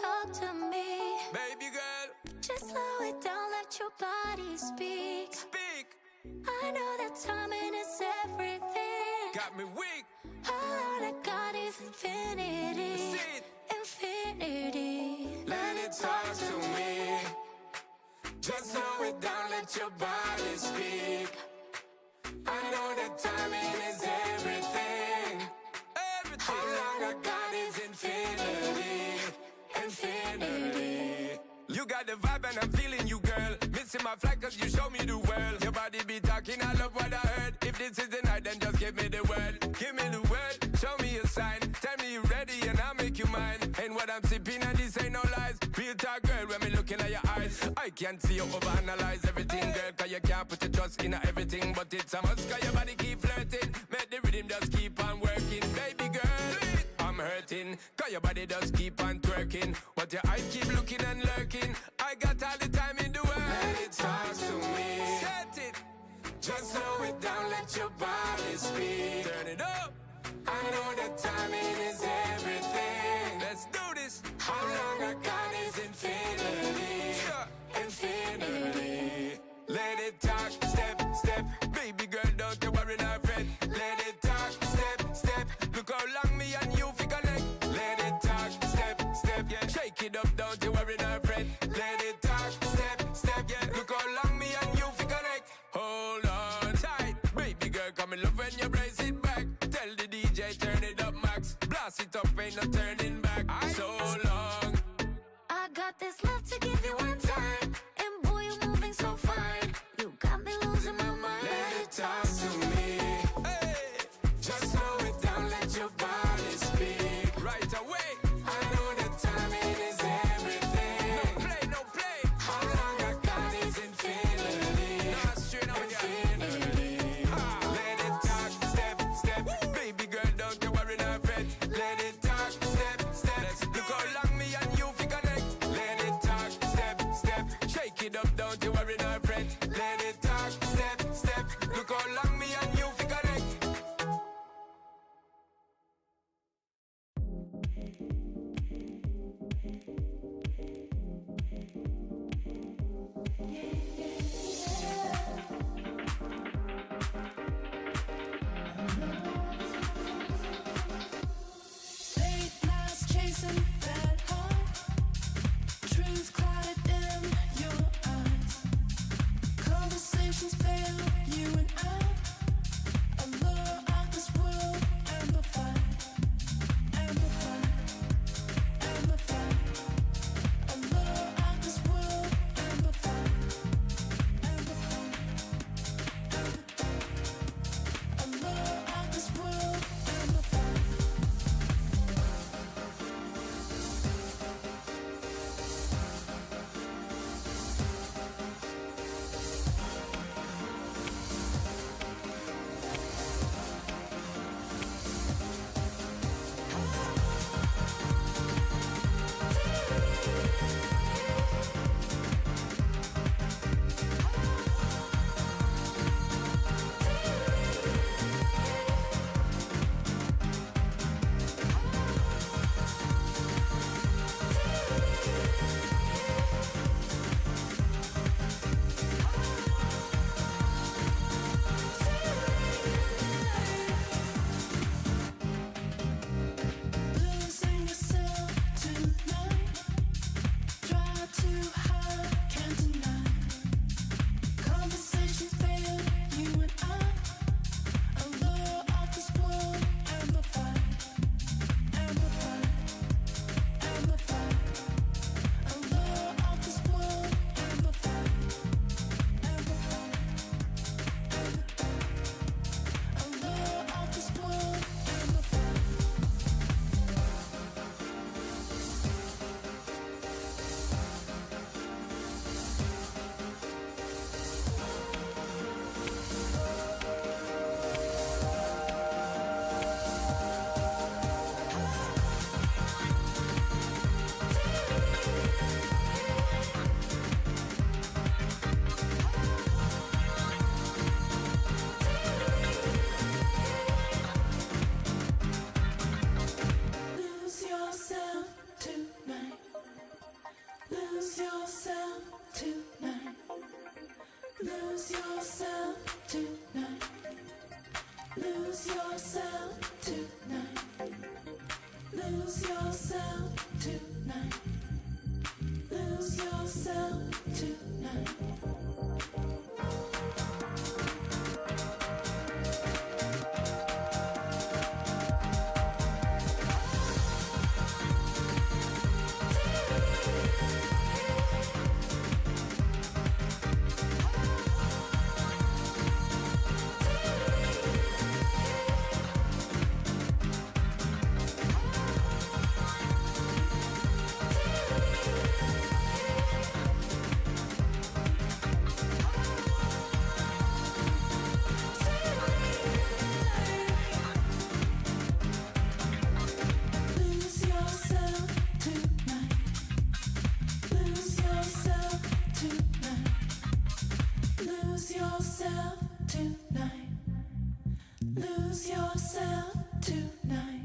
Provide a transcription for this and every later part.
talk to me. Baby girl, Just slow it down, let your body speak. speak. I know that timing is everything. Got me weak. All I got is infinity. See it. Infinity. Let it talk to me. Just slow it down, let your body speak. I know that timing is everything. Everything. All long I got is infinity. Infinity. You got the vibe and I'm feeling you, girl. Missing my flight cause you show me the world. Your body be talking, I love what I heard. If this is the night, then just give me the word. Give me the word, show me a sign. Tell me you're ready and I'll make you mine. And what I'm sipping and this ain't no lies. Real talk, girl, when me looking at your eyes. I can't see you overanalyze everything, girl. Cause you can't put your trust in everything. But it's a must cause your body keep flirting. Make the rhythm just keep on working. Baby girl, I'm hurting. Cause your body does keep on twerking. But your eyes keep looking and lurking. I got all the time in the world. Let it talk to me. Set it. Just slow it down, let your body speak. Turn it up. I know that timing is everything. Let's do this. How long I got is infinity. Infinity. Let it talk, step, step. Baby girl, don't you worry, not fret. Let it talk, step, step. Look how long me and you fi connect. Let it talk, step, step. Yeah, shake it up, don't you worry, not fret. Let it talk, step, step. Yeah, look how long me and you fi connect. Hold on tight, baby girl, come in love when you brace it back. Tell the DJ turn it up max. Blast it up, ain't no turning back. So long. I got this love to give you one time. And boy, you're moving so fine. You got me losing my mind. Let it talk to me. Hey, just slow it down, let your body speak. Right away. I know that timing is everything. No play, no play. How long I got is infinity. Nah, straight up infinity. Let it talk, step, step. Baby girl, don't you worry, not fret. Let it talk, step, Lose yourself tonight. Lose yourself tonight. Lose yourself tonight. Lose yourself tonight. Lose yourself tonight.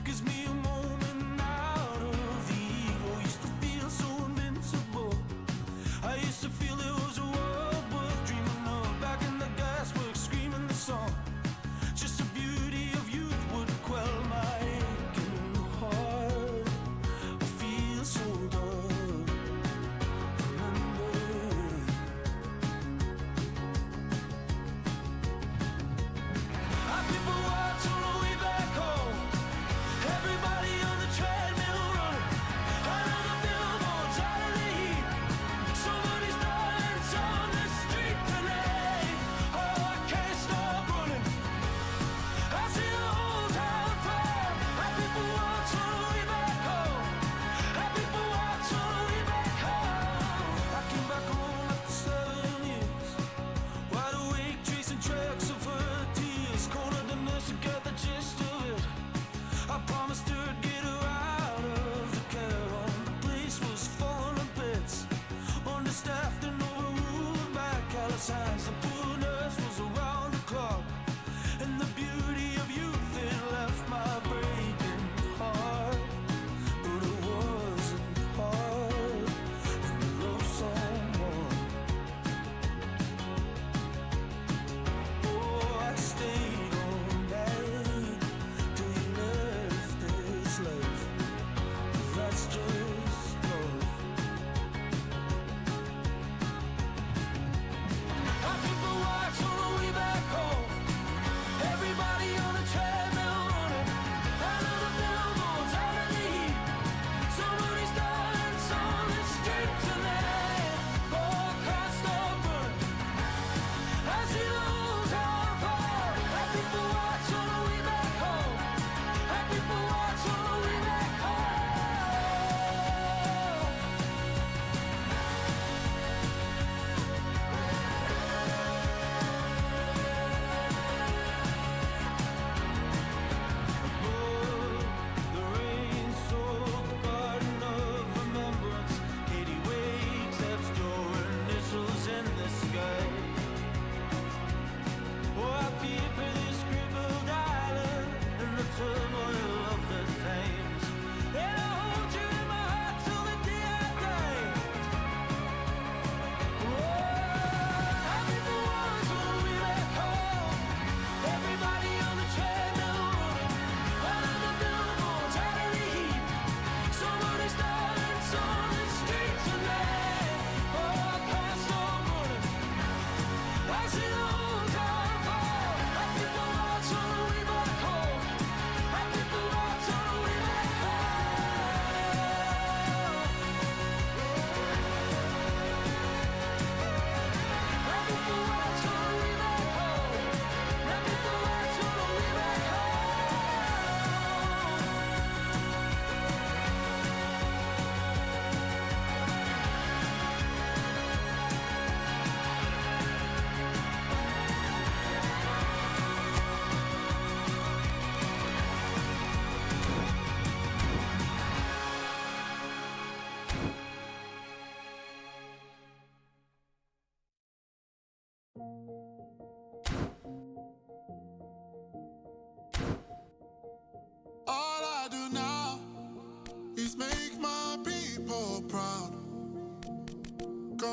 Gives me a moment out of the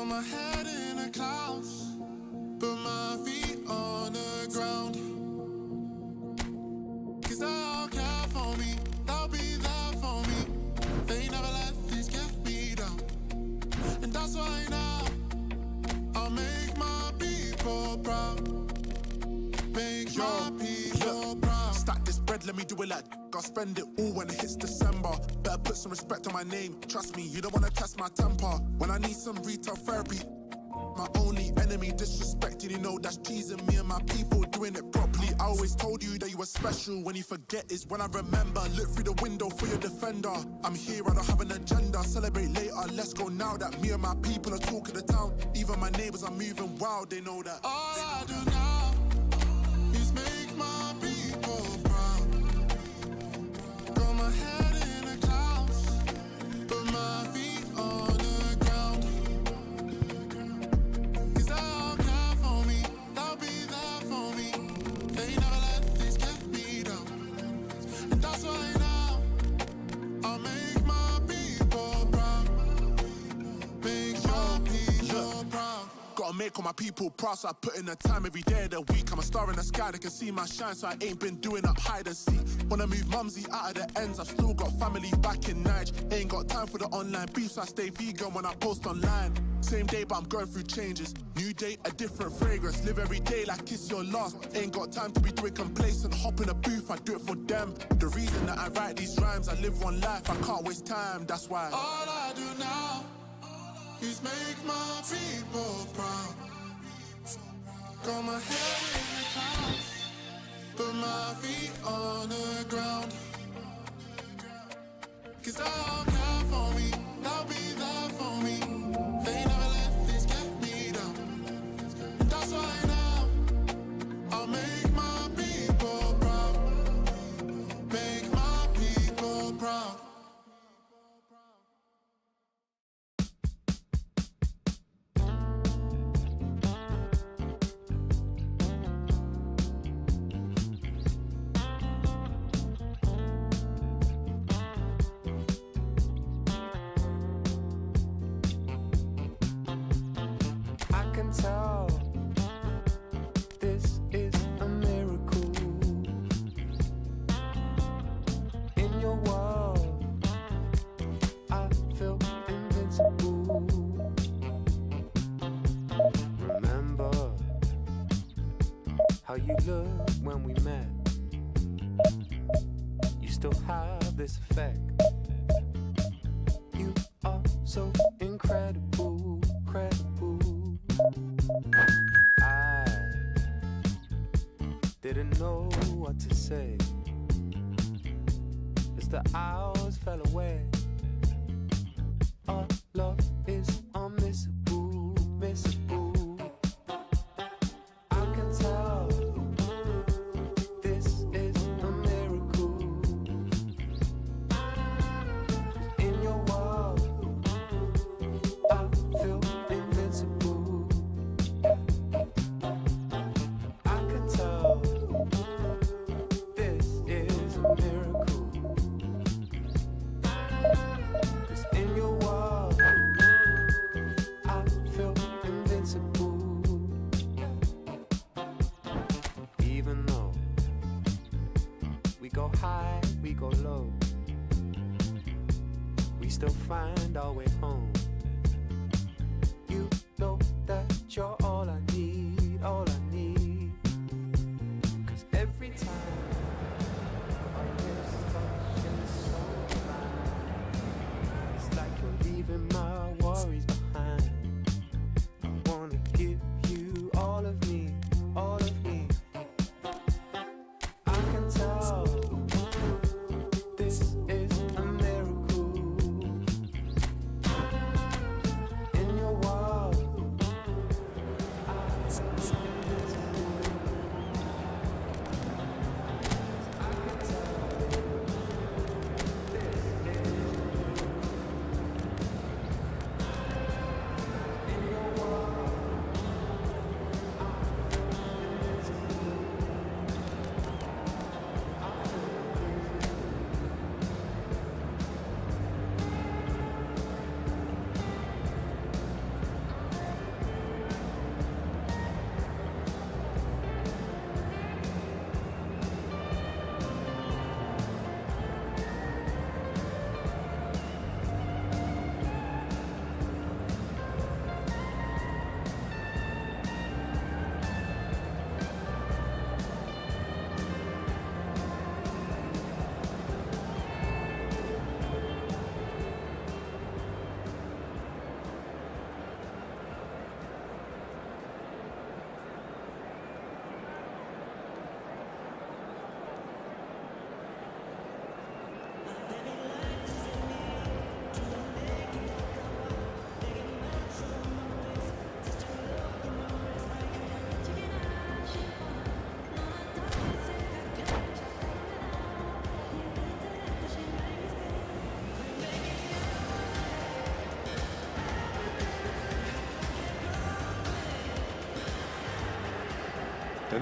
Got my head in the clouds, but my feet on the ground. Cause they'll care for me, they'll be there for me. They never let things get me down. And that's why now I'll make my people proud. Make my people proud. Stack this bread, let me do it like I'll spend it all when it hits December. Better put some respect on my name. Trust me, you don't wanna test my temper. When I need some retail therapy, my only enemy disrespected, you know that's cheesing me and my people doing it properly. I always told you that you were special. When you forget is when I remember. Look through the window for your defender. I'm here, I don't have an agenda. Celebrate later, let's go now that me and my people are talking the town. Even my neighbors are moving wild, they know that. All I do now is make my people proud. Got my head in the clouds, but my feet on the ground. Cause they'll care for me, they'll be there for me. They never let things get me down. And that's why now I'll make my people proud. Make your people proud. Gotta make all my people proud, so I put in the time every day of the week. I'm a star in the sky, they can see my shine, so I ain't been doing up hide and seek. Wanna move mumsy out of the ends, I've still got family back in Nige. Ain't got time for the online beef, so I stay vegan when I post online. Same day, but I'm going through changes. New day, a different fragrance. Live every day like it's your last. Ain't got time to be doing complacent. Hop in a booth, I do it for them. The reason that I write these rhymes, I live one life, I can't waste time, that's why. All I do now is make my people proud. Got my head in the clouds, but my feet on the ground. Cause they'll care for me, they'll be there for me. They never let things get me down. And that's why now I'll make my people proud. Make my people proud. Tell this is a miracle in your world. I feel invincible. Remember how you looked when we met. You still have this effect. You are so incredible, credible. I didn't know what to say as the hours fell away. Our love is unmissable, missable. I can tell this is a miracle. In your world, I feel invincible. Find our way home. You know that you're all I need, all I need. Cause every time our lips touch in the sunlight, it's like you're leaving my worries behind. I wanna give you all of me, all of me. I can tell this is a miracle.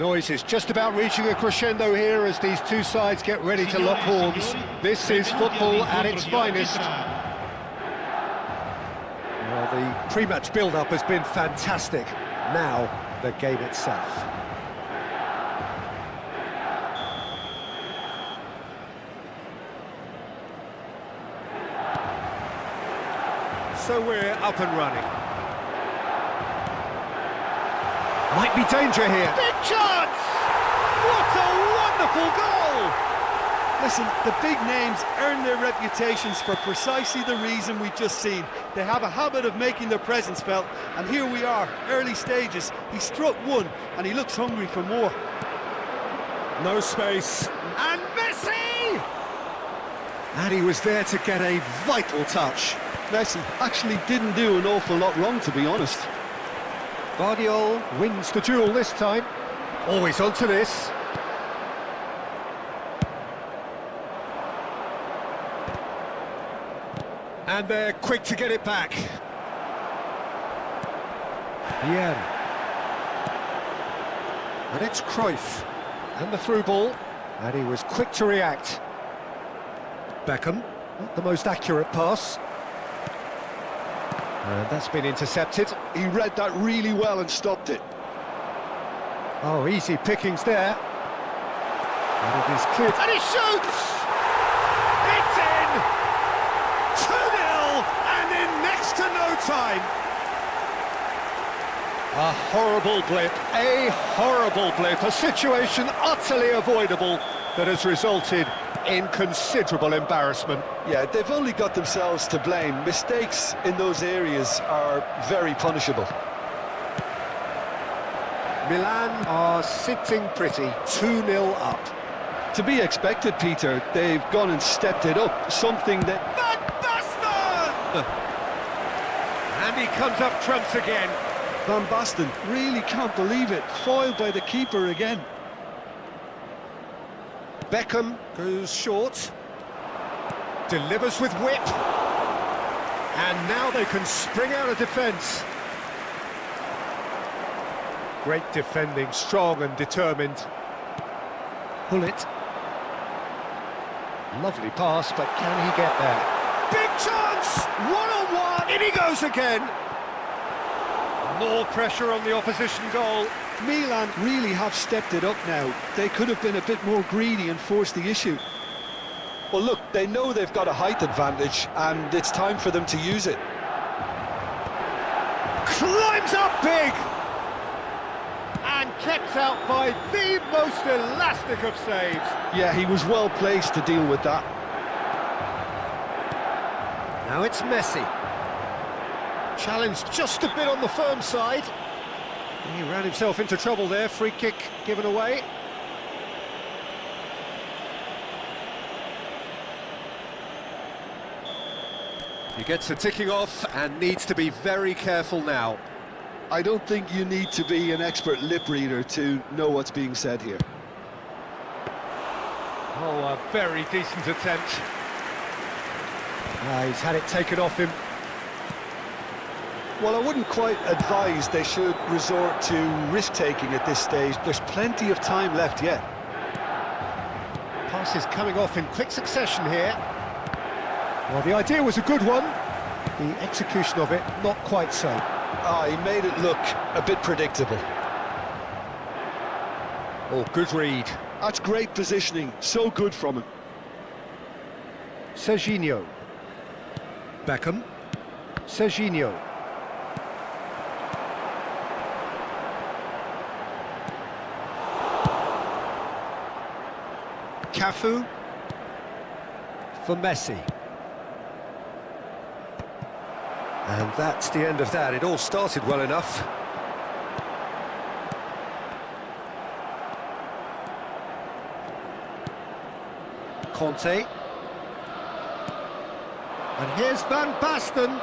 noise is just about reaching a crescendo here as these two sides get ready to lock horns. This is football at its finest. Well, the pre-match build-up has been fantastic. Now, the game itself. So we're up and running. Might be danger here. Big chance! What a wonderful goal! Listen, the big names earn their reputations for precisely the reason we've just seen. They have a habit of making their presence felt, and here we are, early stages. He struck one, and he looks hungry for more. No space. And Messi! And he was there to get a vital touch. Messi actually didn't do an awful lot wrong, to be honest. Guardiola wins the duel this time. Always onto this. And they're quick to get it back. Yeah. And it's Cruyff. And the through ball. And he was quick to react. Beckham, not the most accurate pass. And that's been intercepted. He read that really well and stopped it. Oh, easy pickings there. And it is cleared. And he shoots! It's in! 2-0, and in next to no time. A horrible blip, a situation utterly avoidable that has resulted in considerable embarrassment. Yeah, they've only got themselves to blame. Mistakes in those areas are very punishable. Milan are sitting pretty, 2-0 up. To be expected, Peter. They've gone and stepped it up, something that... Van Basten! And he comes up trumps again. Van Basten really can't believe it, foiled by the keeper again. Beckham goes short, delivers with whip, and now they can spring out of defence. Great defending, strong and determined. Pull it. Lovely pass, but can he get there? Big chance! One-on-one! In he goes again! More pressure on the opposition goal. Milan really have stepped it up now. They could have been a bit more greedy and forced the issue. Well, look, they know they've got a height advantage, and it's time for them to use it. Climbs up big! And kept out by the most elastic of saves. Yeah, he was well placed to deal with that. Now it's Messi. Challenged just a bit on the firm side. He ran himself into trouble there, free kick given away. He gets a ticking off and needs to be very careful now. I don't think you need to be an expert lip reader to know what's being said here. Oh, a very decent attempt. He's had it taken off him. Well, I wouldn't quite advise they should resort to risk-taking at this stage. There's plenty of time left yet. Passes coming off in quick succession here. Well, the idea was a good one. The execution of it, not quite so. He made it look a bit predictable. Oh, good read. That's great positioning, so good from him. Serginho. Beckham. Serginho. Cafu for Messi. And that's the end of that. It all started well enough. Conte. And here's Van Basten.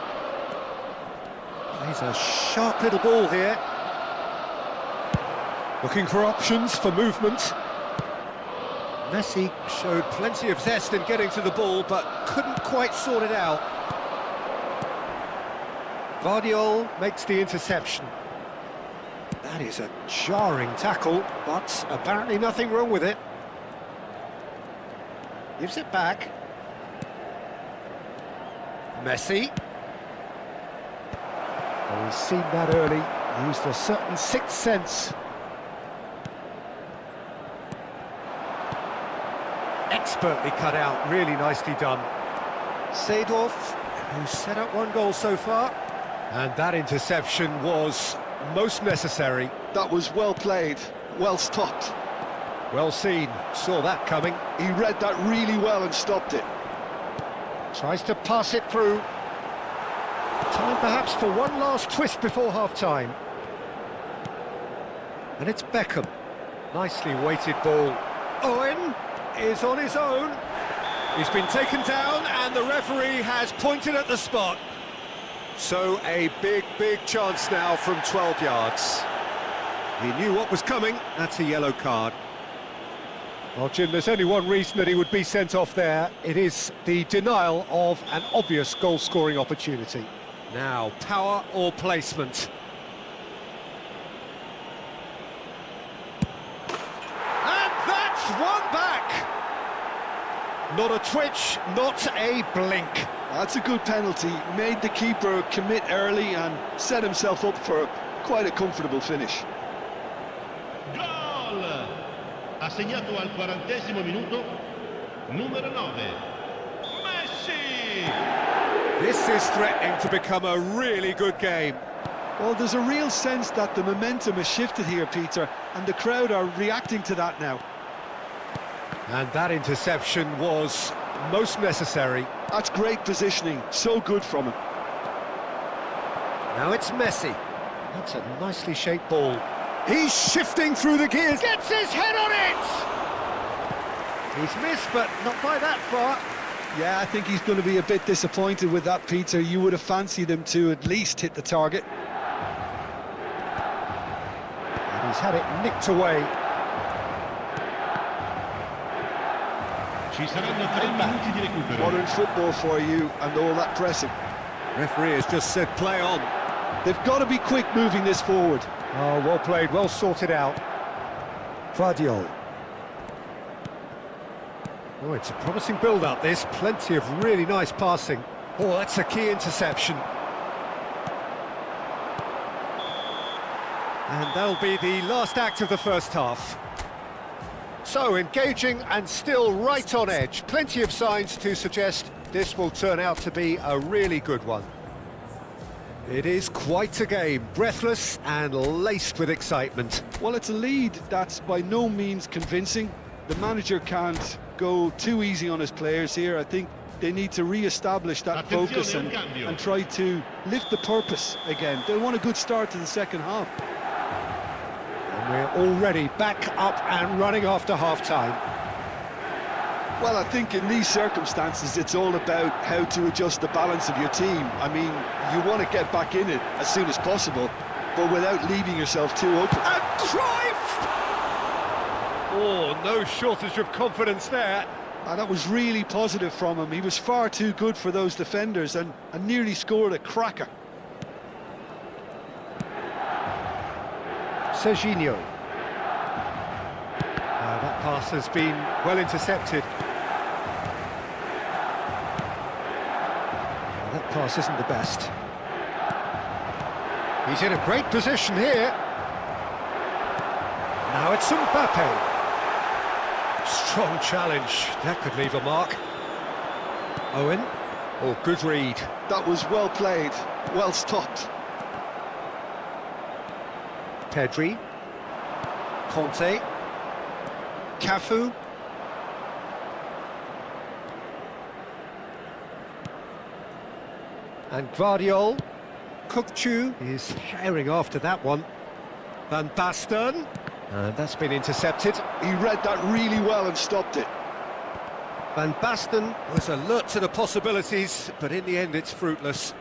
He's a sharp little ball here. Looking for options for movement. Messi showed plenty of zest in getting to the ball, but couldn't quite sort it out. Guardiola makes the interception. That is a jarring tackle, but apparently nothing wrong with it. Gives it back. Messi. Oh, he's seen that early, used a certain sixth sense. Expertly cut out, really nicely done. Seedorf, who's set up one goal so far. And that interception was most necessary. That was well played, well stopped. Well seen, saw that coming. He read that really well and stopped it. Tries to pass it through. Time perhaps for one last twist before half-time. And it's Beckham. Nicely weighted ball. Owen is on his own. He's been taken down and the referee has pointed at the spot. So a big chance now from 12 yards. He knew what was coming. That's a yellow card. Well, Jim, there's only one reason that he would be sent off there. It is the denial of an obvious goal-scoring opportunity. Now, power or placement? And that's one back! Not a twitch, not a blink. That's a good penalty. Made the keeper commit early and set himself up for quite a comfortable finish. Gol! Ha segnato al 40° minuto, numero 9, Messi! This is threatening to become a really good game. Well, there's a real sense that the momentum has shifted here, Peter, and the crowd are reacting to that now. And that interception was most necessary. That's great positioning, so good from him. Now it's Messi. That's a nicely shaped ball. He's shifting through the gears. Gets his head on it! He's missed, but not by that far. Yeah, I think he's going to be a bit disappointed with that, Peter. You would have fancied him to at least hit the target. And he's had it nicked away. Ci saranno 3 minuti di recupero. Modern football for you and all that pressing. Referee has just said play on. They've got to be quick moving this forward. Oh, well played, well sorted out. Vardiol. Oh, it's a promising build-up, this. Plenty of really nice passing. Oh, that's a key interception. And that'll be the last act of the first half. So, engaging and still right on edge. Plenty of signs to suggest this will turn out to be a really good one. It is quite a game, breathless and laced with excitement. Well, it's a lead that's by no means convincing. The manager can't go too easy on his players here. I think they need to re-establish that focus and try to lift the purpose again. They'll want a good start to the second half. And we're already back up and running after half-time. Well, I think in these circumstances, it's all about how to adjust the balance of your team. I mean, you want to get back in it as soon as possible, but without leaving yourself too open. And Cruyff! Oh, no shortage of confidence there. And that was really positive from him. He was far too good for those defenders and nearly scored a cracker. Serginho. That pass has been well intercepted. That pass isn't the best. He's in a great position here. Now it's Mbappe. Strong challenge. That could leave a mark. Owen. Oh, good read. That was well played, well stopped. Pedri. Conte. Cafu. And Gvardiol. Kukçu is herring after that one. Van Basten. And that's been intercepted. He read that really well and stopped it. Van Basten was alert to the possibilities, but in the end it's fruitless.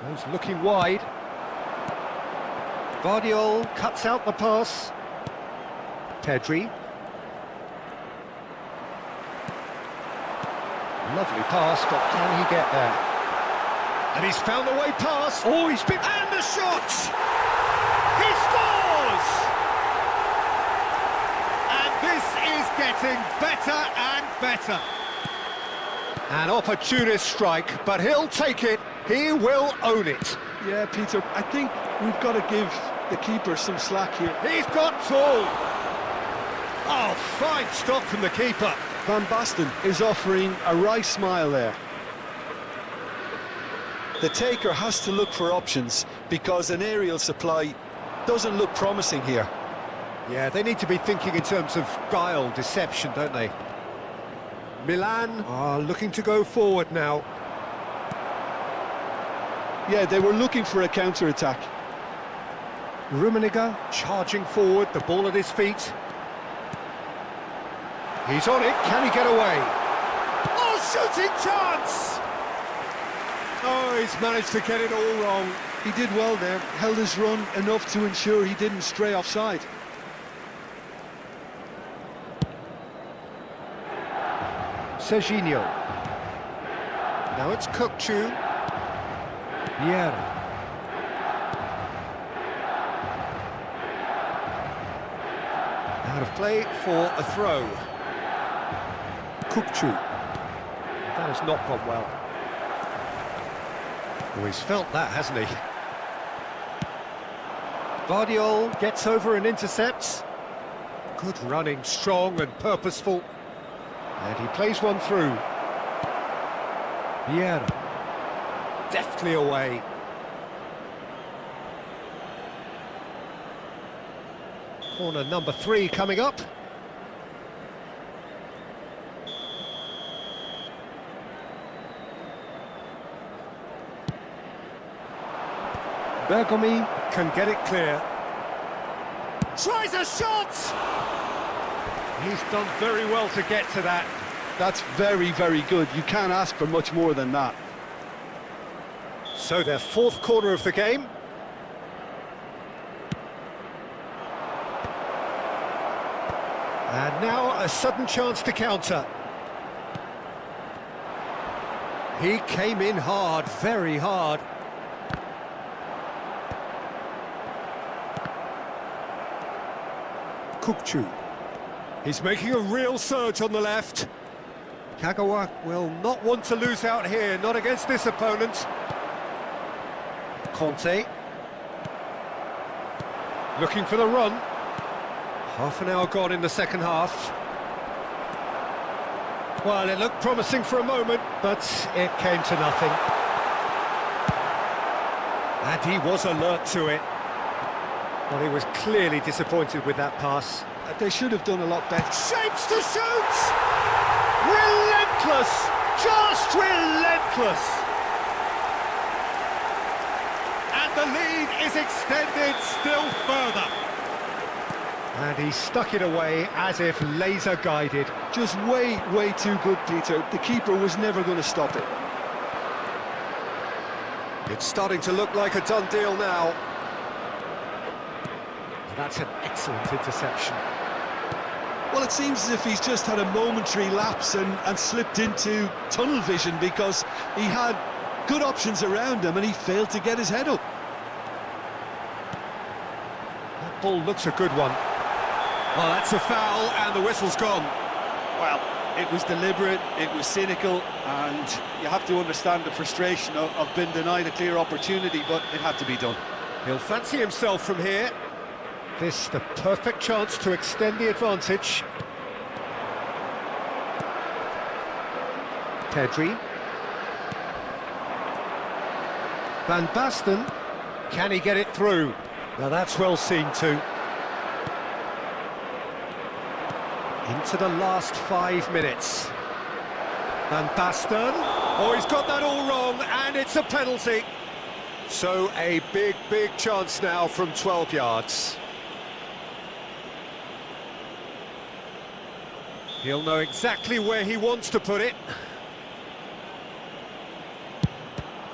Goes looking wide. Gvardiol cuts out the pass. Pedri. Lovely pass, but can he get there? And he's found the way past. Oh, he's been... And the shot! He scores! And this is getting better and better. An opportunist strike, but he'll take it. He will own it. Yeah, Peter, I think we've got to give the keeper some slack here. He's got tall. Oh, fine stop from the keeper. Van Basten is offering a wry smile there. The taker has to look for options because an aerial supply doesn't look promising here. Yeah, they need to be thinking in terms of guile, deception, don't they? Milan are looking to go forward now. Yeah, they were looking for a counter-attack. Rummenigge charging forward, the ball at his feet. He's on it, can he get away? Oh, shooting chance! Oh, he's managed to get it all wrong. He did well there, held his run enough to ensure he didn't stray offside. Serginho. Now it's Kukçu. Vieira. Out of play for a throw. Kukçu. That has not gone well. Oh, he's felt that, hasn't he? Vardiol gets over and intercepts. Good running, strong and purposeful. And he plays one through. Vieira. Deftly away. Corner number 3 coming up. Bergomi can get it clear. Tries a shot! He's done very well to get to that. That's very, very good. You can't ask for much more than that. So their 4th corner of the game. And now a sudden chance to counter. He came in hard, very hard. Kukçu. He's making a real surge on the left. Kagawa will not want to lose out here, not against this opponent. Conte. Looking for the run. Half an hour gone in the second half. Well, it looked promising for a moment, but it came to nothing. And he was alert to it. Well, he was clearly disappointed with that pass. They should have done a lot better. Shapes to shoot! Relentless! Just relentless! And the lead is extended still further. And he stuck it away as if laser guided. Just way, way too good, Peter. The keeper was never going to stop it. It's starting to look like a done deal now. That's an excellent interception. Well, it seems as if he's just had a momentary lapse and slipped into tunnel vision because he had good options around him and he failed to get his head up. That ball looks a good one. Well, that's a foul and the whistle's gone. Well, it was deliberate, it was cynical, and you have to understand the frustration of being denied a clear opportunity, but it had to be done. He'll fancy himself from here. This the perfect chance to extend the advantage. Pedri. Van Basten. Can he get it through? Now that's well seen too. Into the last 5 minutes. Van Basten. Oh, he's got that all wrong, and it's a penalty. So a big, big chance now from 12 yards. He'll know exactly where he wants to put it.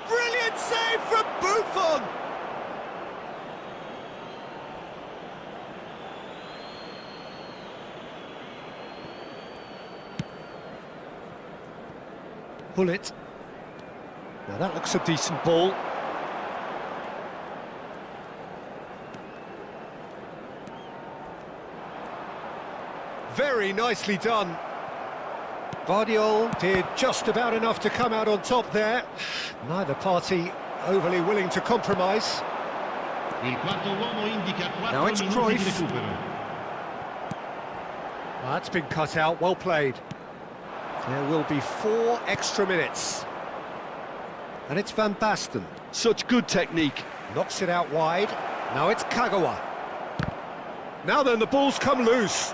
Brilliant save from Buffon! Pull it. Now that looks a decent ball. Very nicely done. Vardiol did just about enough to come out on top there. Neither party overly willing to compromise. Il quarto uomo indica 4 Now it's minuti di Cruyff. recupero. That's been cut out, well played. There will be 4 extra minutes. And it's Van Basten. Such good technique. Knocks it out wide. Now it's Kagawa. Now then, the ball's come loose.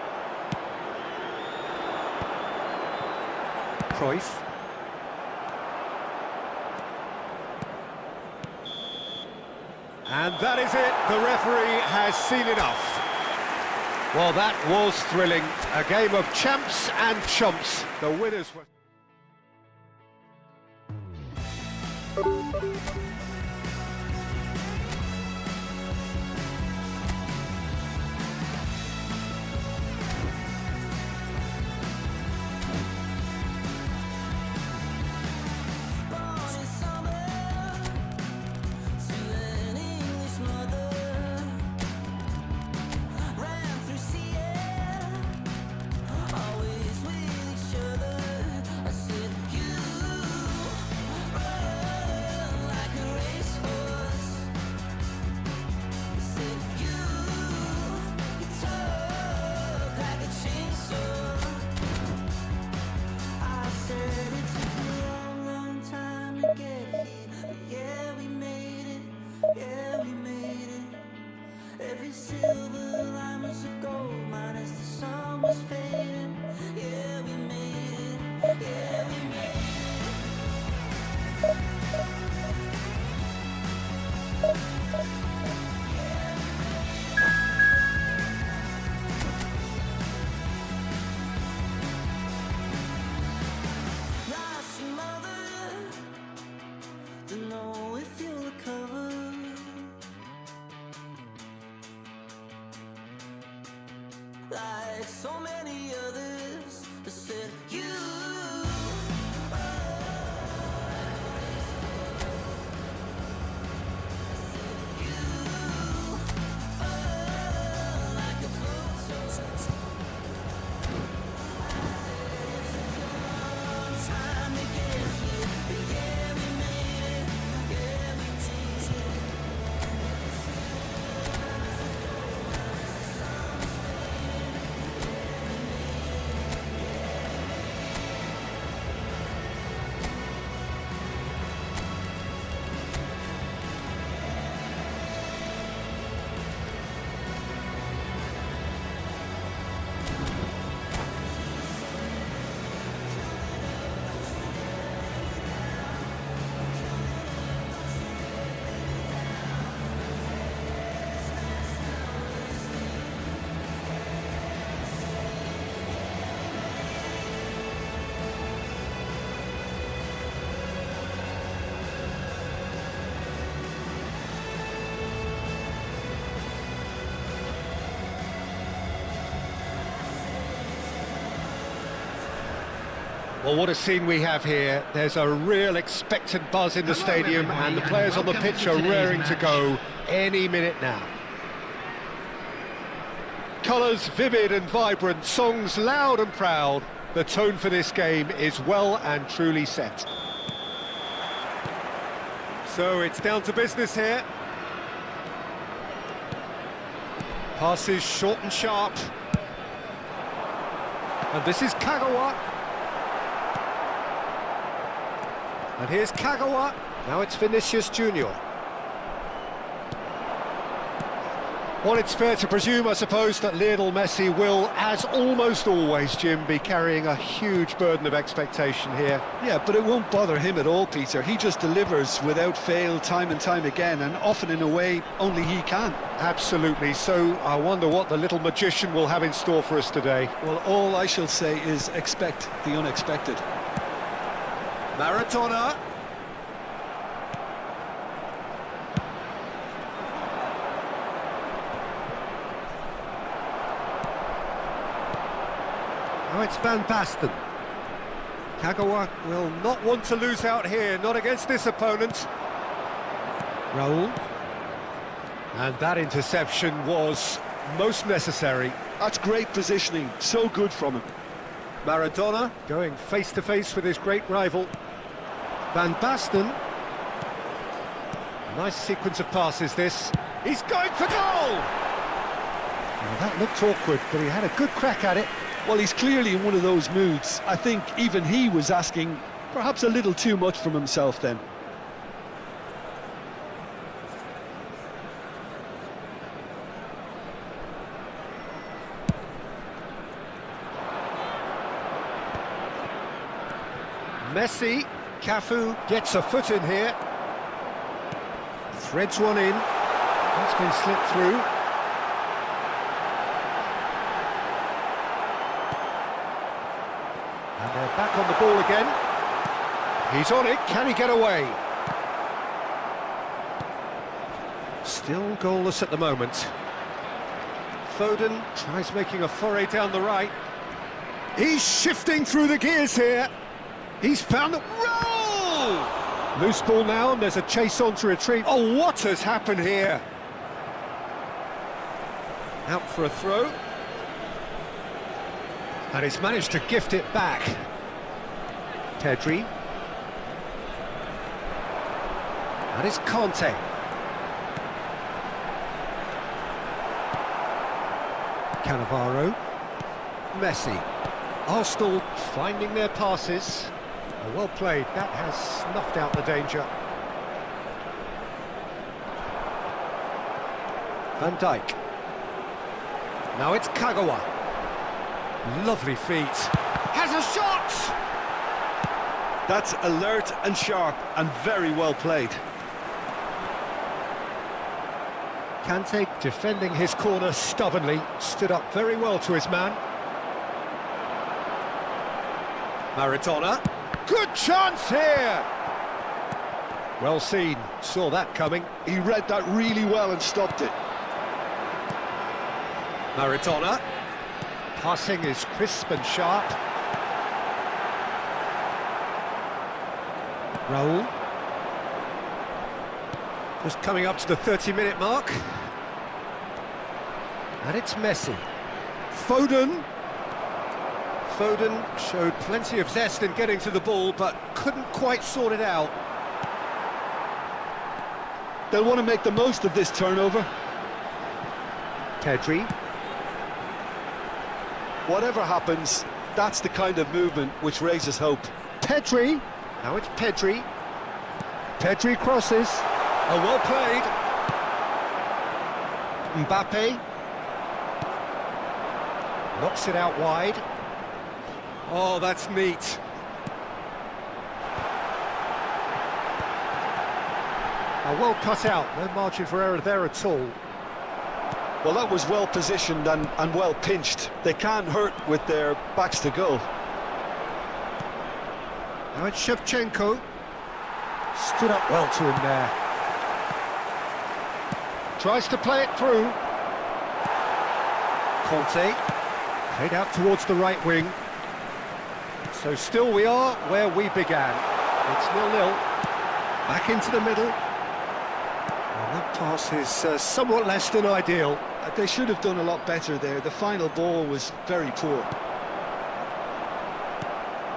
Cruyff. And that is it. The referee has seen enough. Well, that was thrilling. A game of champs and chumps. The winners were... Like so many others that said you. Well, what a scene we have here. There's a real expectant buzz in the stadium and the players on the pitch are raring to go any minute now. Colours vivid and vibrant, songs loud and proud. The tone for this game is well and truly set. So it's down to business here. Passes short and sharp. And this is Kagawa. And here's Kagawa. Now it's Vinicius Junior. Well, it's fair to presume, I suppose, that Lionel Messi will, as almost always, Jim, be carrying a huge burden of expectation here. Yeah, but it won't bother him at all, Peter. He just delivers without fail time and time again, and often in a way only he can. Absolutely. So I wonder what the little magician will have in store for us today. Well, all I shall say is expect the unexpected. Maradona. Now it's Van Basten. Kagawa will not want to lose out here, not against this opponent. Raul. And that interception was most necessary. That's great positioning, so good from him. Maradona going face-to-face with his great rival. Van Basten. Nice sequence of passes this. He's going for goal! Well, that looked awkward, but he had a good crack at it. Well, he's clearly in one of those moods. I think even he was asking perhaps a little too much from himself then. Messi, Cafu gets a foot in here. Threads one in. That's been slipped through. And they're back on the ball again. He's on it, can he get away? Still goalless at the moment. Foden tries making a foray down the right. He's shifting through the gears here. He's found the... Roll! Loose ball now, and there's a chase on to retrieve. Oh, what has happened here? Out for a throw. And he's managed to gift it back. Pedri. And it's Conte. Cannavaro. Messi. Arsenal finding their passes. Well played, that has snuffed out the danger. Van Dijk. Now it's Kagawa. Lovely feet. Has a shot! That's alert and sharp and very well played. Kante defending his corner stubbornly, stood up very well to his man. Maradona. Good chance here! Well seen, saw that coming. He read that really well and stopped it. Maradona. Passing is crisp and sharp. Raul. Just coming up to the 30-minute mark. And it's Messi. Foden. Foden showed plenty of zest in getting to the ball, but couldn't quite sort it out. They'll want to make the most of this turnover. Pedri. Whatever happens, that's the kind of movement which raises hope. Pedri. Now it's Pedri. Pedri crosses. Oh, well played. Mbappe. Knocks it out wide. Oh, that's neat. Well cut out, no margin for error there at all. Well, that was well positioned and well pinched. They can't hurt with their backs to goal. Now it's Shevchenko. Stood up well to him there. Tries to play it through. Conte. Played out towards the right wing. So still we are where we began. It's 0-0. Back into the middle. And that pass is somewhat less than ideal. They should have done a lot better there. The final ball was very poor.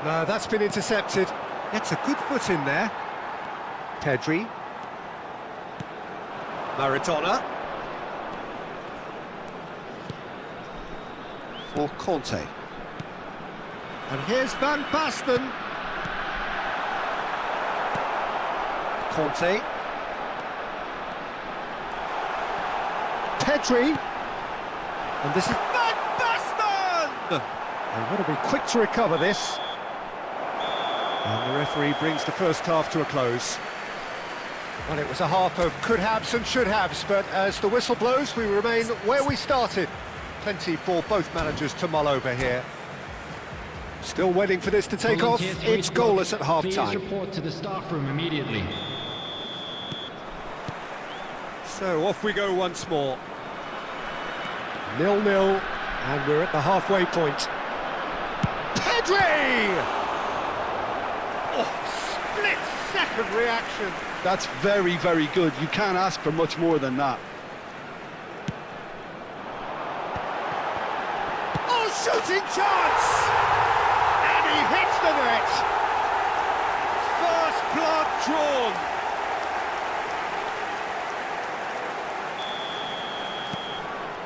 No, that's been intercepted. Gets a good foot in there. Pedri. Maradona. For Conte. And here's Van Basten. Conte. Pedri. And this is Van Basten! And got to be quick to recover this. And the referee brings the first half to a close. Well, it was a half of could-haves and should-haves, but as the whistle blows, we remain where we started. Plenty for both managers to mull over here. Still waiting for this to take off. It's goalless at half-time. Report to the staff room immediately. So off we go once more. 0-0, and we're at the halfway point. Pedri! second reaction. That's very, very good. You can't ask for much more than that. Oh, shooting chance! And he hits the net. First blood drawn.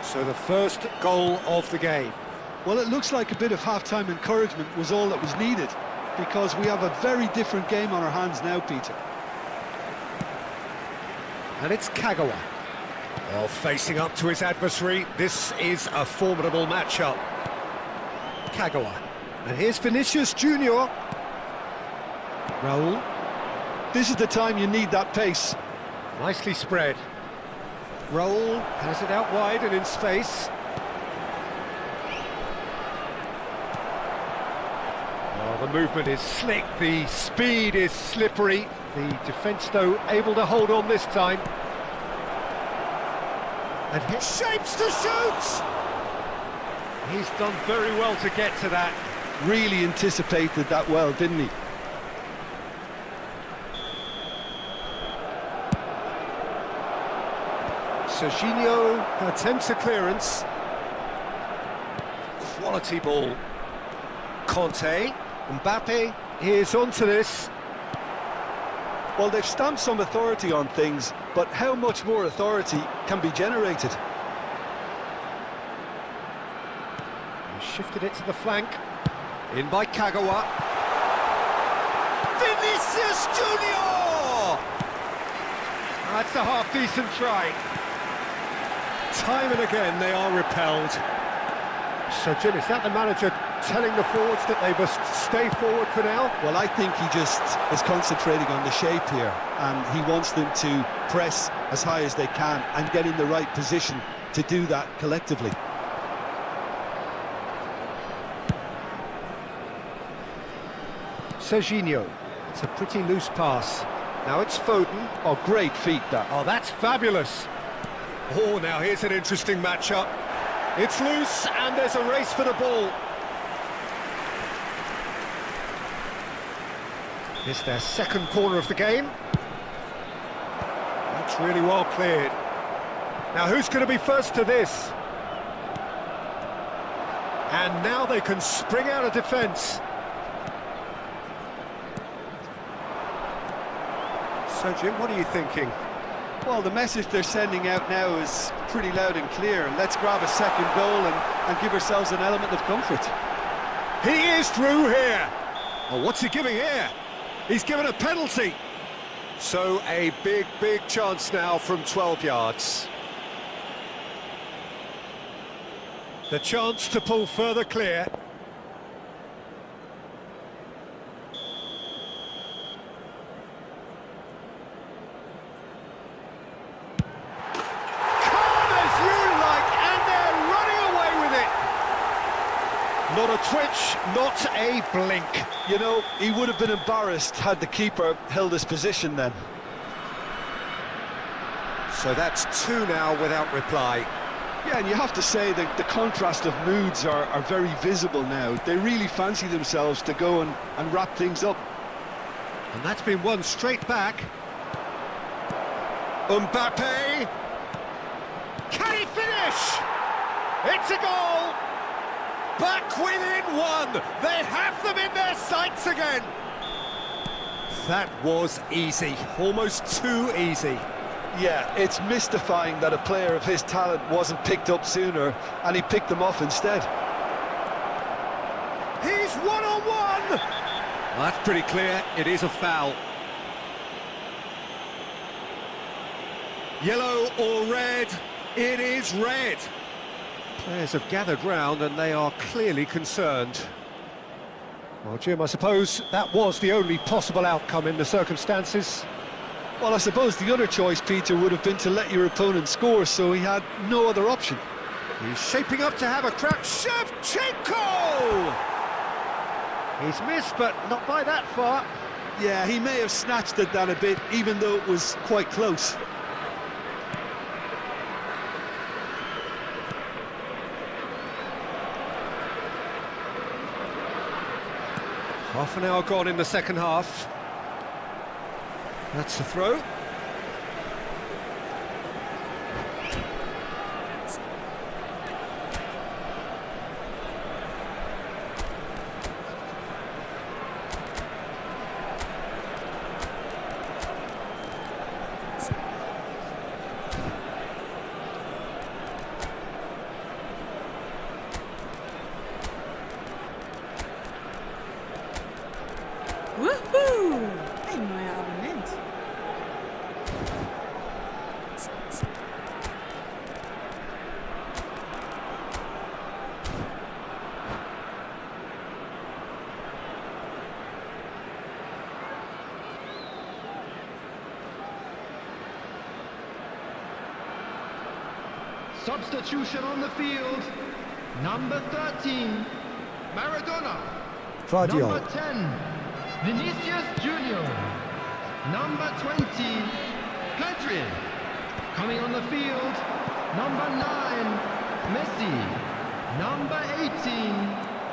So the first goal of the game. Well, it looks like a bit of half-time encouragement was all that was needed, because we have a very different game on our hands now, Peter. And it's Kagawa. Well, facing up to his adversary, this is a formidable matchup. Kagawa. And here's Vinicius Junior. Raul. This is the time you need that pace. Nicely spread. Raul has it out wide and in space. The movement is slick, the speed is slippery. The defence, though, able to hold on this time. And he shapes to shoot! He's done very well to get to that. Really anticipated that well, didn't he? Serginho attempts a clearance. Quality ball. Conte. Mbappe is onto this. Well, they've stamped some authority on things, but how much more authority can be generated? He shifted it to the flank. In by Kagawa. Vinicius Junior! That's a half-decent try. Time and again they are repelled. So, Jim, is that the manager telling the forwards that they must stay forward for now? Well, I think he just is concentrating on the shape here, and he wants them to press as high as they can and get in the right position to do that collectively. Serginho. It's a pretty loose pass. Now it's Foden. Oh, great feat, that. Oh, that's fabulous. Oh, now here's an interesting matchup. It's loose, and there's a race for the ball. It's their second corner of the game. That's really well cleared. Now who's going to be first to this? And now they can spring out of defence. So, Jim, what are you thinking? Well, the message they're sending out now is pretty loud and clear. Let's grab a second goal and give ourselves an element of comfort. He is through here. Oh, what's he giving here? He's given a penalty. So a big, big chance now from 12 yards. The chance to pull further clear. Not a twitch, not a blink. You know, he would have been embarrassed had the keeper held his position then. So that's two now without reply. Yeah, and you have to say that the contrast of moods are very visible now. They really fancy themselves to go and wrap things up. And that's been won straight back. Mbappe! Can he finish? It's a goal! Back within one! They have them in their sights again! That was easy, almost too easy. Yeah, it's mystifying that a player of his talent wasn't picked up sooner, and he picked them off instead. He's one-on-one! Well, that's pretty clear, it is a foul. Yellow or red? It is red. Players have gathered round and they are clearly concerned. Well, Jim, I suppose that was the only possible outcome in the circumstances. Well, I suppose the other choice, Peter, would have been to let your opponent score, so he had no other option. He's shaping up to have a crack. Shevchenko! He's missed, but not by that far. Yeah, he may have snatched at that a bit, even though it was quite close. Half an hour gone in the second half. That's the throw. Woohoo! Ein neuer Abonnent. Substitution on the field. Number 13, Maradona. Vardiol. Number 10, Vinicius Junior. Number 20, Pedri. Coming on the field, number 9, Messi. Number 18,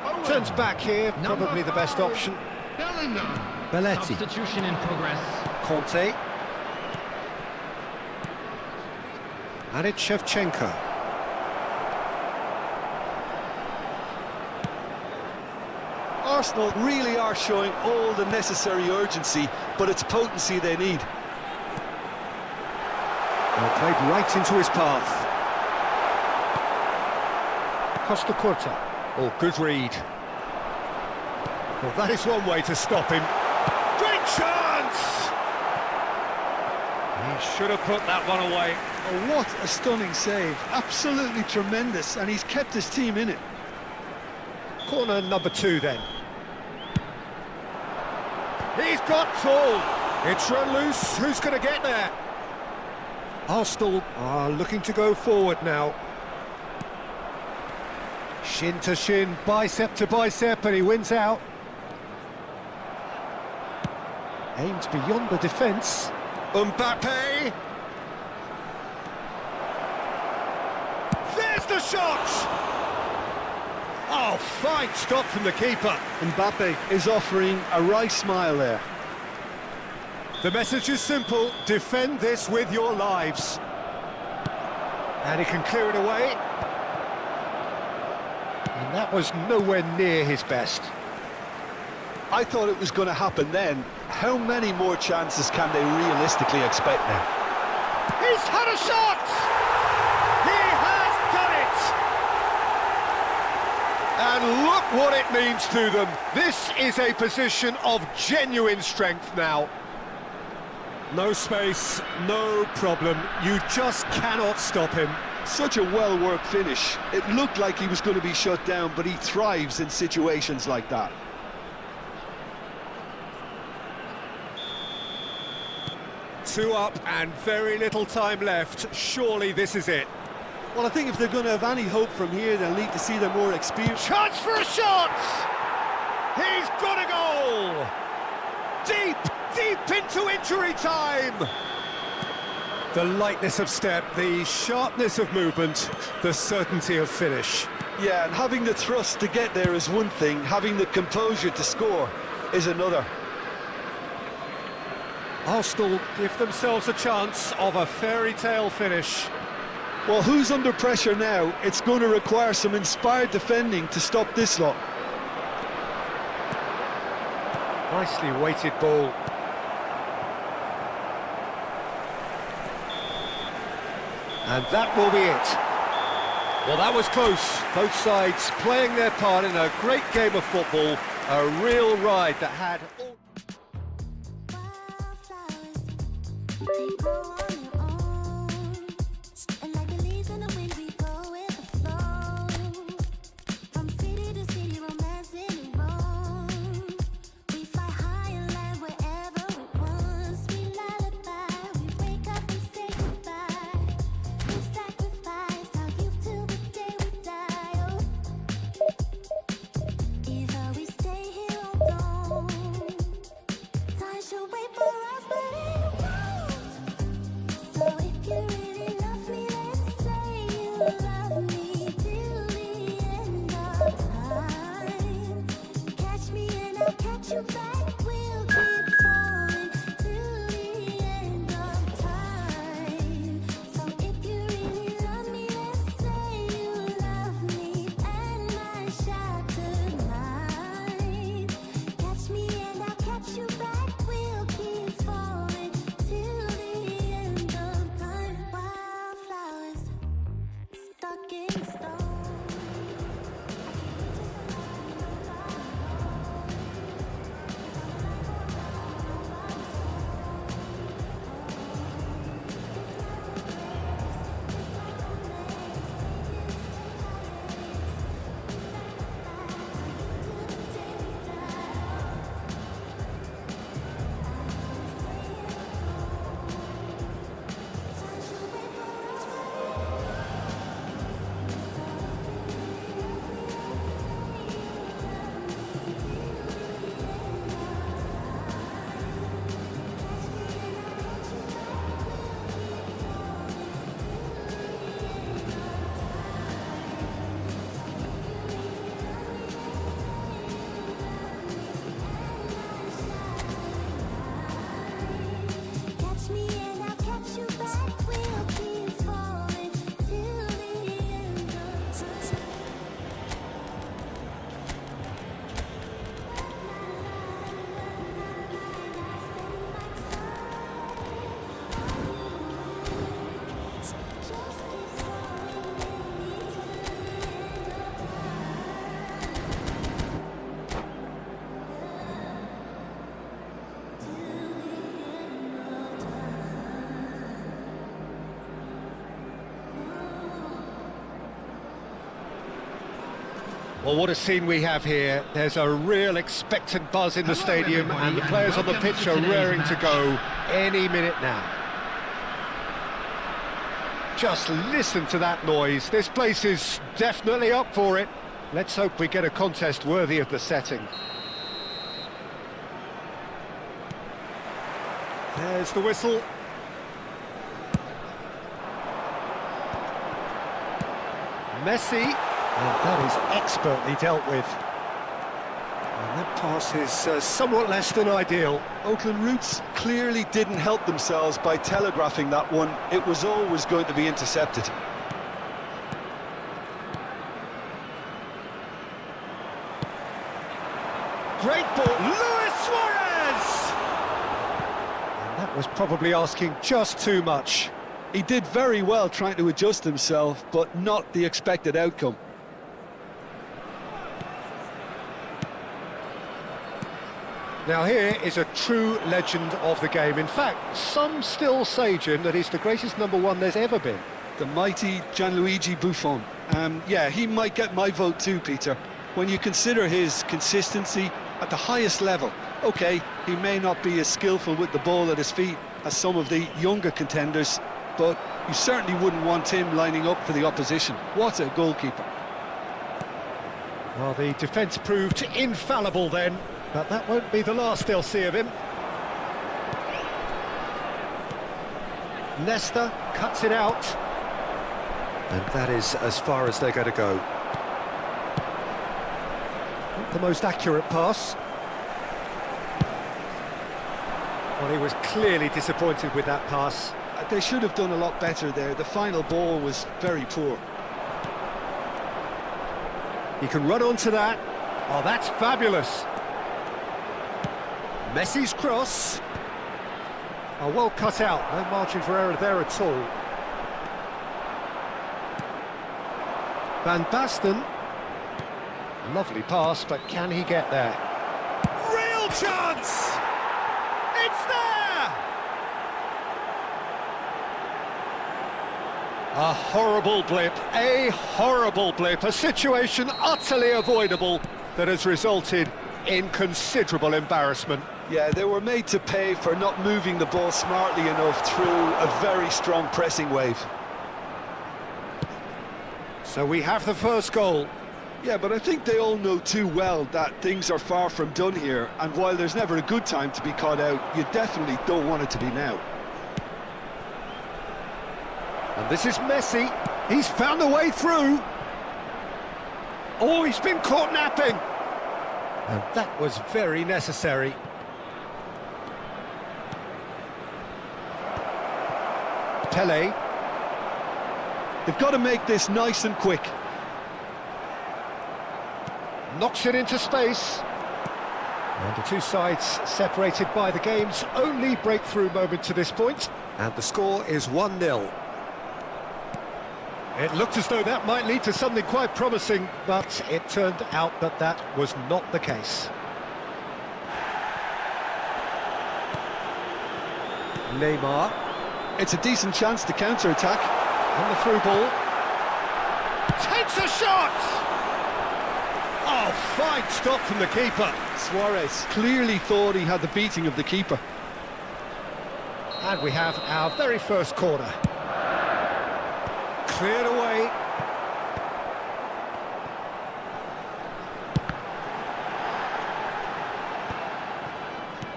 Owen. Turns back here, probably the best option. Bellingham. Belletti. Substitution in progress. Conte. And it's Shevchenko. Arsenal really are showing all the necessary urgency, but it's potency they need. Well, played right into his path. Costa Curta. Oh, good read. Well, that is one way to stop him. Great chance! He should have put that one away. Oh, what a stunning save. Absolutely tremendous, and he's kept his team in it. Corner number 2 then. He's got tall. It's run loose. Who's going to get there? Arsenal are looking to go forward now. Shin to shin, bicep to bicep, and he wins out. Aims beyond the defence. Mbappe. There's the shot! Oh, fine stop from the keeper. Mbappe is offering a wry smile there. The message is simple: defend this with your lives. And he can clear it away. And that was nowhere near his best. I thought it was going to happen then. How many more chances can they realistically expect now? He's had a shot! He has done it! And look what it means to them. This is a position of genuine strength now. No space, no problem. You just cannot stop him. Such a well-worked finish. It looked like he was going to be shut down, but he thrives in situations like that. Two up and very little time left. Surely this is it. Well, I think if they're going to have any hope from here, they'll need to see their more experience. Chance for a shot! He's got a goal! Deep into injury time! The lightness of step, the sharpness of movement, the certainty of finish. Yeah, and having the thrust to get there is one thing, having the composure to score is another. Arsenal give themselves a chance of a fairy tale finish. Well, who's under pressure now? It's going to require some inspired defending to stop this lot. Nicely weighted ball. And that will be it. Well, that was close. Both sides playing their part in a great game of football. A real ride that had all... Wildflowers, they grow on their own, and like the leaves in the wind, we go with the flow. From city to city, romancing and roam. We fly high and land wherever it wants. We lullaby, we wake up and say goodbye. We sacrifice our youth till the day we die. Oh, either we stay here or go. Time should wait for us, but it won't. So if you really love me, then say you love me till the end of time. Catch me and I'll catch you back. We'll keep falling till the tonight. Catch me and I'll catch you back. We'll keep falling till the end of time. Wildflowers stuck in stone. Catch me and I'll catch you back. We'll keep falling till the end of time. Just keep falling with me till the end of time. Well, what a scene we have here. There's a real expectant buzz in the stadium, and the players on the pitch are raring to go any minute now. Just listen to that noise. This place is definitely up for it. Let's hope we get a contest worthy of the setting. There's the whistle. Messi, and that is expertly dealt with. And that pass is somewhat less than ideal. Oakland Roots clearly didn't help themselves by telegraphing that one. It was always going to be intercepted. Great ball, Luis Suarez! And that was probably asking just too much. He did very well trying to adjust himself, but not the expected outcome. Now here is a true legend of the game. In fact, some still say, Jim, that he's the greatest number one there's ever been. The mighty Gianluigi Buffon. Yeah, he might get my vote too, Peter. When you consider his consistency at the highest level, okay, he may not be as skillful with the ball at his feet as some of the younger contenders, but you certainly wouldn't want him lining up for the opposition. What a goalkeeper. Well, the defence proved infallible then, but that won't be the last they'll see of him. Nesta cuts it out. And that is as far as they're going to go. Not the most accurate pass. Well, he was clearly disappointed with that pass. They should have done a lot better there. The final ball was very poor. He can run onto that. Oh, that's fabulous. Messi's cross. Oh, well cut out. No margin for error there at all. Van Basten. Lovely pass, but can he get there? Real chance! It's there! A horrible blip, a situation utterly avoidable that has resulted in considerable embarrassment. Yeah, they were made to pay for not moving the ball smartly enough through a very strong pressing wave. So we have the first goal. Yeah, but I think they all know too well that things are far from done here, and while there's never a good time to be caught out, you definitely don't want it to be now. And this is Messi. He's found a way through. Oh, he's been caught napping. And that was very necessary. Pele. They've got to make this nice and quick. knocks it into space. And the two sides separated by the game's only breakthrough moment to this point. And the score is 1-0. It looked as though that might lead to something quite promising, but it turned out that that was not the case. Neymar. It's a decent chance to counter-attack. And the through ball. Takes a shot! Oh, fine stop from the keeper. Suarez clearly thought he had the beating of the keeper. And we have our very first corner. Cleared away.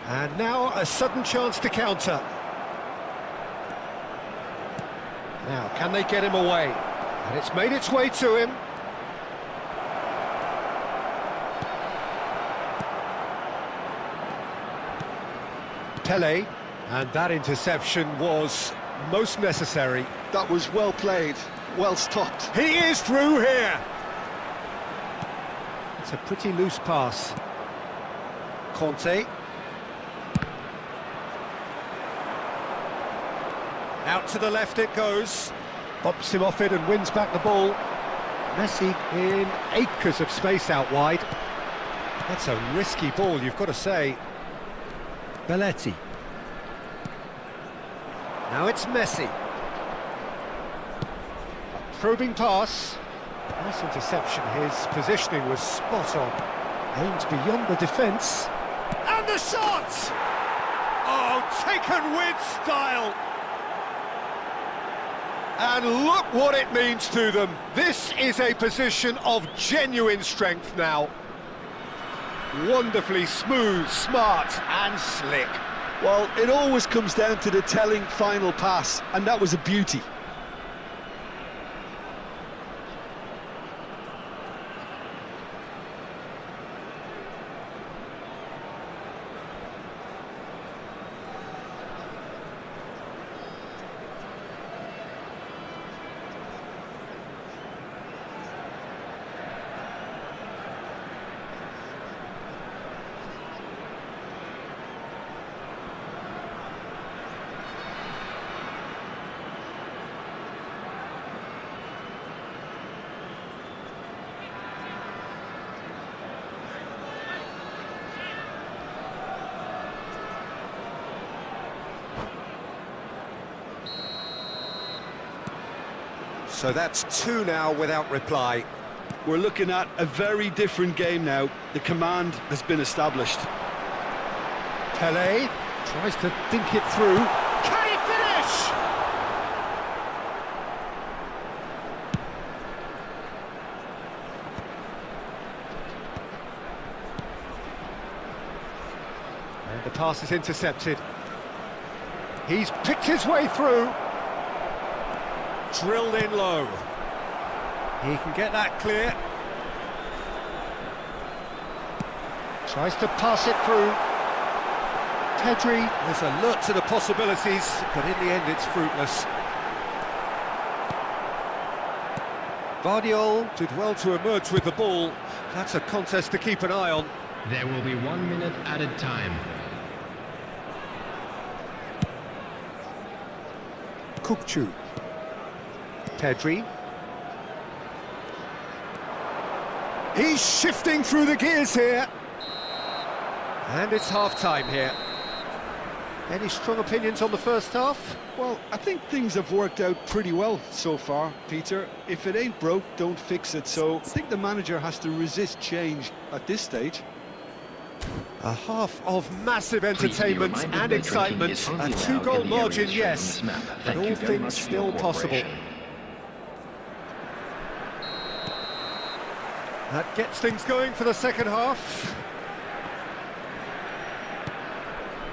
And now a sudden chance to counter. Now, can they get him away? And it's made its way to him. Pele, and that interception was most necessary. That was well played, well stopped. He is through here. It's a pretty loose pass. Conte. Out to the left it goes. Bumps him off it and wins back the ball. Messi in acres of space out wide. That's a risky ball, you've got to say. Belletti. Now it's Messi. A probing pass. Nice interception. His positioning was spot on. Aimed beyond the defence. And the shot! Oh, taken with style. And look what it means to them. This is a position of genuine strength now. Wonderfully smooth, smart and slick. Well, it always comes down to the telling final pass, and that was a beauty. So that's two now without reply. We're looking at a very different game now. The command has been established. Pele tries to dink it through. Can he finish? And the pass is intercepted. He's picked his way through. Drilled in low. He can get that clear. Tries to pass it through. Pedri is alert to the possibilities, but in the end it's fruitless. Guardiola did well to emerge with the ball. That's a contest to keep an eye on. There will be 1 minute added time. Kukçu. Pedri. He's shifting through the gears here. And it's half-time here. Any strong opinions on the first half? Well, I think things have worked out pretty well so far, Peter. If it ain't broke, don't fix it. So I think the manager has to resist change at this stage. A half of massive entertainment and excitement. A two-goal margin, yes, but all things still possible. That gets things going for the second half.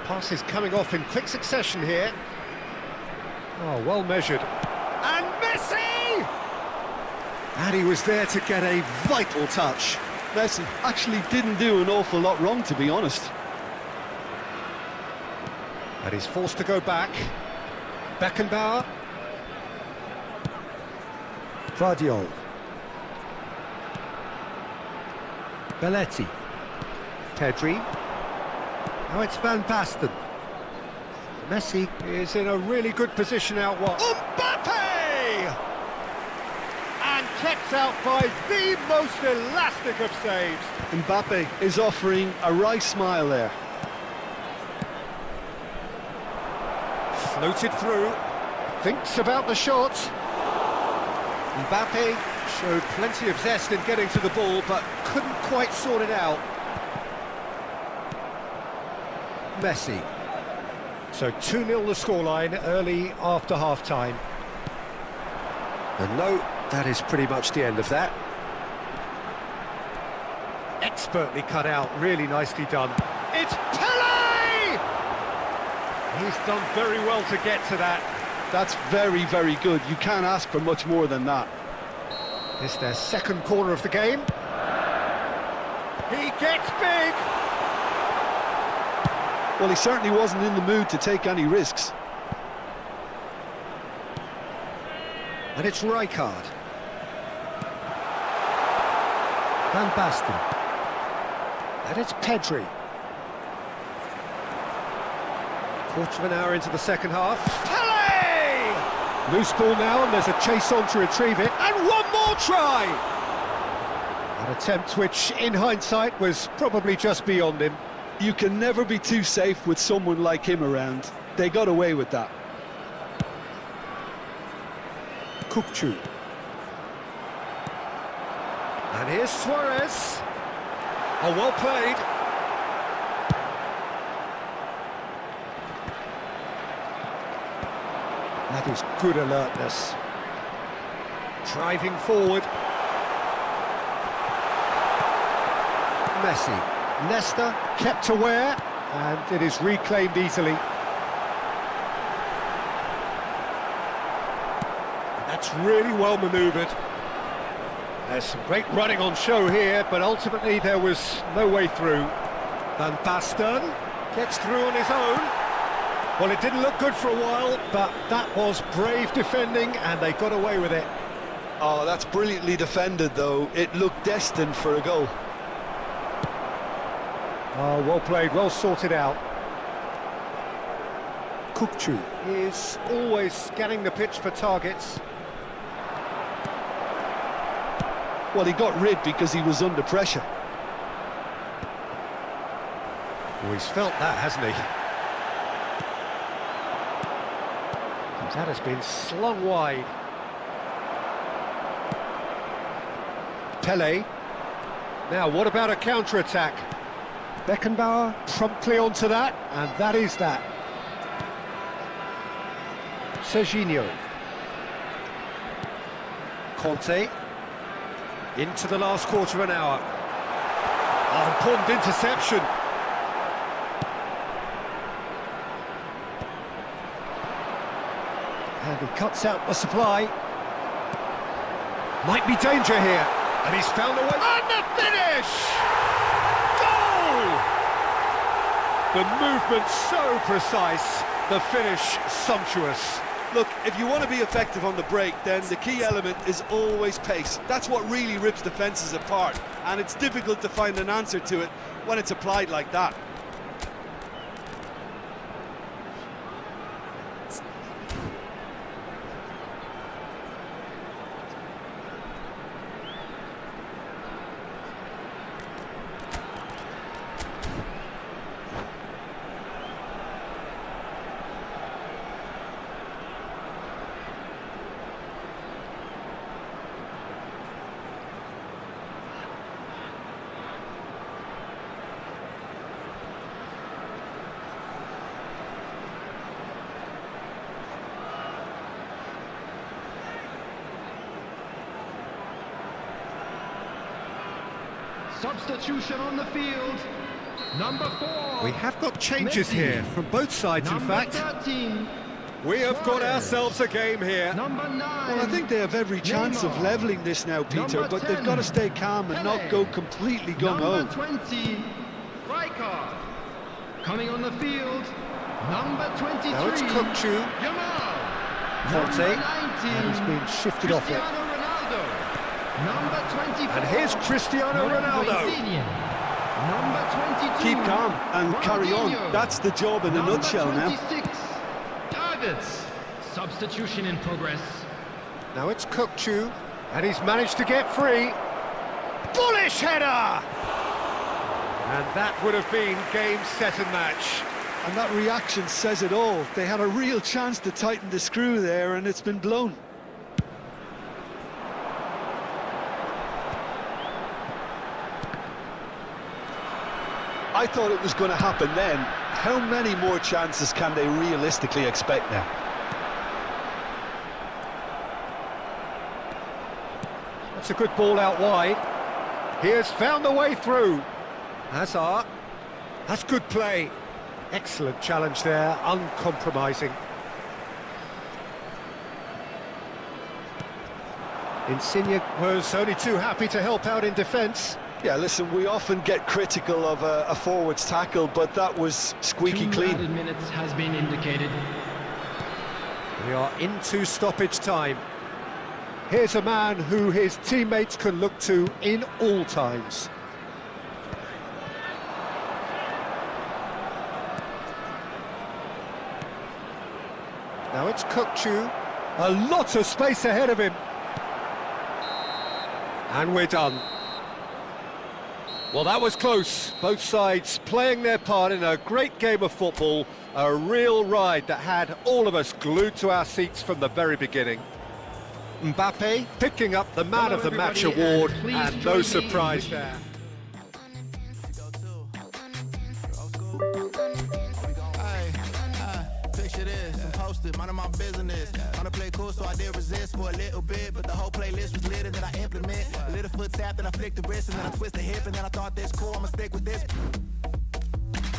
Pass is coming off in quick succession here. Oh, well measured. And Messi! And he was there to get a vital touch. Messi actually didn't do an awful lot wrong, to be honest. And he's forced to go back. Beckenbauer. Guardiola. Belletti. Pedri. Now it's Van Basten. Messi is in a really good position out wide. Mbappe! And kept out by the most elastic of saves. Mbappe is offering a wry smile there. Floated through. Thinks about the shot. Mbappe showed plenty of zest in getting to the ball, but couldn't quite sort it out. Messi. So 2-0 the scoreline early after half-time. And no, that is pretty much the end of that. Expertly cut out, really nicely done. It's Pele! He's done very well to get to that. That's very, very good. You can't ask for much more than that. It's their second corner of the game. He gets big! Well, he certainly wasn't in the mood to take any risks. And it's Rijkaard. Van Basten. And it's Pedri. Quarter of an hour into the second half. Pele! Loose ball now, and there's a chase on to retrieve it. And one more try! An attempt which, in hindsight, was probably just beyond him. You can never be too safe with someone like him around. They got away with that. Kukçu. And here's Suarez. Oh, well played. That is good alertness. Driving forward. Messi. Leicester kept aware, and it is reclaimed easily. And that's really well manoeuvred. There's some great running on show here, but ultimately there was no way through. Van Basten gets through on his own. Well, it didn't look good for a while, but that was brave defending, and they got away with it. Oh, that's brilliantly defended, though. It looked destined for a goal. Oh, well played, well sorted out. Kukçu is always scanning the pitch for targets. Well, he got rid because he was under pressure. Well, he's felt that, hasn't he? That has been slung wide. Pele. Now, what about a counter-attack? Beckenbauer promptly onto that, and that is that. Serginho. Conte. Into the last quarter of an hour. Oh, important interception. And he cuts out the supply. Might be danger here. And he's found a way. And the finish! Goal! The movement so precise. The finish sumptuous. Look, if you want to be effective on the break, then the key element is always pace. That's what really rips defences apart. And it's difficult to find an answer to it when it's applied like that. Substitution on the field. Number 4. We have got changes here from both sides, in fact. 13. We have got ourselves a game here. Number 9. Well, I think they have every chance of levelling this now, Peter, but they've got to stay calm and not go completely gung-ho. Number 20. Rijkaard. Coming on the field. Number 23. Now it's Kukçu. Yamal. Conte. Number 19. And he's been shifted off it. Cristiano Ronaldo. Number 24. And here's Cristiano Ronaldo. Number 22. Keep calm and carry on. Ronaldinho. That's the job in a Number nutshell now. 26. Targets. Substitution in progress. Now it's Kukçu, and he's managed to get free. Bullish header! And that would have been game, set and match. And that reaction says it all. They had a real chance to tighten the screw there, and it's been blown. I thought it was going to happen then. How many more chances can they realistically expect now? That's a good ball out wide. He has found the way through. Hazard. That's good play. Excellent challenge there, uncompromising. Insigne was only too happy to help out in defence. Yeah, listen, we often get critical of a forward's tackle, but that was squeaky 2 clean. added minutes has been indicated. We are into stoppage time. Here's a man who his teammates can look to in all times. Now it's Kukçu. A lot of space ahead of him. And we're done. Well, that was close. Both sides playing their part in a great game of football. A real ride that had all of us glued to our seats from the very beginning. Mbappe picking up the Man of the Match everybody, award, and please and join no me surprise in there. Picture this, I'm posted, mind my business. Wanna play cool, so I did resist for a little bit, but the whole playlist was lit and then I implement. A little foot tap, then I flick the wrist, and then I twist the hip, and then I thought this cool, I'ma stick with this.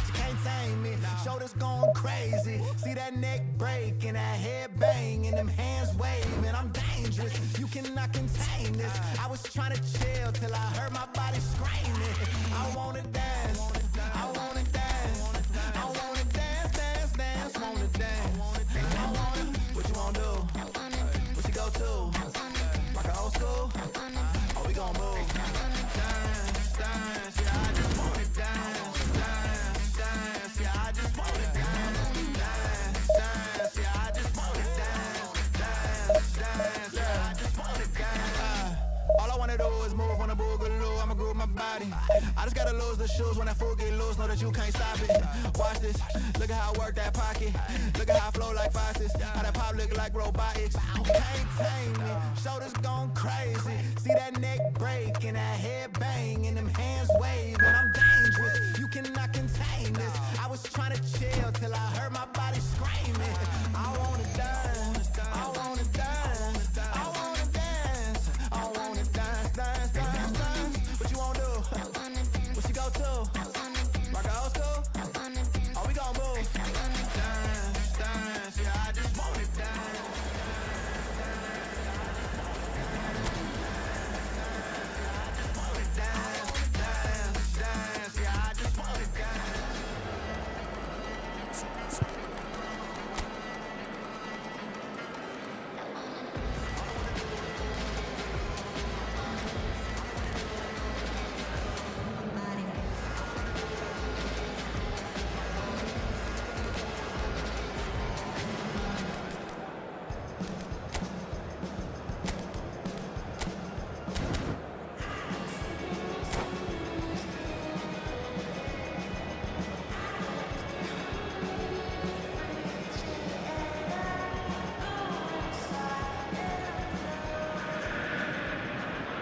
You can't tame me, shoulders going crazy. See that neck break and that head bang and them hands waving. I'm dangerous, you cannot contain this. I was trying to chill till I heard my body screaming. I wanna dance, I wanna dance, I wanna dance, dance, dance, wanna dance. I wanna, what you wanna do? What you go to? Rock an old school? Oh, we gon' move. Dance, dance, yeah, I just wanna dance, dance, dance, yeah, I just wanna dance, dance, dance, yeah, I just wanna dance, dance, dance, yeah, I just wanna dance. All I wanna do is move on a boogaloo, I'ma groove my body. I just gotta lose the shoes when that fool get loose, know that you can't stop it. Watch this, look at how I work that pocket. Look at how I flow like faucets, how that pop look like robotics. You can't tame me, shoulders gone crazy. See that neck break and that head bang and them hands wave. And I'm dangerous, you cannot contain this. I was trying to chill till I heard my body screaming. I wanna dance, I wanna dance, I wanna dance, I wanna dance, dance, dance, dance. What you wanna do? What you go to? Rock a old school? Oh, we gon' move. Dance, dance, yeah, I just wanna dance. Dance, dance, dance, yeah, I just wanna dance.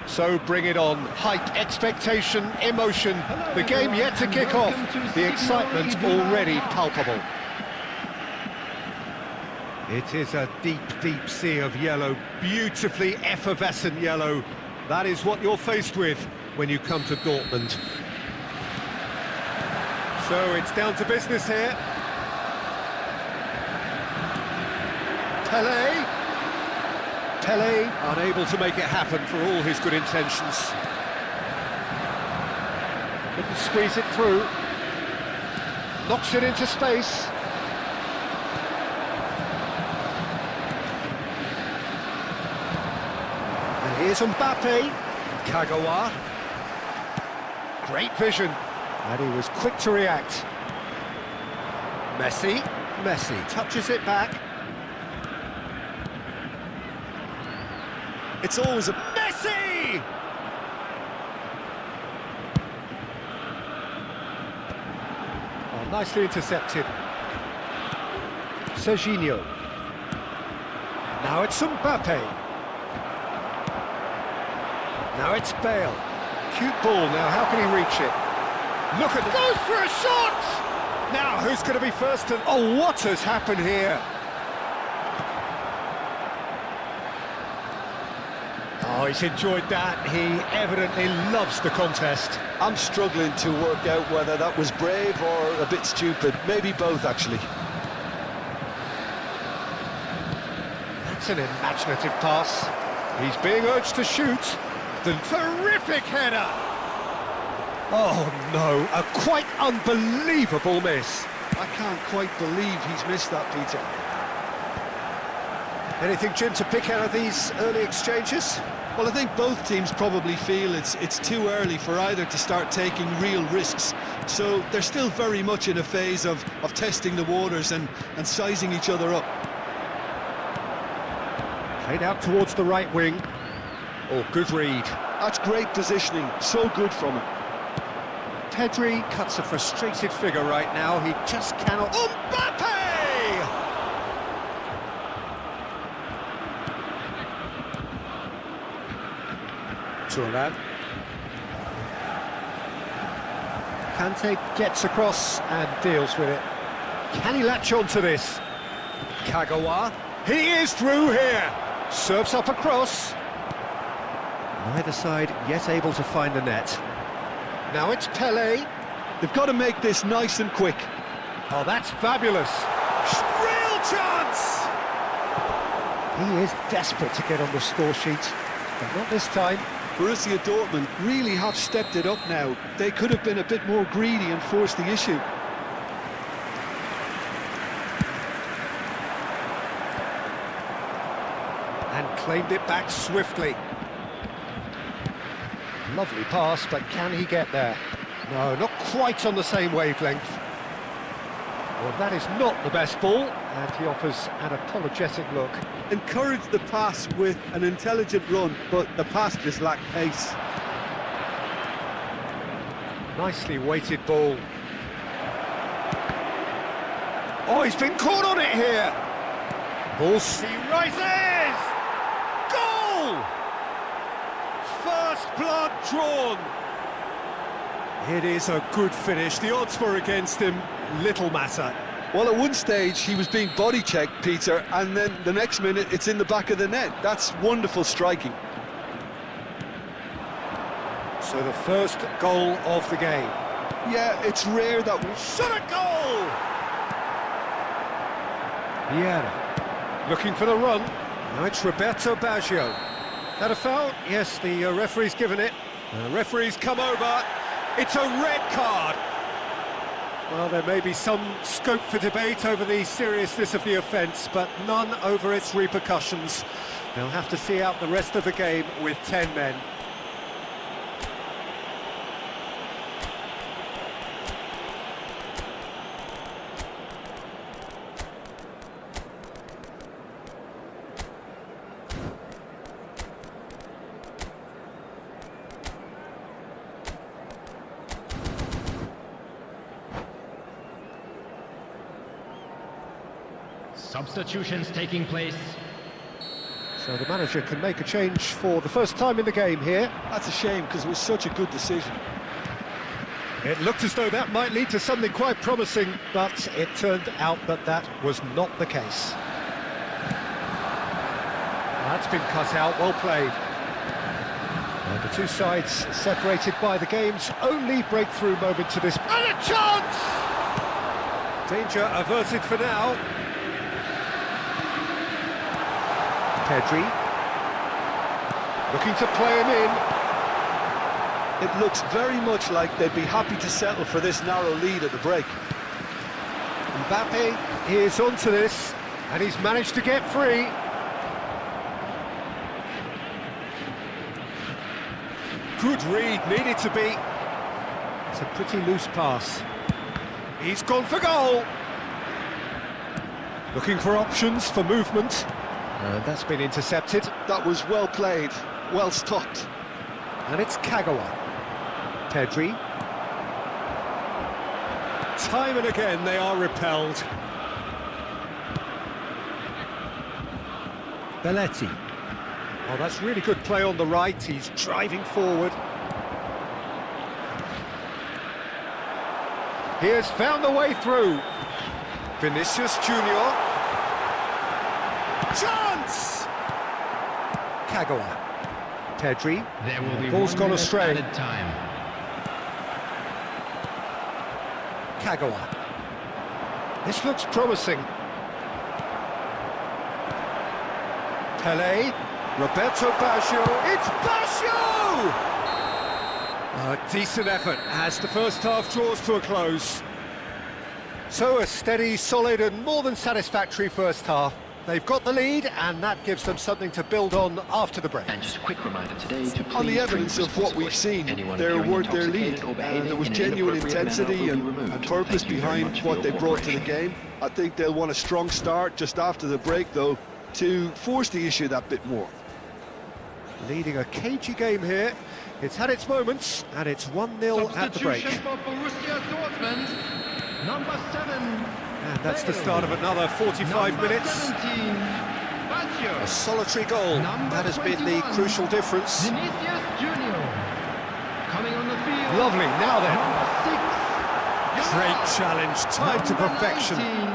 So bring it on. Height, expectation, emotion. The game yet to kick off. The excitement already palpable. It is a deep, deep sea of yellow. Beautifully effervescent yellow. That is what you're faced with when you come to Dortmund. So it's down to business here. Pele, unable to make it happen for all his good intentions. Couldn't squeeze it through. Knocks it into space. And here's Mbappe. Kagawa. Great vision, and he was quick to react. Messi touches it back. It's always a... Messi! Oh, nicely intercepted. Serginho. Now it's Mbappe. Now it's Bale. Cute ball, now how can he reach it? Look at... Goes for a shot! Now, who's going to be first to... Oh, what has happened here? Oh, he's enjoyed that. He evidently loves the contest. I'm struggling to work out whether that was brave or a bit stupid. Maybe both, actually. That's an imaginative pass. He's being urged to shoot. The terrific header! Oh no, a quite unbelievable miss. I can't quite believe he's missed that, Peter. Anything, Jim, to pick out of these early exchanges? Well, I think both teams probably feel it's too early for either to start taking real risks. So they're still very much in a phase of testing the waters and sizing each other up. Played out towards the right wing. Oh, good read. That's great positioning, so good from him. Pedri cuts a frustrated figure right now, he just cannot... Mbappe! Thuram. Kante gets across and deals with it. Can he latch on to this? Kagawa, he is through here! Serves up across. Neither side yet able to find the net. Now it's Pele. They've got to make this nice and quick. Oh, that's fabulous. Real chance! He is desperate to get on the score sheet, but not this time. Borussia Dortmund really have stepped it up now. They could have been a bit more greedy and forced the issue. And claimed it back swiftly. Lovely pass, but can he get there? No, not quite on the same wavelength. Well, that is not the best ball, and he offers an apologetic look. Encouraged the pass with an intelligent run, but the pass just lacked pace. Nicely weighted ball. Oh, he's been caught on it here. Ball, he rises! Goal! First blood drawn. It is a good finish. The odds were against him. Little matter. Well, at one stage he was being body checked, Peter, and then the next minute it's in the back of the net. That's wonderful striking. So the first goal of the game. Yeah, it's rare that we... Shot a goal! Vieira looking for the run. Now it's Roberto Baggio. That a foul? Yes, the referee's given it. The referee's come over. It's a red card. Well, there may be some scope for debate over the seriousness of the offence, but none over its repercussions. They'll have to see out the rest of the game with 10 men. Substitutions taking place. So the manager can make a change for the first time in the game here. That's a shame, because it was such a good decision. It looked as though that might lead to something quite promising, but it turned out that that was not the case. That's been cut out, well played. And the two sides separated by the game's only breakthrough moment to this... And a chance! Danger averted for now. Pedri looking to play him in. It looks very much like they'd be happy to settle for this narrow lead at the break. Mbappe is onto this, and he's managed to get free. Good read, needed to be. It's a pretty loose pass. He's gone for goal. Looking for options for movement. And that's been intercepted. That was well played, well stopped. And it's Kagawa. Pedri. Time and again they are repelled. Belletti. Oh, that's really good play on the right. He's driving forward. He has found the way through. Vinicius Junior. Chance! Kagawa. Pedri. There will be Ball's 1 gone minute astray. added time. Kagawa. This looks promising. Pele. Roberto Baggio. It's Baggio! A decent effort as the first half draws to a close. So a steady, solid and more than satisfactory first half. They've got the lead and that gives them something to build on after the break. And just a quick reminder today to On the please evidence drink of what we've responsibly. seen, Anyone they appearing were their lead. intoxicated or behaving There was in an genuine inappropriate intensity manner will be and removed. purpose Thank you very behind much for what your they brought to the cooperation. game. I think they'll want a strong start just after the break, though, to force the issue that bit more. Leading a cagey game here. It's had its moments and it's 1-0 at the break. Substitution for Borussia Dortmund, number 7. And that's the start of another 45 Number minutes. 17, Baggio. A solitary goal. Number That has been the 21, crucial difference. Vinicius Junior. Coming on the field. Lovely, now then. Number 6. Great challenge, timed to Number perfection. 19,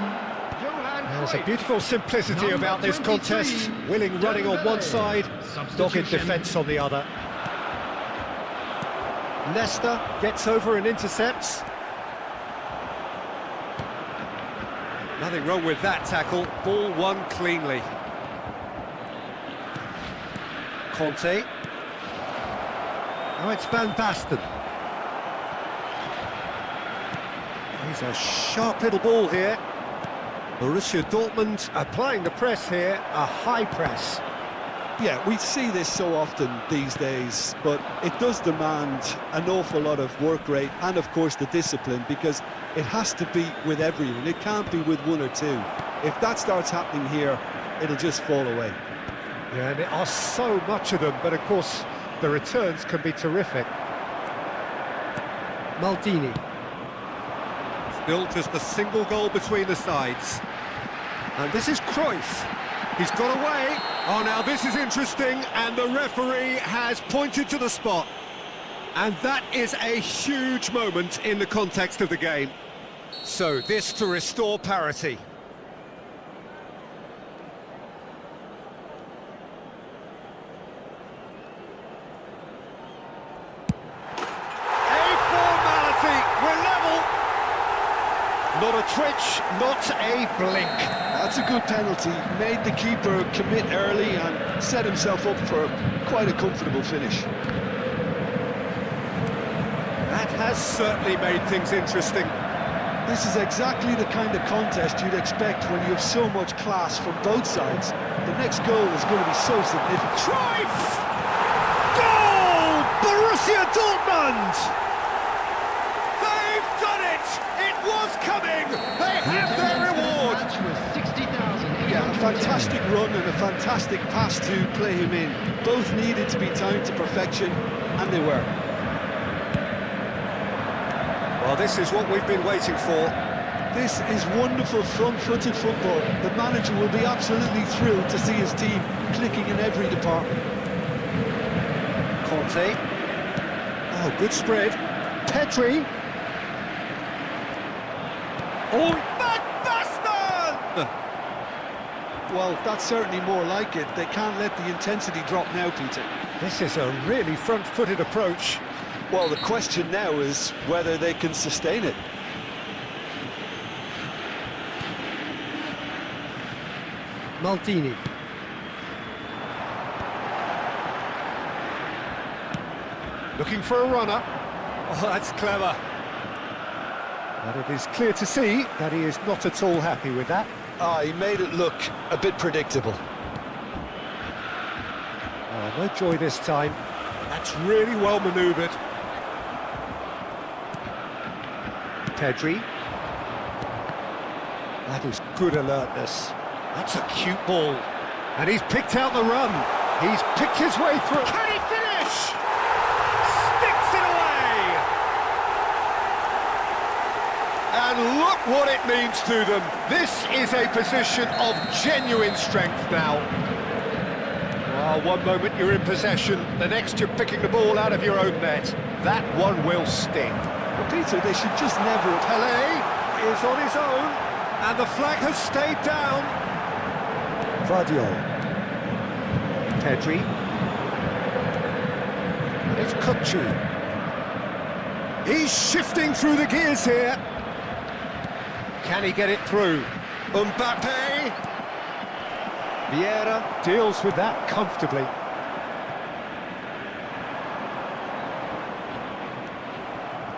Johan There's a Cruyff. beautiful simplicity Number about this 23, contest. Willing running on one side, dogged Substitution. defence on the other. Leicester gets over and intercepts. Nothing wrong with that tackle. Ball won cleanly. Conte. Now it's Van Basten. He's a sharp little ball here. Borussia Dortmund applying the press here, a high press. Yeah, we see this so often these days, but it does demand an awful lot of work rate and, of course, the discipline, because it has to be with everyone. It can't be with one or two. If that starts happening here, it'll just fall away. Yeah, and there are so much of them, but of course the returns can be terrific. Maldini. It's built as the single goal between the sides. And this is Cruyff. He's got away. Oh, now this is interesting, and the referee has pointed to the spot. And that is a huge moment in the context of the game. So this to restore parity. Not a twitch, not a blink. That's a good penalty. Made the keeper commit early and set himself up for quite a comfortable finish. That has certainly made things interesting. This is exactly the kind of contest you'd expect when you have so much class from both sides. The next goal is going to be so significant. Cruyff! Goal! Borussia Dortmund! They've done it! It was coming! They have their reward! Yeah, a fantastic run and a fantastic pass to play him in. Both needed to be timed to perfection, and they were. Well, this is what we've been waiting for. This is wonderful front-footed football. The manager will be absolutely thrilled to see his team clicking in every department. Conte. Oh, good spread. Pedri. Oh, Van Basten! Well, that's certainly more like it. They can't let the intensity drop now, Peter. This is a really front-footed approach. Well, the question now is whether they can sustain it. Maldini. Looking for a runner. Oh, that's clever. But it is clear to see that he is not at all happy with that. He made it look a bit predictable. Oh, no joy this time. That's really well manoeuvred. Pedri. That is good alertness. That's a cute ball. And he's picked out the run. He's picked his way through. Can he finish? Sticks it away! And look what it means to them. This is a position of genuine strength now. Well, one moment you're in possession, the next you're picking the ball out of your own net. That one will sting. Well, Peter, they should just never have... Pelé is on his own, and the flag has stayed down. Vardio. Pedri. And it's Kukcu. He's shifting through the gears here. Can he get it through? Mbappe. Vieira deals with that comfortably.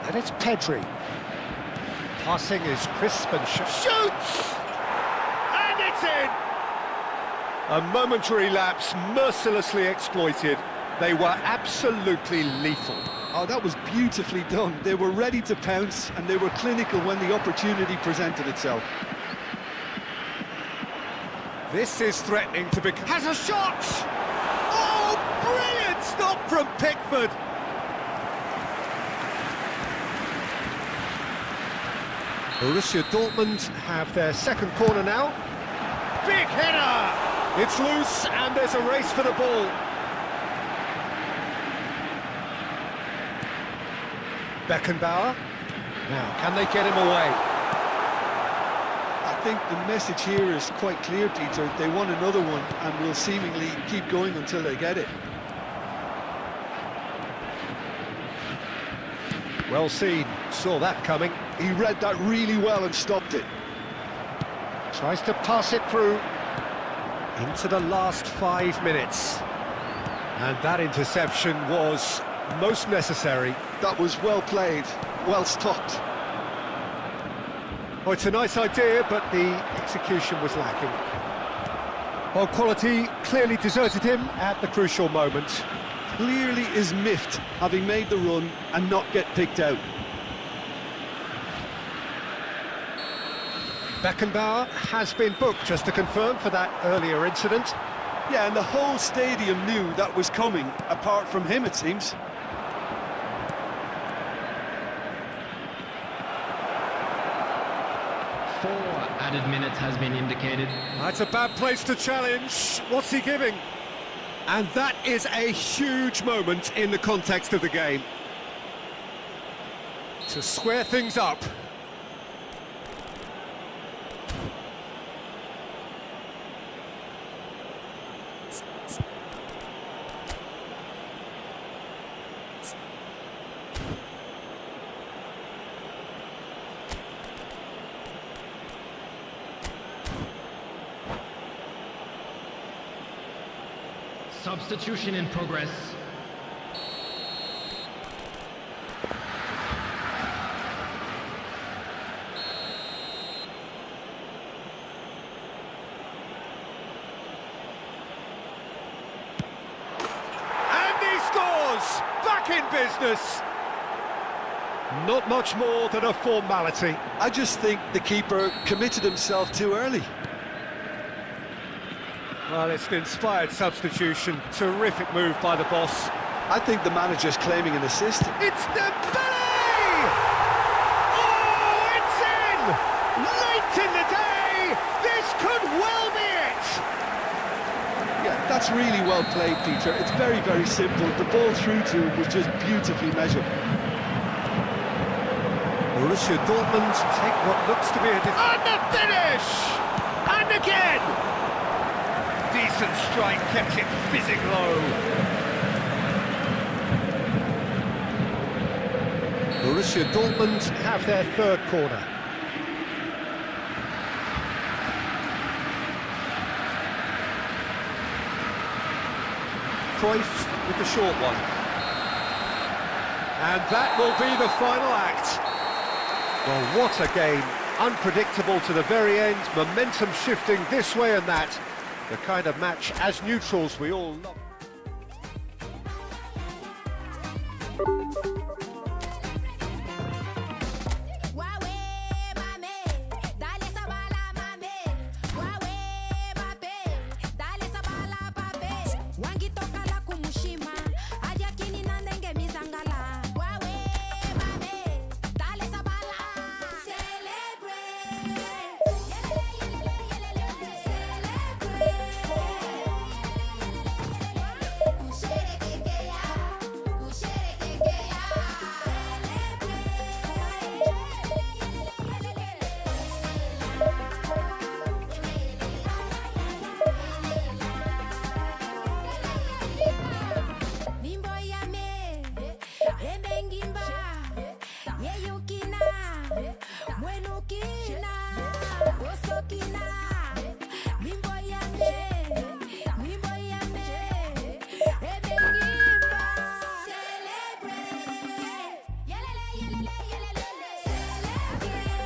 And it's Pedri. Passing is crisp and shoots! And it's in! A momentary lapse mercilessly exploited. They were absolutely lethal. Oh, that was beautifully done. They were ready to pounce, and they were clinical when the opportunity presented itself. This is threatening to become... Has a shot! Oh, brilliant stop from Pickford! Borussia Dortmund have their second corner now. Big header! It's loose and there's a race for the ball. Beckenbauer. Now, can they get him away? I think the message here is quite clear, Peter. They want another one and will seemingly keep going until they get it. Well seen, saw that coming. He read that really well and stopped it. Tries to pass it through into the last 5 minutes. And that interception was most necessary. That was well played, well stopped. Oh, it's a nice idea, but the execution was lacking. Well, quality clearly deserted him at the crucial moment. Clearly is miffed, having made the run and not get picked out. Beckenbauer has been booked, just to confirm, for that earlier incident. Yeah, and the whole stadium knew that was coming, apart from him, it seems. Added minutes has been indicated. That's a bad place to challenge. What's he giving? And that is a huge moment in the context of the game. To square things up. Substitution in progress. And he scores! Back in business! Not much more than a formality. I just think the keeper committed himself too early. Well, it's an inspired substitution. Terrific move by the boss. I think the manager's claiming an assist. It's Dembele! Oh, it's in! Late in the day! This could well be it! Yeah, that's really well played, Peter. It's very, very simple. The ball through to him was just beautifully measured. Borussia Dortmund take what looks to be a... And the finish! And again! Decent strike, kept it fizzing low. Borussia Dortmund have their third corner. Cruyff with the short one. And that will be the final act. Well, what a game. Unpredictable to the very end, momentum shifting this way and that. The kind of match, as neutrals, we all love. Mukina, Osokina, Mimboyane, Mimboyane, Ebegimba. Celebrate, yelele, yelele, yelele, celebrate.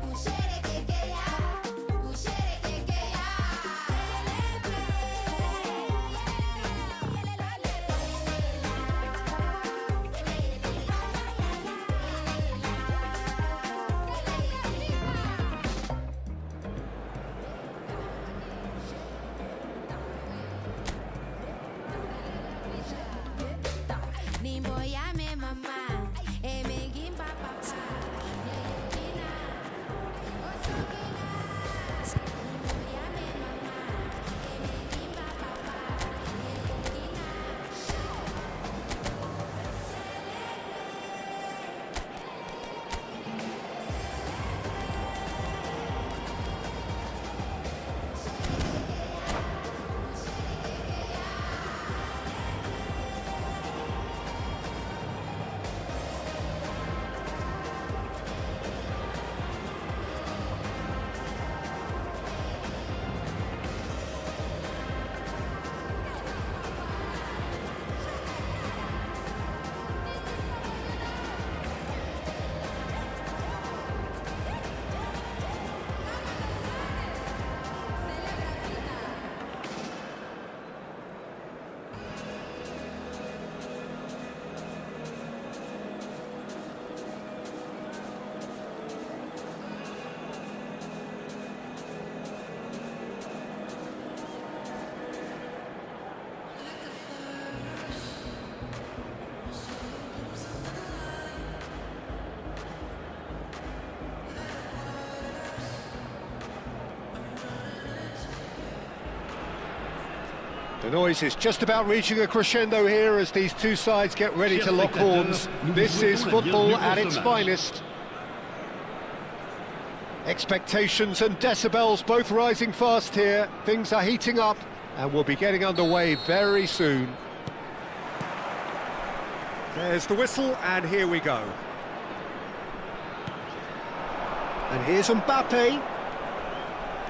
Usherekekeya, usherekekeya, Nimboyame mama, Emegimba papa, Yeyina, Osokina. Nimboyame mama, Emegimba papa, Yeyina. The noise is just about reaching a crescendo here as these two sides get ready to lock horns. This is football at its finest. Expectations and decibels both rising fast here. Things are heating up and we'll be getting underway very soon. There's the whistle and here we go. And here's Mbappe.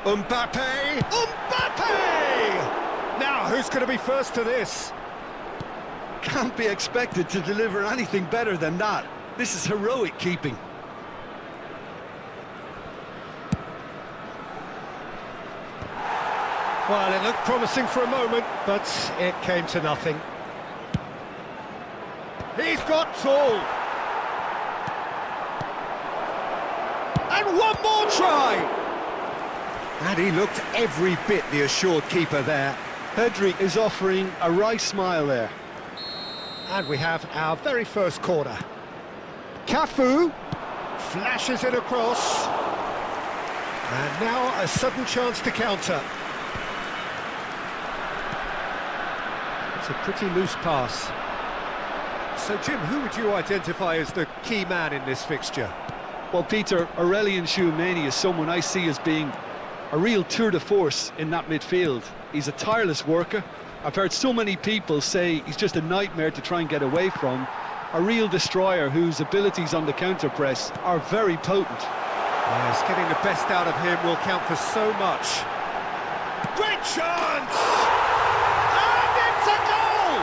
Mbappe! Mbappe! Now, who's going to be first to this? Can't be expected to deliver anything better than that. This is heroic keeping. Well, it looked promising for a moment, but it came to nothing. He's got tall. And one more try! And he looked every bit the assured keeper there. Pedri is offering a wry smile there. And we have our very first corner. Cafu flashes it across. And now a sudden chance to counter. It's a pretty loose pass. So, Jim, who would you identify as the key man in this fixture? Well, Peter, Aurelien Tchouameni is someone I see as being a real tour de force in that midfield. He's a tireless worker. I've heard so many people say he's just a nightmare to try and get away from. A real destroyer whose abilities on the counter-press are very potent. Yes, getting the best out of him will count for so much. Great chance! And it's a goal!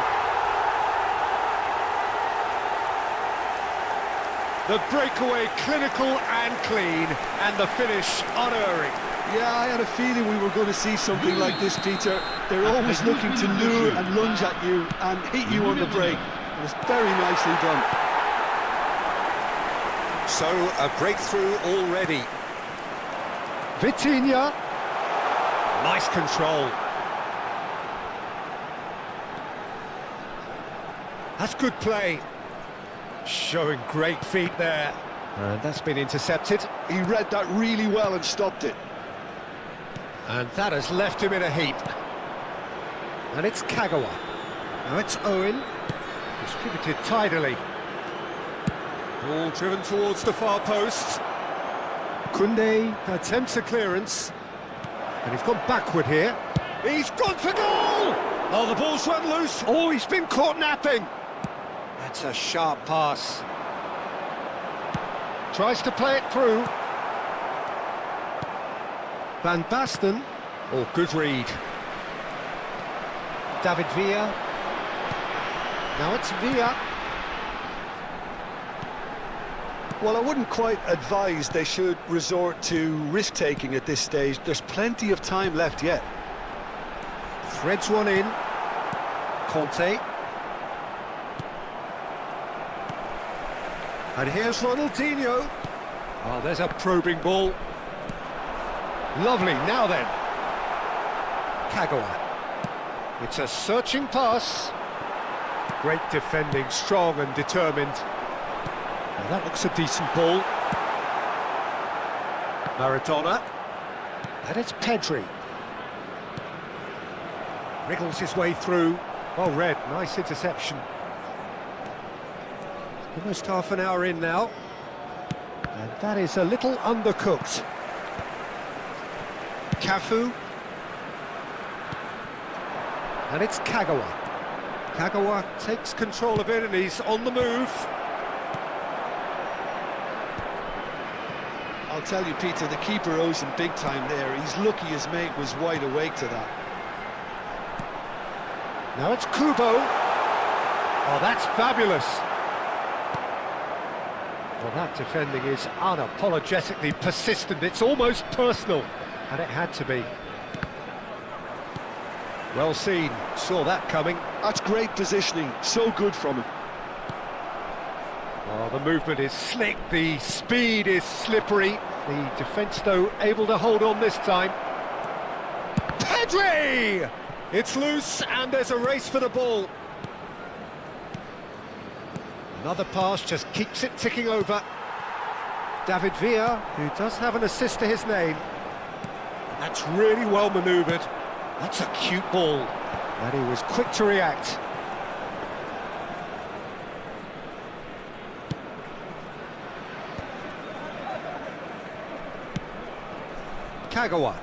The breakaway clinical and clean, and the finish unerring. Yeah, I had a feeling we were going to see something like this, Peter. They're always looking to lure and lunge at you and hit you on the break. It was very nicely done. So, a breakthrough already. Vitinha. Nice control. That's good play. Showing great feet there. And that's been intercepted. He read that really well and stopped it. And that has left him in a heap. And it's Kagawa. Now it's Owen. Distributed tidily. Ball driven towards the far post. Koundé attempts a clearance. And he's gone backward here. He's gone for goal! Oh, the ball's run loose. Oh, he's been caught napping. That's a sharp pass. Tries to play it through. Van Basten. Oh, good read. David Villa. Now it's Villa. Well, I wouldn't quite advise they should resort to risk-taking at this stage. There's plenty of time left yet. Threads one in. Conte. And here's Ronaldinho. Oh, there's a probing ball. Lovely, now then. Kagawa. It's a searching pass. Great defending, strong and determined. Now that looks a decent ball. Maradona. And it's Pedri. Wriggles his way through. Well read, nice interception. Almost half an hour in now. And that is a little undercooked. Cafu. And it's Kagawa. Kagawa takes control of it and he's on the move. I'll tell you, Peter, the keeper owes him big time there. He's lucky his mate was wide awake to that. Now it's Kubo. Oh, that's fabulous. Well, that defending is unapologetically persistent. It's almost personal, and it had to be. Well seen, saw that coming. That's great positioning, so good from him. Oh, the movement is slick, the speed is slippery. The defence, though, able to hold on this time. Pedri! It's loose, and there's a race for the ball. Another pass just keeps it ticking over. David Villa, who does have an assist to his name. That's really well manoeuvred. That's a cute ball. And he was quick to react. Kagawa.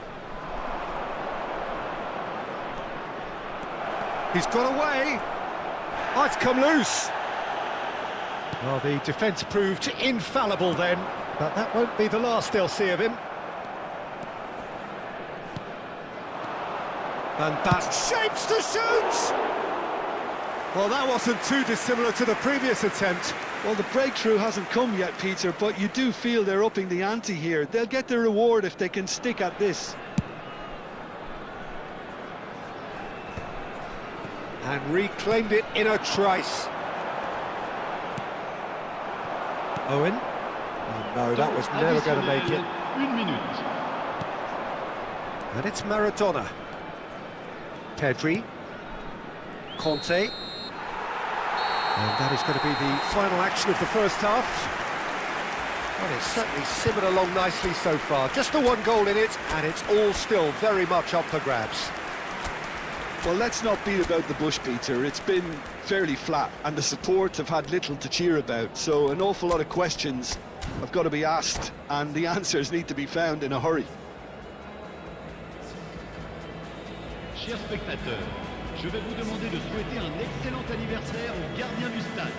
He's got away. Oh, it's come loose. Well, the defence proved infallible then, but that won't be the last they'll see of him. And that shapes to shoot! Well, that wasn't too dissimilar to the previous attempt. Well, the breakthrough hasn't come yet, Peter, but you do feel they're upping the ante here. They'll get their reward if they can stick at this. And reclaimed it in a trice. Owen? Oh, no, that was never going to make it. 1 minute. And it's Maradona. Pedri. Conte. And that is going to be the final action of the first half. Well, it's certainly simmered along nicely so far. Just the one goal in it, and it's all still very much up for grabs. Well, let's not beat about the bush, Peter. It's been fairly flat, and the support have had little to cheer about. So an awful lot of questions have got to be asked, and the answers need to be found in a hurry. Chers spectateurs, je vais vous demander de souhaiter un excellent anniversaire au gardien du stade.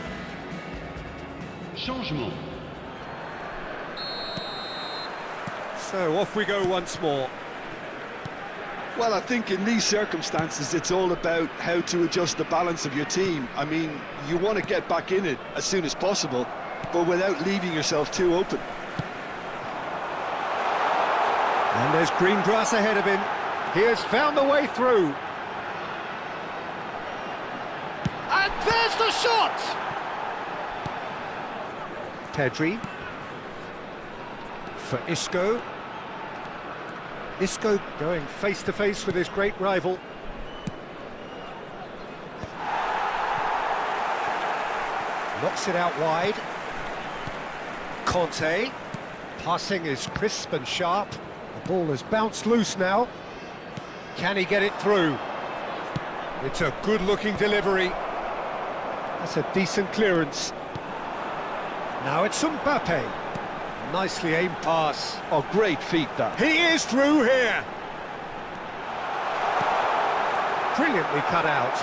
Changement. So off we go once more. Well, I think in these circumstances, it's all about how to adjust the balance of your team. I mean, you want to get back in it as soon as possible, but without leaving yourself too open. And there's green grass ahead of him. He has found the way through. And there's the shot! Pedri. For Isco. Isco going face-to-face with his great rival. Knocks it out wide. Conte. Passing is crisp and sharp. The ball has bounced loose now. Can he get it through? It's a good-looking delivery. That's a decent clearance. Now it's Mbappe. Nicely aimed pass. Oh, great feat, that. He is through here. Brilliantly cut out.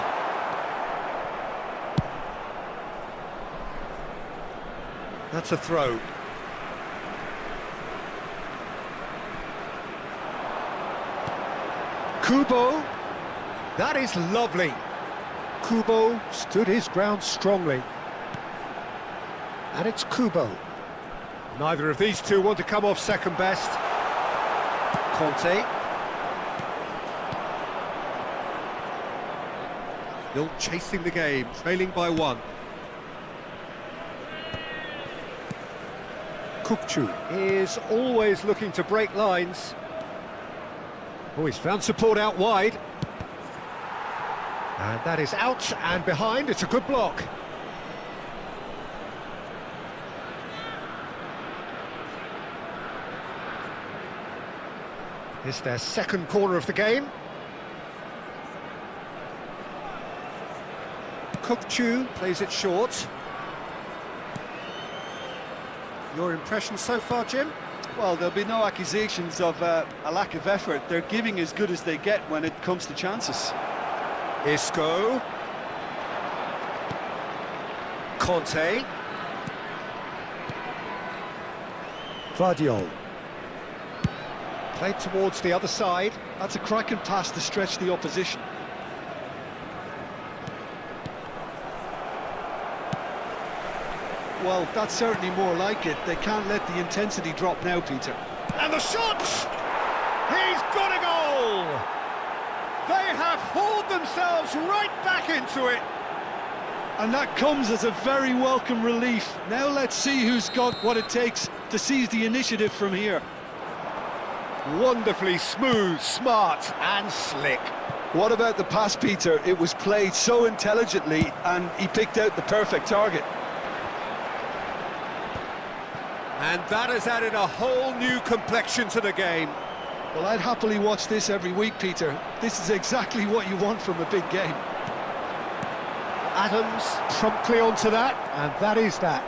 That's a throw. Kubo, that is lovely. Kubo stood his ground strongly. And it's Kubo. Neither of these two want to come off second best. Conte. Still chasing the game, trailing by 1. Kukçu is always looking to break lines. Oh, he's found support out wide. And that is out and behind. It's a good block. It's their second corner of the game. Kukçu plays it short. Your impression so far, Jim? Well, there'll be no accusations of a lack of effort. They're giving as good as they get when it comes to chances. Isco. Conte. Vardiol. Played towards the other side. That's a cracking pass to stretch the opposition. Well, that's certainly more like it. They can't let the intensity drop now, Peter. And the shot! He's got a goal! They have hauled themselves right back into it. And that comes as a very welcome relief. Now let's see who's got what it takes to seize the initiative from here. Wonderfully smooth, smart and slick. What about the pass, Peter? It was played so intelligently and he picked out the perfect target. And that has added a whole new complexion to the game. Well, I'd happily watch this every week, Peter. This is exactly what you want from a big game. Adams promptly onto that, and that is that.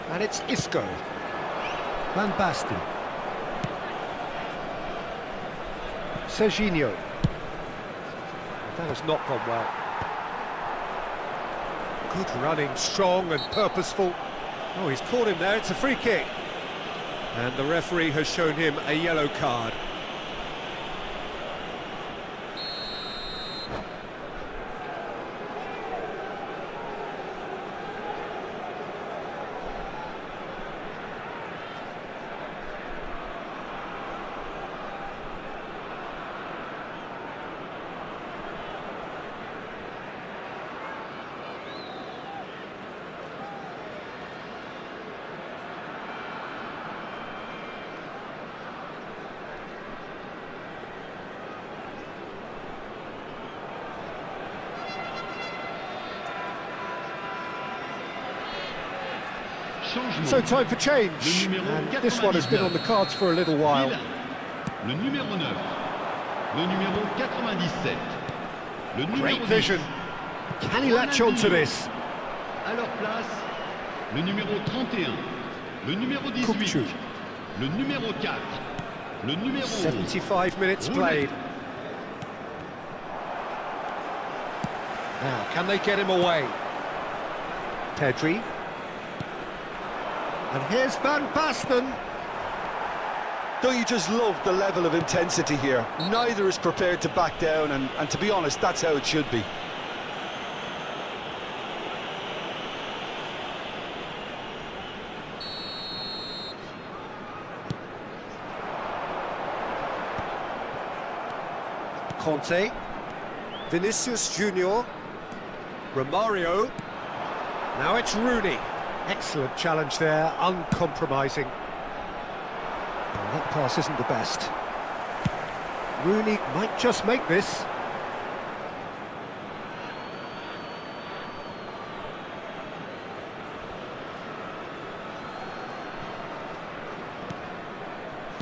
And it's Isco. Van Basten. Serginho. That has not gone well. Good running, strong and purposeful. Oh, he's caught him there, it's a free kick. And the referee has shown him a yellow card. So time for change, and this one has been on the cards for a little while. Le numéro 9, le numéro 97, le numéro Great 10. vision. Can he latch on to this? À leur place, le numéro 31, le numéro 18, Kukçu. le numéro 4, le numéro 11. 75 minutes played. Now, can they get him away? Pedri. And here's Van Basten. Don't you just love the level of intensity here? Neither is prepared to back down, and to be honest, that's how it should be. Conte. Vinicius Junior. Romario. Now it's Rooney. Excellent challenge there, uncompromising. Well, that pass isn't the best. Rooney might just make this.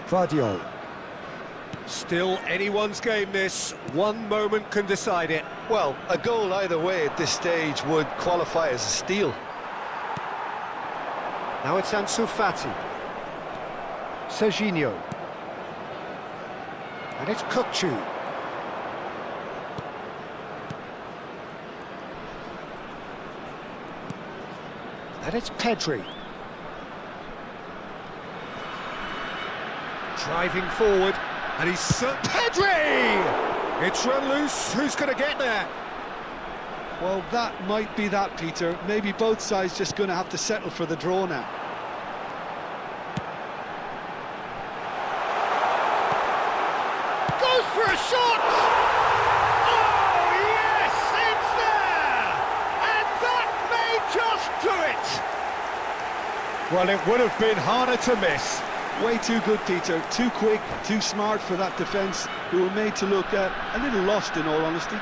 Vardiol. Still anyone's game this. One moment can decide it. Well, a goal either way at this stage would qualify as a steal. Now it's Ansu Fati. Serginho. And it's Kukçu. And it's Pedri. Driving forward. And he's... Pedri! It's run loose, who's going to get there? Well, that might be that, Peter. Maybe both sides just going to have to settle for the draw now. Goes for a shot! Oh, yes, it's there! And that may just do it! Well, it would have been harder to miss. Way too good, Peter. Too quick, too smart for that defence, who were made to look a little lost, in all honesty.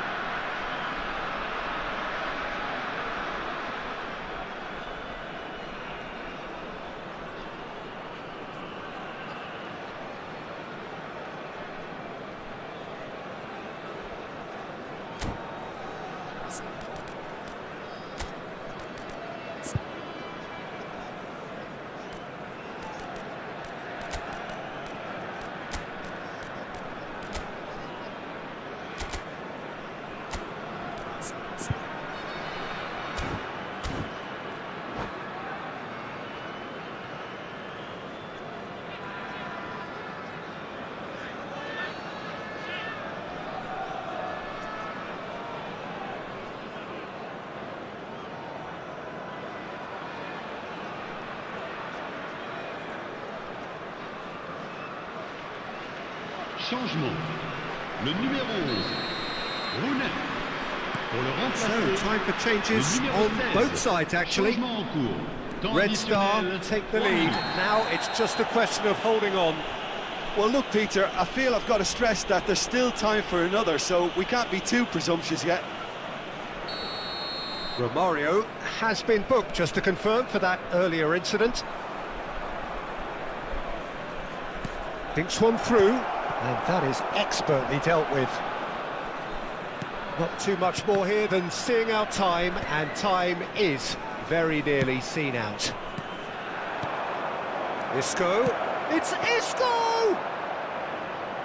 Changement. Le numéro 11, Rhythmic. Pour le remplacer, So, time for changes on both sides, actually. Changement en cours. Temps Red Star additionnel, take the 3 lead. minutes. Now it's just a question of holding on. Well, look, Peter, I feel I've got to stress that there's still time for another, so we can't be too presumptuous yet. Romario has been booked, just to confirm, for that earlier incident. Thinks one through, and that is expertly dealt with. Not too much more here than seeing out time, and time is very nearly seen out. Isco, it's Isco!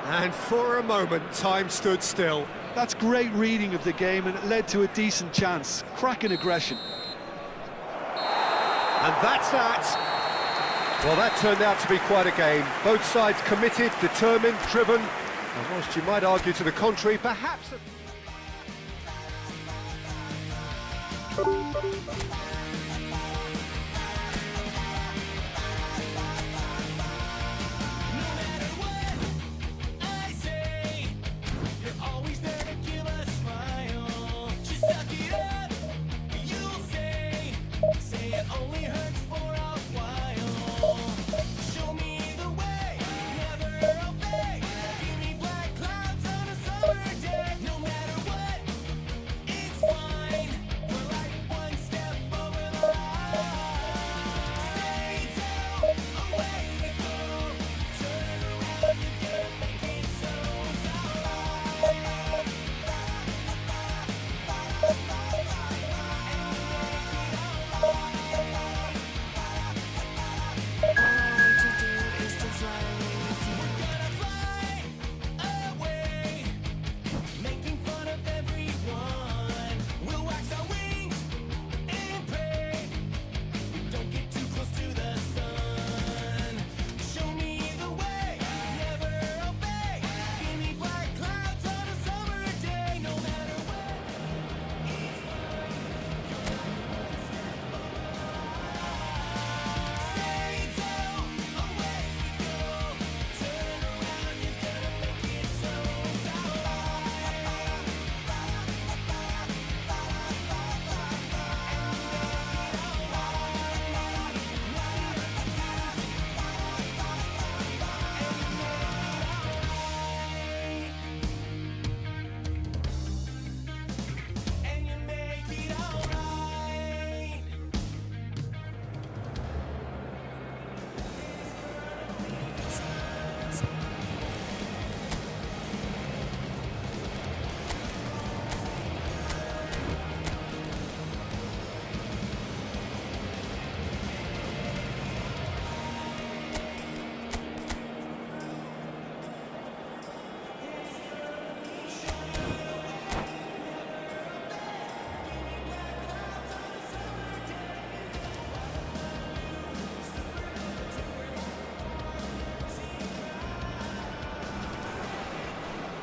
And for a moment, time stood still. That's great reading of the game, and it led to a decent chance. Cracking aggression. And that's that. Well, that turned out to be quite a game. Both sides committed, determined, driven. And whilst you might argue to the contrary, perhaps...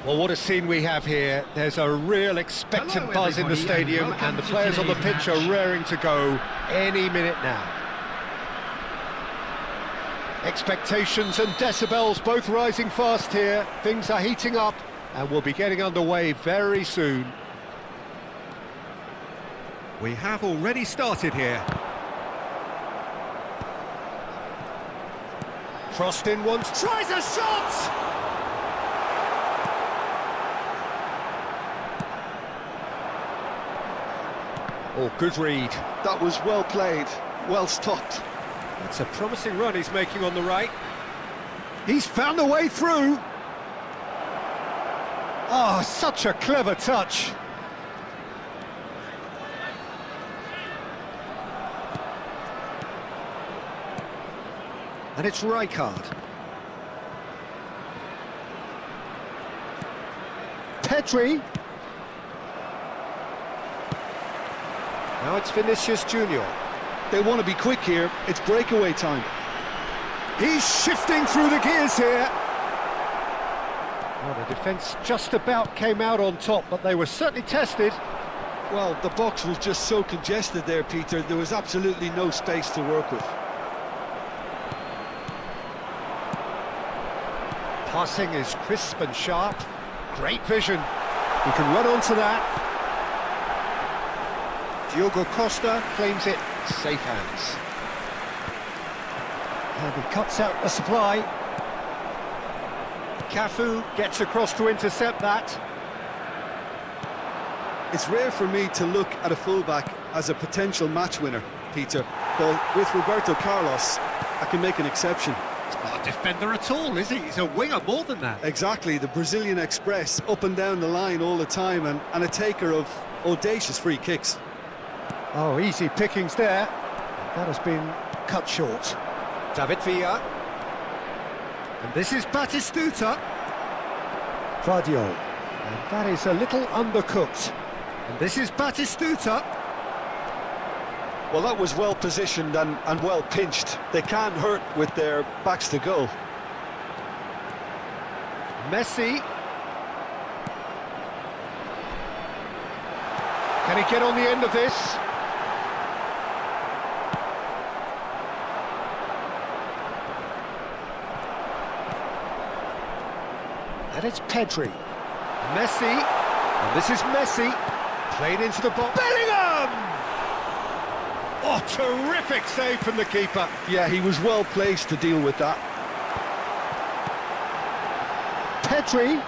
Well, what a scene we have here. There's a real expectant Hello, buzz in the everybody, and stadium, welcome and the to players on the today's pitch are match. raring to go any minute now. Expectations and decibels both rising fast here. Things are heating up, and we'll be getting underway very soon. We have already started here. Crossed in once, tries a shot! Oh, good read. That was well played, well stopped. That's a promising run he's making on the right. He's found a way through. Oh, such a clever touch. And it's Rijkaard. Pedri. Now it's Vinicius Junior. They want to be quick here, it's breakaway time. He's shifting through the gears here. Well, the defence just about came out on top, but they were certainly tested. Well, the box was just so congested there, Peter, there was absolutely no space to work with. Passing is crisp and sharp. Great vision. He can run onto that. Diogo Costa claims it. Safe hands. And he cuts out the supply. Cafu gets across to intercept that. It's rare for me to look at a fullback as a potential match winner, Peter, but with Roberto Carlos, I can make an exception. He's not a defender at all, is he? He's a winger more than that. Exactly, the Brazilian Express, up and down the line all the time, and a taker of audacious free kicks. Oh, easy pickings there. That has been cut short. David Villa. And this is Batistuta. Claudio. And that is a little undercooked. And this is Batistuta. Well, that was well positioned and well pinched. They can't hurt with their backs to goal. Messi. Can he get on the end of this? And it's Pedri. Messi. And this is Messi. Played into the box. Bellingham! Oh, terrific save from the keeper. Yeah, he was well placed to deal with that. Pedri.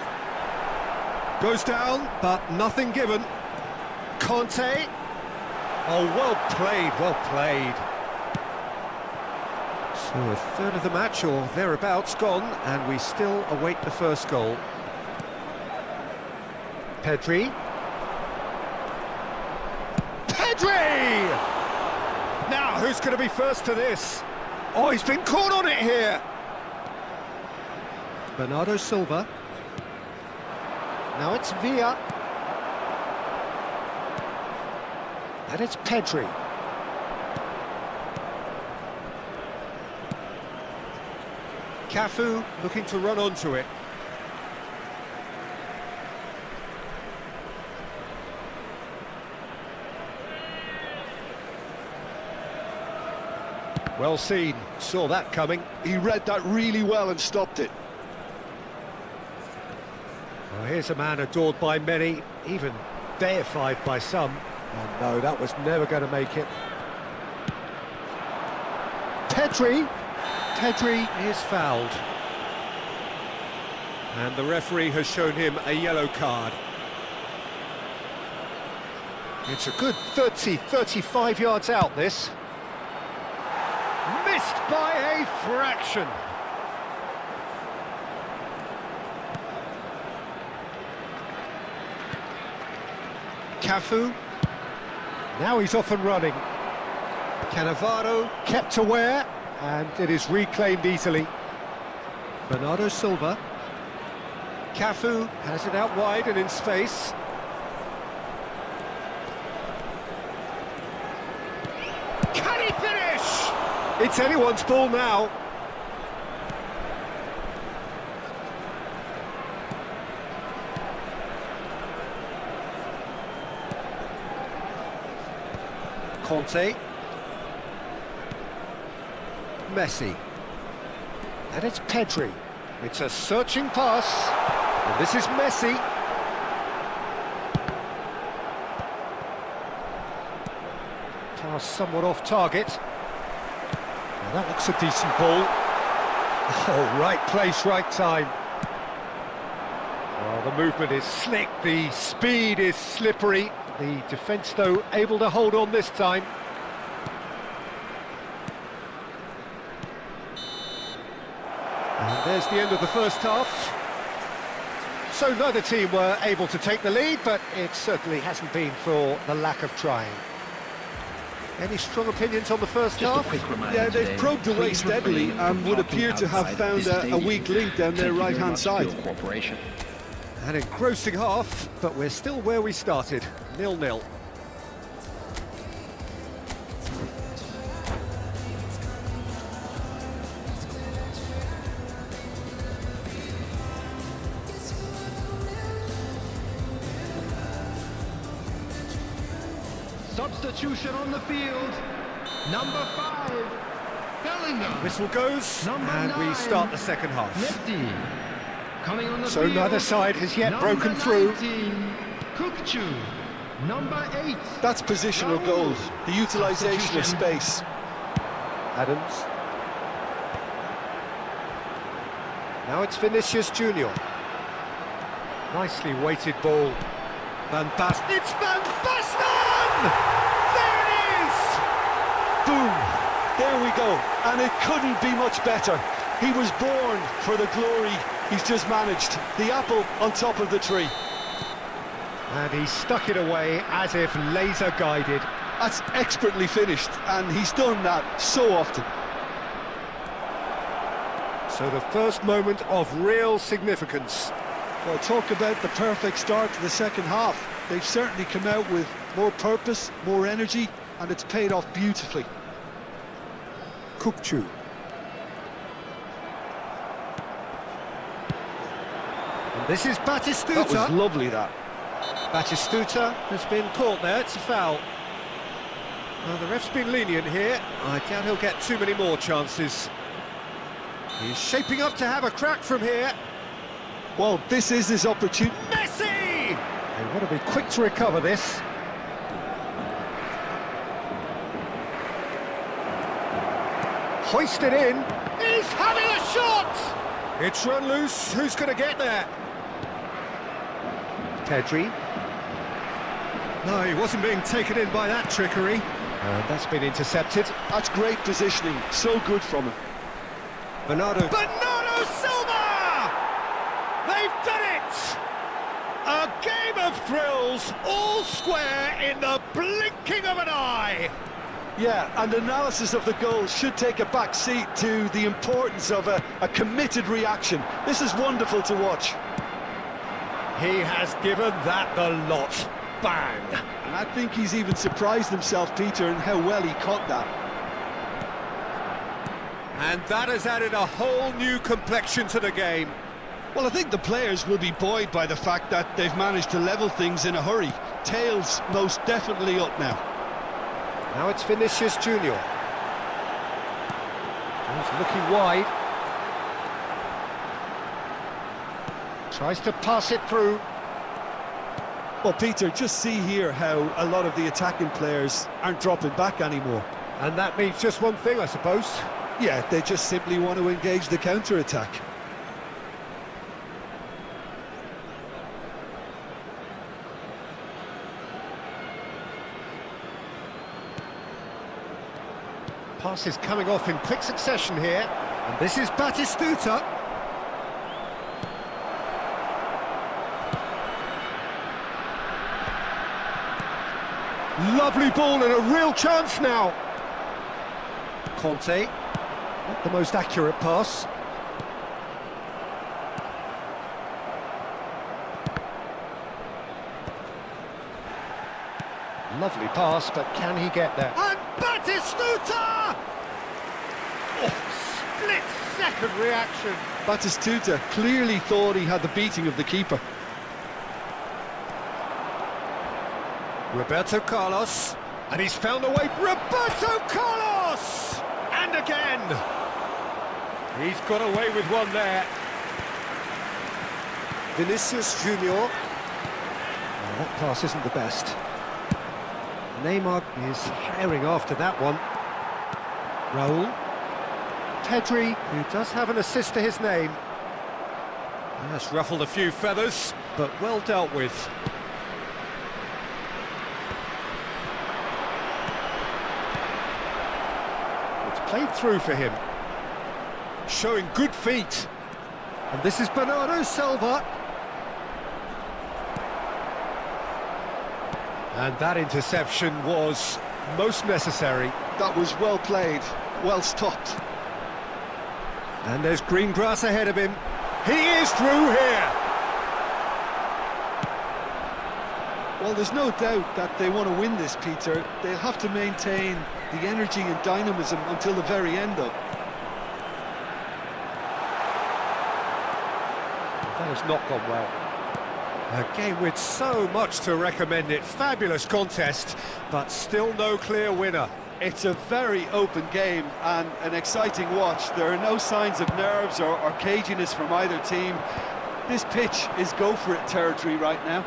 Goes down, but nothing given. Conte. Oh, well played, well played. So a third of the match, or thereabouts, gone, and we still await the first goal. Pedri. Pedri! Now, who's going to be first to this? Oh, he's been caught on it here. Bernardo Silva. Now it's Villa. And it's Pedri. Cafu looking to run onto it. Well seen, saw that coming. He read that really well and stopped it. Well, here's a man adored by many, even deified by some. And no, that was never going to make it. Pedri. Pedri is fouled. And the referee has shown him a yellow card. It's a good 35 yards out, this. Missed by a fraction. Cafu. Now he's off and running. Cannavaro kept aware, and it is reclaimed easily. Bernardo Silva. Cafu has it out wide and in space. Can he finish? It's anyone's ball now. Conte. Messi. And it's Pedri. It's a searching pass. And this is Messi. Pass somewhat off target. Now that looks a decent ball. Oh, right place, right time. Oh, the movement is slick, the speed is slippery. The defence, though, able to hold on this time. And there's the end of the first half. So neither team were able to take the lead, but it certainly hasn't been for the lack of trying. Any strong opinions on the first half? Yeah, they've probed away steadily and would appear to have found a weak link down their right-hand side. An engrossing half, but we're still where we started, 0-0. Substitution on the field. Number 5, Bellingham. Whistle goes, Number and we 9, start the second half. Lefty. Coming on the So field. neither side has yet Number broken through. 19, Kukcu. Number 8. That's positional gold, the utilisation of space. Adams. Now it's Vinicius Junior. Nicely weighted ball. Van Basten. It's Van Basten! There it is! Boom! There we go, and it couldn't be much better. He was born for the glory he's just managed. The apple on top of the tree. And he stuck it away as if laser guided. That's expertly finished, and he's done that so often. So the first moment of real significance. Well, talk about the perfect start to the second half. They've certainly come out with more purpose, more energy, and it's paid off beautifully. Kukcu. And this is Batistuta. That was lovely, that. Batistuta has been caught there, it's a foul. Well, the ref's been lenient here. I doubt he'll get too many more chances. He's shaping up to have a crack from here. Well, this is his opportunity. Messi! They want to be quick to recover this. Hoisted in. He's having a shot! It's run loose. Who's going to get there? Pedri. No, he wasn't being taken in by that trickery. And that's been intercepted. That's great positioning. So good from him. Bernardo Silva! They've done it! A game of thrills, all square in the blinking of an eye. Yeah, and analysis of the goal should take a back seat to the importance of a committed reaction. This is wonderful to watch. He has given that the lot. Bang! And I think he's even surprised himself, Peter, in how well he caught that. And that has added a whole new complexion to the game. Well, I think the players will be buoyed by the fact that they've managed to level things in a hurry. Tails most definitely up now. Now it's Vinicius Junior. He's looking wide. Tries to pass it through. Well, Peter, just see here how a lot of the attacking players aren't dropping back anymore. And that means just one thing, I suppose. Yeah, they just simply want to engage the counter-attack. Passes coming off in quick succession here. And this is Batistuta. Lovely ball and a real chance now. Conte, not the most accurate pass. Lovely pass, but can he get there? And Batistuta! Oh, split-second reaction. Batistuta clearly thought he had the beating of the keeper. Roberto Carlos. And he's found a way. Roberto Carlos! And again! He's got away with one there. Vinicius Junior. Well, that pass isn't the best. Neymar is herring after that one. Raul. Pedri, who does have an assist to his name. That's ruffled a few feathers, but well dealt with. It's played through for him. Showing good feet. And this is Bernardo Silva. And that interception was most necessary. That was well played, well stopped. And there's green grass ahead of him. He is through here. Well, there's no doubt that they want to win this, Peter. They'll have to maintain the energy and dynamism until the very end, though. That has not gone well. A game with so much to recommend it. Fabulous contest, but still no clear winner. It's a very open game and an exciting watch. There are no signs of nerves or caginess from either team. This pitch is go-for-it territory right now.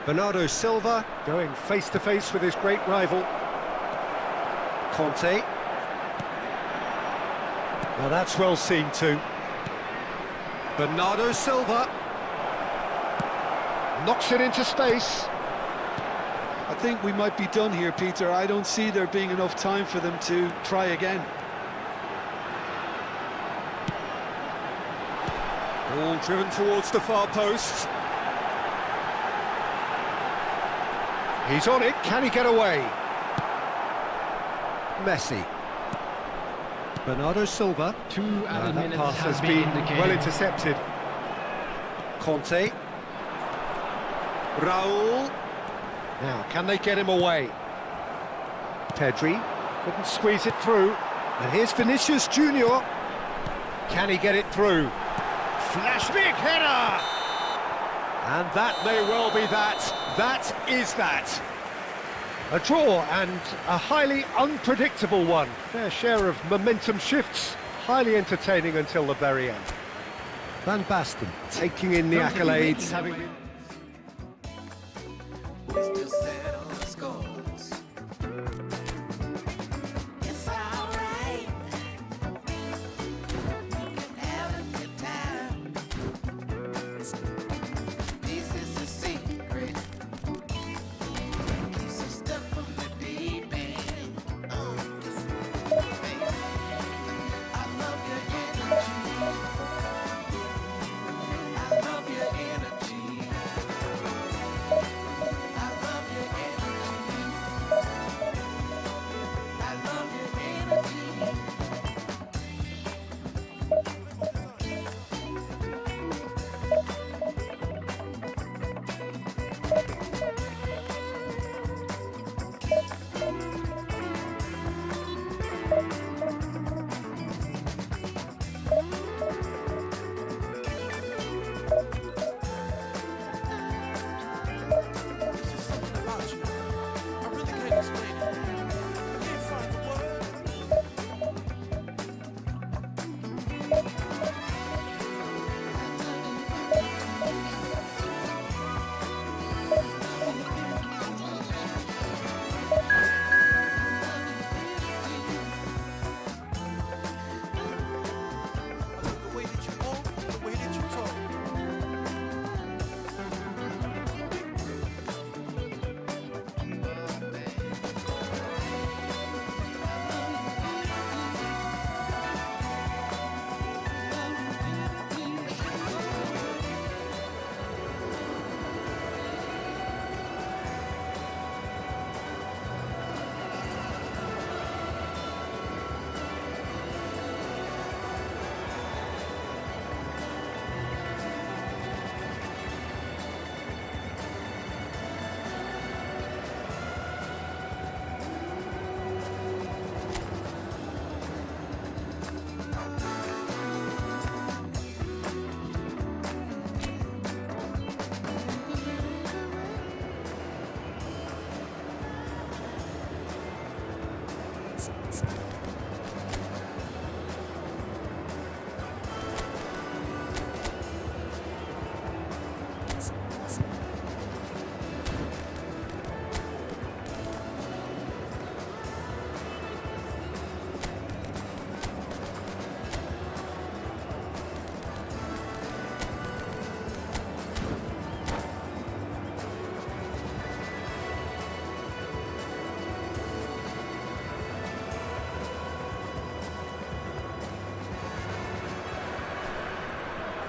Bernardo Silva going face-to-face with his great rival. Conte. Now that's well seen too. Bernardo Silva. Knocks it into space. I think we might be done here, Peter. I don't see there being enough time for them to try again. Ball driven towards the far post. He's on it, can he get away? Messi. Bernardo Silva. Two added That minutes pass has have been indicated. well intercepted. Conte. Raul. Now, can they get him away? Pedri couldn't squeeze it through. And here's Vinicius Junior. Can he get it through? Flash, big header! And that may well be that. That is that. A draw and a highly unpredictable one. Fair share of momentum shifts. Highly entertaining until the very end. Van Basten taking in the accolades, having been... We still set on the scores. It's alright. You can have a good time. This is a secret. Keeps us stuck from the deep end. Baby, I love your energy. I love your energy.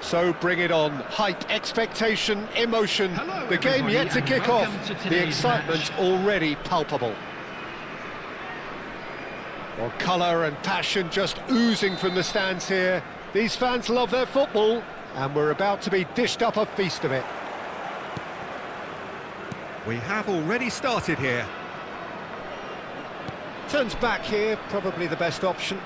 So bring it on. Hype, expectation, emotion. Hello, The game yet to everybody, kick and off. welcome to The today's excitement match. already palpable. Well, colour and passion just oozing from the stands here. These fans love their football, and we're about to be dished up a feast of it. We have already started here. Turns back here, probably the best option.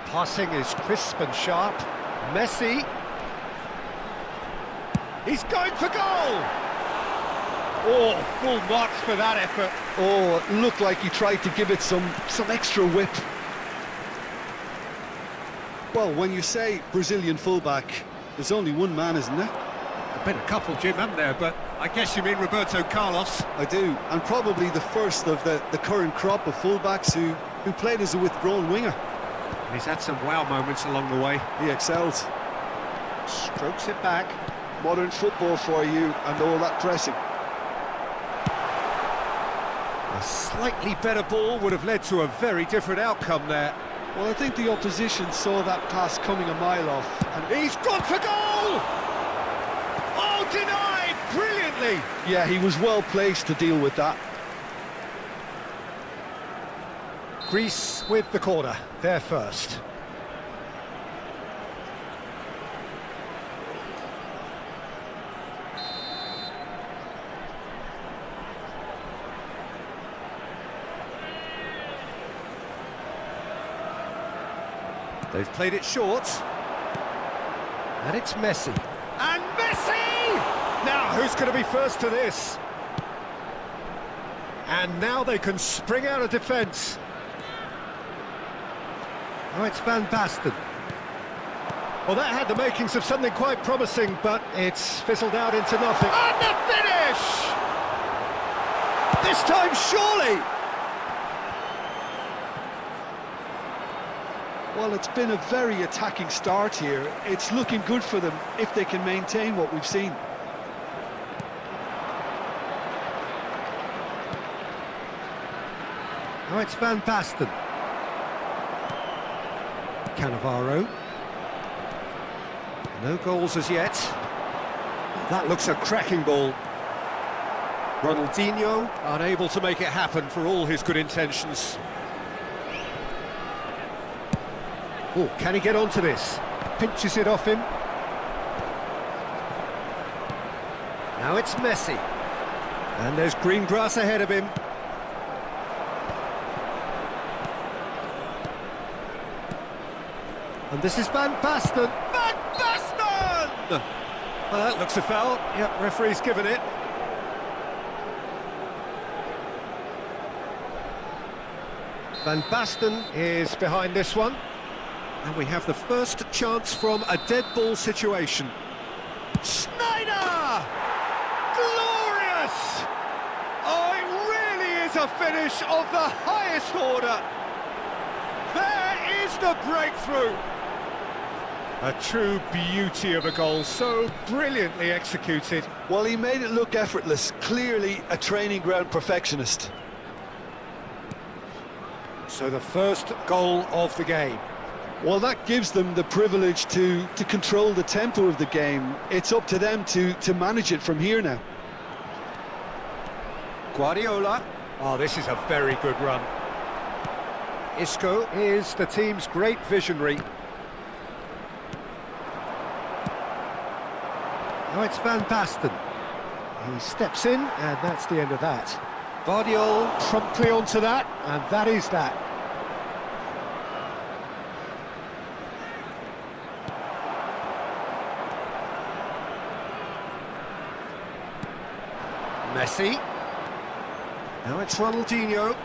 Passing is crisp and sharp. Messi. He's going for goal! Oh, full marks for that effort. Oh, it looked like he tried to give it some extra whip. Well, when you say Brazilian fullback, there's only one man, isn't there? There's been a couple, Jim, haven't there? But I guess you mean Roberto Carlos. I do, and probably the first of the current crop of fullbacks who played as a withdrawn winger. And he's had some wow moments along the way. He excels. Strokes it back. Modern football for you and all that pressing. A slightly better ball would have led to a very different outcome there. Well, I think the opposition saw that pass coming a mile off, and He's gone for goal! Oh, denied! Brilliantly! yeah, he was well placed to deal with that. Greece with the corner, there first. They've played it short. And it's Messi. And Messi! Now, who's going to be first to this? And now they can spring out of defence. Oh, it's Van Basten. Well, that had the makings of something quite promising, but it's fizzled out into nothing. And the finish! This time, surely! Well, it's been a very attacking start here. It's looking good for them if they can maintain what we've seen. Oh, it's Van Basten. Cannavaro. No goals as yet. That looks a cracking ball. Ronaldinho unable to make it happen for all his good intentions. Oh, can he get onto this? Pinches it off him. Now it's Messi. And there's green grass ahead of him. And this is Van Basten. Van Basten! Well, that looks a foul. Yep, referee's given it. Van Basten is behind this one. And we have the first chance from a dead ball situation. Snyder! Glorious! Oh, it really is a finish of the highest order. There is the breakthrough. A true beauty of a goal, so brilliantly executed. Well, he made it look effortless. Clearly a training ground perfectionist. So the first goal of the game. Well, that gives them the privilege to control the tempo of the game. It's up to them to manage it from here now. Guardiola. Oh, this is a very good run. Isco is the team's great visionary. Now it's Van Basten. He steps in, and that's the end of that. Vardiol promptly onto that, and that is that. Messi. Now it's Ronaldinho.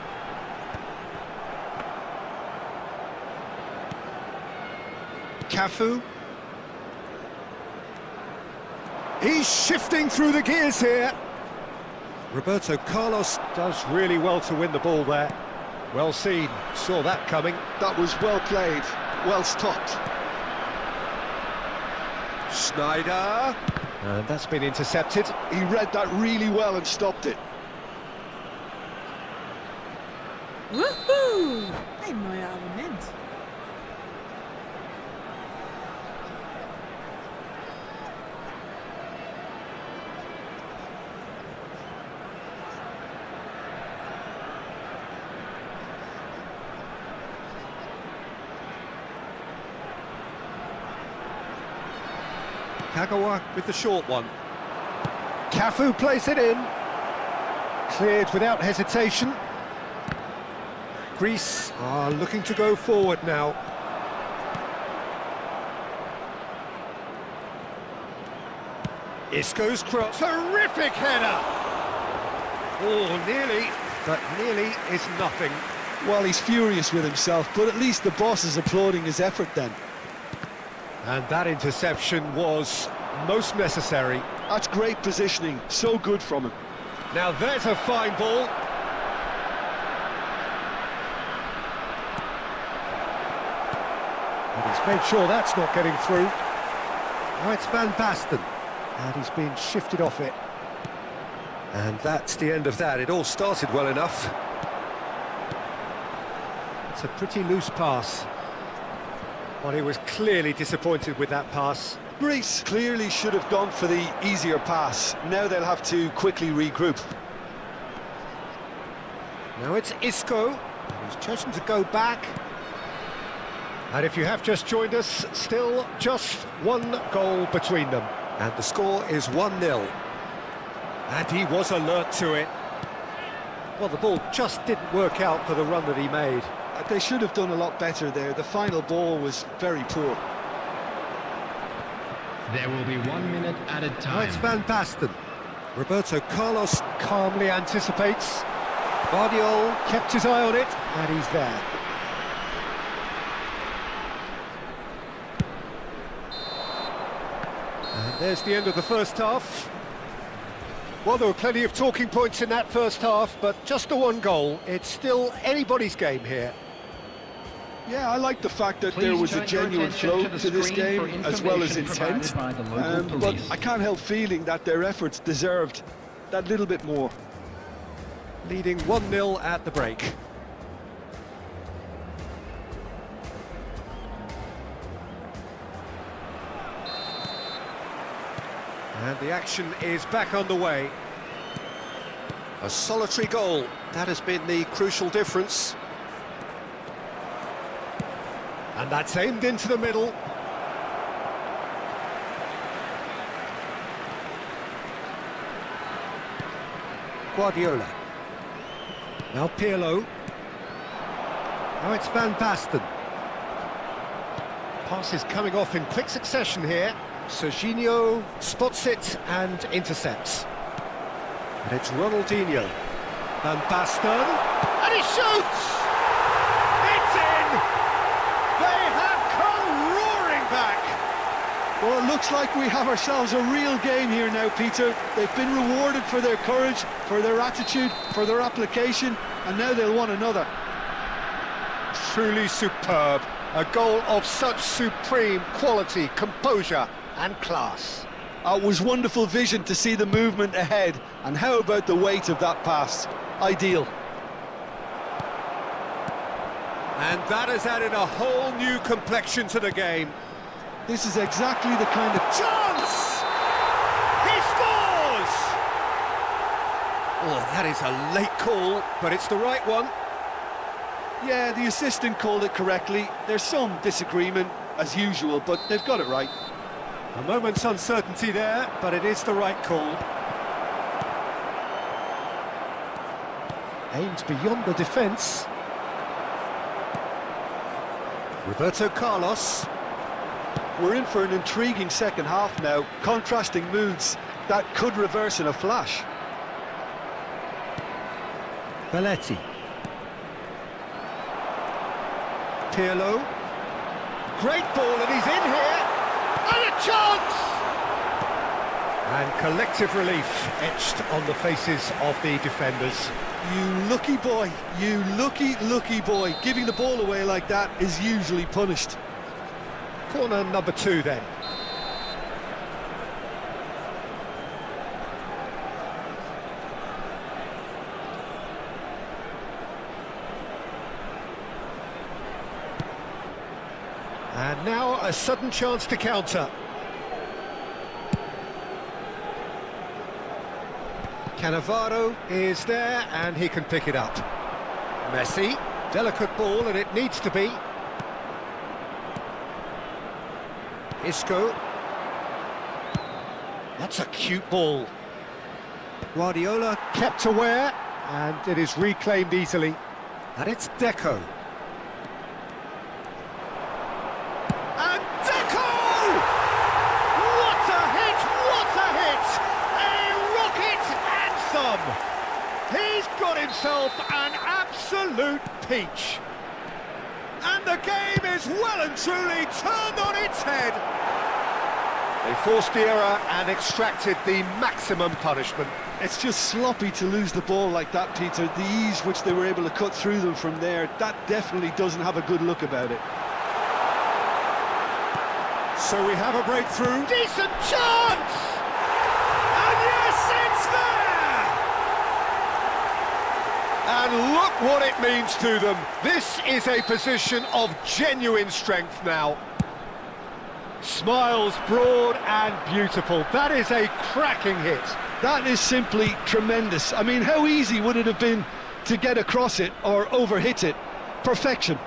Cafu. He's shifting through the gears here. Roberto Carlos does really well to win the ball there. Well seen, saw that coming. That was well played, well stopped. Snyder. And that's been intercepted. He read that really well and stopped it. Woohoo! Ein neuer Abonnent. Kagawa with the short one. Cafu plays it in. Cleared without hesitation. Greece are looking to go forward now. Isco's cross. Terrific header! Oh, nearly, but nearly is nothing. Well, he's furious with himself, but at least the boss is applauding his effort then. And that interception was most necessary. That's great positioning, so good from him. Now there's a fine ball. And he's made sure that's not getting through. Now it's Van Basten, and he's been shifted off it. And that's the end of that. It all started well enough. It's a pretty loose pass. Well, he was clearly disappointed with that pass. Greece clearly should have gone for the easier pass. Now they'll have to quickly regroup. Now it's Isco, who's chosen to go back. And if you have just joined us, still just one goal between them. And the score is 1-0. And he was alert to it. Well, the ball just didn't work out for the run that he made. They should have done a lot better there. The final ball was very poor. There will be 1 minute added Now time. it's Van Basten. Roberto Carlos calmly anticipates. Guardiola kept his eye on it, and he's there. And there's the end of the first half. Well, there were plenty of talking points in that first half, but just the one goal. It's still anybody's game here. Yeah, I like the fact that there was a genuine flow to this game, as well as intent. But I can't help feeling that their efforts deserved that little bit more. Leading 1-0 at the break. And the action is back underway. A solitary goal, that has been the crucial difference. And that's aimed into the middle. Guardiola. Now Pirlo. Now it's Van Basten. Pass is coming off in quick succession here. Serginho spots it and intercepts. And it's Ronaldinho. Van Basten. And he shoots! It's in! They have come roaring back! Well, it looks like we have ourselves a real game here now, Peter. They've been rewarded for their courage, for their attitude, for their application, and now they'll want another. Truly superb. A goal of such supreme quality, composure and class. It was wonderful vision to see the movement ahead, and how about the weight of that pass? Ideal. And that has added a whole new complexion to the game. This is exactly the kind of Chance! He scores! Oh, that is a late call, but it's the right one. Yeah, the assistant called it correctly. There's some disagreement, as usual, but they've got it right. A moment's uncertainty there, but it is the right call. Aims beyond the defence. Roberto Carlos. We're in for an intriguing second half now, contrasting moods that could reverse in a flash. Belletti. Pirlo. Great ball, and he's in here. And a chance! And collective relief etched on the faces of the defenders. You lucky boy, you lucky boy. Giving the ball away like that is usually punished. Corner number 2 then. And now a sudden chance to counter. Cannavaro is there and he can pick it up. Messi, delicate ball and it needs to be. Isco. That's a cute ball. Guardiola kept aware, and it is reclaimed easily. And it's Deco. And Deco! What a hit! What a hit! A rocket anthem! He's got himself an absolute peach. And the game is well and truly turned on its head. They forced the error and extracted the maximum punishment. It's just sloppy to lose the ball like that, Peter. The ease which they were able to cut through them from there, that definitely doesn't have a good look about it. So we have a breakthrough. Decent chance! And yes, it's there! And look what it means to them. This is a position of genuine strength now. Smiles broad and beautiful. That is a cracking hit. That is simply tremendous. I mean, how easy would it have been to get across it or overhit it? Perfection.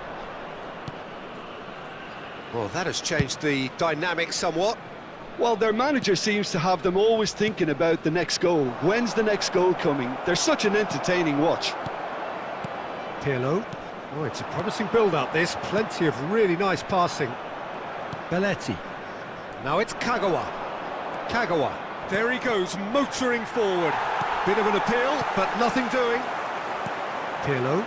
Well, that has changed the dynamic somewhat. Well, their manager seems to have them always thinking about the next goal. When's the next goal coming? They're such an entertaining watch. Pirlo. Oh, it's a promising build-up, this. Plenty of really nice passing. Belletti. Now it's Kagawa. Kagawa. There he goes, motoring forward. Bit of an appeal, but nothing doing. Pirlo.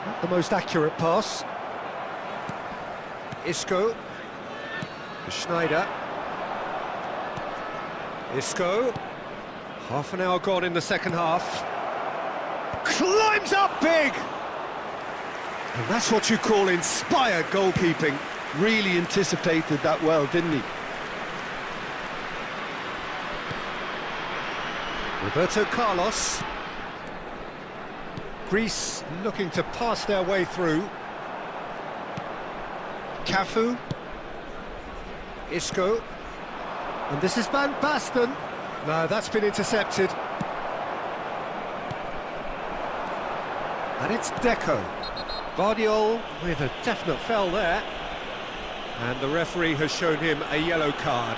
Not the most accurate pass. Isco. Schneider. Isco. Half an hour gone in the second half. Climbs up big! And that's what you call inspired goalkeeping. Really anticipated that well, didn't he? Roberto Carlos. Greece looking to pass their way through. Cafu. Isco. And this is Van Basten. No, that's been intercepted. And it's Deco. Guardiola with a definite foul there. And the referee has shown him a yellow card.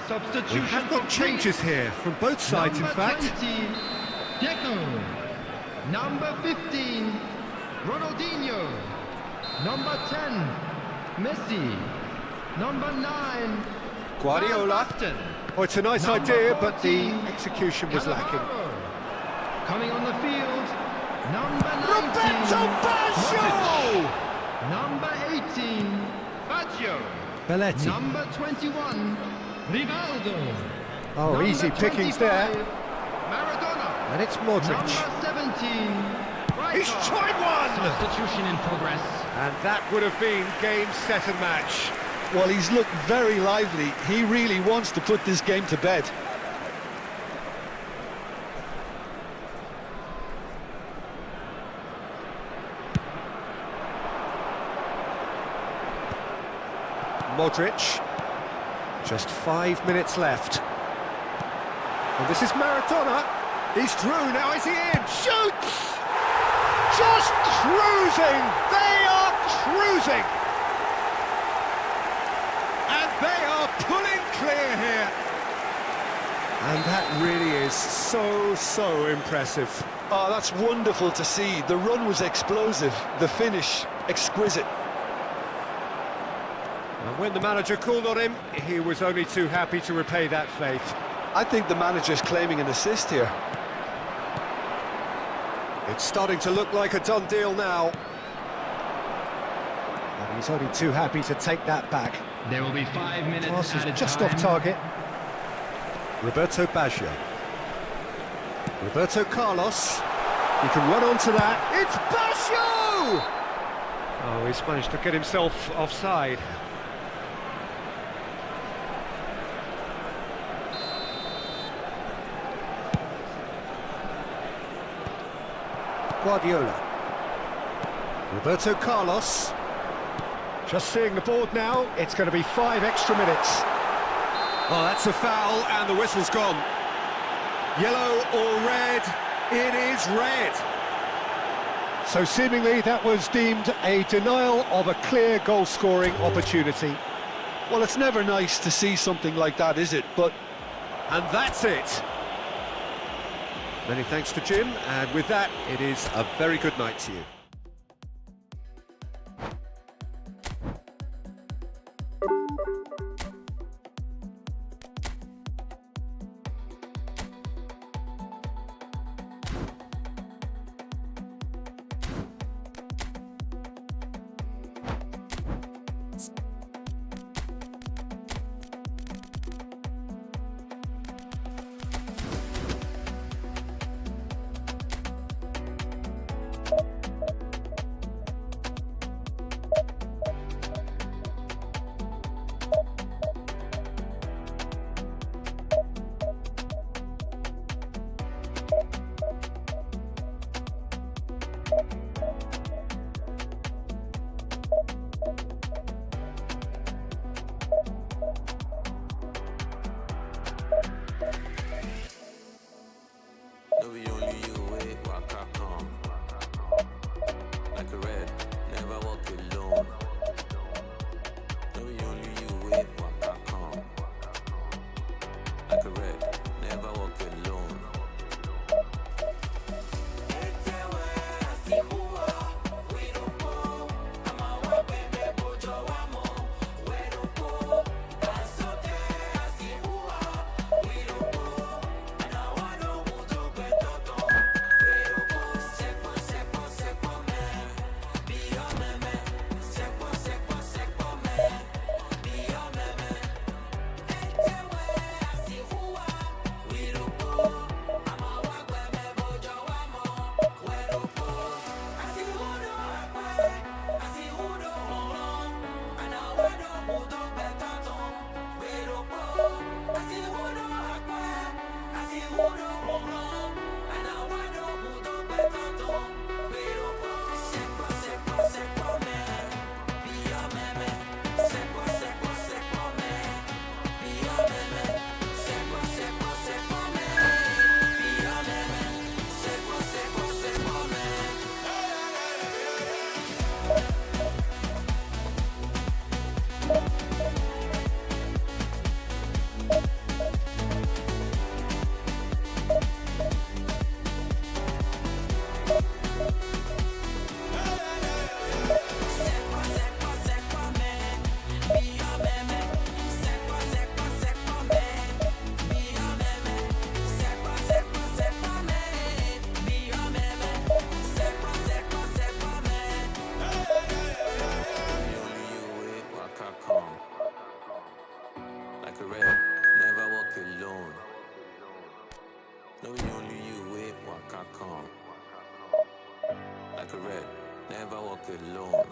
Substitution. We have got changes here from both sides, in fact. Number 20, Deco. Number 15, Ronaldinho. Number 10, Messi. Number 9, Guardiola. Van Basten. Oh, it's a nice Number idea, but the 14, execution was lacking. Cannavaro. Coming on the field, number 19, Roberto Baggio! Modric. Number 18, Baggio. Belletti. Number 21, Rivaldo. Oh, Number easy pickings there. 25, Maradona. And it's Modric. Number 17, He's Rijkaard. tried one! Substitution in progress. And that would have been game, set and match. Well, he's looked very lively. He really wants to put this game to bed. Modric. Just 5 minutes left. And this is Maradona. He's through, now is he in? Shoots! Just cruising! They are cruising! And they are pulling clear here. And that really is so impressive. Oh, that's wonderful to see. The run was explosive, the finish exquisite. And when the manager called on him, he was only too happy to repay that faith. I think the manager's claiming an assist here. It's starting to look like a done deal now. He's only too happy to take that back. There will be 5 minutes Pass at a is just time. off target. Roberto Baggio. Roberto Carlos. He can run onto that. It's Baggio! Oh, he's managed to get himself offside. Guardiola. Roberto Carlos. Just seeing the board now, it's going to be 5 extra minutes. Oh, that's a foul, and the whistle's gone. Yellow or red? It is red. So seemingly that was deemed a denial of a clear goal-scoring opportunity. Well, it's never nice to see something like that, is it? But And that's it. Many thanks to Jim, and with that, it is a very good night to you. No, we only you wait, walk up come. Like a red, never walk alone. No, we only you wait, walk up come. Like a red, never walk alone. Like a red, never walk alone. No, we only you wait, walk I come. Like a red, never walk alone.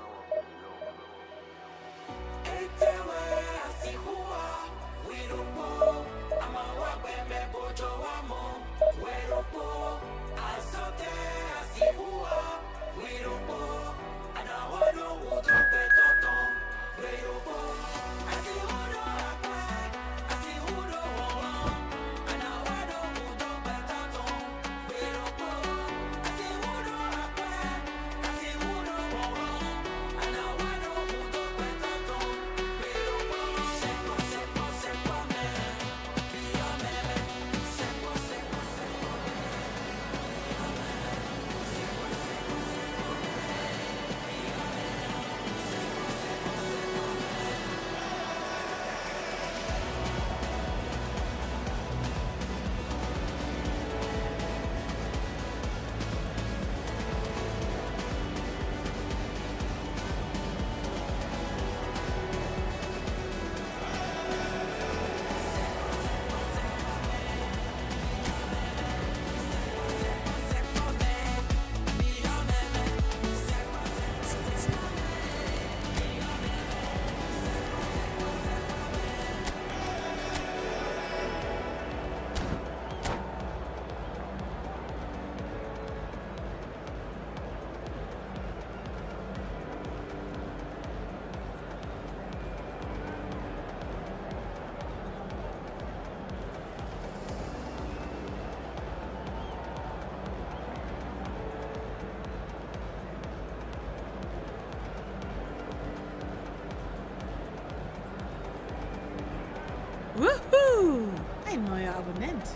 Woohoo! Ein neuer Abonnent.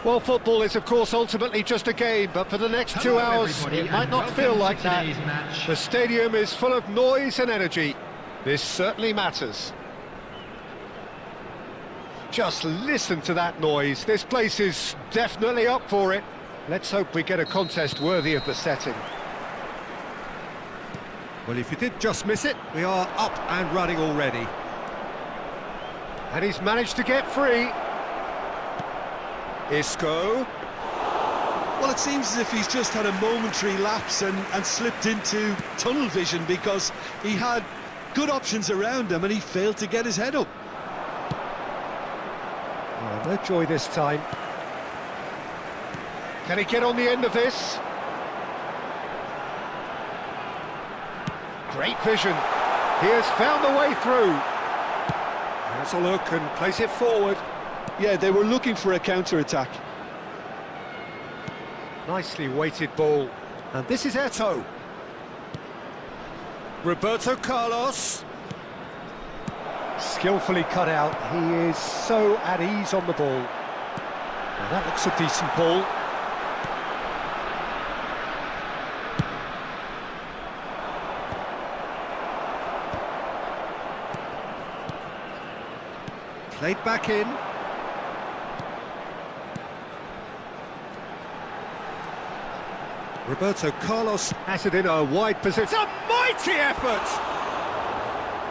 Well, football is, of course, ultimately just a game, but for the next 2 hours, it might not feel like that. The stadium is full of noise and energy. This certainly matters. Just listen to that noise. This place is definitely up for it. Let's hope we get a contest worthy of the setting. Well, if you did just miss it, we are up and running already. And he's managed to get free. Isco. Well, it seems as if he's just had a momentary lapse and slipped into tunnel vision, because he had good options around him and he failed to get his head up. Oh, no joy this time. Can he get on the end of this? Great vision. He has found the way through. Has a look and plays it forward. Yeah, they were looking for a counter-attack. Nicely weighted ball. And this is Eto'o. Roberto Carlos. Skillfully cut out. He is so at ease on the ball. Now that looks a decent ball. Played back in. Roberto Carlos has it in a wide position. It's a mighty effort!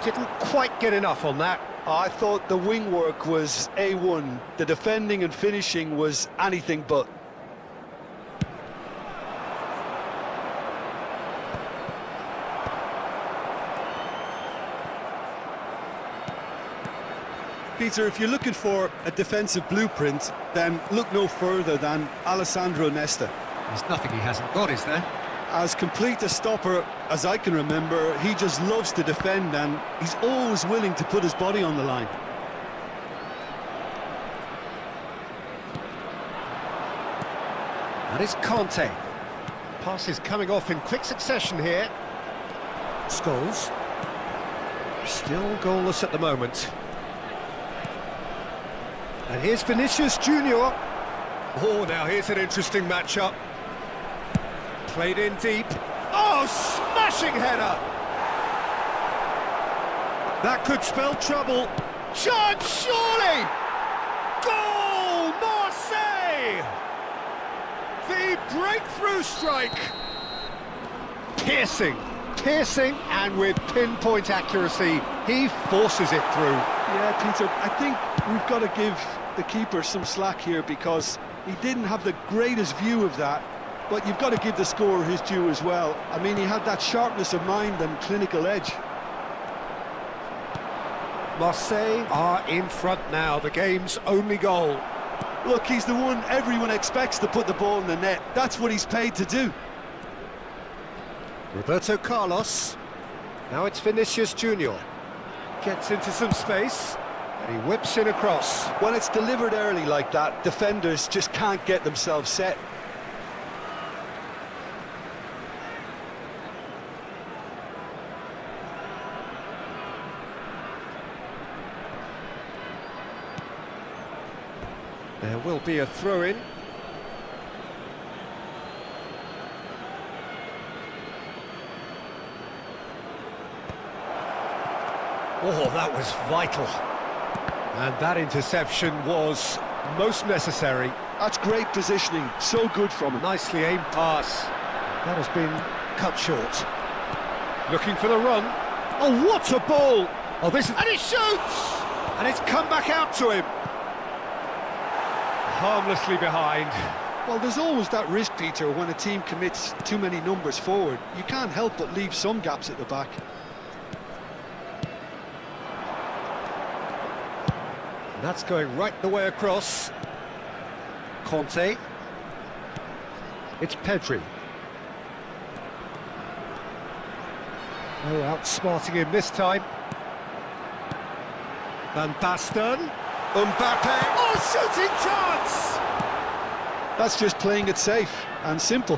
Didn't quite get enough on that. I thought the wing work was A1. The defending and finishing was anything but. Peter, if you're looking for a defensive blueprint, then look no further than Alessandro Nesta. There's nothing he hasn't got, is there? As complete a stopper as I can remember, he just loves to defend and he's always willing to put his body on the line. That is Conte. Pass is coming off in quick succession here. Scholes. Still goalless at the moment. And here's Vinicius Junior. Oh, now here's an interesting matchup. Played in deep. Oh, smashing header! That could spell trouble. Chance, surely! Goal, Marseille! The breakthrough strike. Piercing, and with pinpoint accuracy, he forces it through. Yeah, Peter, I think we've got to give the keeper some slack here, because he didn't have the greatest view of that, but you've got to give the scorer his due as well. I mean, he had that sharpness of mind and clinical edge. Marseille are in front now, the game's only goal. Look, he's the one everyone expects to put the ball in the net. That's what he's paid to do. Roberto Carlos. Now it's Vinicius Junior. Gets into some space, and he whips in across. When it's delivered early like that, defenders just can't get themselves set. There will be a throw-in. Oh, that was vital. And that interception was most necessary. That's great positioning, so good from him. Nicely aimed pass. That has been cut short. Looking for the run. Oh, what a ball! Oh, this is... And he shoots! And it's come back out to him. Harmlessly behind. Well, there's always that risk, Peter, when a team commits too many numbers forward. You can't help but leave some gaps at the back. And that's going right the way across. Conte. It's Pedri. Oh, outsmarting him this time. Van Basten. Mbappe. Oh, shooting chance! That's just playing it safe and simple.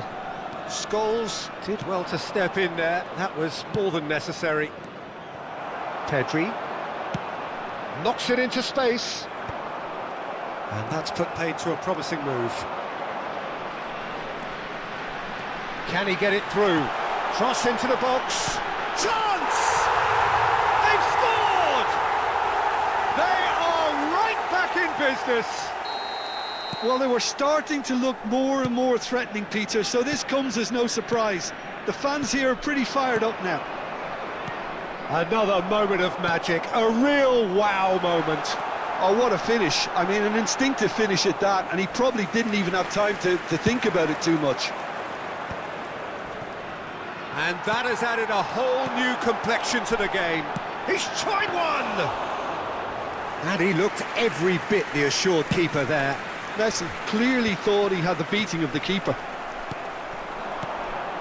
Scholes did well to step in there. That was more than necessary. Pedri. Knocks it into space. And that's put paid to a promising move. Can he get it through? Cross into the box. Chance! They've scored! They are right back in business. Well, they were starting to look more and more threatening, Peter, so this comes as no surprise. The fans here are pretty fired up now. Another moment of magic, a real wow moment. Oh, what a finish. I mean, an instinctive finish at that, and he probably didn't even have time to think about it too much. And that has added a whole new complexion to the game. He's tried one! And he looked every bit the assured keeper there. Messi clearly thought he had the beating of the keeper.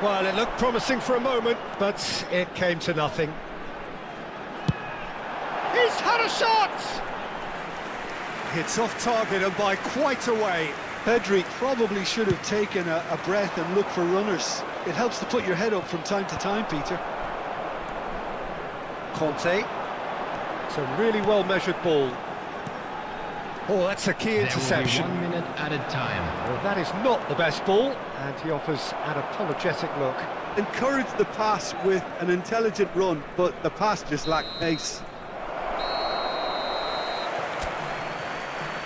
Well, it looked promising for a moment, but it came to nothing. He's had a shot! It's off target and by quite a way. Pedri probably should have taken a breath and looked for runners. It helps to put your head up from time to time, Peter. Conte. It's a really well-measured ball. Oh, that's a key interception. There will be 1 minute added time. Well, that is not the best ball, and he offers an apologetic look. Encourage the pass with an intelligent run, but the pass just lacked pace.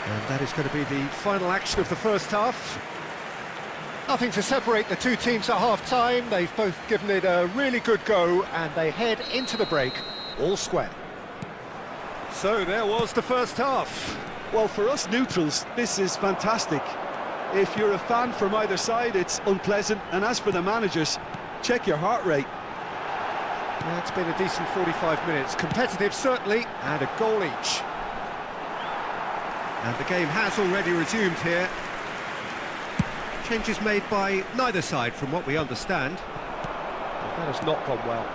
And that is going to be the final action of the first half. Nothing to separate the two teams at half-time. They've both given it a really good go, and they head into the break all square. So there was the first half. Well, for us neutrals, this is fantastic. If you're a fan from either side, it's unpleasant. And as for the managers, check your heart rate. Yeah, it's been a decent 45 minutes. Competitive, certainly, and a goal each. And the game has already resumed here. Changes made by neither side, from what we understand. But that has not gone well.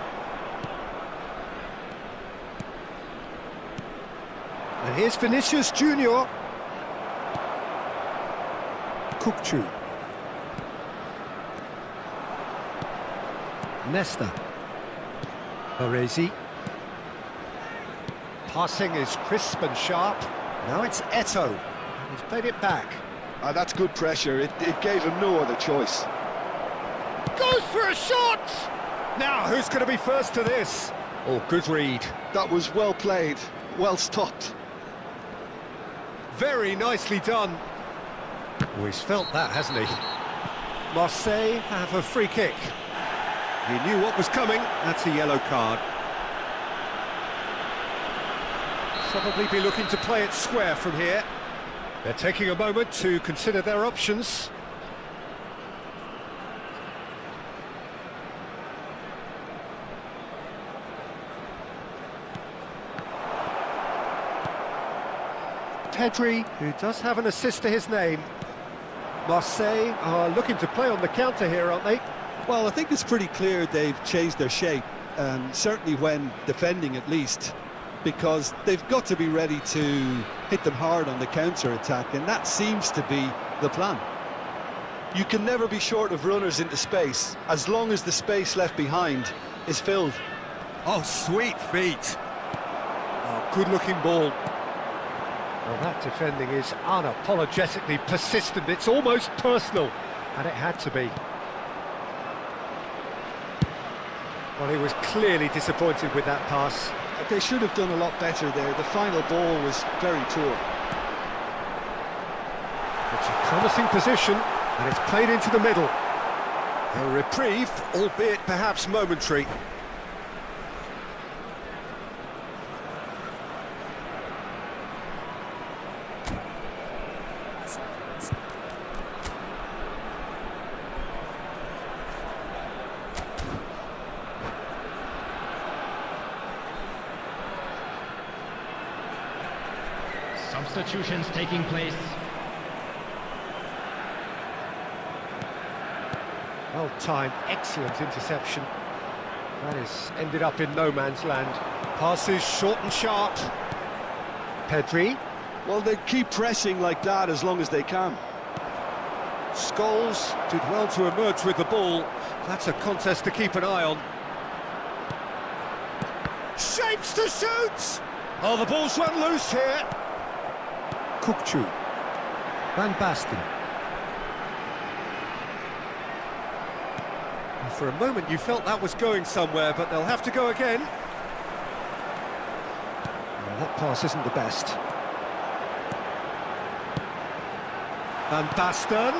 And here's Vinicius Junior. Kukçu. Nesta. Baresi. Passing is crisp and sharp. Now it's Eto'o. He's played it back. That's good pressure. It gave him no other choice. Goes for a shot! Now, who's going to be first to this? Oh, good read. That was well played, well stopped. Very nicely done. Oh, he's felt that, hasn't he? Marseille have a free kick. He knew what was coming. That's a yellow card. Probably be looking to play it square from here. They're taking a moment to consider their options. Pedri, who does have an assist to his name. Marseille are looking to play on the counter here, aren't they? Well, I think it's pretty clear they've changed their shape, certainly when defending at least, because they've got to be ready to hit them hard on the counter-attack, and that seems to be the plan. You can never be short of runners into space, as long as the space left behind is filled. Oh, sweet feet. Oh, good-looking ball. Well, that defending is unapologetically persistent. It's almost personal, and it had to be. Well, he was clearly disappointed with that pass. They should have done a lot better there. The final ball was very poor. It's a promising position, and it's played into the middle. A reprieve, albeit perhaps momentary. Substitutions taking place. Well-timed, excellent interception. That has ended up in no man's land. Passes short and sharp. Pedri. Well, they keep pressing like that as long as they can. Scholes did well to emerge with the ball. That's a contest to keep an eye on. Shapes to shoot! Oh, the ball's run loose here. Kukçu. Van Basten. For a moment you felt that was going somewhere, but they'll have to go again. Well, that pass isn't the best. Van Basten.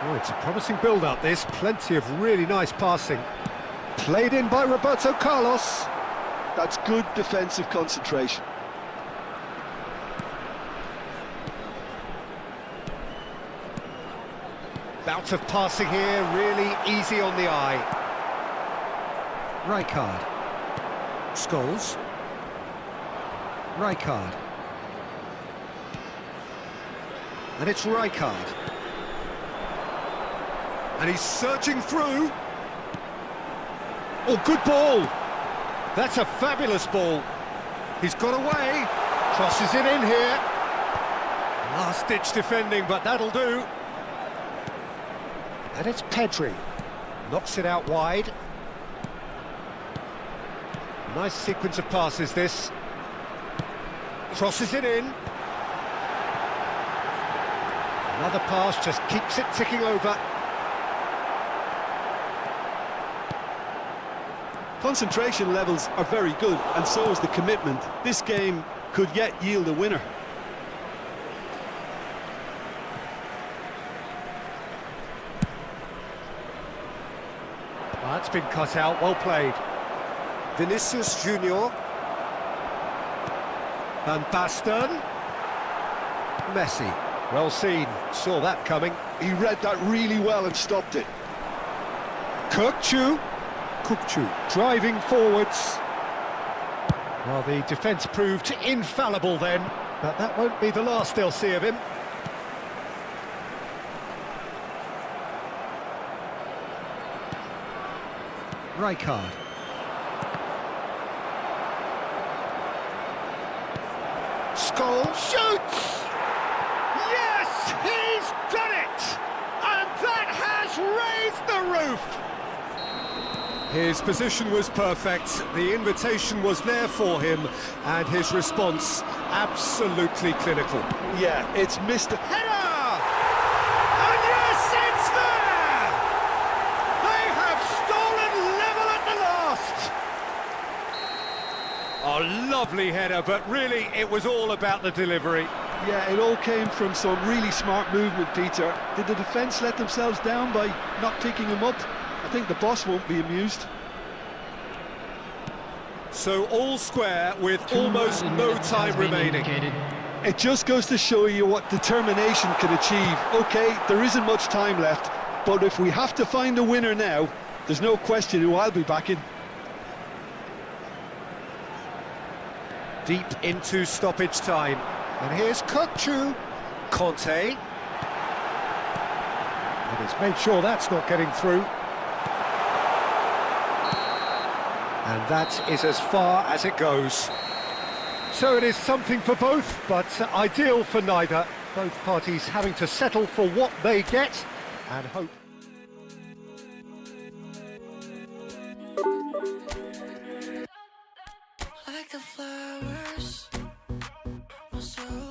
Oh, it's a promising build-up, this. Plenty of really nice passing. Played in by Roberto Carlos. That's good defensive concentration. Bout of passing here, really easy on the eye. Rijkaard. Scholes. Rijkaard. And it's Rijkaard. And he's surging through. Oh, good ball. That's a fabulous ball. He's got away. Crosses it in here. Last-ditch defending, but that'll do. And it's Pedri. Knocks it out wide. Nice sequence of passes, this. Crosses it in. Another pass, just keeps it ticking over. Concentration levels are very good, and so is the commitment. This game could yet yield a winner. That's been cut out, well played. Vinicius Junior. Van Basten. Messi. Well seen, saw that coming. He read that really well and stopped it. Kukçu. Driving forwards. Well, the defence proved infallible then, but that won't be the last they'll see of him. Rijkaard. Scholes shoots! Yes, he's done it! And that has raised the roof! His position was perfect, the invitation was there for him, and his response absolutely clinical. Yeah, it's Mr. Header! And yes, it's there! They have stolen level at the last! A lovely header, but really it was all about the delivery. Yeah, it all came from some really smart movement, Peter. Did the defence let themselves down by not picking him up? I think the boss won't be amused. So all square with almost no time remaining. It just goes to show you what determination can achieve. OK, there isn't much time left, but if we have to find a winner now, there's no question who I'll be backing. Deep into stoppage time. And here's Kukçu. Conte. And he's made sure that's not getting through. And that is as far as it goes. So it is something for both, but ideal for neither. Both parties having to settle for what they get and hope. Like the flowers, my soul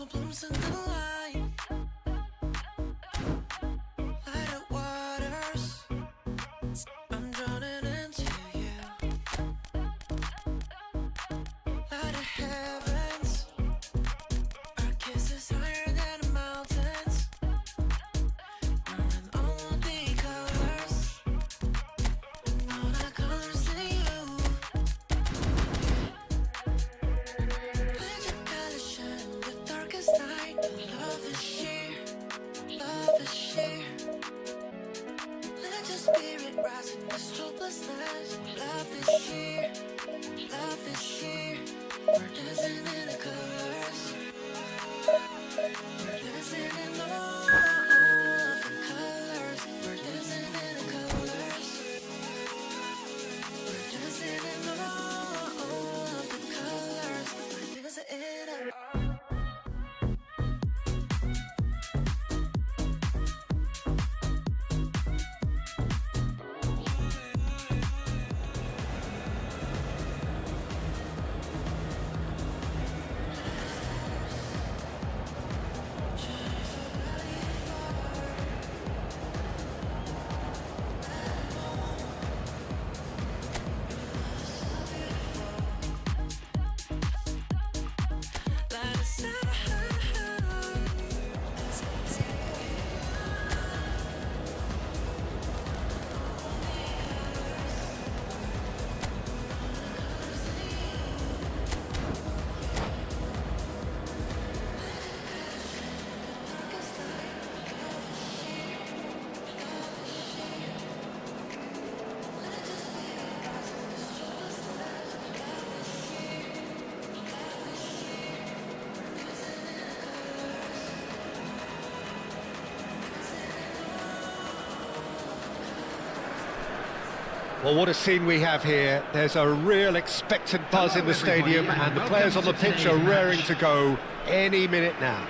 Well, what a scene we have here. There's a real expectant buzz in the stadium, and the players on the pitch are raring to go any minute now.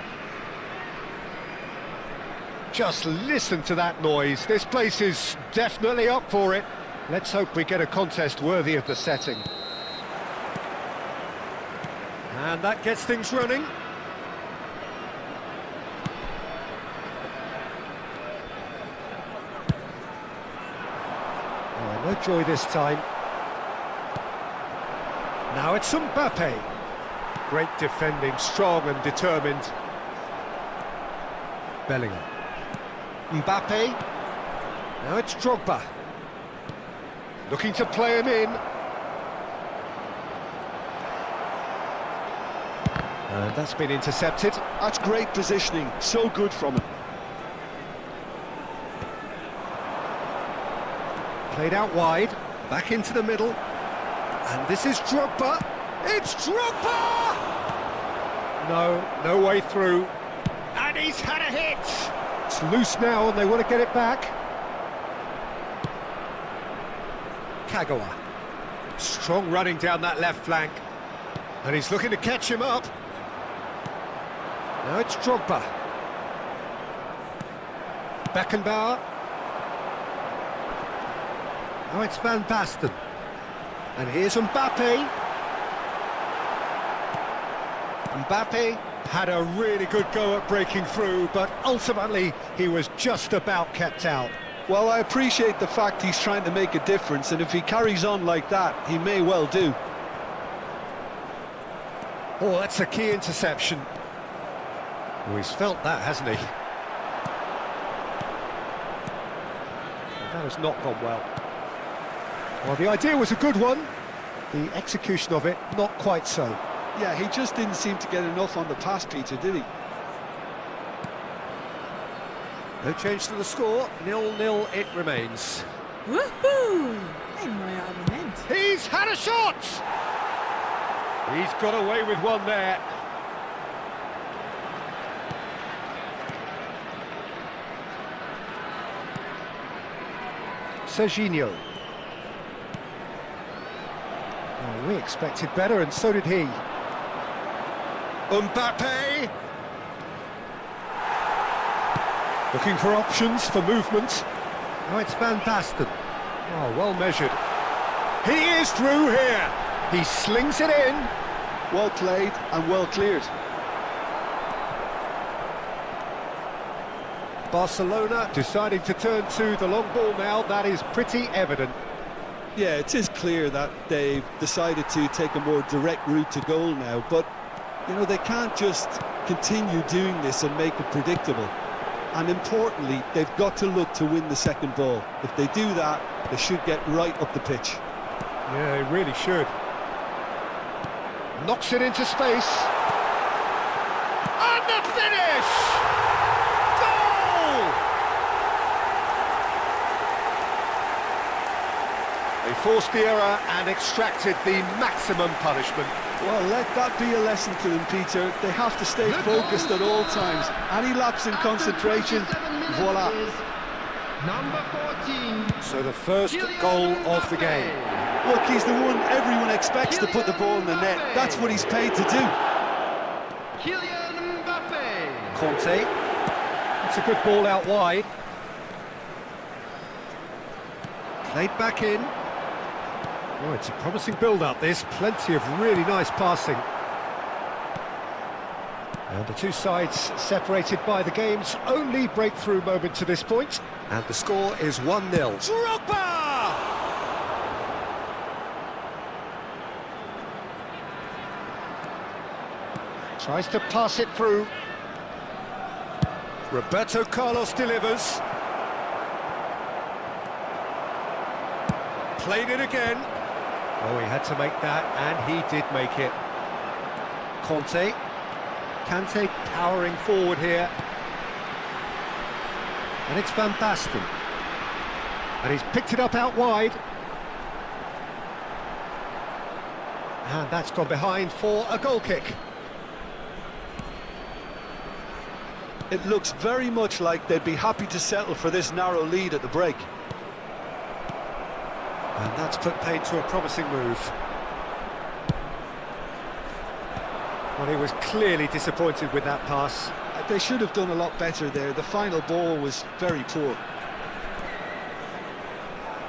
Just listen to that noise. This place is definitely up for it. Let's hope we get a contest worthy of the setting. And that gets things running. Oh, no joy this time. Now it's Mbappe. Great defending, strong and determined. Bellingham. Mbappe. Now it's Drogba. Looking to play him in. And that's been intercepted. That's great positioning, so good from him. Played out wide, back into the middle. And this is Drogba. It's Drogba! No way through. And he's had a hit! It's loose now and they want to get it back. Kagawa. Strong running down that left flank. And he's looking to catch him up. Now it's Drogba. Beckenbauer. Now it's Van Basten. And here's Mbappe. Mbappe had a really good go at breaking through, but ultimately he was just about kept out. Well, I appreciate the fact he's trying to make a difference, and if he carries on like that, he may well do. Oh, that's a key interception. Oh, he's felt that, hasn't he? That has not gone well. Well, the idea was a good one. The execution of it, not quite so. Yeah, he just didn't seem to get enough on the pass, Peter, did he? No change to the score, 0-0 it remains. Woohoo! Ein neuer Abonnent. He's had a shot! He's got away with one there. Serginho. Oh, we expected better, and so did he. Mbappe! Looking for options for movement. Now it's Van Basten. Oh, well measured. He is through here. He slings it in. Well played and well cleared. Barcelona deciding to turn to the long ball now. That is pretty evident. Yeah, it is clear that they've decided to take a more direct route to goal now, but, you know, they can't just continue doing this and make it predictable. And importantly, they've got to look to win the second ball. If they do that, they should get right up the pitch. Yeah, they really should. Knocks it into space. And the finish! Goal! They forced the error and extracted the maximum punishment. Well, let that be a lesson to them, Peter. They have to stay focused at all times. Any lapse in concentration, voila. Number 14. So the first goal of the game. Look, he's the one everyone expects to put the ball in the net. That's what he's paid to do. Kylian Mbappe. Conte. It's a good ball out wide. Played back in. Oh, it's a promising build-up, this. Plenty of really nice passing. And the two sides separated by the game's only breakthrough moment to this point. And the score is 1-0. Drogba! Tries to pass it through. Roberto Carlos delivers. Played it again. Oh, he had to make that, and he did make it. Conte. Kante powering forward here. And it's Van Basten. And he's picked it up out wide. And that's gone behind for a goal kick. It looks very much like they'd be happy to settle for this narrow lead at the break. And that's put paid to a promising move. Well, he was clearly disappointed with that pass. They should have done a lot better there. The final ball was very poor.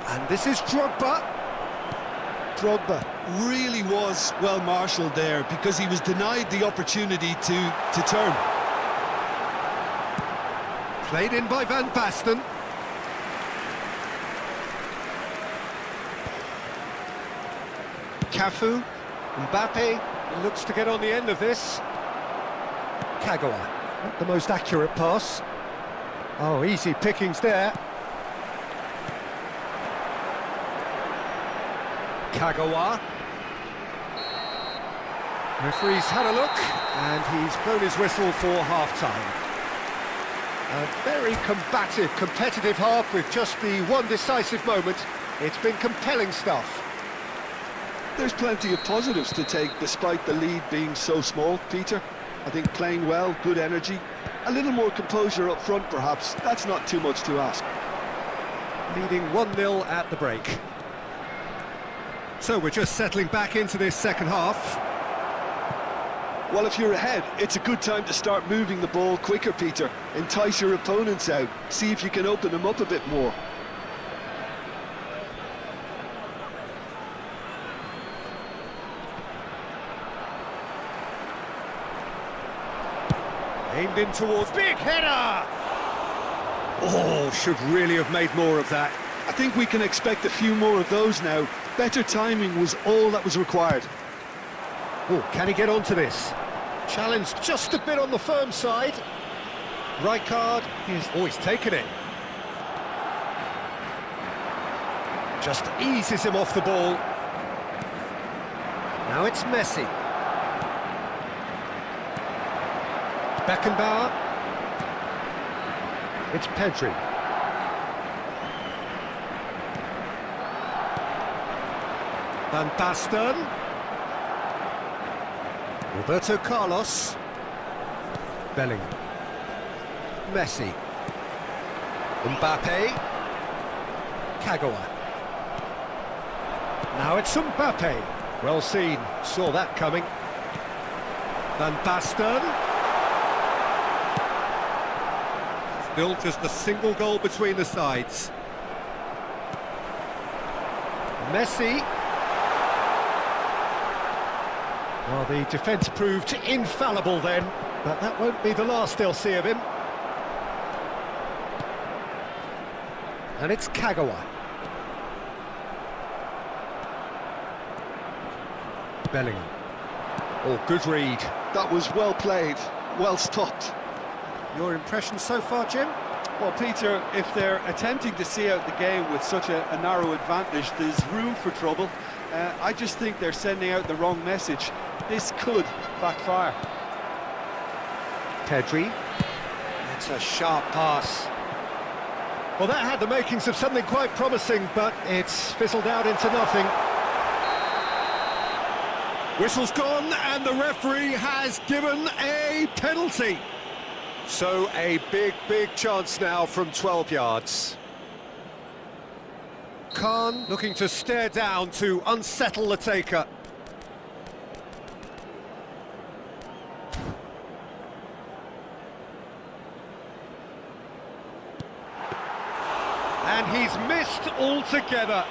And this is Drogba. Drogba really was well marshalled there because he was denied the opportunity to turn. Played in by Van Basten. Cafu, Mbappe looks to get on the end of this. Kagawa, not the most accurate pass. Oh, easy pickings there. Kagawa. Referee's had a look, and he's blown his whistle for half-time. A very combative, competitive half with just the one decisive moment. It's been compelling stuff. There's plenty of positives to take despite the lead being so small, Peter. I think playing well, good energy, a little more composure up front perhaps. That's not too much to ask. Leading 1-0 at the break. So we're just settling back into this second half. Well, if you're ahead, it's a good time to start moving the ball quicker, Peter. Entice your opponents out, see if you can open them up a bit more. Aimed in towards, big header! Oh, should really have made more of that. I think we can expect a few more of those now. Better timing was all that was required. Oh, can he get onto this? Challenge just a bit on the firm side. Right card, he's taken it. Just eases him off the ball. Now it's Messi. Beckenbauer. It's Pedri. Van Basten. Roberto Carlos. Bellingham. Messi. Mbappe. Kagawa. Now it's Mbappe. Well seen, saw that coming. Van Basten. Still just a single goal between the sides. Messi. Well, the defence proved infallible then, but that won't be the last they'll see of him. And it's Kagawa. Bellingham. Oh, good read. That was well played, well stopped. Your impression so far, Jim? Well, Peter, if they're attempting to see out the game with such a narrow advantage, there's room for trouble. I just think they're sending out the wrong message. This could backfire. Pedri. That's a sharp pass. Well, that had the makings of something quite promising, but it's fizzled out into nothing. Whistle's gone, and the referee has given a penalty. So a big, big chance now from 12 yards. Khan looking to stare down to unsettle the taker. And he's missed altogether.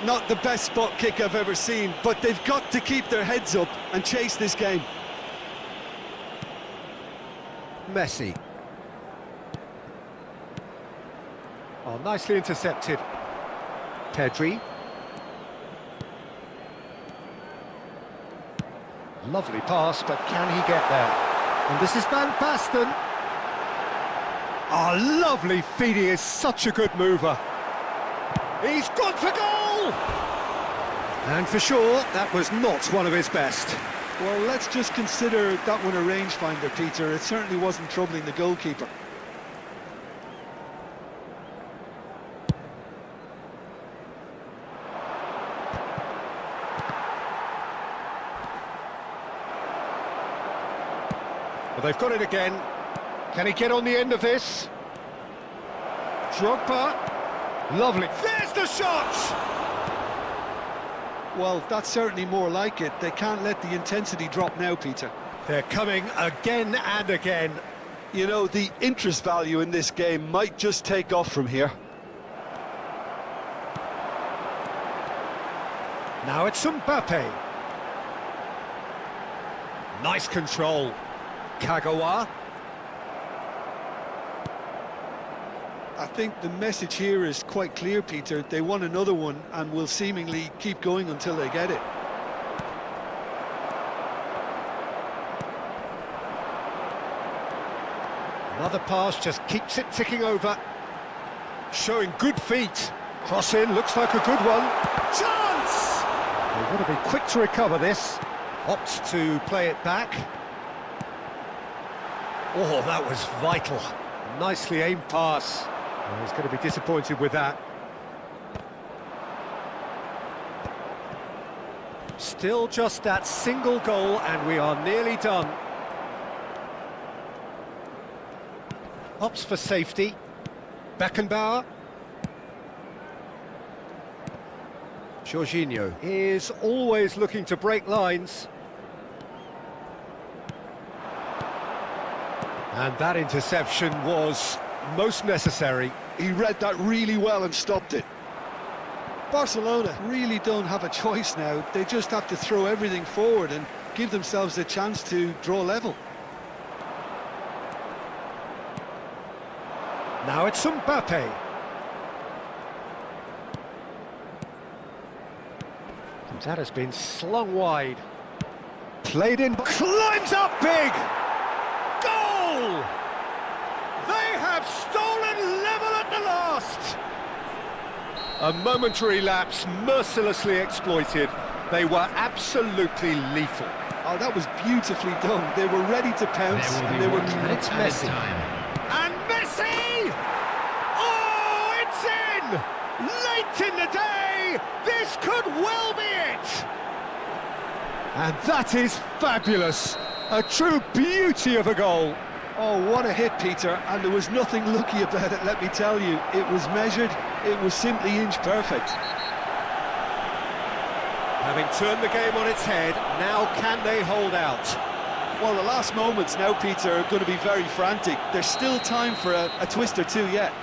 Not the best spot kick I've ever seen, but they've got to keep their heads up and chase this game. Messi. Oh, nicely intercepted. Pedri. Lovely pass, but can he get there? And this is Van Basten. Oh, lovely feed, he is such a good mover. He's gone for goal! And for sure, that was not one of his best. Well, let's just consider that one a rangefinder, Peter. It certainly wasn't troubling the goalkeeper. Well, they've got it again. Can he get on the end of this? Drogba. Lovely. There's the shot! Well, that's certainly more like it. They can't let the intensity drop now, Peter. They're coming again and again. You know, the interest value in this game might just take off from here. Now it's Mbappe. Nice control. Kagawa. I think the message here is quite clear, Peter. They want another one and will seemingly keep going until they get it. Another pass just keeps it ticking over. Showing good feet. Cross in, looks like a good one. Chance! They've got to be quick to recover this. Opts to play it back. Oh, that was vital. Nicely aimed pass. Well, he's going to be disappointed with that. Still just that single goal and we are nearly done. Opts for safety. Beckenbauer. Jorginho is always looking to break lines. And that interception was most necessary. He read that really well and stopped it. Barcelona really don't have a choice now. They just have to throw everything forward and give themselves a chance to draw level. Now it's Mbappe. That has been slung wide. Played in, climbs up big! Goal! They have stolen level at the last! A momentary lapse mercilessly exploited. They were absolutely lethal. Oh, that was beautifully done. They were ready to pounce and they were... And it's Messi. And Messi! Oh, it's in! Late in the day! This could well be it! And that is fabulous. A true beauty of a goal. Oh, what a hit, Peter, and there was nothing lucky about it, let me tell you. It was measured, it was simply inch perfect. Having turned the game on its head, now can they hold out? Well, the last moments now, Peter, are going to be very frantic. There's still time for a twist or two yet.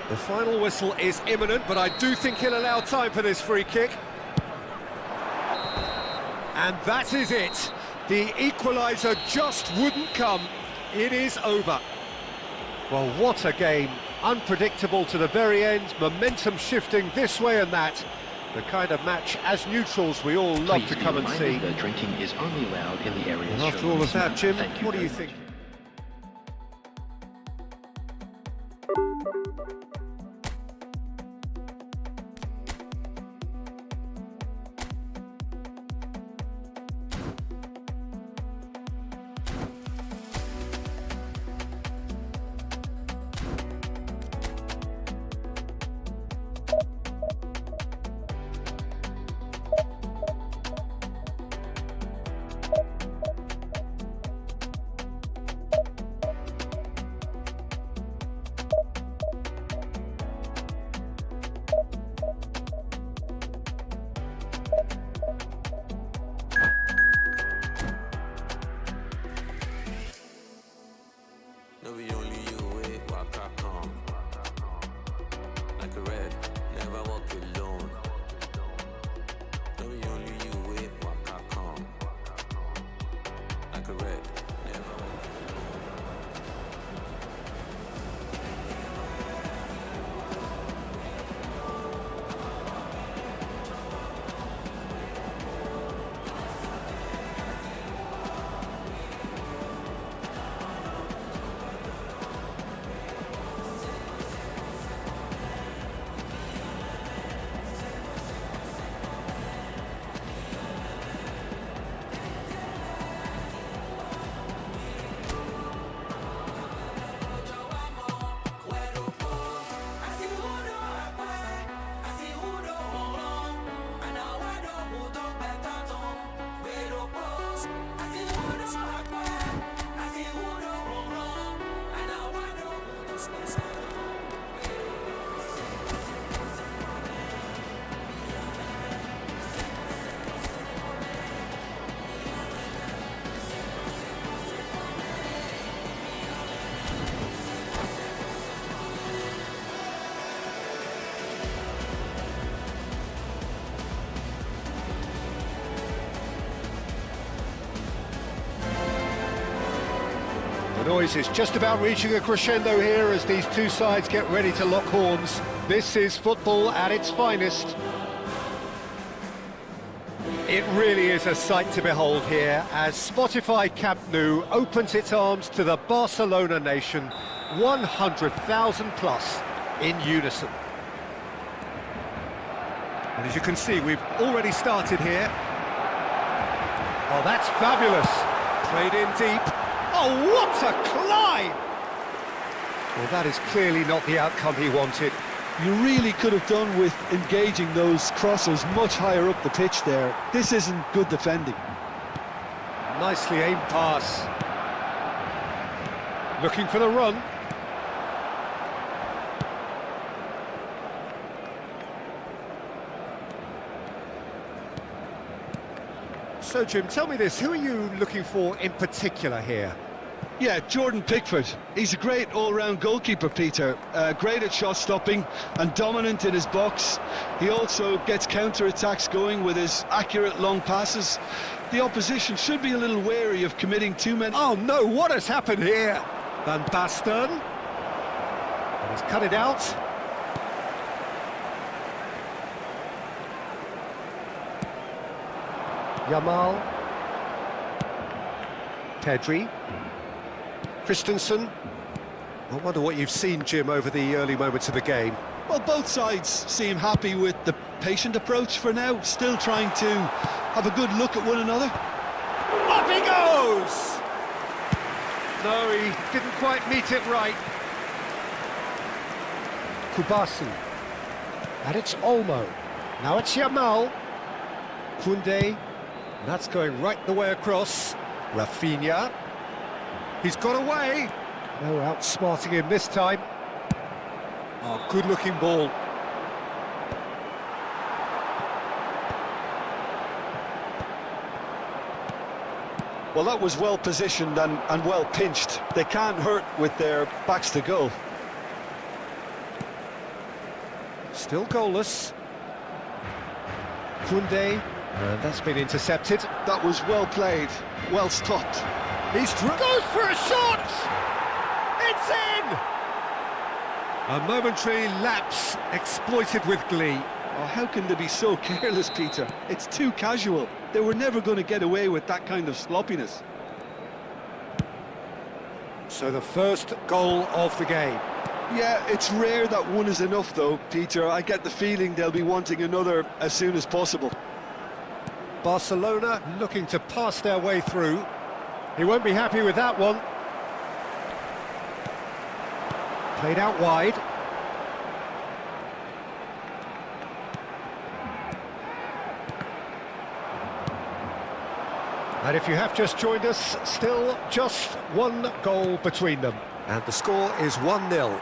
The final whistle is imminent, but I do think he'll allow time for this free kick. And that is it. The equaliser just wouldn't come. It is over. Well, what a game. Unpredictable to the very end, momentum shifting this way and that. The kind of match, as neutrals, we all love to come and see. Drinking is only allowed in the areas. And after all of that, Jim, what do you think? noise is just about reaching a crescendo here as these two sides get ready to lock horns. This is football at its finest. It really is a sight to behold here as Spotify Camp Nou opens its arms to the Barcelona nation, 100,000 plus in unison. And as you can see, we've already started here. Oh, that's fabulous. Played in deep. Oh, what a climb! Well, that is clearly not the outcome he wanted. You really could have done with engaging those crossers much higher up the pitch there. This isn't good defending. Nicely aimed pass. Looking for the run. So, Jim, tell me this, who are you looking for in particular here? Yeah, Jordan Pickford. He's a great all-round goalkeeper, Peter. Great at shot stopping and dominant in his box. He also gets counter-attacks going with his accurate long passes. The opposition should be a little wary of committing too many... Oh no, what has happened here? Van Basten. And he's cut it out. Yamal. Pedri. Christensen. I wonder what you've seen, Jim, over the early moments of the game. Well, both sides seem happy with the patient approach for now, still trying to have a good look at one another. Up he goes! No, he didn't quite meet it right. Kubasi. And it's Olmo. Now it's Yamal. Koundé. And that's going right the way across. Rafinha. He's got away. No outsmarting him this time. Oh, good-looking ball. Well, that was well positioned and well pinched. They can't hurt with their backs to goal. Still goalless. Koundé, and that's been intercepted. That was well played, well stopped. He's goes for a shot! It's in! A momentary lapse exploited with glee. Oh, how can they be so careless, Peter? It's too casual. They were never going to get away with that kind of sloppiness. So the first goal of the game. Yeah, it's rare that one is enough, though, Peter. I get the feeling they'll be wanting another as soon as possible. Barcelona looking to pass their way through. He won't be happy with that one. Played out wide. And if you have just joined us, still just one goal between them. And the score is 1-0.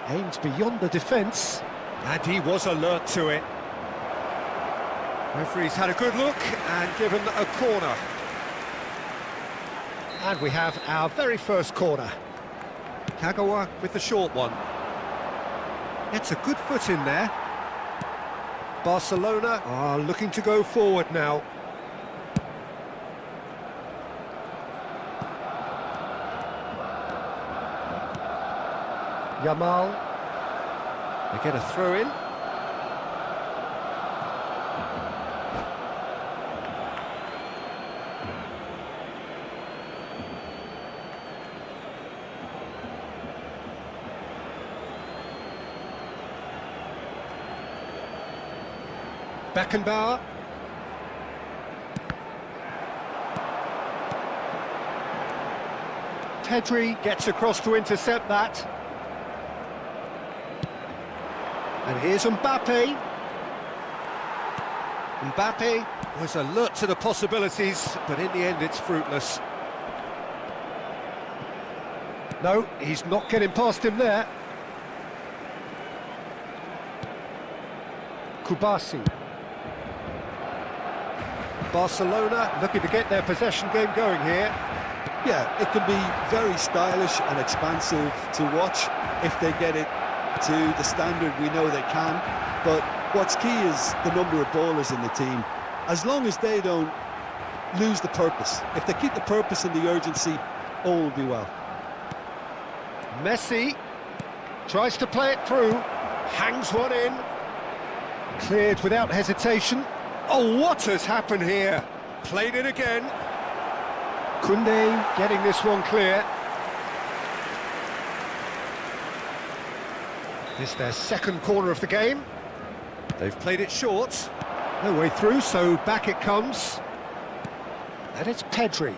Aimed beyond the defence, and he was alert to it. Referee's had a good look and given a corner. And we have our very first corner. Kagawa with the short one. It's a good foot in there. Barcelona are looking to go forward now. Yamal. They get a throw in. Beckenbauer. Pedri gets across to intercept that. And here's Mbappe. Mbappe was alert to the possibilities, but in the end it's fruitless. No, he's not getting past him there. Kubasi. Barcelona looking to get their possession game going here. Yeah, it can be very stylish and expansive to watch if they get it to the standard we know they can. But what's key is the number of ballers in the team. As long as they don't lose the purpose. If they keep the purpose and the urgency, all will be well. Messi tries to play it through, hangs one in, cleared without hesitation. Oh, what has happened here? Played it again. Koundé getting this one clear. This their second corner of the game. They've played it short. No way through, so back it comes. And it's Pedri.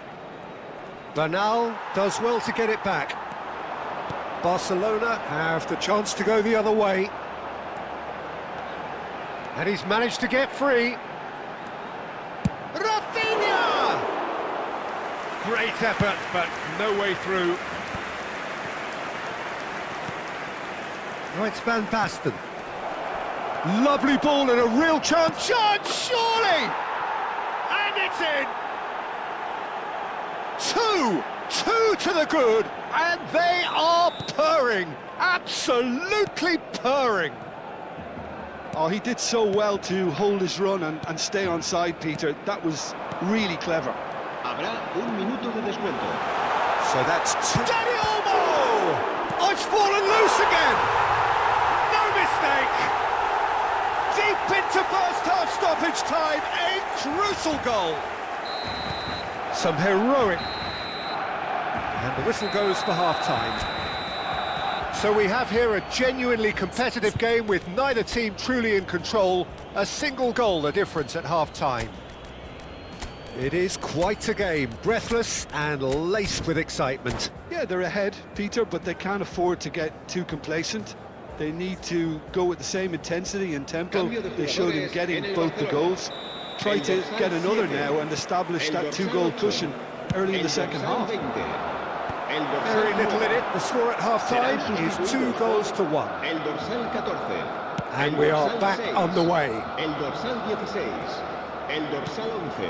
Bernal does well to get it back. Barcelona have the chance to go the other way. And he's managed to get free. Rafinha! Great effort, but no way through. Oh, it's Van Basten. Lovely ball and a real chance. Surely! And it's in! Two to the good, and they are purring. Absolutely purring. Oh, he did so well to hold his run and stay on side, Peter. That was really clever. Habrá un minuto de descuento. So that's Dani Olmo! Oh, it's fallen loose again! No mistake! Deep into first half stoppage time, a crucial goal. Some heroic. And the whistle goes for half-time. So we have here a genuinely competitive game with neither team truly in control. A single goal the difference at half-time. It is quite a game, breathless and laced with excitement. Yeah, they're ahead, Peter, but they can't afford to get too complacent. They need to go with the same intensity and tempo they showed in getting both the goals. Try to get another now and establish that two-goal cushion early in the second half. Very little in it. The score at half-time is 2-1. And we are back on the way.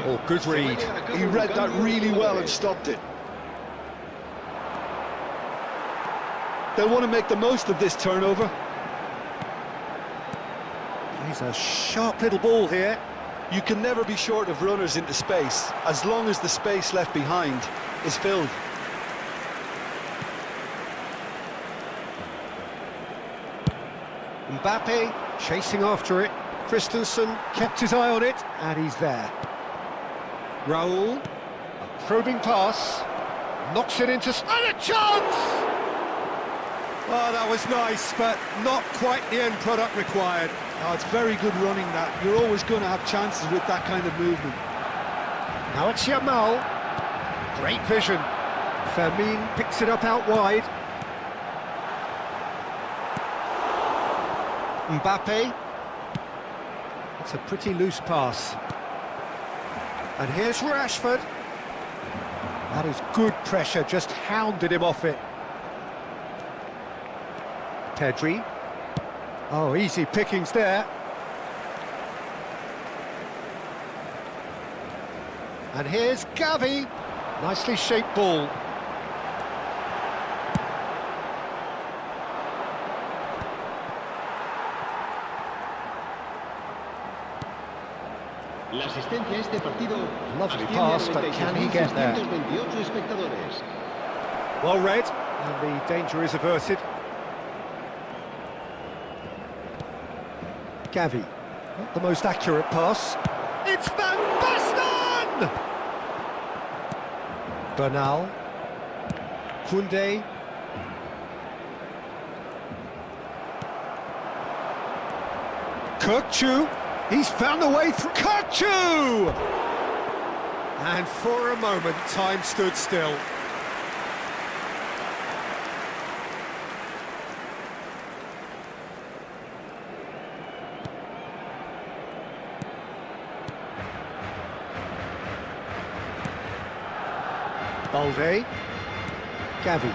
Oh, good read. He read that really well and stopped it. They'll want to make the most of this turnover. He's a sharp little ball here. You can never be short of runners into space, as long as the space left behind is filled. Mbappe chasing after it. Christensen kept his eye on it, and he's there. Raul, a probing pass, knocks it into... And a chance! Oh, that was nice, but not quite the end product required. Oh, it's very good running that. You're always going to have chances with that kind of movement. Now it's Yamal. Great vision. Fermin picks it up out wide. Mbappe. It's a pretty loose pass. And here's Rashford. That is good pressure, just hounded him off it. Pedri. Oh, easy pickings there. And here's Gavi. Nicely shaped ball. La asistencia a este partido Lovely pass, but can he get there? 628 espectadores. Well read, and the danger is averted. Gavi, not the most accurate pass. It's Van Basten! Bernal. Koundé. Kirkchu. He's found a way through. Kirkchu! And for a moment, time stood still. Balde. Gavi.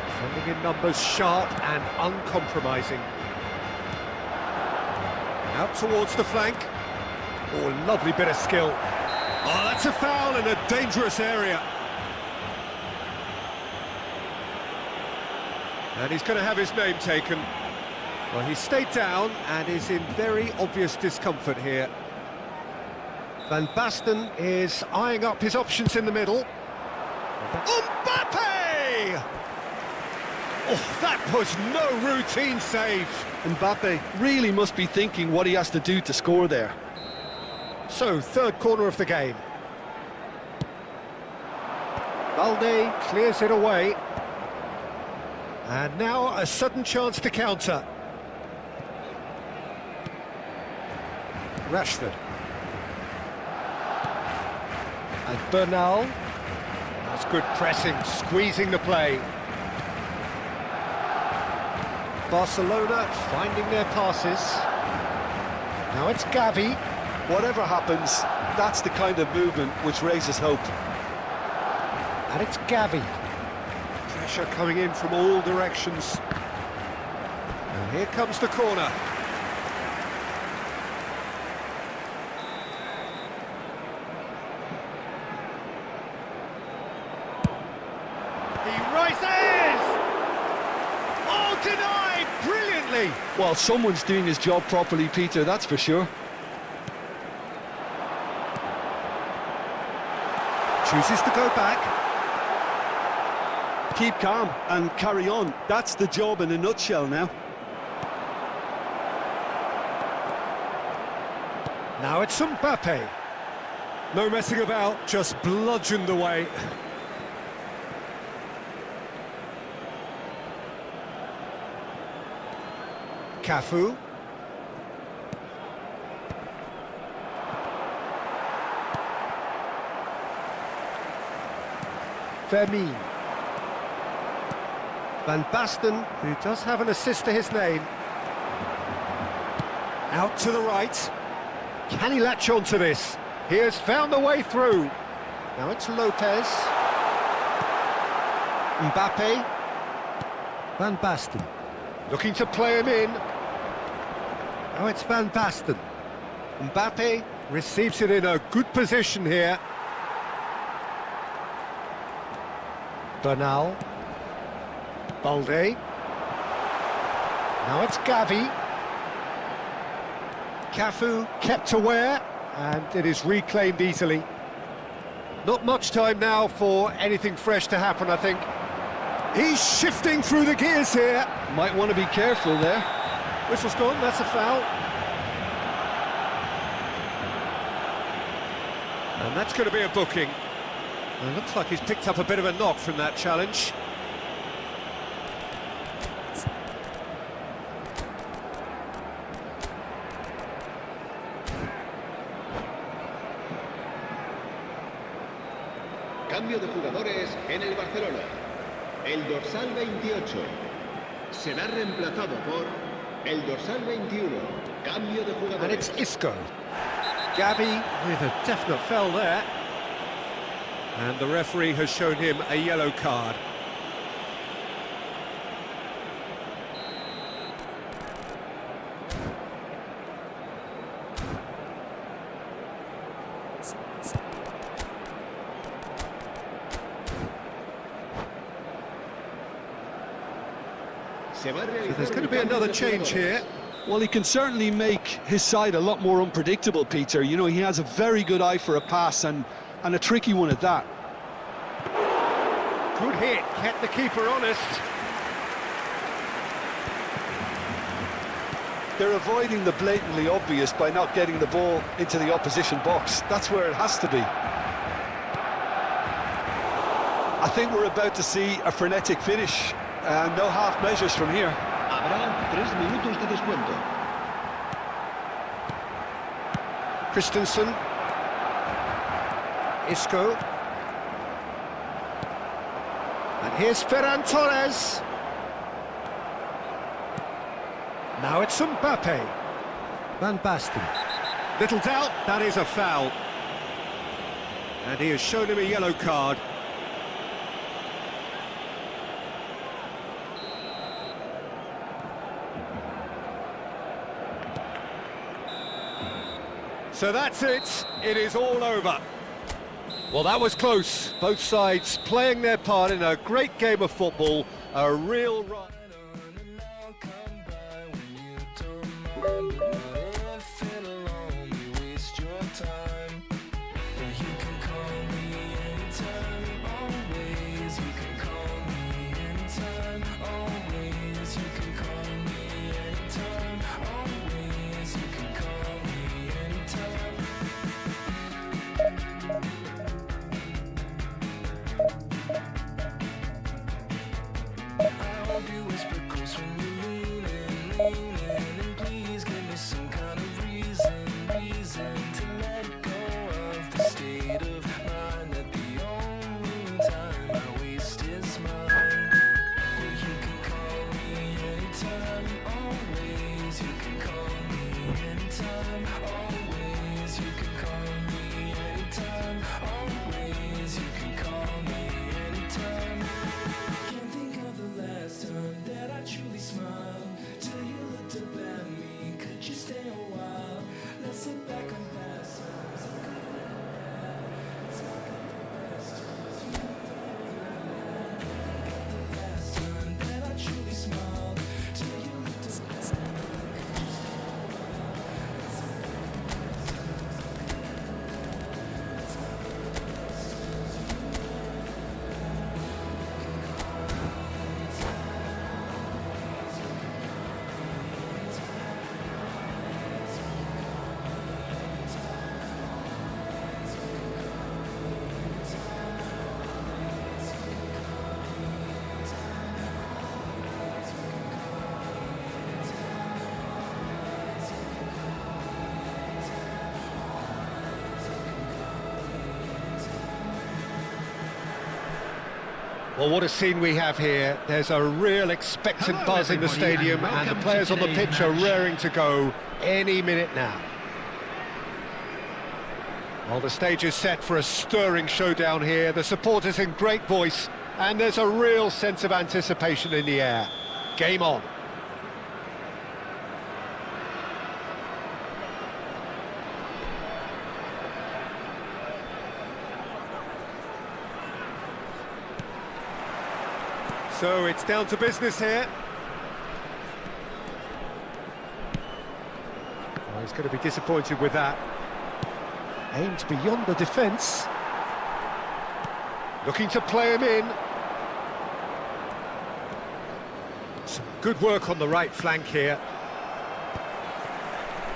Defending in numbers, sharp and uncompromising. Out towards the flank. Oh, lovely bit of skill. Oh, that's a foul in a dangerous area. And he's going to have his name taken. Well, he stayed down and is in very obvious discomfort here. Van Basten is eyeing up his options in the middle. Mbappe! Oh, that was no routine save. Mbappe really must be thinking what he has to do to score there. So, third corner of the game. Balde clears it away. And now a sudden chance to counter. Rashford. And Bernal. That's good pressing, squeezing the play. Barcelona finding their passes. Now it's Gavi. Whatever happens, that's the kind of movement which raises hope. And it's Gavi. Pressure coming in from all directions. And here comes the corner. He rises! Oh, denied! Brilliantly! Well, someone's doing his job properly, Peter, that's for sure. Chooses to go back. Keep calm and carry on. That's the job in a nutshell now. Now it's Mbappe. No messing about, just bludgeoned away. Cafu. Vermeer. Van Basten, who does have an assist to his name. Out to the right. Can he latch on to this? He has found a way through. Now it's Lopez. Mbappe. Van Basten. Looking to play him in. Now it's Van Basten. Mbappe receives it in a good position here. Bernal. Balde. Now it's Gavi. Cafu kept aware, and it is reclaimed easily. Not much time now for anything fresh to happen, I think. He's shifting through the gears here. Might want to be careful there. Whistle's gone, that's a foul. And that's going to be a booking. And it looks like he's picked up a bit of a knock from that challenge. Cambio de jugadores en el Barcelona. El dorsal 28 será reemplazado por el dorsal 21. Cambio de jugadores. And it's Isco. Gavi with a definite foul there. And the referee has shown him a yellow card. So there's going to be another change here. Well, he can certainly make his side a lot more unpredictable, Peter. You know, he has a very good eye for a pass and a tricky one at that. Good hit, kept the keeper honest. They're avoiding the blatantly obvious by not getting the ball into the opposition box. That's where it has to be. I think we're about to see a frenetic finish. No half measures from here. Habrá 3 minutos de descuento. Christensen. Isco. And here's Ferran Torres. Now it's Mbappe. Van Basten. Little doubt, that is a foul. And he has shown him a yellow card. So that's it, it is all over. Well, that was close. Both sides playing their part in a great game of football, a real run. meaning, and please give me some kind of reason to let go of the state of mind that the only time I waste is mine. Well, you can call me anytime, always. You can call me anytime, always. You can call me anytime, always. You can call me anytime. Can't think of the last time that I truly smiled till you looked up at me. Could you stay a while? Let's look back on past times. Let's look at the best times. You the last time that I truly smiled till you looked up at me. Could you stay a while? Let's look at the best times. Let's look at the best times. Well, what a scene we have here. There's a real expectant Hello, buzz in the everybody, stadium, and and the welcome players to on the today's pitch are match. raring to go any minute now. Well, the stage is set for a stirring showdown here. The supporters in great voice, and there's a real sense of anticipation in the air. Game on. So it's down to business here. Oh, he's going to be disappointed with that. Aimed beyond the defence. Looking to play him in. Some good work on the right flank here.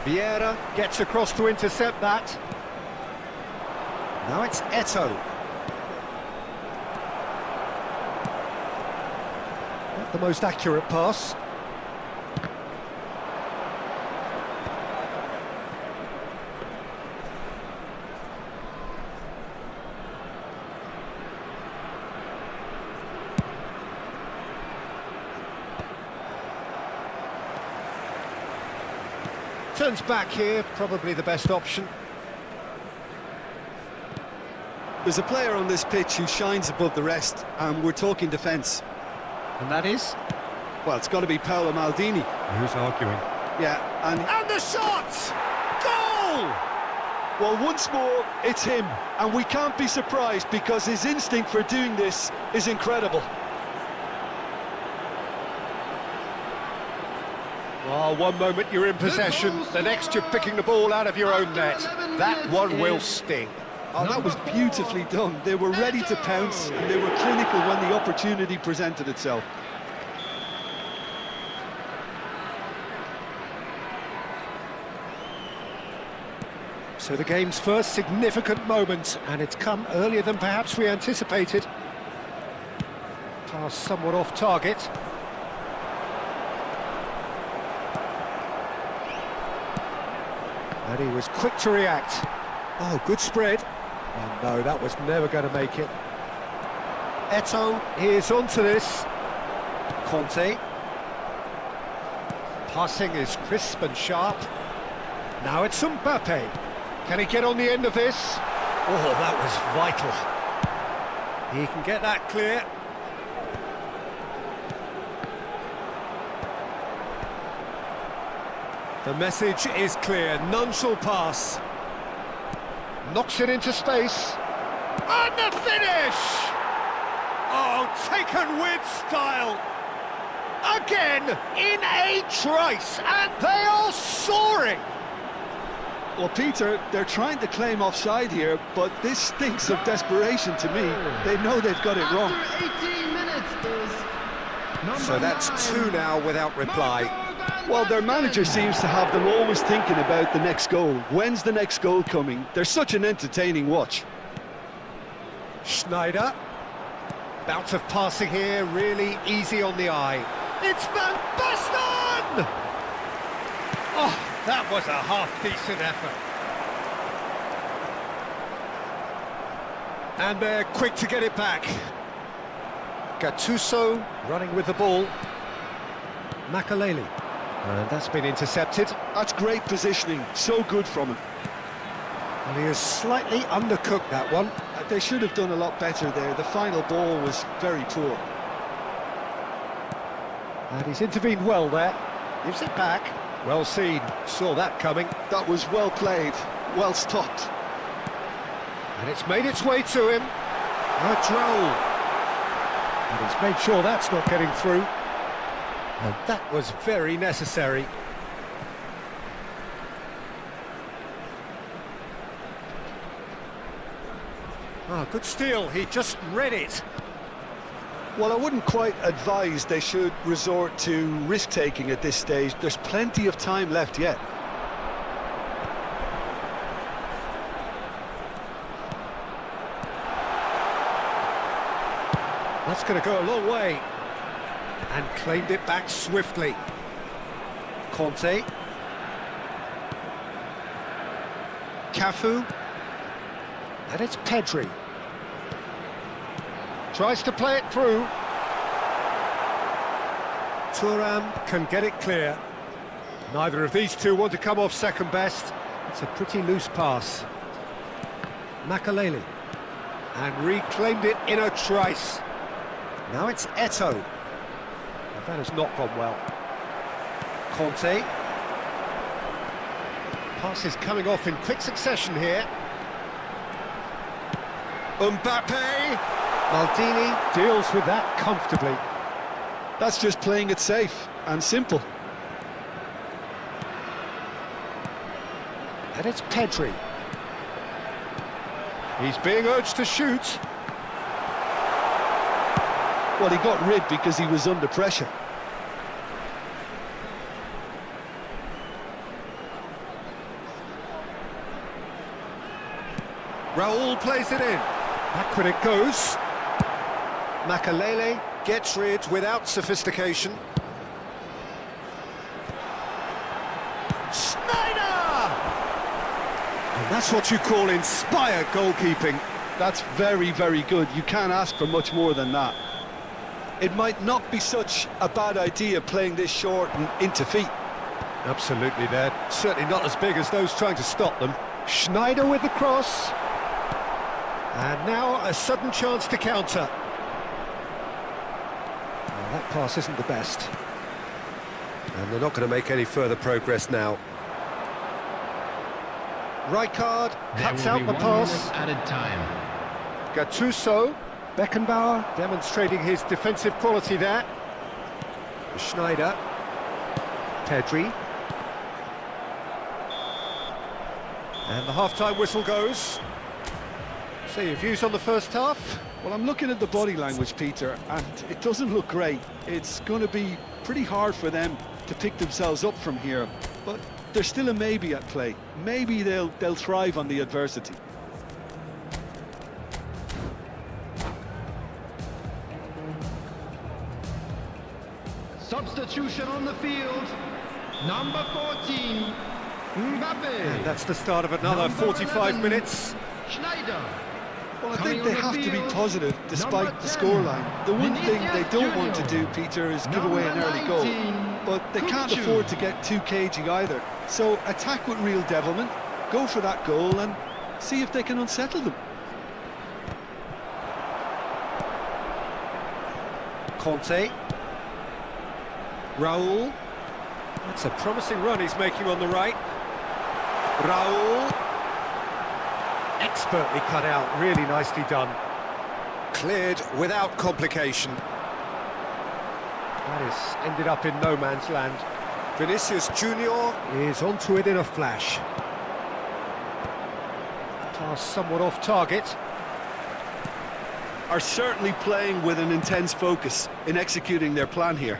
Vieira gets across to intercept that. Now it's Eto'o. Not the most accurate pass. Turns back here, probably the best option. There's a player on this pitch who shines above the rest, and we're talking defence. And that is? Well, it's got to be Paolo Maldini. Who's arguing? Yeah, and the shot! Goal! well, once more, it's him, and we can't be surprised because his instinct for doing this is incredible. Well, one moment you're in possession, the next you're picking the ball out of your own net. That one will sting. Oh, that was beautifully done. They were ready to pounce, and they were clinical when the opportunity presented itself. So the game's first significant moment, and it's come earlier than perhaps we anticipated. Pass somewhat off target. And he was quick to react. Oh, good spread. And no, that was never going to make it. Eto'o is onto this. Conte. Passing is crisp and sharp. Now it's Mbappe. Can he get on the end of this? Oh, that was vital. He can get that clear. The message is clear, none shall pass. Knocks it into space. And the finish! Oh, taken with style. Again, in a trice, and they are soaring. Well, Peter, they're trying to claim offside here, but this stinks of desperation to me. They know they've got it wrong. After 18 minutes is number So that's 2 now without reply. Well, their manager seems to have them always thinking about the next goal. When's the next goal coming? They're such an entertaining watch. Schneider. Bout of passing here, really easy on the eye. It's Van Basten! That was a half-decent effort. And they're quick to get it back. Gattuso running with the ball. Makaleli. And that's been intercepted. That's great positioning, so good from him. And he has slightly undercooked that one. They should have done a lot better there. The final ball was very poor. And he's intervened well there. Gives it back. Well seen. Saw that coming. That was well played, well stopped. And it's made its way to him. A droll. And he's made sure that's not getting through. And that was very necessary. Ah, good steal. He just read it. Well, I wouldn't quite advise they should resort to risk-taking at this stage. There's plenty of time left yet. That's going to go a long way. And claimed it back swiftly. Conte. Cafu. And it's Pedri. Tries to play it through. Thuram can get it clear. Neither of these two want to come off second best. It's a pretty loose pass. Makaleli. And reclaimed it in a trice. Now it's Eto'o. Well, that has not gone well. Conte. Passes coming off in quick succession here. Mbappe. Maldini deals with that comfortably. That's just playing it safe and simple. And it's Pedri. He's being urged to shoot. Well, he got rid because he was under pressure. Raul plays it in. Backward it goes. Makaleli gets rid without sophistication. Schneider! And that's what you call inspired goalkeeping. That's very, very good. You can't ask for much more than that. It might not be such a bad idea playing this short and into feet. Absolutely, they're certainly not as big as those trying to stop them. Schneider with the cross. And now a sudden chance to counter. Well, that pass isn't the best. And they're not going to make any further progress now. Rijkaard cuts out the pass. Added time. Gattuso. Beckenbauer demonstrating his defensive quality there. Schneider. Pedri. And the half-time whistle goes. So your views on the first half? Well, I'm looking at the body language, Peter, and it doesn't look great. It's going to be pretty hard for them to pick themselves up from here, but there's still a maybe at play. Maybe they'll thrive on the adversity. Substitution on the field. Number 14, Mbappe. And that's the start of another Number 45 11, minutes. Schneider. Well, I Coming think they on the have to be field, positive despite number the 10, scoreline. The one thing they don't want to do, Vinicius Peter, is give Number away an early goal. 19, But they can't Cucci. afford to get too cagey either. So attack with real devilment, go for that goal and see if they can unsettle them. Conte. Raul. That's a promising run he's making on the right. Raul. Expertly cut out, really nicely done. Cleared without complication. That has ended up in no man's land. Vinicius Junior is onto it in a flash. Pass somewhat off target. Are certainly playing with an intense focus in executing their plan here.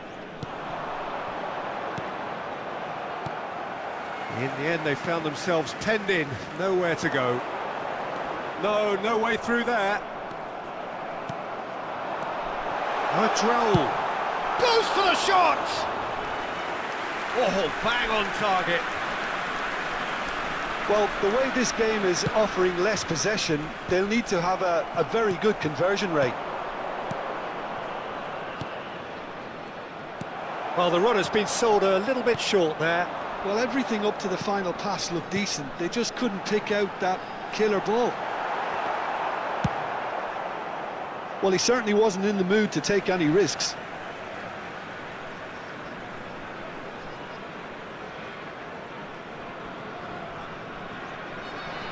In the end, they found themselves penned in, nowhere to go. No way through there. Raul goes for the shot! Oh, bang on target. Well, the way this game is offering less possession, they'll need to have a very good conversion rate. Well, the run has been sold a little bit short there. Well, everything up to the final pass looked decent. They just couldn't pick out that killer ball. Well, he certainly wasn't in the mood to take any risks.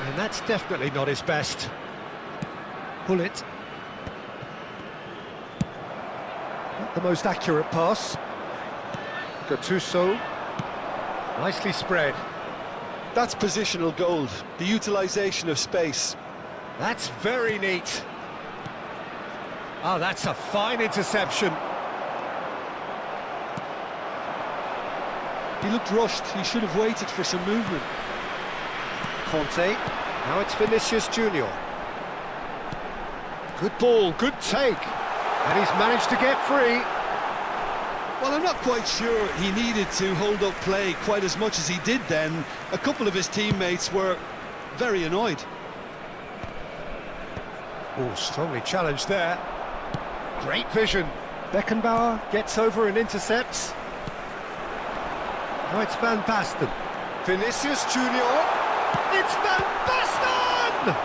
And that's definitely not his best. Pull it. Not the most accurate pass. Gattuso. Nicely spread. That's positional gold, the utilisation of space. That's very neat. Oh, that's a fine interception. He looked rushed. He should have waited for some movement. Conte. Now it's Vinicius Junior. Good ball, good take. And he's managed to get free. Well, I'm not quite sure he needed to hold up play quite as much as he did then. A couple of his teammates were very annoyed. Oh, strongly challenged there. Great vision. Beckenbauer gets over and intercepts. Now it's Van Basten. Vinicius Junior. It's Van Basten!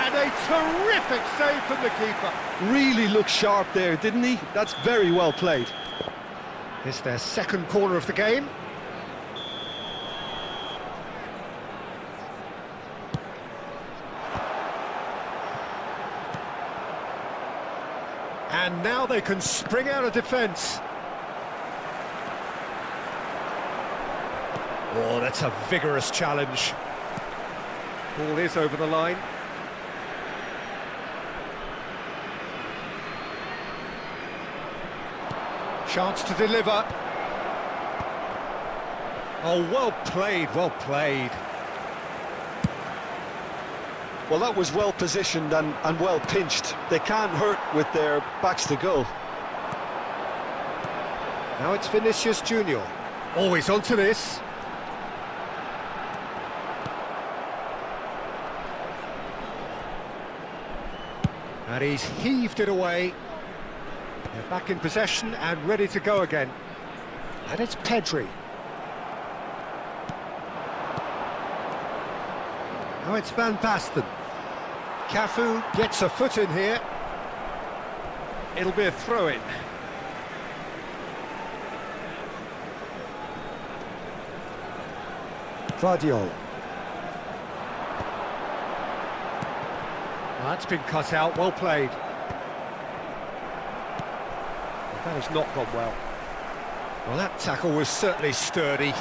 And a terrific save from the keeper. Really looked sharp there, didn't he? That's very well played. It's their second corner of the game. And now they can spring out of defence. Oh, that's a vigorous challenge. Ball is over the line. Chance to deliver. Oh, well played, well played. Well, that was well positioned and well pinched. They can't hurt with their backs to goal. Now it's Vinicius Junior. Always onto this. And he's heaved it away. They're back in possession and ready to go again. And it's Pedri. Now it's Van Basten. Cafu gets a foot in here. It'll be a throw-in. Vardiol. That's been cut out, well played. That has not gone well. Well, that tackle was certainly sturdy.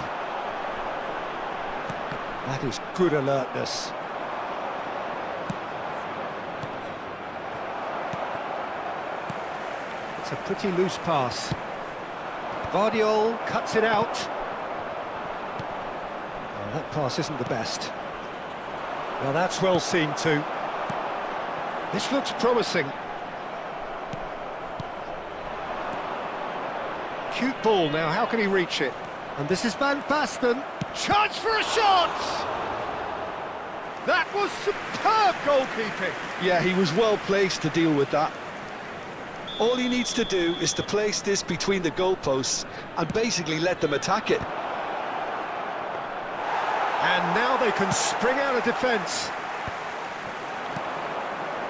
That is good alertness. It's a pretty loose pass. Vardiol cuts it out. Oh, that pass isn't the best. Well, that's well seen too. This looks promising. Cute ball now, how can he reach it? And this is Van Basten. Chance for a shot! That was superb goalkeeping. Yeah, he was well placed to deal with that. All he needs to do is to place this between the goalposts and basically let them attack it. And now they can spring out of defence.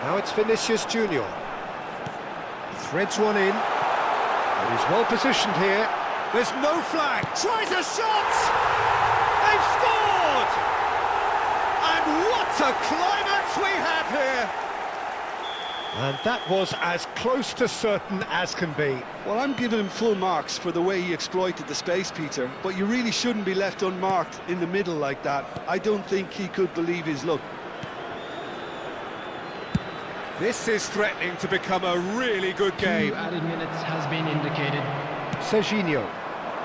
Now it's Vinicius Junior. Threads one in. And he's well positioned here. There's no flag. Tries a shot! They've scored! And what a climax we have here! And that was as close to certain as can be. Well, I'm giving him full marks for the way he exploited the space, Peter, but you really shouldn't be left unmarked in the middle like that. I don't think he could believe his luck. This is threatening to become a really good game. 2 added minutes has been indicated. Serginho.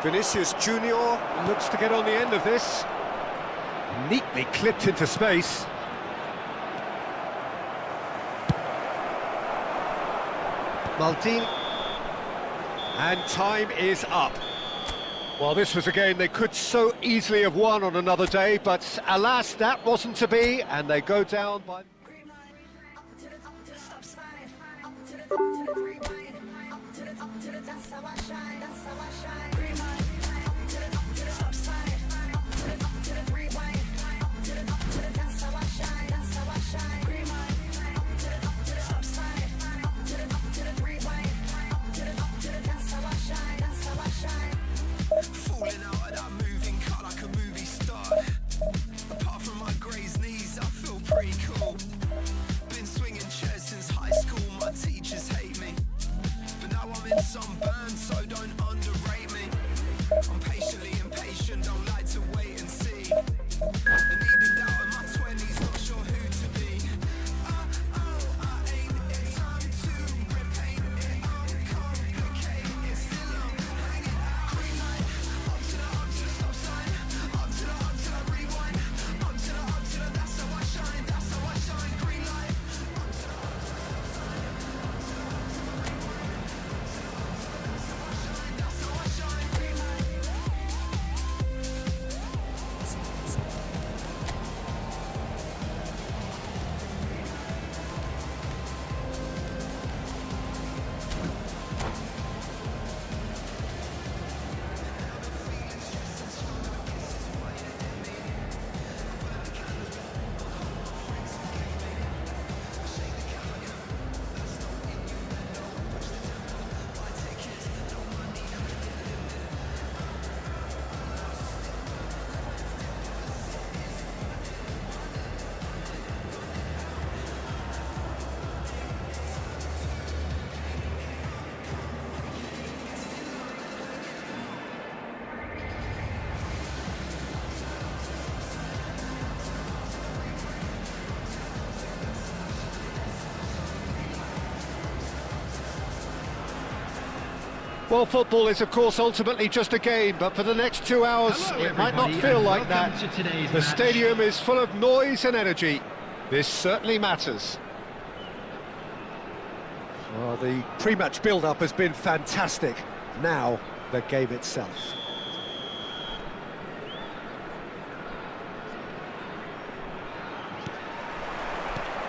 Vinicius Junior looks to get on the end of this. Neatly clipped into space. Maldini. And time is up. Well, this was a game they could so easily have won on another day, but alas, that wasn't to be, and they go down by... Some burn, so don't underrate me. I'm patiently impatient, don't like to wait and see. And even doubt in my 20s, not sure who to be. I ain't it time to repaint it, uncomplicate it. Still I'm hanging out. Green light, up to the stop sign. Up to the rewind. Up to the, that's how I shine, that's how I shine. Green light. Well, football is, of course, ultimately just a game, but for the next 2 hours, Hello, it might not everybody, feel and like that. welcome to today's The match. stadium is full of noise and energy. This certainly matters. Well, the pre-match build-up has been fantastic. Now, the game itself.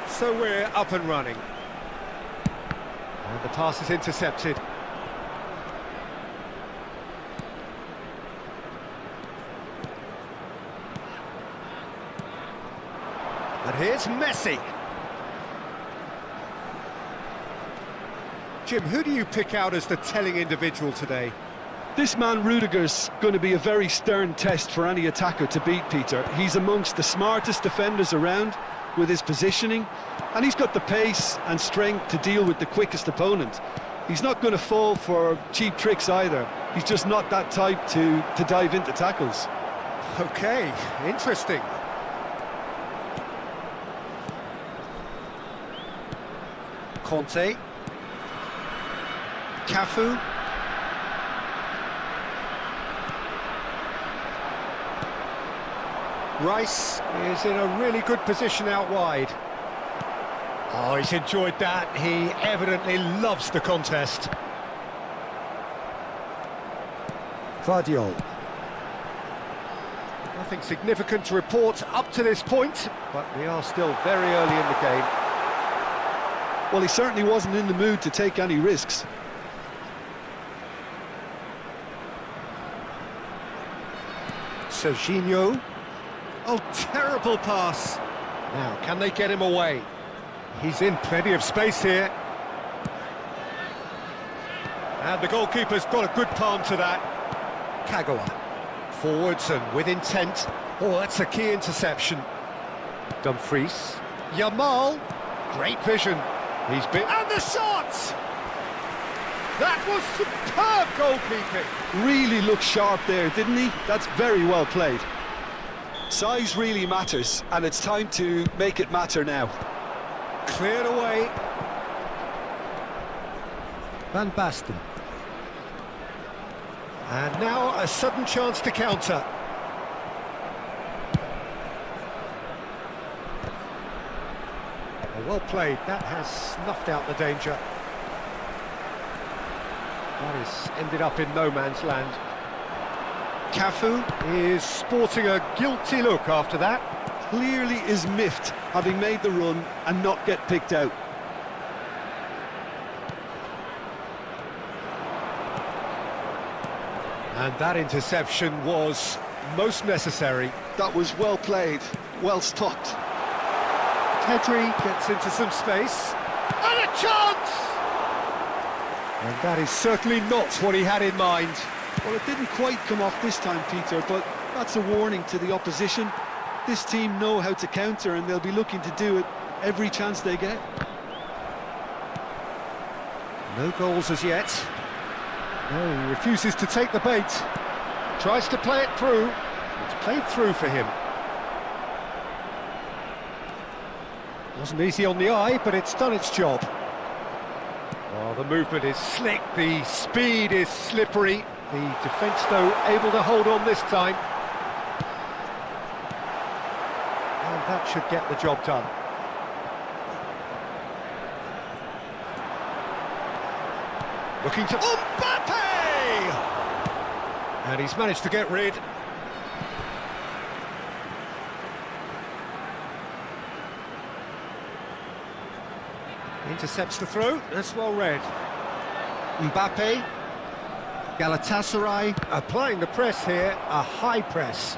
So we're up and running. And the pass is intercepted. And here's Messi. Jim, who do you pick out as the telling individual today? This man Rudiger's going to be a very stern test for any attacker to beat, Peter. He's amongst the smartest defenders around with his positioning, and he's got the pace and strength to deal with the quickest opponent. He's not going to fall for cheap tricks either. He's just not that type to dive into tackles. Okay, interesting. Conte. Cafu. Rice is in a really good position out wide. Oh, he's enjoyed that. He evidently loves the contest. Vardiol. Nothing significant to report up to this point, but we are still very early in the game. Well, he certainly wasn't in the mood to take any risks. Serginho. Oh, terrible pass. Now, can they get him away? He's in plenty of space here. And the goalkeeper's got a good palm to that. Kagawa. Forwards and with intent. Oh, that's a key interception. Dumfries. Yamal. Great vision. He's been... And the shot! That was superb goalkeeping. Really looked sharp there, didn't he? That's very well played. Size really matters, and it's time to make it matter now. Cleared away. Van Basten. And now a sudden chance to counter. Well played. That has snuffed out the danger. That has ended up in no man's land. Cafu is sporting a guilty look after that. Clearly is miffed, having made the run and not get picked out. And that interception was most necessary. That was well played, well stopped. Pedri gets into some space. And a chance! And that is certainly not what he had in mind. Well, it didn't quite come off this time, Peter, but that's a warning to the opposition. This team know how to counter and they'll be looking to do it every chance they get. No goals as yet. No, he refuses to take the bait. Tries to play it through. It's played through for him. Wasn't easy on the eye, but it's done its job. Oh, the movement is slick, the speed is slippery. The defence, though, able to hold on this time. And that should get the job done. Looking to Mbappe! And he's managed to get rid. Intercepts the throw, that's well read. Mbappe, Galatasaray applying the press here, a high press.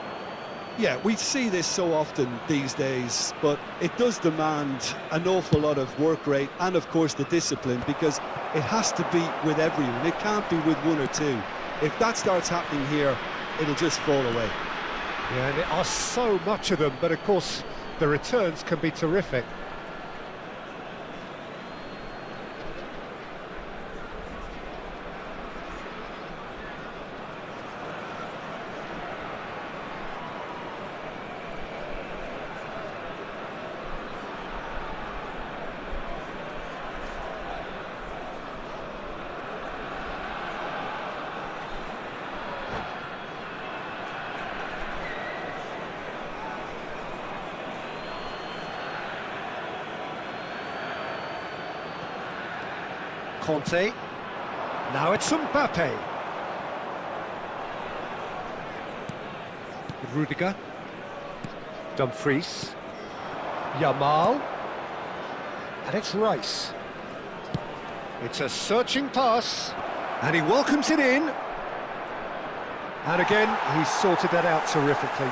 Yeah, we see this so often these days, but it does demand an awful lot of work rate and, of course, the discipline, because it has to be with everyone. It can't be with one or two. If that starts happening here, it'll just fall away. Yeah, and there are so much of them, but of course the returns can be terrific. Conte, now it's Mbappe. Rudiger, Dumfries, Yamal, and it's Rice. It's a searching pass, and he welcomes it in. And again, he's sorted that out terrifically.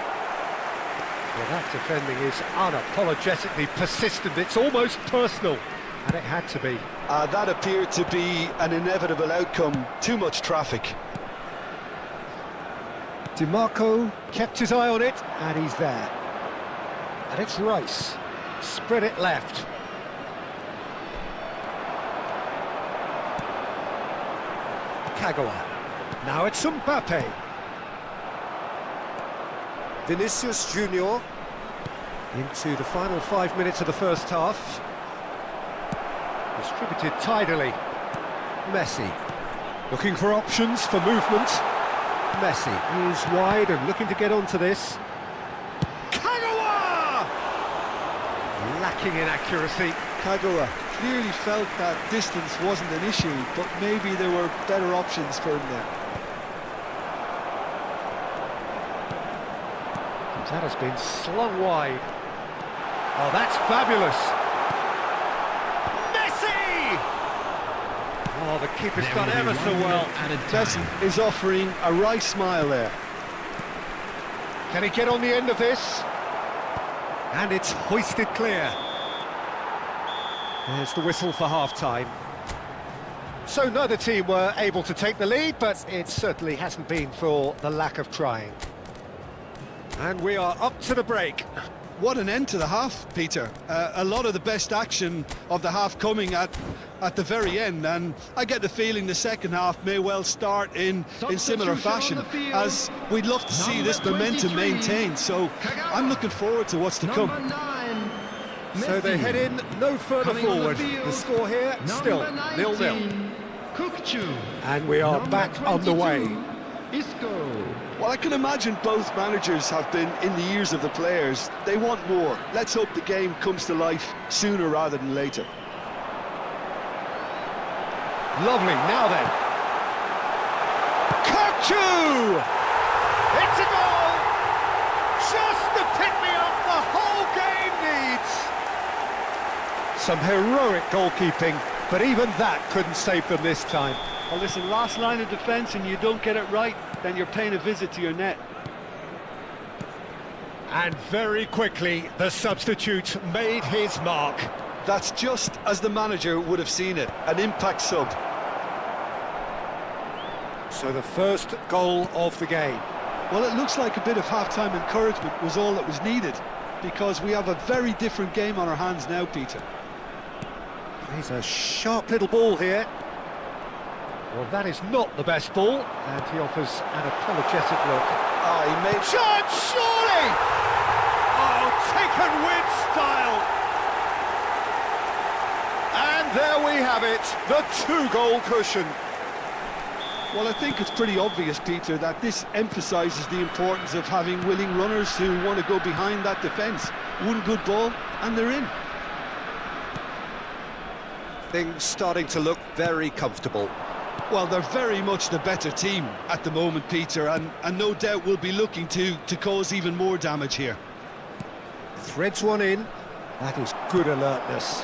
Well, that defending is unapologetically persistent, it's almost personal. And it had to be. That appeared to be an inevitable outcome. Too much traffic. DiMarco kept his eye on it, and he's there. And it's Rice. Spread it left. Kagawa. Now it's Mbappe. Vinicius Junior into the final 5 minutes of the first half. Distributed tidily. Messi looking for options for movement. Messi is wide and looking to get onto this. Kagawa! Lacking in accuracy. Kagawa clearly felt that distance wasn't an issue, but maybe there were better options for him there. That has been slung wide. Oh, that's fabulous. Oh, the keeper's done ever so well. Messi is offering a wry smile there. Can he get on the end of this? And it's hoisted clear. There's the whistle for half-time. So neither team were able to take the lead, but it certainly hasn't been for the lack of trying. And we are up to the break. What an end to the half, Peter. A lot of the best action of the half coming at the very end, and I get the feeling the second half may well start in similar fashion, as we'd love to see this momentum maintained, so I'm looking forward to what's to come. So they head in no further forward. The score here, still 0-0. And we are back underway. Well, I can imagine both managers have been in the ears of the players. They want more. Let's hope the game comes to life sooner rather than later. Lovely, now then. Kachu! It's a goal! Just the pick-me-up the whole game needs! Some heroic goalkeeping, but even that couldn't save them this time. Well, listen, last line of defence and you don't get it right, then you're paying a visit to your net. And very quickly, the substitute made his mark. That's just as the manager would have seen it, an impact sub. So the first goal of the game. Well, it looks like a bit of half-time encouragement was all that was needed, because we have a very different game on our hands now, Peter. He's a sharp little ball here. Well, that is not the best ball, and he offers an apologetic look. Ah, he made... Shot, surely! Oh, taken with style! And there we have it, the two-goal cushion. Well, I think it's pretty obvious, Peter, that this emphasises the importance of having willing runners who want to go behind that defence. One good ball, and they're in. Things starting to look very comfortable. Well, they're very much the better team at the moment, Peter, and no doubt will be looking to cause even more damage here. Threads one in. That is good alertness.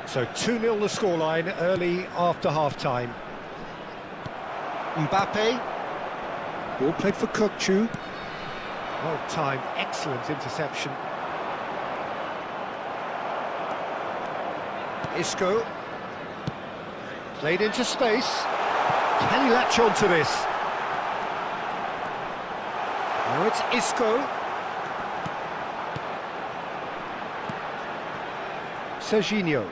So 2-0 the scoreline early after half-time. Mbappe. Ball played for Kukçu. Well timed, excellent interception. Isco. Played into space. Can he latch on to this? Now it's Isco. Serginho.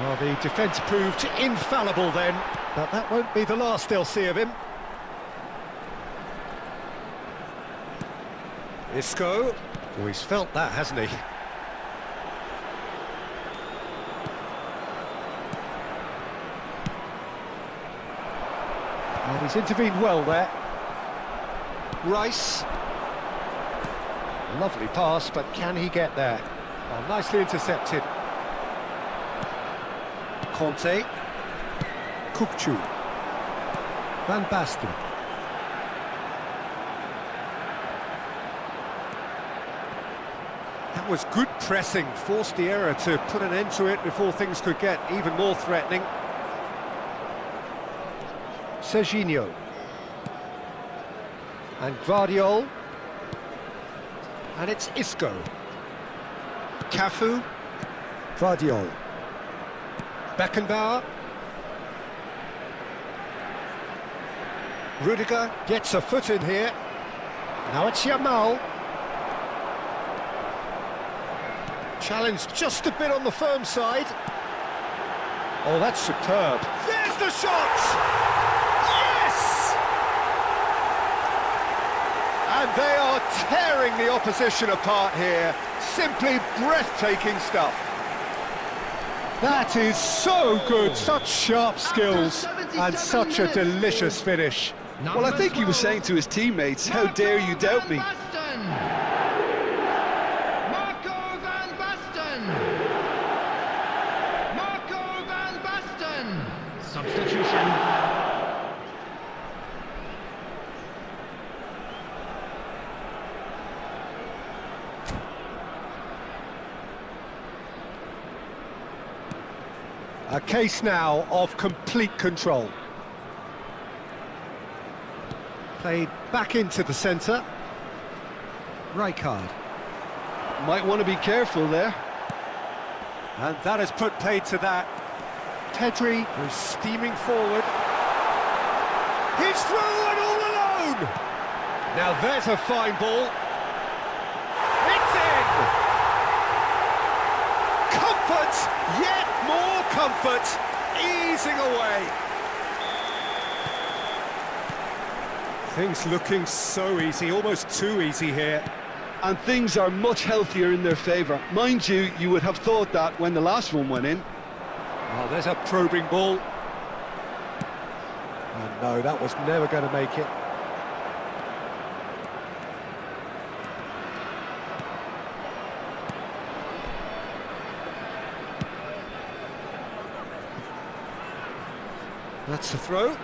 Well, the defence proved infallible then, but that won't be the last they'll see of him. Isco. Oh, he's felt that, hasn't he? And he's intervened well there. Rice. Lovely pass, but can he get there? Oh, nicely intercepted. Conte. Kukçu. Van Basten. That was good pressing, forced the error to put an end to it before things could get even more threatening. Serginho. And Guardiol. And it's Isco. Cafu. Guardiol. Beckenbauer. Rudiger gets a foot in here. Now it's Yamal. Challenge just a bit on the firm side. Oh, that's superb. There's the shot! Yes! And they are tearing the opposition apart here. Simply breathtaking stuff. That is so good, such sharp skills and such a delicious finish. Well, I think he was saying to his teammates, how dare you doubt me? Substitution. A case now of complete control. Played back into the centre. Rijkaard. Might want to be careful there. And that has put paid to that. Pedri, who's steaming forward. He's through and all alone! Now there's a fine ball. It's in! Comfort, yet more comfort, easing away. Things looking so easy, almost too easy here. And things are much healthier in their favour. Mind you, you would have thought that when the last one went in. Oh, there's a probing ball. Oh no, that was never going to make it. That's the throw.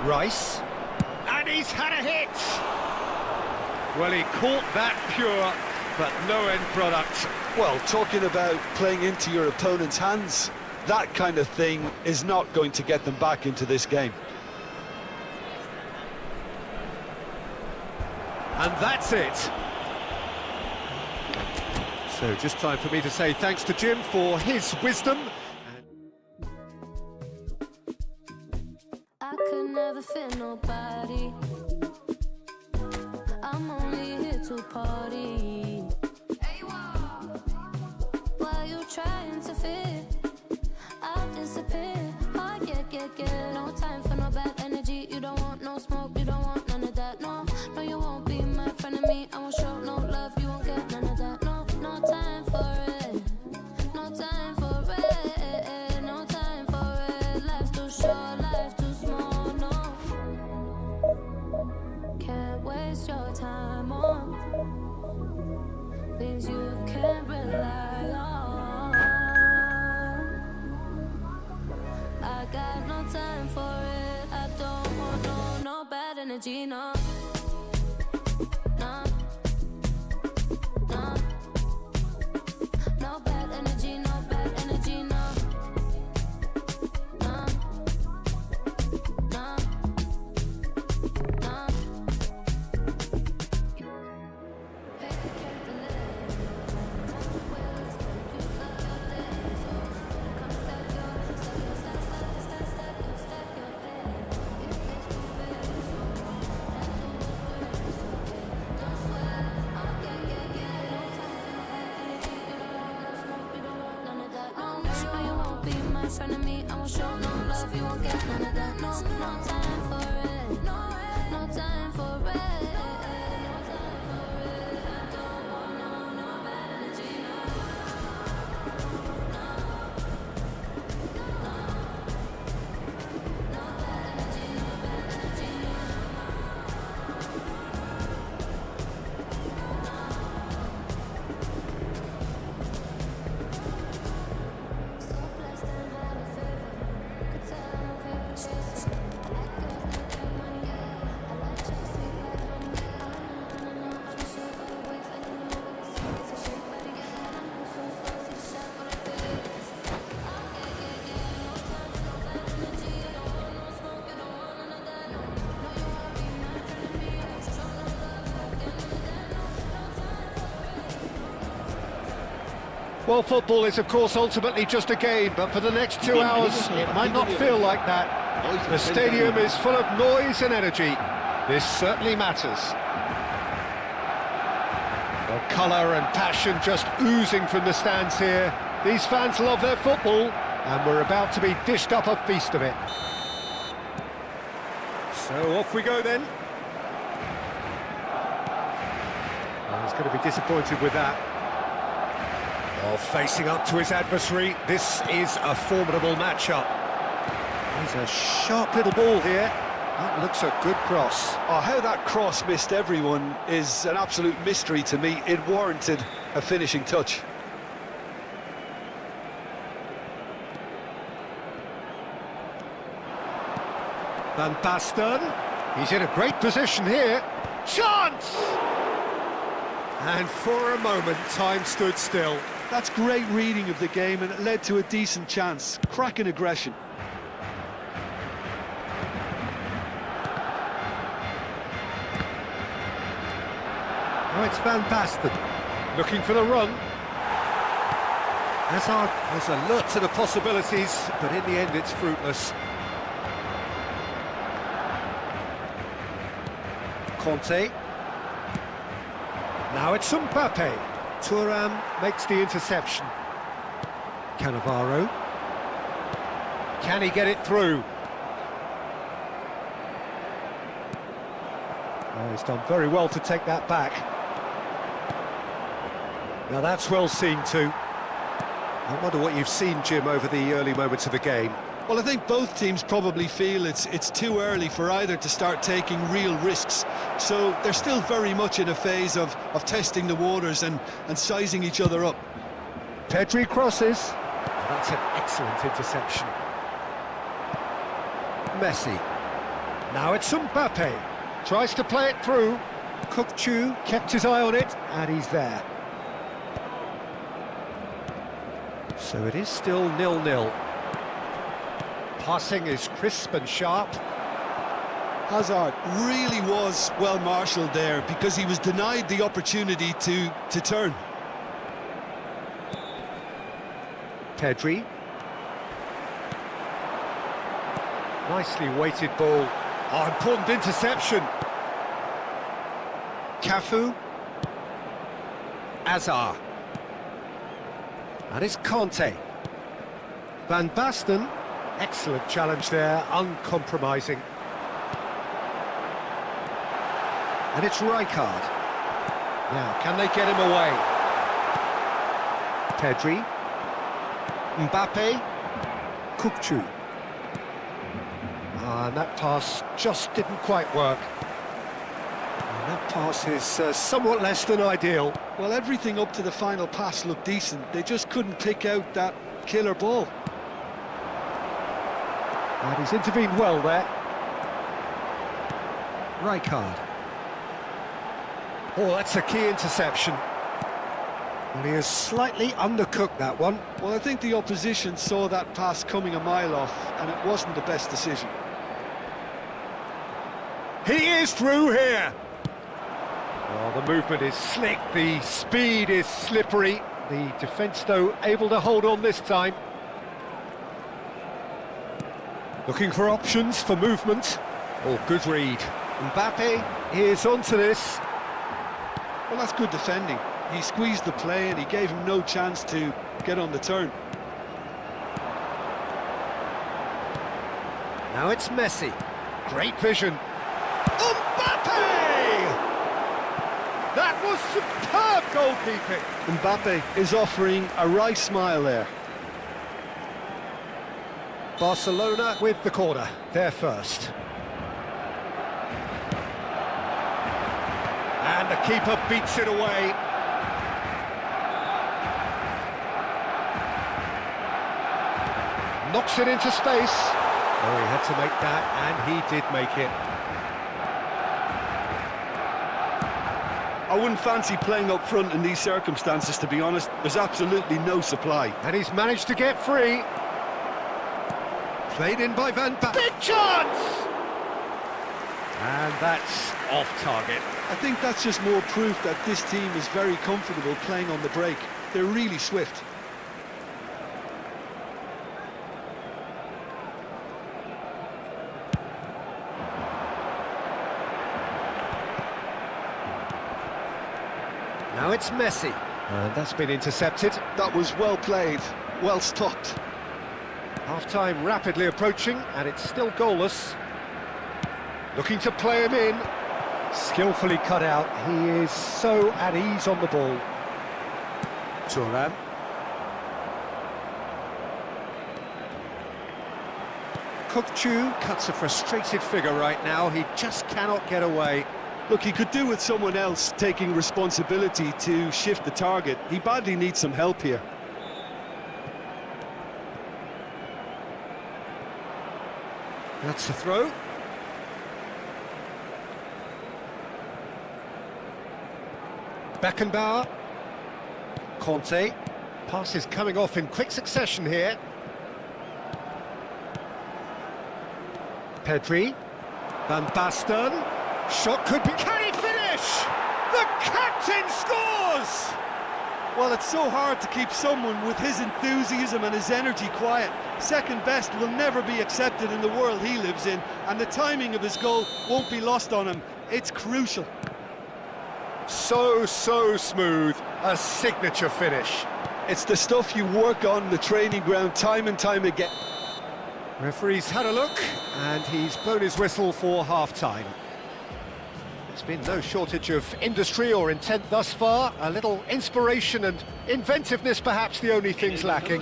Rice. And he's had a hit! Well, he caught that pure, but no end product. Well, talking about playing into your opponent's hands, that kind of thing is not going to get them back into this game. And that's it. So just time for me to say thanks to Jim for his wisdom. I could never fit nobody. I'm only here to party. While you trying to fit, I'll disappear. Oh, yeah. No time for no bad energy. You don't want no smoke, you don't want none of that. No, no, you won't be my friend of me. I won't show no love, you won't get none of that. No, no time for it. No time for it. No time for it. Life's too short, life's too small. No, can't waste your time on things you can't rely on. I got no time for it. I don't want no bad energy, no. No. No. No bad energy, no bad energy, no. No. No. No. Friend of me, I won't show no love, you won't get none of that. No, no time for it. No time for it. No time for it. I don't want no bad energy, no. No. No bad energy, no bad energy, no. So blessed and highly favored. Could tell no paper chasing. I like girls that get money. I like chicks sweet like honey. I know, I'm sure by the waist like you know what it's like. It's a shake body, yeah. And I'm so slow, see the shot when I feel it. No time for no bad energy. I don't want no smoke, you don't want none of that. No, no, you won't be my friend of me. I won't show no love, you won't get none of that. No, no time for it. Well, football is, of course, ultimately just a game, but for the next 2 hours, it might not feel like that. The stadium is full of noise and energy. This certainly matters. The colour and passion just oozing from the stands here. These fans love their football, and we're about to be dished up a feast of it. So off we go then. Oh, he's going to be disappointed with that. Well, facing up to his adversary, this is a formidable matchup. There's a sharp little ball here. That looks a good cross. Oh, how that cross missed everyone is an absolute mystery to me. It warranted a finishing touch. Van Basten, he's in a great position here. Chance! And for a moment, time stood still. That's great reading of the game, and it led to a decent chance. Cracking aggression. Now it's Van Basten, looking for the run. Hazard was alert to the possibilities, but in the end it's fruitless. Conte. Now it's Mbappe. Thuram makes the interception. Cannavaro. Can he get it through? Oh, he's done very well to take that back. Now that's well seen too. I wonder what you've seen, Jim, over the early moments of the game. Well, I think both teams probably feel it's too early for either to start taking real risks. So they're still very much in a phase of testing the waters and sizing each other up. Pedri crosses. That's an excellent interception. Messi. Now it's Mbappe. Tries to play it through. Kukçu kept his eye on it, and he's there. So it is still 0-0. Passing is crisp and sharp. Hazard really was well marshalled there because he was denied the opportunity to turn. Pedri. Nicely weighted ball. Oh, important interception. Cafu. Azar. That is Conte. Van Basten. Excellent challenge there, uncompromising. And it's Rijkaard. Now, can they get him away? Pedri. Mbappe. Kukçu. And that pass just didn't quite work. And that pass is somewhat less than ideal. Well, everything up to the final pass looked decent. They just couldn't pick out that killer ball. And he's intervened well there. Rijkaard. Oh, that's a key interception. Well, he has slightly undercooked that one. Well, I think the opposition saw that pass coming a mile off, and it wasn't the best decision. He is through here. Well, the movement is slick, the speed is slippery. The defence, though, able to hold on this time. Looking for options for movement. Oh, good read. Mbappe is onto this. Well, that's good defending. He squeezed the play and he gave him no chance to get on the turn. Now it's Messi. Great vision. Mbappe! That was superb goalkeeping. Mbappe is offering a right smile there. Barcelona with the corner, they're first. And the keeper beats it away. Knocks it into space. Oh, he had to make that, and he did make it. I wouldn't fancy playing up front in these circumstances, to be honest. There's absolutely no supply. And he's managed to get free. Played in by Van Basten. Big chance! And that's off target. I think that's just more proof that this team is very comfortable playing on the break. They're really swift. Now it's Messi. And that's been intercepted. That was well played, well stopped. Half-time rapidly approaching, and it's still goalless. Looking to play him in. Skillfully cut out. He is so at ease on the ball. Thuram. Kukçu cuts a frustrated figure right now. He just cannot get away. Look, he could do with someone else taking responsibility to shift the target. He badly needs some help here. That's the throw. Beckenbauer. Conte. Pass is coming off in quick succession here. Pedri. Van Basten. Shot could be... Can he finish? The captain scores! Well, it's so hard to keep someone with his enthusiasm and his energy quiet. Second best will never be accepted in the world he lives in, and the timing of his goal won't be lost on him. It's crucial. So smooth. A signature finish. It's the stuff you work on the training ground time and time again. Referee's had a look, and he's blown his whistle for half-time. There's been no shortage of industry or intent thus far. A little inspiration and inventiveness, perhaps the only things lacking.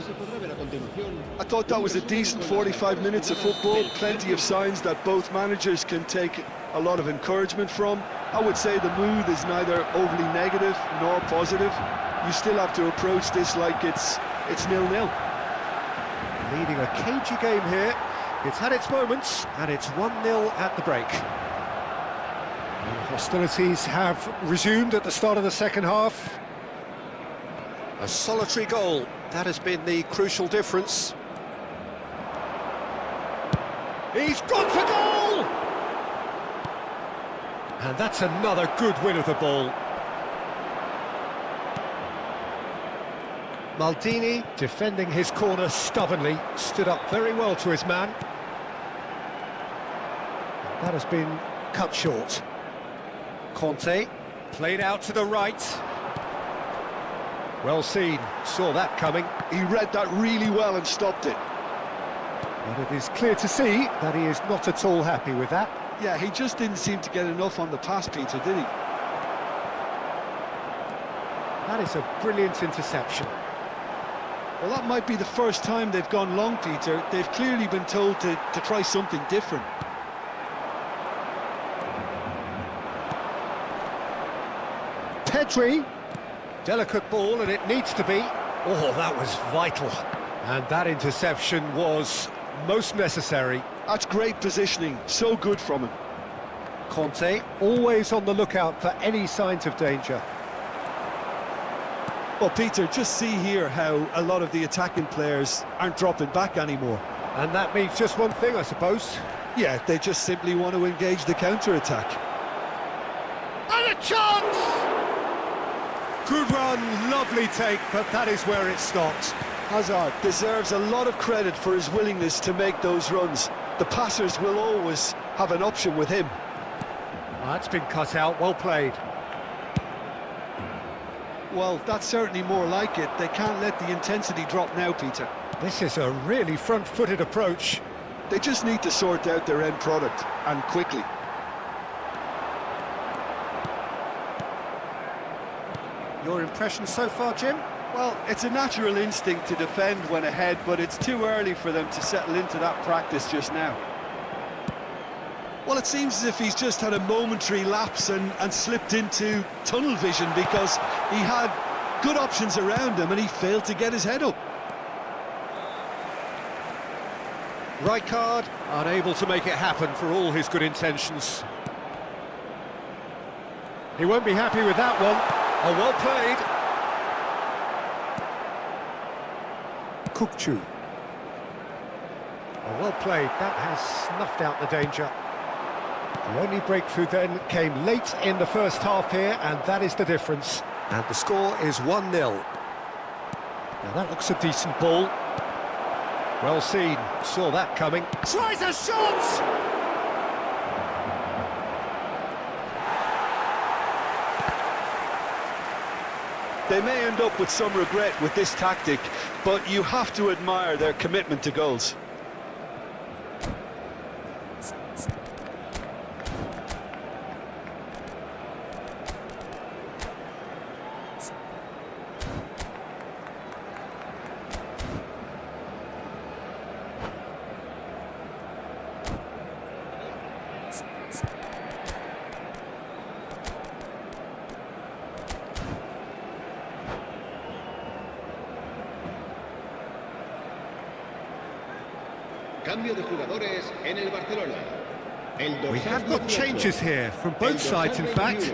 I thought that was a decent 45 minutes of football. Plenty of signs that both managers can take a lot of encouragement from. I would say the mood is neither overly negative nor positive. you still have to approach this like it's 0-0. Leading a cagey game here. It's had its moments, and it's 1-0 at the break. And hostilities have resumed at the start of the second half. A solitary goal, that has been the crucial difference. He's gone for goal! And that's another good win of the ball. Maldini, defending his corner stubbornly, stood up very well to his man. That has been cut short. Conte, played out to the right. Well seen, saw that coming. He read that really well and stopped it. But it is clear to see that he is not at all happy with that. Yeah, he just didn't seem to get enough on the pass, Peter, did he? That is a brilliant interception. Well, that might be the first time they've gone long, Peter. They've clearly been told to try something different. Pedri, delicate ball, and it needs to be. Oh, that was vital. And that interception was most necessary. That's great positioning, so good from him. Conte, always on the lookout for any signs of danger. Well, Peter, just see here how a lot of the attacking players aren't dropping back anymore. And that means just one thing, I suppose. Yeah, they just simply want to engage the counter-attack. And a chance! Good run, lovely take, but that is where it stopped. Hazard deserves a lot of credit for his willingness to make those runs. The passers will always have an option with him. That's been cut out, well played. Well, that's certainly more like it. They can't let the intensity drop now, Peter. This is a really front-footed approach. They just need to sort out their end product, and quickly. Your impression so far, Jim? Well, it's a natural instinct to defend when ahead, but it's too early for them to settle into that practice just now. Well, it seems as if he's just had a momentary lapse and slipped into tunnel vision because he had good options around him and he failed to get his head up. Rijkaard, unable to make it happen for all his good intentions. He won't be happy with that one. Oh, well played. Kukçu. Oh, well played. That has snuffed out the danger. The only breakthrough then came late in the first half here, and that is the difference. And the score is 1-0. Now that looks a decent ball. Well seen, saw that coming. Tries a shot! They may end up with some regret with this tactic, but you have to admire their commitment to goals. Cambio de jugadores en el Barcelona. El dorsal We have got 18. changes here from both El sides, in dorsal fact.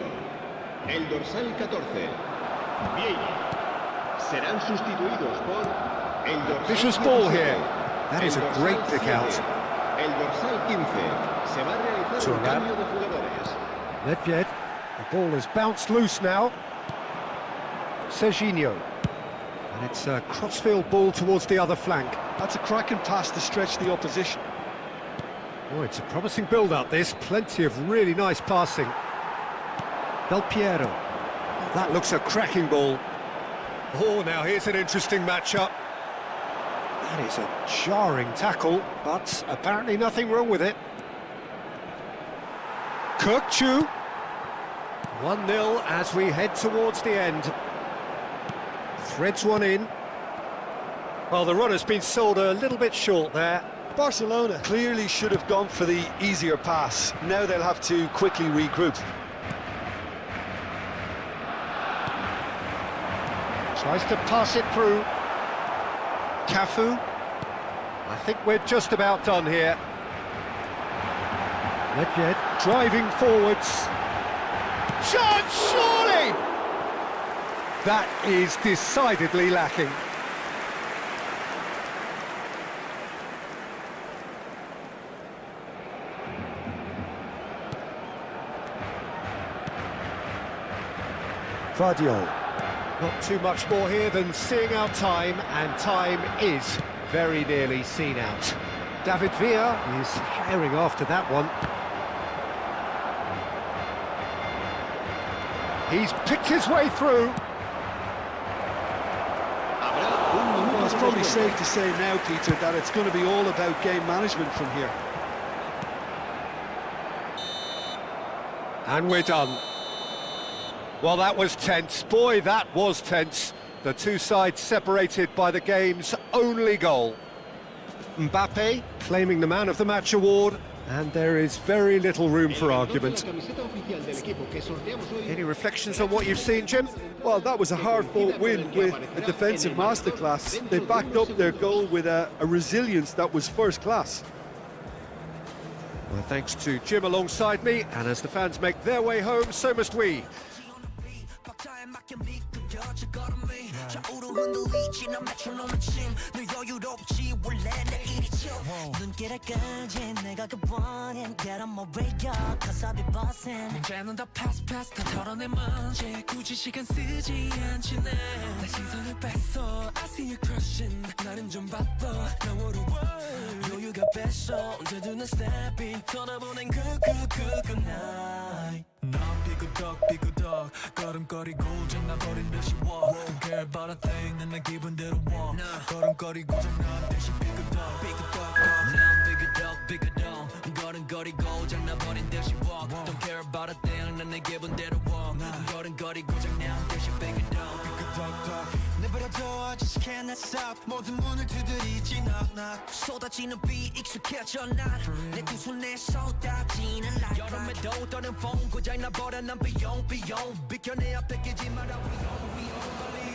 21. El dorsal 14. Vieira. Serán sustituidos por el dorsal Vicious ball 17. here. That is El a dorsal great pick 7. out. El dorsal 15. Se va a realizar un Turan. cambio de jugadores. Nedved, the ball has bounced loose now. Serginho. And it's a crossfield ball towards the other flank. That's a cracking pass to stretch the opposition. Oh, it's a promising build-up, this. Plenty of really nice passing. Del Piero. Oh, that looks a cracking ball. Oh, now here's an interesting matchup. That is a jarring tackle, but apparently nothing wrong with it. Kukçu. 1-0 as we head towards the end. Threads one in. Well, the run has been sold a little bit short there. Barcelona clearly should have gone for the easier pass. Now they'll have to quickly regroup. Tries to pass it through. Cafu. I think we're just about done here. Nedved driving forwards. Chance, surely! That is decidedly lacking. Vardiol. Not too much more here than seeing out time, and time is very nearly seen out. David Villa is herring after that one. He's picked his way through. Well, it's probably safe to say now, Peter, that it's going to be all about game management from here. And we're done. Well, that was tense. Boy, that was tense. The two sides separated by the game's only goal. Mbappe claiming the Man of the Match award, and there is very little room for argument. Any reflections on what you've seen, Jim? Well, that was a hard-fought win with a defensive masterclass. They backed up their goal with a resilience that was first class. Well, thanks to Jim alongside me, and as the fans make their way home, so must we. 삐그덕 걸음거리고 장난거린 듯이 walk Don't care about a thing 난 내 기분대로 walk 걸음거리고 장난 듯이 삐그덕 걸음거리고 장난거린 듯이 walk Don't care about a thing 난 내 기분대로 walk 걸음거리고 장난 듯이 삐그덕 내버려둬 I just cannot stop 모든 문을 두드리지 knock 쏟아지는 비 익숙해져 난내 두 손에 쏟아지는 light 여름에도 떠는 风고장 나버려 난 비용 비켜 내 앞에 끼지 마라 위험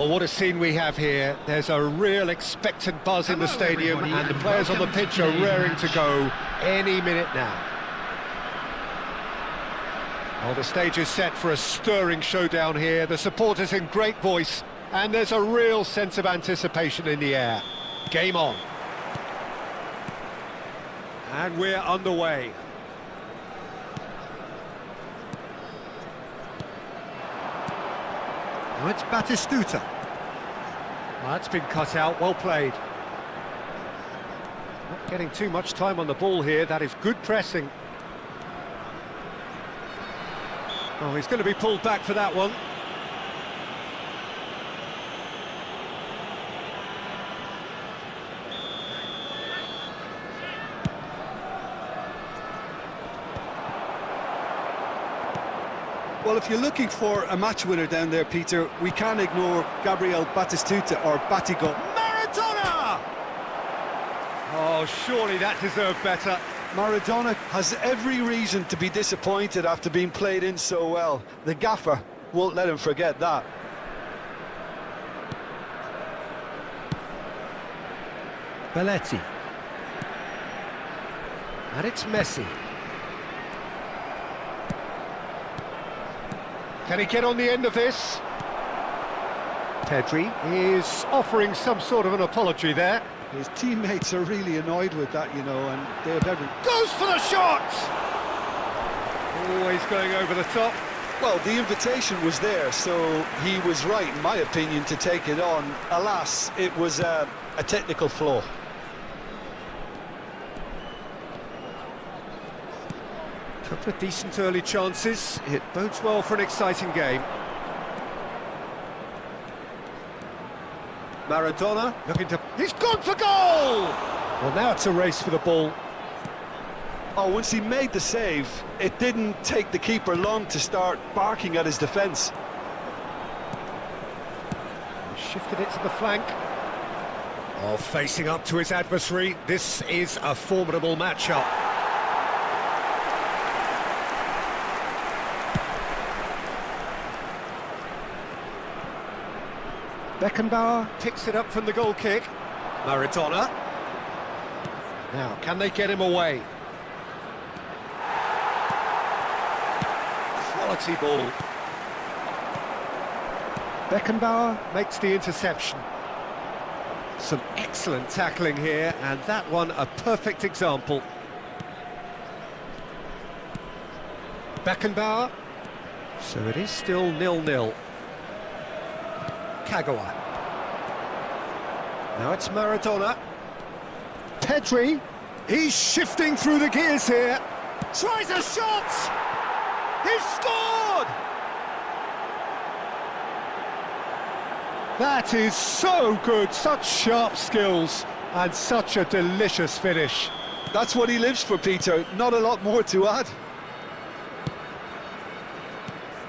Well, what a scene we have here. There's a real expectant buzz in the stadium, and the players on the pitch are raring to go any minute now. Well, the stage is set for a stirring showdown here. The supporters in great voice, and there's a real sense of anticipation in the air. Game on. And we're underway. Now it's Batistuta. Well, that's been cut out, well played. Not getting too much time on the ball here, that is good pressing. Oh, he's going to be pulled back for that one. Well, if you're looking for a match winner down there, Peter, we can't ignore Gabriel Batistuta, or Batigo. Maradona! Oh, surely that deserved better. Maradona has every reason to be disappointed after being played in so well. The gaffer won't let him forget that. Belletti. And it's Messi. Can he get on the end of this? Pedri is offering some sort of an apology there. His teammates are really annoyed with that, you know, and they have every... Goes for the shot! Always going over the top. Well, the invitation was there, so he was right, in my opinion, to take it on. Alas, it was a technical flaw. Couple of decent early chances. It bodes well for an exciting game. Maradona looking to... He's gone for goal! Well, now it's a race for the ball. Oh, once he made the save, it didn't take the keeper long to start barking at his defence. Shifted it to the flank. Oh, facing up to his adversary. This is a formidable matchup. Beckenbauer picks it up from the goal kick. Maradona. Now, can they get him away? Quality ball. Beckenbauer makes the interception. Some excellent tackling here, and that one a perfect example. Beckenbauer. So it is still 0-0. Kagawa. Now it's Maradona. Pedri. He's shifting through the gears here. Tries a shot! He's scored! That is so good. Such sharp skills and such a delicious finish. That's what he lives for, Peter. Not a lot more to add.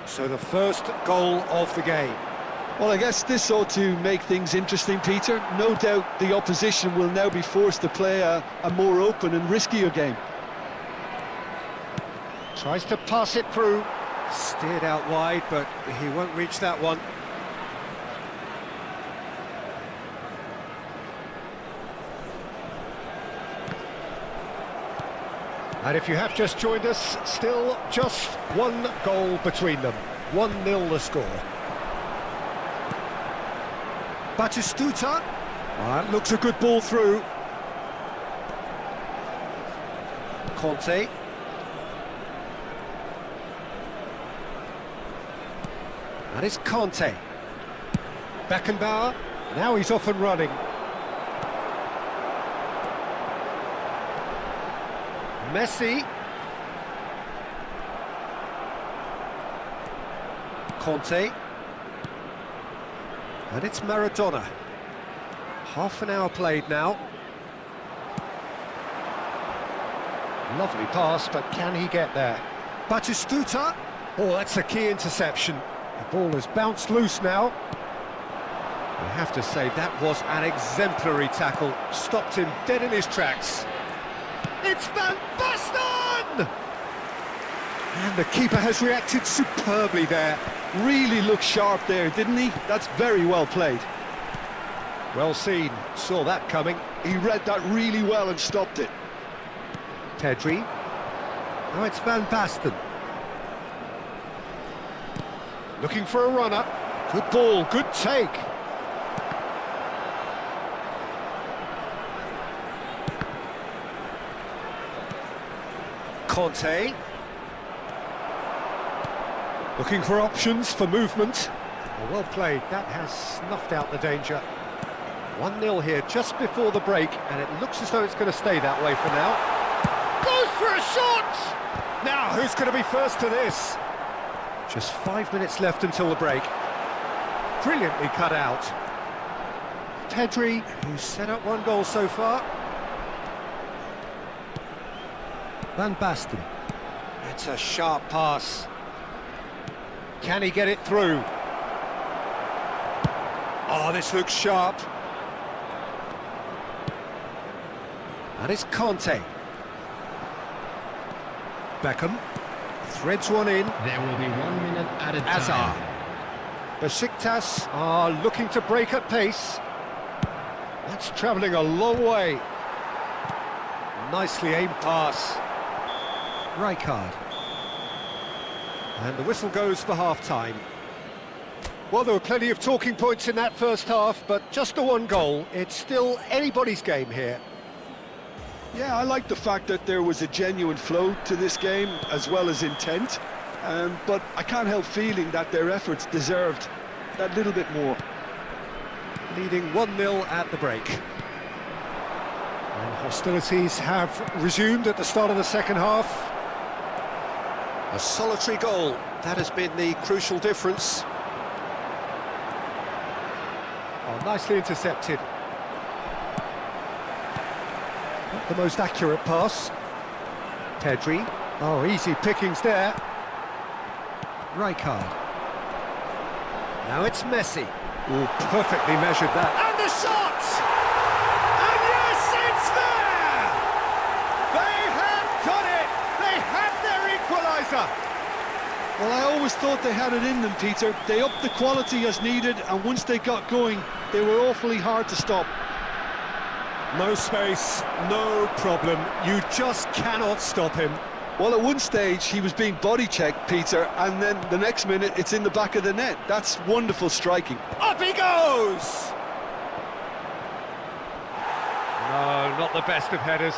So the first goal of the game. Well, I guess this ought to make things interesting, Peter. No doubt the opposition will now be forced to play a more open and riskier game. Tries to pass it through. Steered out wide, but he won't reach that one. And if you have just joined us, still just one goal between them. 1-0 the score. Batistuta. That looks a good ball through. Conte. And it's Conte. Beckenbauer. Now he's off and running. Messi. Conte. And it's Maradona. Half an hour played now. Lovely pass, but can he get there? Batistuta. Oh, that's a key interception. The ball has bounced loose now. I have to say, that was an exemplary tackle. Stopped him dead in his tracks. It's Van Basten! And the keeper has reacted superbly there. Really looked sharp there, didn't he? That's very well played. Well seen. Saw that coming. He read that really well and stopped it. Pedri. Now it's Van Basten. Looking for a runner. Good ball, good take. Conte. Looking for options for movement. Well played, that has snuffed out the danger. 1-0 here just before the break, and it looks as though it's going to stay that way for now. Goes for a shot! Now, who's going to be first to this? Just 5 minutes left until the break. Brilliantly cut out. Pedri, who's set up 1 goal so far. Van Basten. That's a sharp pass. Can he get it through? Oh, this looks sharp. And it's Conte. Beckham threads one in. There will be 1 minute at a time. Hazard. Besiktas are looking to break at pace. That's travelling a long way. Nicely aimed pass. Rijkaard. And the whistle goes for half-time. Well, there were plenty of talking points in that first half, but just the 1 goal. It's still anybody's game here. Yeah, I like the fact that there was a genuine flow to this game, as well as intent. But I can't help feeling that their efforts deserved that little bit more. Leading 1-0 at the break. And hostilities have resumed at the start of the second half. A solitary goal, that has been the crucial difference. Oh, nicely intercepted. Not the most accurate pass. Pedri. Oh, easy pickings there. Rijkaard. Now it's Messi. Oh, perfectly measured that. And the shot! And yes, it's there! They have done it! They have their equaliser! Well, I always thought they had it in them, Peter. They upped the quality as needed, and once they got going, they were awfully hard to stop. No space, no problem. You just cannot stop him. Well, at one stage, he was being body-checked, Peter, and then the next minute, it's in the back of the net. That's wonderful striking. Up he goes! No, not the best of headers.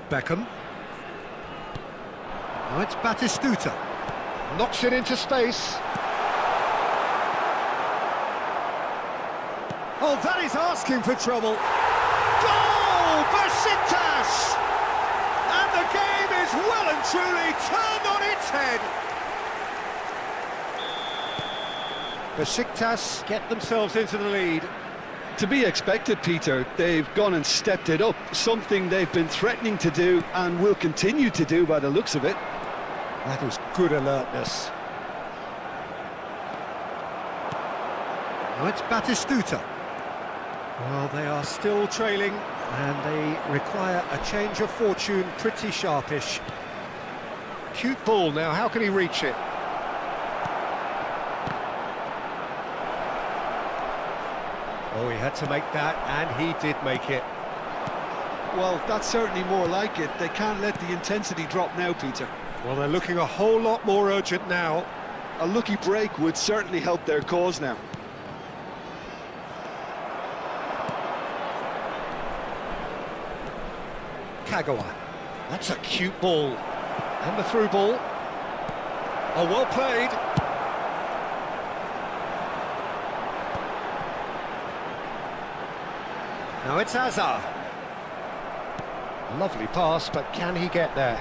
Beckham. Now it's Batistuta. Knocks it into space. Oh, that is asking for trouble. Goal! Besiktas! And the game is well and truly turned on its head. Besiktas get themselves into the lead. To be expected, Peter. They've gone and stepped it up, something they've been threatening to do and will continue to do by the looks of it. That was good alertness. Now it's Batistuta. Well, they are still trailing, and they require a change of fortune, pretty sharpish. Cute ball now, how can he reach it? Oh, he had to make that, and he did make it. Well, that's certainly more like it. They can't let the intensity drop now, Peter. Well, they're looking a whole lot more urgent now. A lucky break would certainly help their cause now. Kagawa. That's a cute ball. And the through ball. Oh, well played. Now it's Hazard. Lovely pass, but can he get there?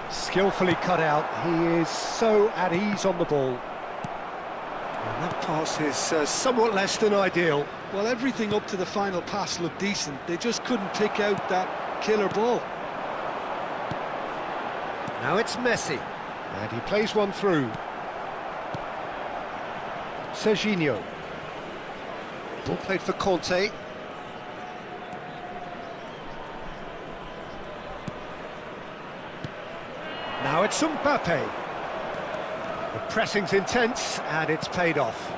Skillfully cut out. He is so at ease on the ball. And that pass is somewhat less than ideal. Well, everything up to the final pass looked decent. They just couldn't pick out that killer ball. Now it's Messi. And he plays one through. Serginho. Ball played for Conte. Now it's Mbappe. The pressing's intense, and it's paid off.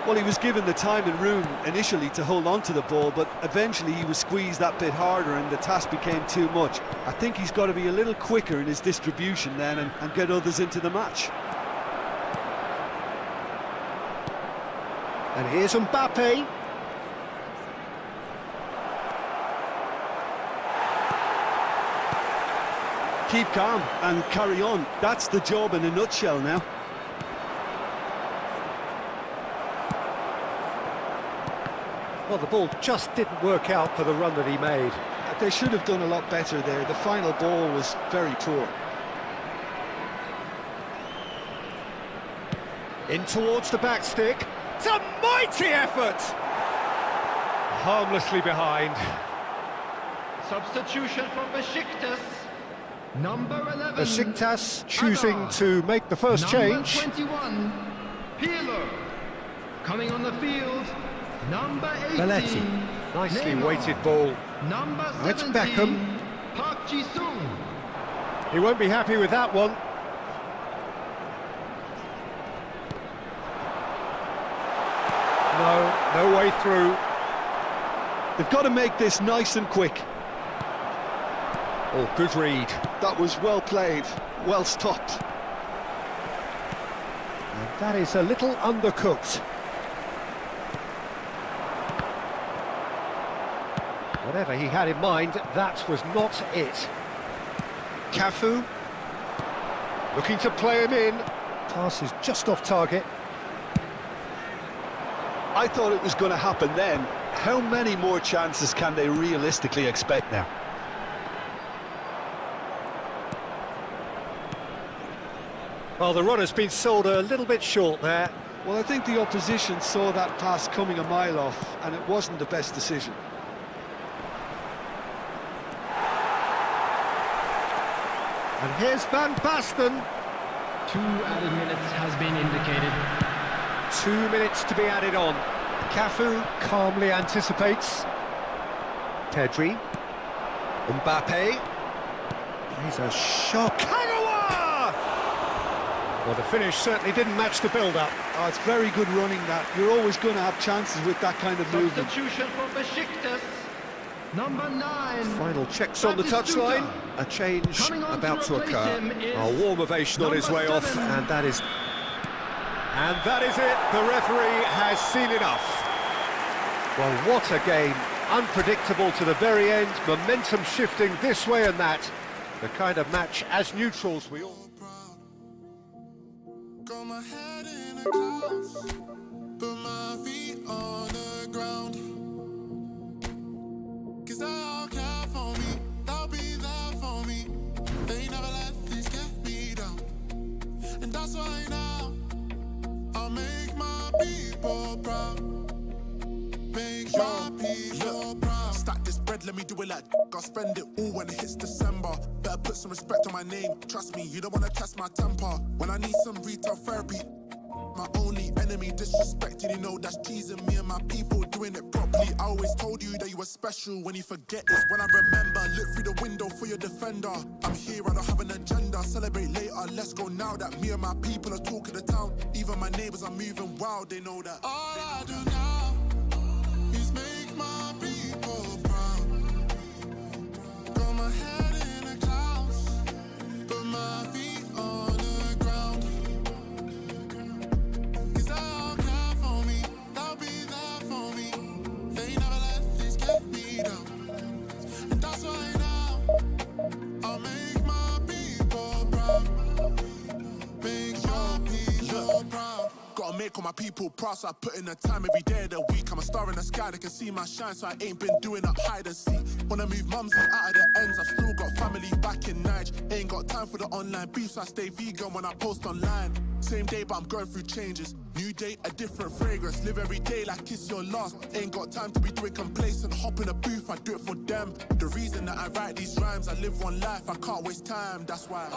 Well, he was given the time and room initially to hold on to the ball, but eventually he was squeezed that bit harder and the task became too much. I think he's got to be a little quicker in his distribution then and get others into the match. And here's Mbappe. Keep calm and carry on. That's the job in a nutshell now. Well, the ball just didn't work out for the run that he made. They should have done a lot better there. The final ball was very poor. In towards the back stick. It's a mighty effort! Harmlessly behind. Substitution for Besiktas. Number 11. Besiktas choosing Ada. to make the first change. Number 21. Peeler. Coming on the field. Number 18. Belletti. Nicely Neymar. weighted ball. Number Now it's 17. Beckham. Park Ji-sung. He won't be happy with that one. No way through. They've got to make this nice and quick. Oh, good read. That was well played, well stopped. And that is a little undercooked. Whatever he had in mind, that was not it. Cafu. Looking to play him in. Pass is just off target. I thought it was going to happen then. How many more chances can they realistically expect now? Well, the run has been sold a little bit short there. Well, I think the opposition saw that pass coming a mile off, and it wasn't the best decision. And here's Van Basten. 2 added minutes has been indicated. 2 minutes to be added on. Cafu calmly anticipates. Pedri. Mbappe. He's a shot. Kagawa! Well, the finish certainly didn't match the build-up. Oh, it's very good running that. You're always going to have chances with that kind of movement. Substitution for Besiktas. Number 9. Final checks on the touchline. A change Coming on about to to replace occur. him is A warm ovation on his way number off, 7. and that is it. The referee has seen enough. Well, what a game. Unpredictable to the very end. Momentum shifting this way and that. The kind of match, as neutrals, we all... Got my head in the clouds, put my feet on the ground. 'Cause they'll care for me, they'll be there for me. They never let things get me down. And that's why now I'll make my people proud. Make my people proud. Stack this bread, let me do it like I'll spend it all when it hits December. Better put some respect on my name. Trust me, you don't wanna test my temper. When I need some retail therapy, my only enemy disrespecting, you know that's teasing me and my people doing it properly. I always told you that you were special. When you forget is when I remember. Look through the window for your defender. I'm here, I don't have an agenda. Celebrate later, let's go now that me and my people are talking the town. Even my neighbors are moving wild, they know that. All I do now is make my people proud. Got my head in the clouds, put my feet on the ground. 'Cause they'll care for me, they'll be there for me. They never let this get me down. And that's why now I'll make my people proud. Make your people proud. Gotta make all my people proud, so I put in the time every day of the week. I'm a star in the sky, they can see my shine, so I ain't been doing up hide and seek. Wanna move mumsy out of the ends, I've still got family back in Nige. Ain't got time for the online beef, so I stay vegan when I post online. Same day, but I'm going through changes. New day, a different fragrance. Live every day like it's your last. Ain't got time to be doing complacent. Hop in a booth, I do it for them. The reason that I write these rhymes, I live one life, I can't waste time, that's why.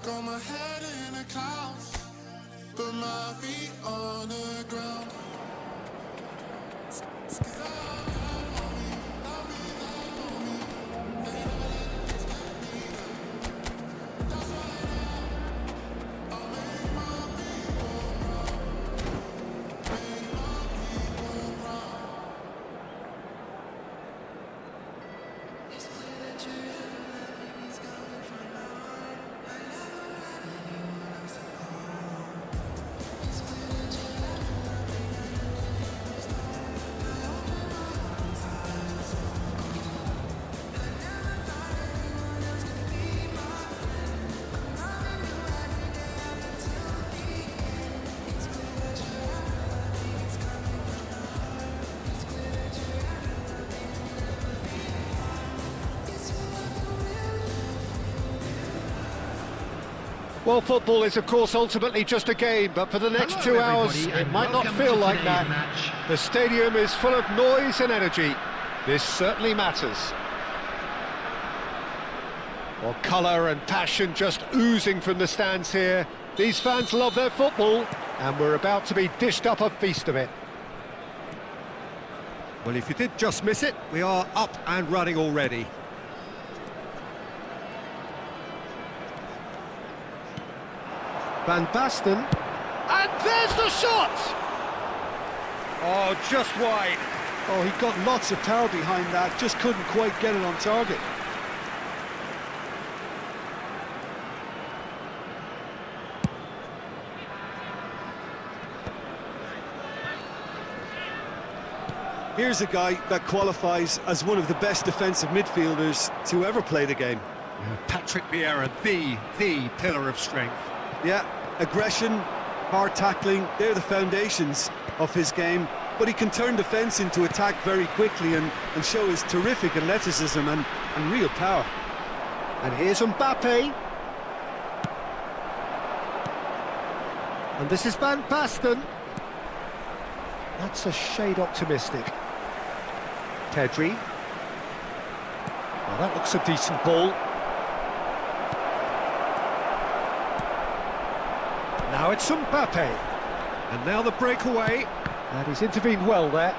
Got my head in the clouds, put my feet on the ground. 'Cause they'll care for me, they'll be there for me. They never let this get me down. And that's why now I'll make my people proud. Make my people proud. It's clear that you're everything is coming from now on. Well, football is, of course, ultimately just a game, but for the next 2 hours, it might not feel like that. The stadium is full of noise and energy. This certainly matters. Well, colour and passion just oozing from the stands here. These fans love their football, and we're about to be dished up a feast of it. Well, if you did just miss it, we are up and running already. Van Basten, And there's the shot! Oh, just wide. Oh, he got lots of power behind that, just couldn't quite get it on target. Here's a guy that qualifies as one of the best defensive midfielders to ever play the game. Patrick Vieira, the pillar of strength. Yeah, aggression, hard tackling, they're the foundations of his game. But he can turn defence into attack very quickly and show his terrific athleticism and real power. And here's Mbappe. And this is Van Basten. That's a shade optimistic. Pedri. Well, that looks a decent ball. Now it's Mbappe. And now the breakaway. And he's intervened well there.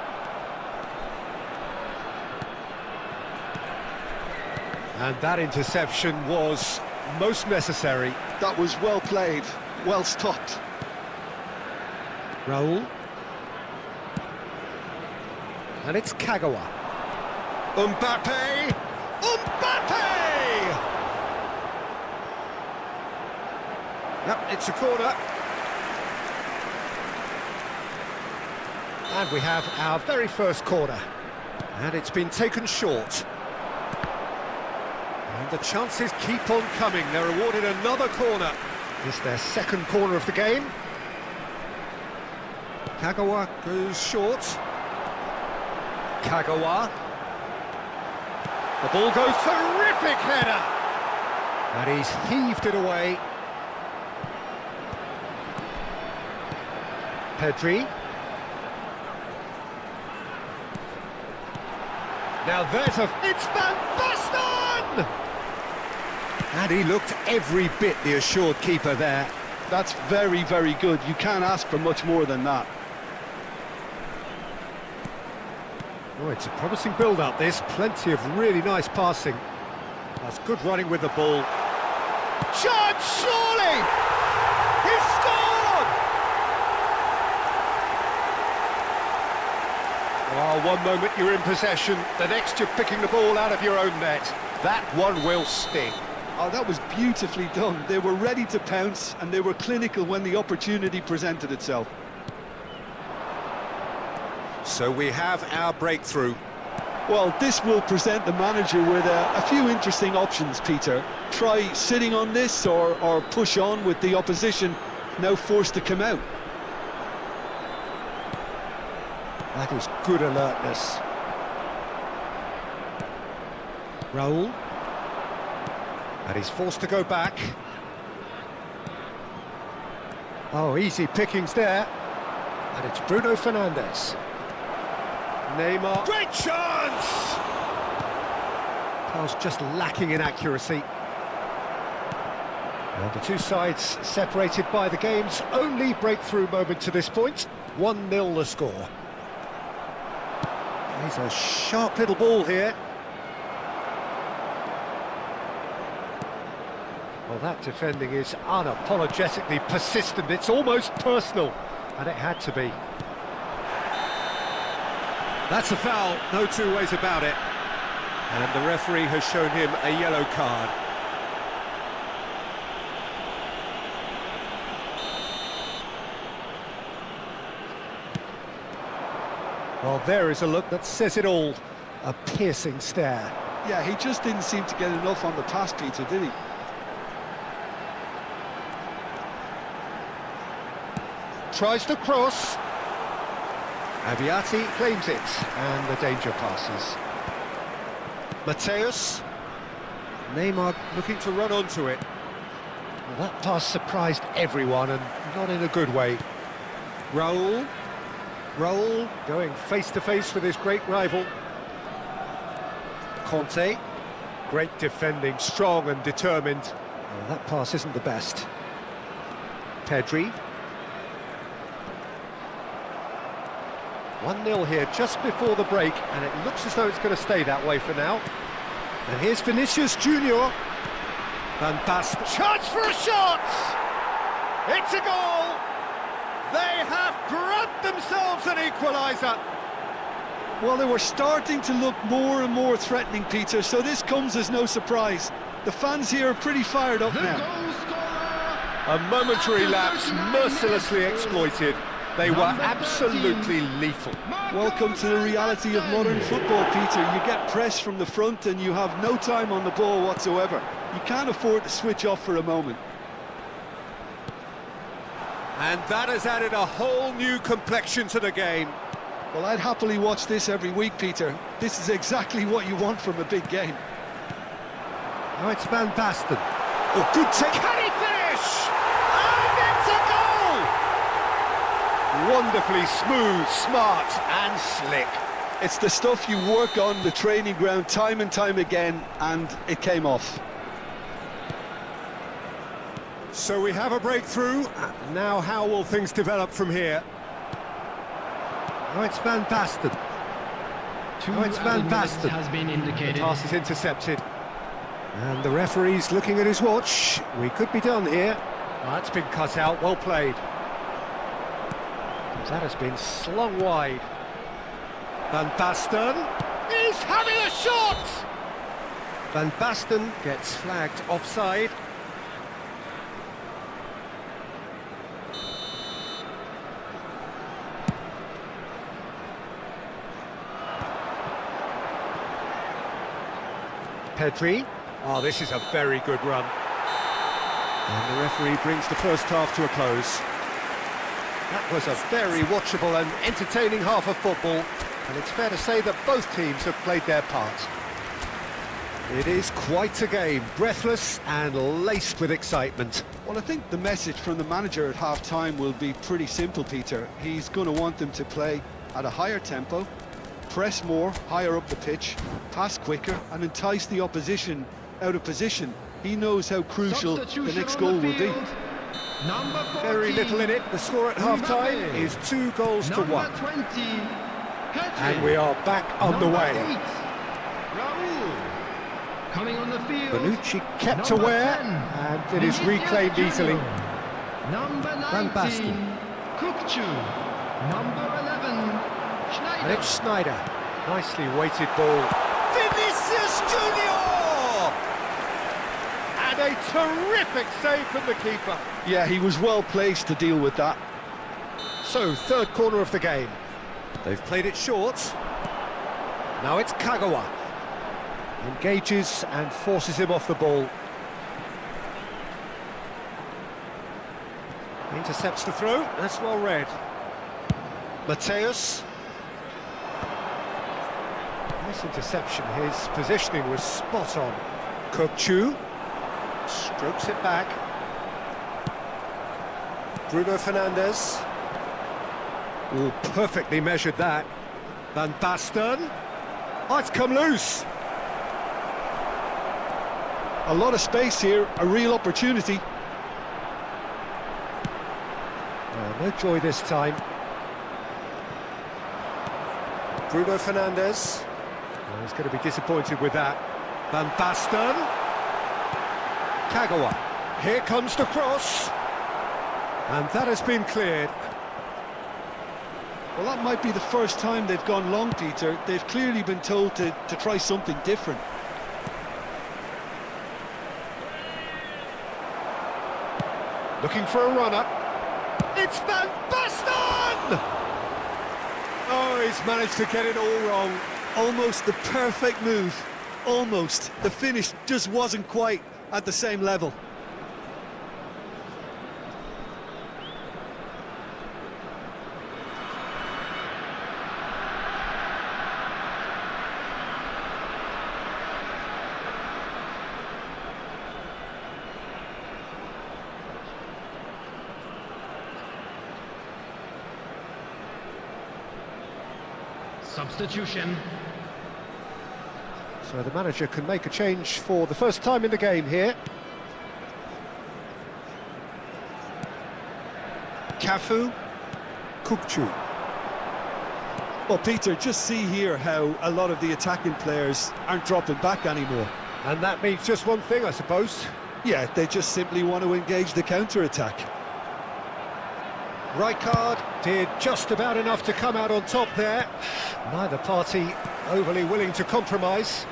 And that interception was most necessary. That was well played, well stopped. Raul. And it's Kagawa. Mbappe! Mbappe! Yep, it's a corner. And we have our very first corner. And it's been taken short. And the chances keep on coming. They're awarded another corner. It's their second corner of the game. Kagawa goes short. Kagawa. The ball goes, terrific header! And he's heaved it away. Pedri. Now there's it's Van Basten! And he looked every bit the assured keeper there. That's very, very good. You can't ask for much more than that. Oh, it's a promising build-up, this. Plenty of really nice passing. That's good running with the ball. Chance, surely! He scored! Oh, one moment you're in possession, the next you're picking the ball out of your own net. That one will sting. Oh, that was beautifully done. They were ready to pounce, and they were clinical when the opportunity presented itself. So we have our breakthrough. Well, this will present the manager with a few interesting options, Peter. Try sitting on this or push on with the opposition now forced to come out. That is good alertness. Raul. And he's forced to go back. Oh, easy pickings there. And it's Bruno Fernandes. Neymar. Great chance! Pass just lacking in accuracy. And the two sides separated by the game's only breakthrough moment to this point. 1-0 the score. He's a sharp little ball here. Well, that defending is unapologetically persistent. It's almost personal, and it had to be. That's a foul, no two ways about it. And the referee has shown him a yellow card. Well, there is a look that says it all. A piercing stare. Yeah, he just didn't seem to get enough on the pass, Peter, did he? Tries to cross. Aviati claims it, and the danger passes. Mateus. Neymar looking to run onto it. Well, that pass surprised everyone, and not in a good way. Raul, going face-to-face with his great rival. Conte, great defending, strong and determined. Well, that pass isn't the best. Pedri. 1-0 here just before the break, and it looks as though it's going to stay that way for now. And here's Vinicius Junior. Van Basten. Chance for a shot! It's a goal! They have grabbed themselves an equaliser. Well, they were starting to look more and more threatening, Peter, so this comes as no surprise. The fans here are pretty fired up now. A momentary lapse mercilessly exploited. They were absolutely lethal. Welcome to the reality of modern football, Peter. You get press from the front and you have no time on the ball whatsoever. You can't afford to switch off for a moment. And that has added a whole new complexion to the game. Well, I'd happily watch this every week, Peter. This is exactly what you want from a big game. Now it's Van Basten. Oh, good take. Can he finish? And it's a goal! Wonderfully smooth, smart and slick. It's the stuff you work on the training ground time and time again, and it came off. So we have a breakthrough. Now how will things develop from here? Now it's Van Basten. Now it's Van Basten. Has been indicated. The pass is intercepted. And the referee's looking at his watch. We could be done here. That's been cut out, well played. That has been slung wide. Van Basten is having a shot! Van Basten gets flagged offside. Pedri. Oh, this is a very good run. And the referee brings the first half to a close. That was a very watchable and entertaining half of football, and it's fair to say that both teams have played their part. It is quite a game, breathless and laced with excitement. Well, I think the message from the manager at half-time will be pretty simple, Peter. He's going to want them to play at a higher tempo, press more, higher up the pitch, pass quicker and entice the opposition out of position. He knows how crucial the next goal will be. Very little in it. The score at half-time is 2-1. And we are back underway. Coming on the field. Bonucci kept aware, and it is reclaimed easily. Van Basten. Number 11, Schneider. And it's Schneider. Nicely weighted ball. Vinicius Junior! And a terrific save from the keeper. Yeah, he was well placed to deal with that. So, third corner of the game. They've played it short. Now it's Kagawa. Engages and forces him off the ball. Intercepts the throw. That's well read. Mateus. Nice interception. His positioning was spot on. Kokchu strokes it back. Bruno Fernandes. Oh, perfectly measured that. Van Basten. Oh, it's come loose. A lot of space here, a real opportunity. No joy this time. Bruno Fernandes. Oh, he's going to be disappointed with that. Van Basten. Kagawa. Here comes the cross. And that has been cleared. Well, that might be the first time they've gone long, Peter. They've clearly been told to try something different. Looking for a runner. It's Van Basten! Oh, he's managed to get it all wrong. Almost the perfect move. Almost. The finish just wasn't quite at the same level. Substitution. So the manager can make a change for the first time in the game here. Cafu, Kukcu. Well, Peter, just see here how a lot of the attacking players aren't dropping back anymore. And that means just one thing, I suppose. Yeah, they just simply want to engage the counter-attack. Rijkaard did just about enough to come out on top there. Neither party overly willing to compromise.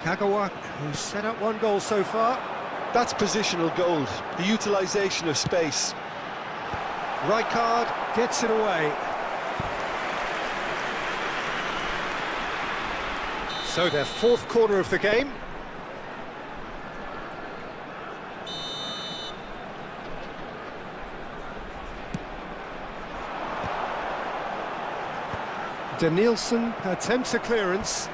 Kagawa, who's set up one goal so far. That's positional gold, the utilisation of space. Rijkaard gets it away. So their fourth corner of the game. Danielson attempts a clearance.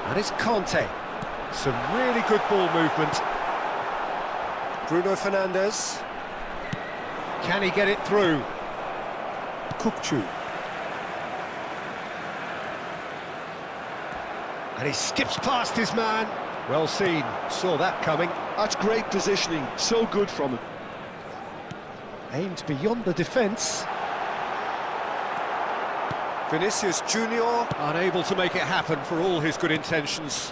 And it's Conte. Some really good ball movement. Bruno Fernandes. Can he get it through? Kukcu. And he skips past his man. Well seen, saw that coming. That's great positioning, so good from him. Aimed beyond the defence. Vinicius Junior unable to make it happen for all his good intentions.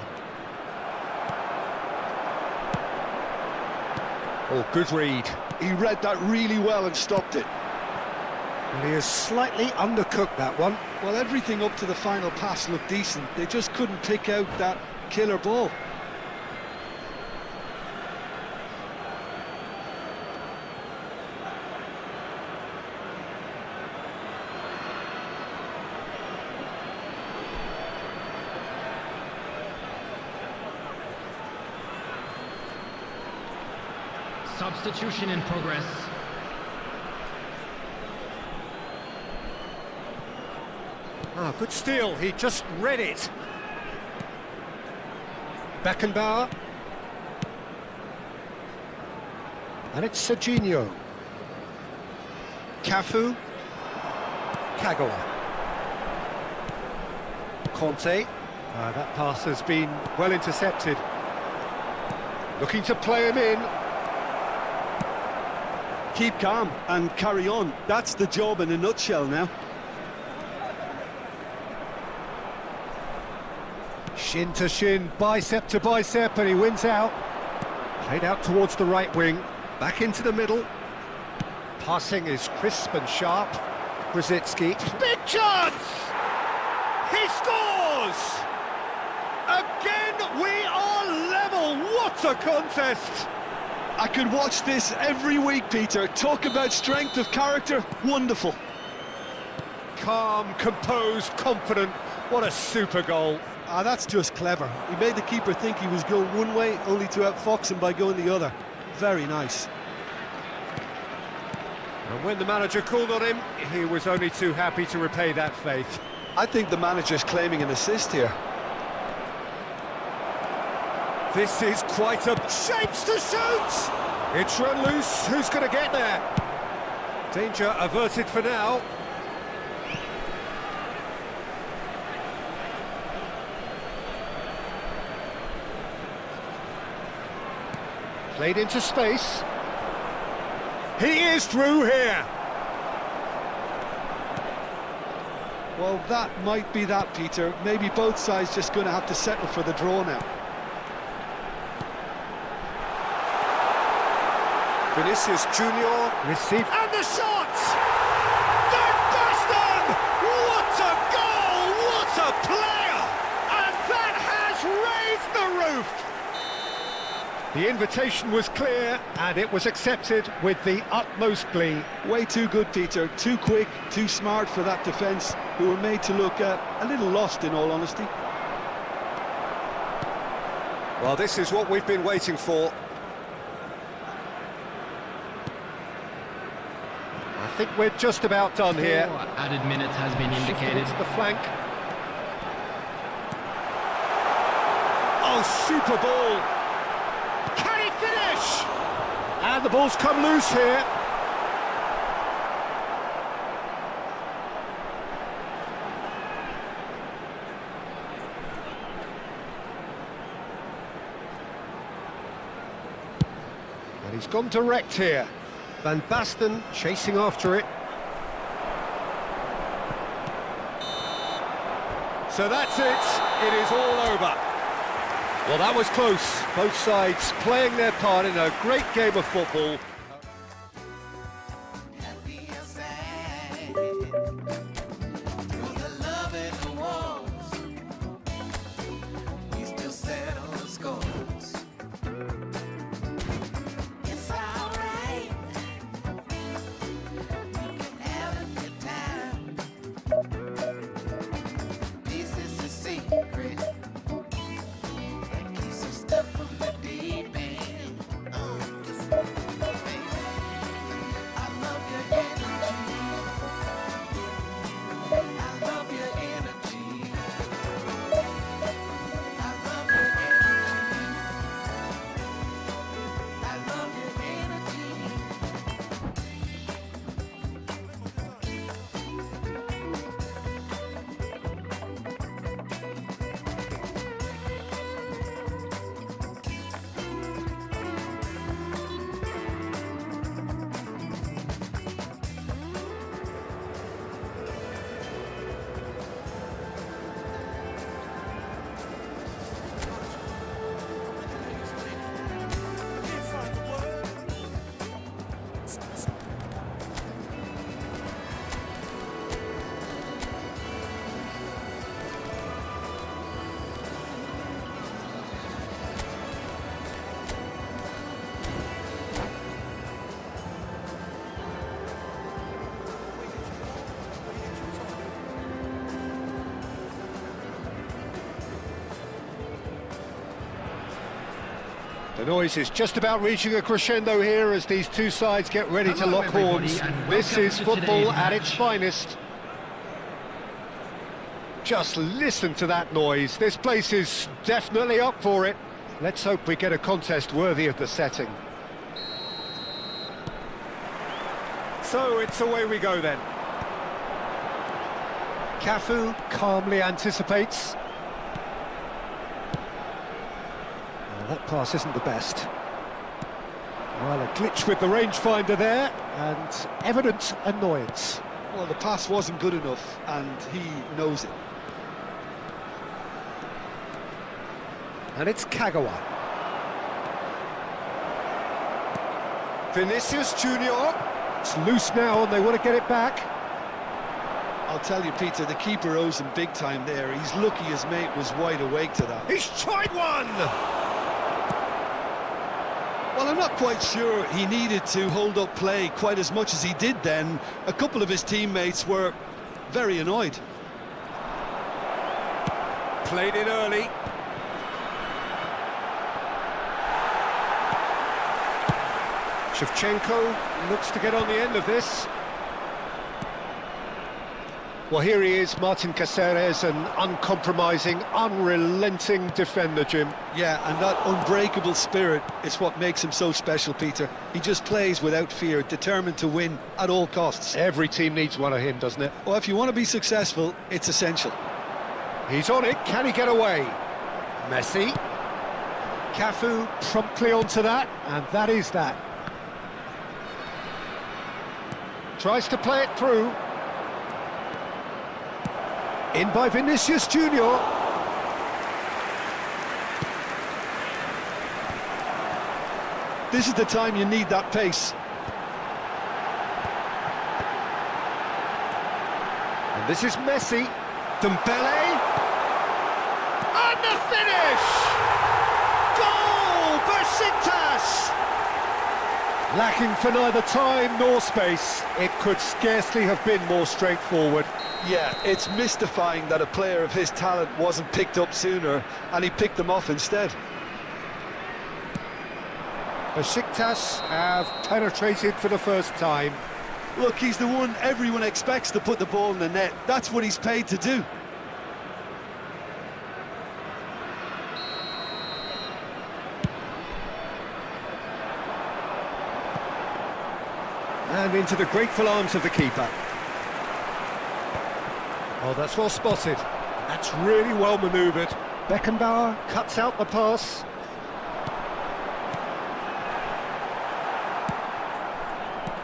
Oh, good read. He read that really well and stopped it. And he has slightly undercooked that one. Well, everything up to the final pass looked decent. They just couldn't pick out that killer ball. Substitution in progress. Ah, good steal, he just read it. Beckenbauer. And it's Serginho. Cafu. Kagawa. Conte. That pass has been well intercepted. Looking to play him in. Keep calm and carry on. That's the job in a nutshell now. Shin to shin, bicep to bicep, and he wins out. Played out towards the right wing, back into the middle. Passing is crisp and sharp. Brzezinski. Big chance! He scores! Again, we are level. What a contest! I could watch this every week, Peter. Talk about strength of character. Wonderful. Calm, composed, confident. What a super goal. Ah, that's just clever. He made the keeper think he was going one way, only to outfox him by going the other. Very nice. And when the manager called on him, he was only too happy to repay that faith. I think the manager's claiming an assist here. This is quite a... Shapes to shoot! It's run loose. Who's going to get there? Danger averted for now. Played into space. He is through here. Well, that might be that, Peter. Maybe both sides just going to have to settle for the draw now. Vinicius Junior received, and the shot! Van Basten! What a goal! What a player! And that has raised the roof! The invitation was clear, and it was accepted with the utmost glee. Way too good, Peter. Too quick, too smart for that defence, who were made to look a little lost, in all honesty. Well, this is what we've been waiting for. I think we're just about done here. Added minutes has been indicated. To the flank. Oh, super ball! touch. And the ball's come loose here. And he's gone direct here. Van Basten chasing after it. So that's it. It is all over. Well, that was close. Both sides playing their part in a great game of football. Happy or sad, through the love and the wars, we still settle the scores. It's alright, we can have a good time. This is a secret that keeps some stuff from the deep end. Baby, I love your energy. I love your energy. I love your energy. I love your energy. The noise is just about reaching a crescendo here as these two sides get ready to Hello, lock horns. everybody, and This welcome is to football today's at its match. finest. Just listen to that noise. This place is definitely up for it. Let's hope we get a contest worthy of the setting. So it's away we go then. Cafu calmly anticipates. That pass isn't the best. Well, a glitch with the rangefinder there, and evident annoyance. Well, the pass wasn't good enough, and he knows it. And it's Kagawa. Vinicius Junior. It's loose now, and they want to get it back. I'll tell you, Peter, the keeper owes him big time there. He's lucky his mate was wide awake to that. He's tried one! Well, I'm not quite sure he needed to hold up play quite as much as he did then. A couple of his teammates were very annoyed. Played in early. Shevchenko looks to get on the end of this. Well, here he is, Martin Caceres, an uncompromising, unrelenting defender, Jim. Yeah, and that unbreakable spirit is what makes him so special, Peter. He just plays without fear, determined to win at all costs. Every team needs one of him, doesn't it? Well, if you want to be successful, it's essential. He's on it, can he get away? Messi. Cafu promptly onto that, and that is that. Tries to play it through. In by Vinicius Junior. This is the time you need that pace. And this is Messi. Dembele. And the finish! Goal! Besiktas! Lacking for neither time nor space, it could scarcely have been more straightforward. Yeah, it's mystifying that a player of his talent wasn't picked up sooner, and he picked them off instead. Besiktas have penetrated for the first time. Look, he's the one everyone expects to put the ball in the net. That's what he's paid to do. And into the grateful arms of the keeper. Oh, that's well spotted. That's really well manoeuvred. Beckenbauer cuts out the pass.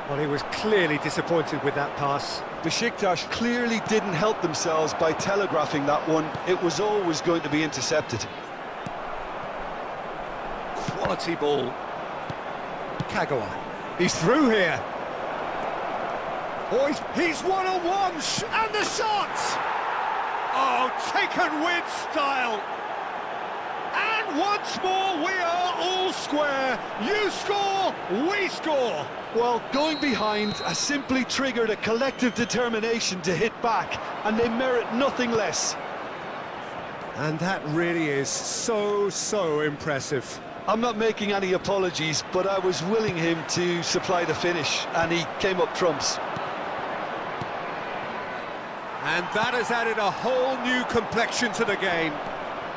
Well, he was clearly disappointed with that pass. Besiktas clearly didn't help themselves by telegraphing that one. It was always going to be intercepted. Quality ball. Kagawa. He's through here. Oh, he's one-on-one, and the shot! Oh, taken with style. And once more, we are all square. You score, we score. Well, going behind has simply triggered a collective determination to hit back, and they merit nothing less. And that really is so impressive. I'm not making any apologies, but I was willing him to supply the finish, and he came up trumps. And that has added a whole new complexion to the game.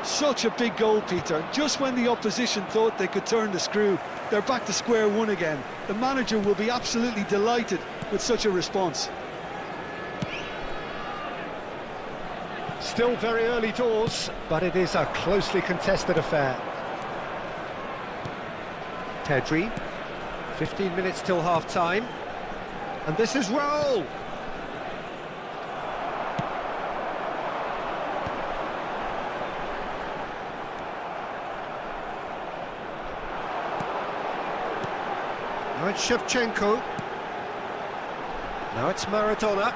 Such a big goal, Peter. Just when the opposition thought they could turn the screw, they're back to square one again. The manager will be absolutely delighted with such a response. Still very early doors, but it is a closely contested affair. Pedri, 15 minutes till half-time. And this is Raul. Now it's Shevchenko. Now it's Maradona.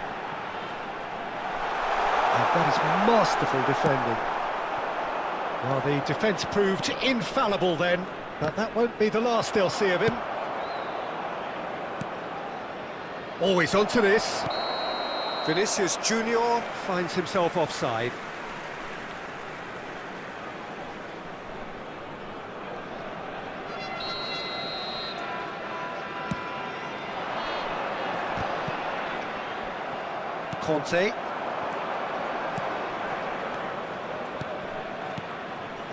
And that is masterful defending. Well, the defence proved infallible then, but that won't be the last they'll see of him. Always onto this. Vinicius Junior finds himself offside. Conte.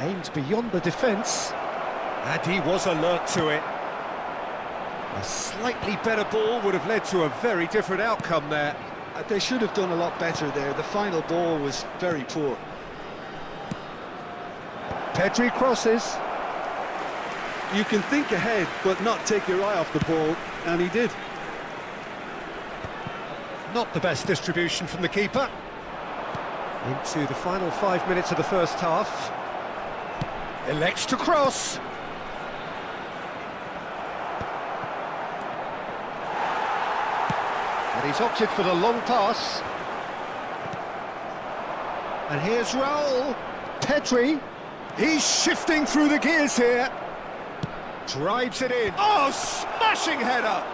Aimed beyond the defence, and he was alert to it. A slightly better ball would have led to a very different outcome there. They should have done a lot better there. The final ball was very poor. Pedri crosses. You can think ahead, but not take your eye off the ball, and he did. Not the best distribution from the keeper. Into the final 5 minutes of the first half. Elects to cross. And he's opted for the long pass. And here's Raul. Pedri. He's shifting through the gears here. Drives it in. Oh, smashing header!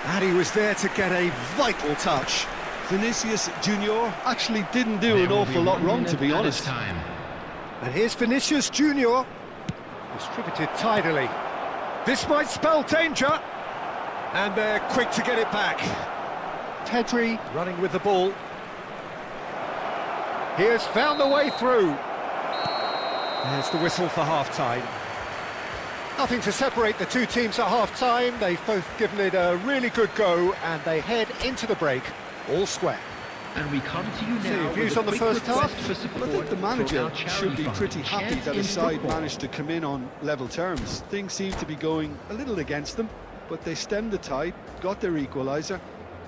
And he was there to get a vital touch. Vinicius Junior actually didn't do an awful lot wrong, to be honest. And here's Vinicius Junior. Distributed tidily. This might spell danger. And they're quick to get it back. Pedri running with the ball. He has found the way through. There's the whistle for half-time. Nothing to separate the two teams at half-time. They've both given it a really good go, and they head into the break all square. And we come to you now. Views on the first half? I think the manager should be pretty happy that his side managed to come in on level terms. Things seem to be going a little against them, but they stemmed the tide, got their equaliser,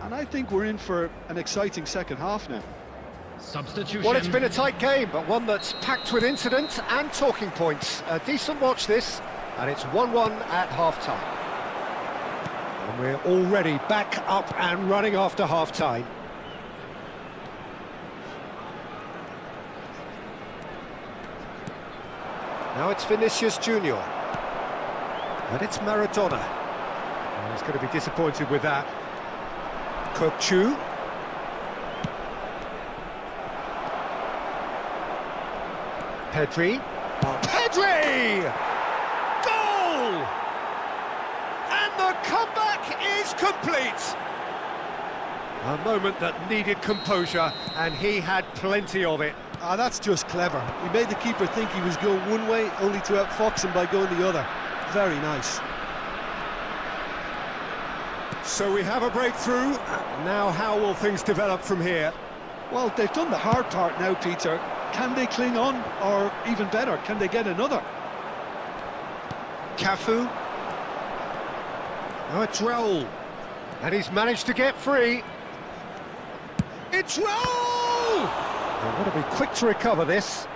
and I think we're in for an exciting second half now. Substitution. Well, it's been a tight game, but one that's packed with incidents and talking points. A decent watch this, and it's 1-1 at half-time. And we're already back up and running after half-time. Now it's Vinicius Junior. And it's Maradona. Oh, he's going to be disappointed with that. Kokchu. Pedri. Oh, Pedri! Goal! And the comeback is complete. A moment that needed composure, and he had plenty of it. Ah, that's just clever. He made the keeper think he was going one way, only to outfox him by going the other. Very nice. So we have a breakthrough. Now how will things develop from here? Well, they've done the hard part now, Peter. Can they cling on, or even better, can they get another? Cafu. Now it's Raul. And he's managed to get free. It's Raul! They've got to be quick to recover this.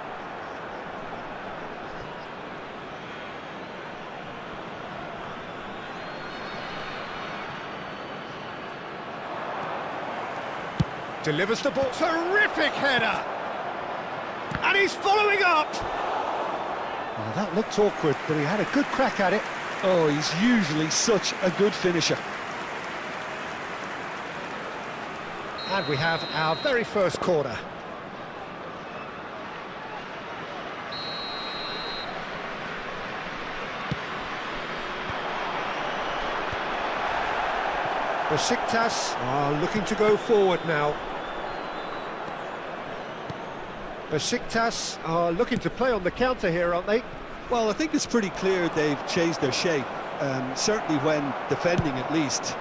Delivers the ball. Terrific header! And he's following up! Oh, that looked awkward, but he had a good crack at it. Oh, he's usually such a good finisher. And we have our very first corner. Besiktas are looking to go forward now. Besiktas are looking to play on the counter here, aren't they? Well, I think it's pretty clear they've changed their shape, certainly when defending at least,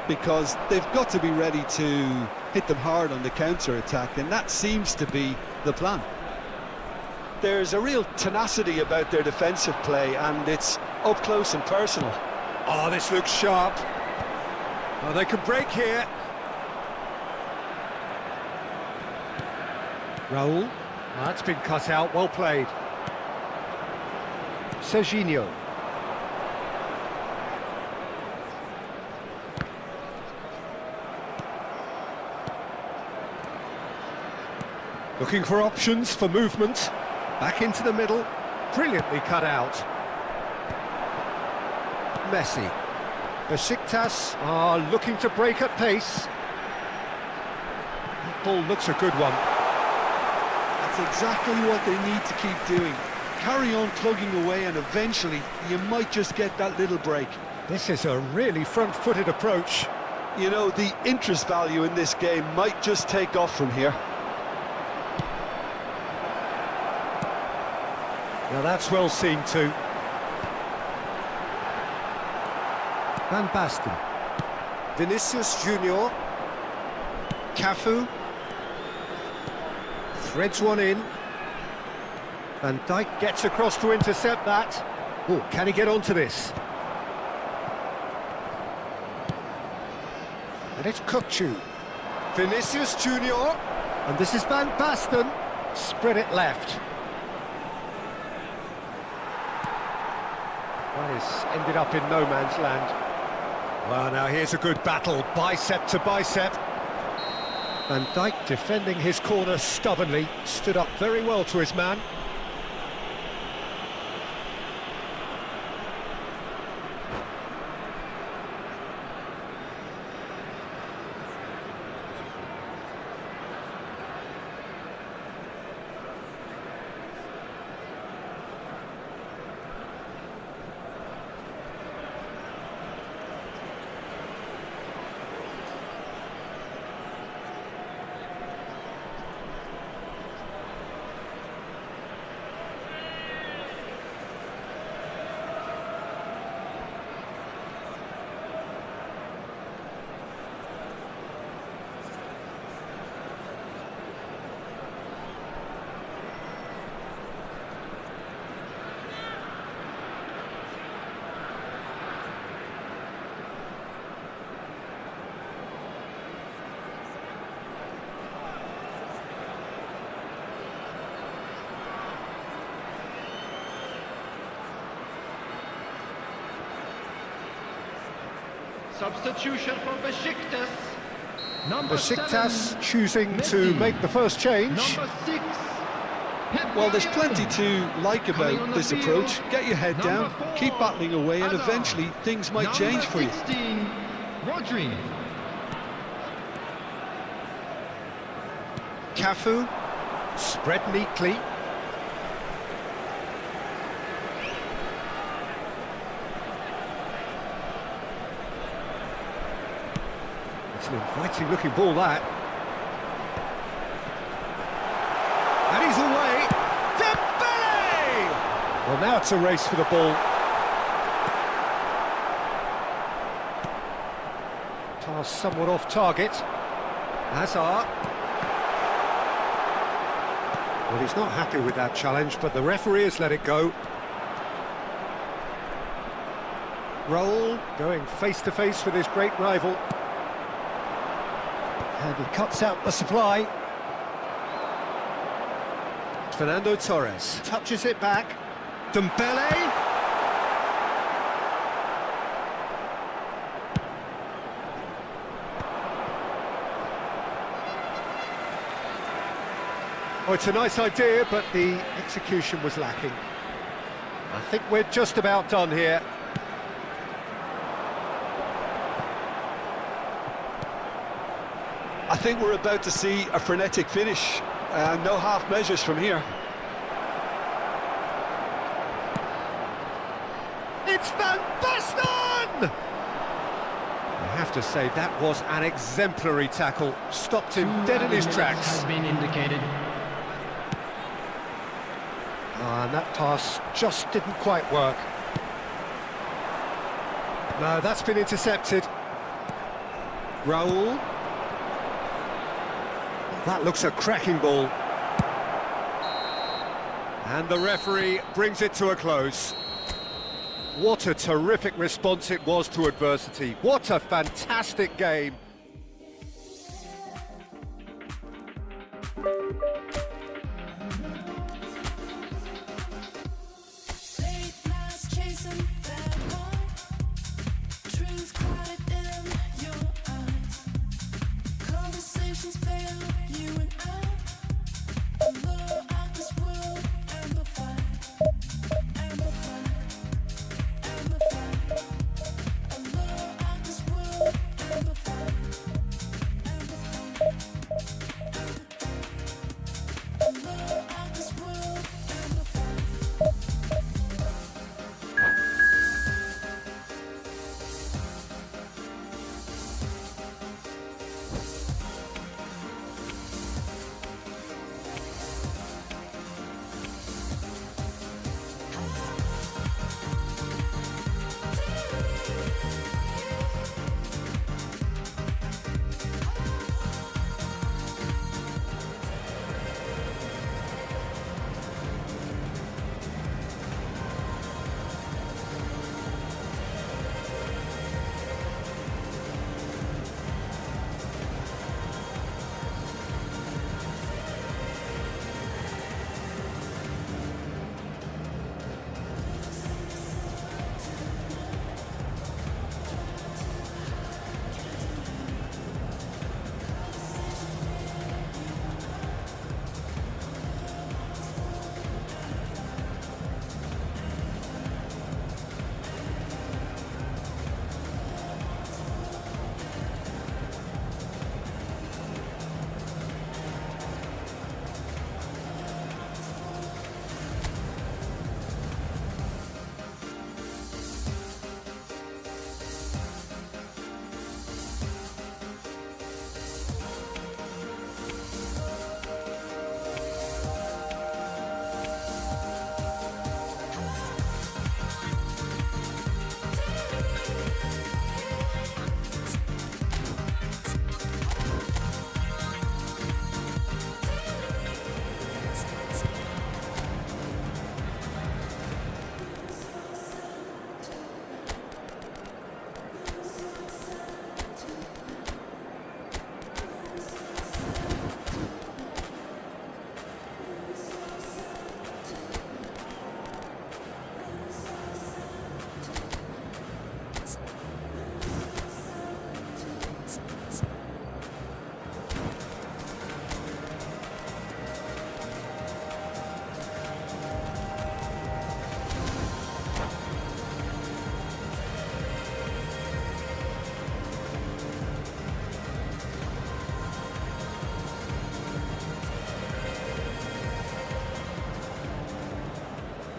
because they've got to be ready to hit them hard on the counter-attack, and that seems to be the plan. There's a real tenacity about their defensive play, and it's up close and personal. Oh, this looks sharp. Oh, they can break here. Raul. Oh, that's been cut out, well played. Serginho. Looking for options for movement. Back into the middle. Brilliantly cut out. Messi. Besiktas are looking to break at pace. That ball looks a good one. That's exactly what they need to keep doing. Carry on plugging away, and eventually you might just get that little break. This is a really front-footed approach. You know, the interest value in this game might just take off from here. Now that's well seen too. Van Basten. Vinicius Junior. Cafu. Threads one in. Van Dijk gets across to intercept that. Oh, can he get onto this? And it's Kukçu. Vinicius Junior. And this is Van Basten. Spread it left. That is ended up in no man's land. Well, now here's a good battle, bicep to bicep. Van Dijk defending his corner stubbornly, stood up very well to his man. Substitution for Besiktas. Number Besiktas 7, choosing to Messi. make the first change. Number 6. Well, there's plenty to like about this approach. Get your head down, keep battling away, and eventually things might change for you. 16, Rodri. Cafu, spread neatly. It's an inviting looking ball, that. And he's away. Dembele! Well, now it's a race for the ball. Now somewhat off target. Hazard. Well, he's not happy with that challenge, but the referee has let it go. Roll, going face-to-face with his great rival. And he cuts out the supply. Fernando Torres touches it back. Dembele. Oh, it's a nice idea, but the execution was lacking. I think we're just about done here. I think we're about to see a frenetic finish. No half measures from here. It's Van Basten! I have to say, that was an exemplary tackle. Stopped him dead in his tracks. Has been indicated. And that pass just didn't quite work. No, that's been intercepted. Raul. That looks a cracking ball. And the referee brings it to a close. What a terrific response it was to adversity. What a fantastic game. Late nights chasing that home. Truth clouded in your eyes. Conversations fail, you and I. Allure of this world and the fight. And the fight. And the fight. Allure of this world and the fight. And the fight. Allure of this world and the fight.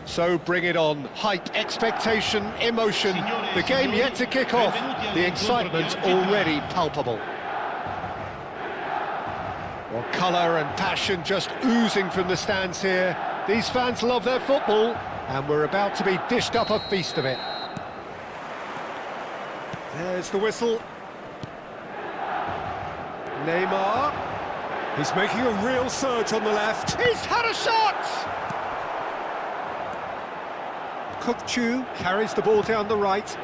So bring it on. Hype, expectation, emotion. The game yet to kick off. The excitement already palpable. Well, colour and passion just oozing from the stands here. These fans love their football, and we're about to be dished up a feast of it. There's the whistle. Neymar. He's making a real surge on the left. He's had a shot! Kukçu carries the ball down the right.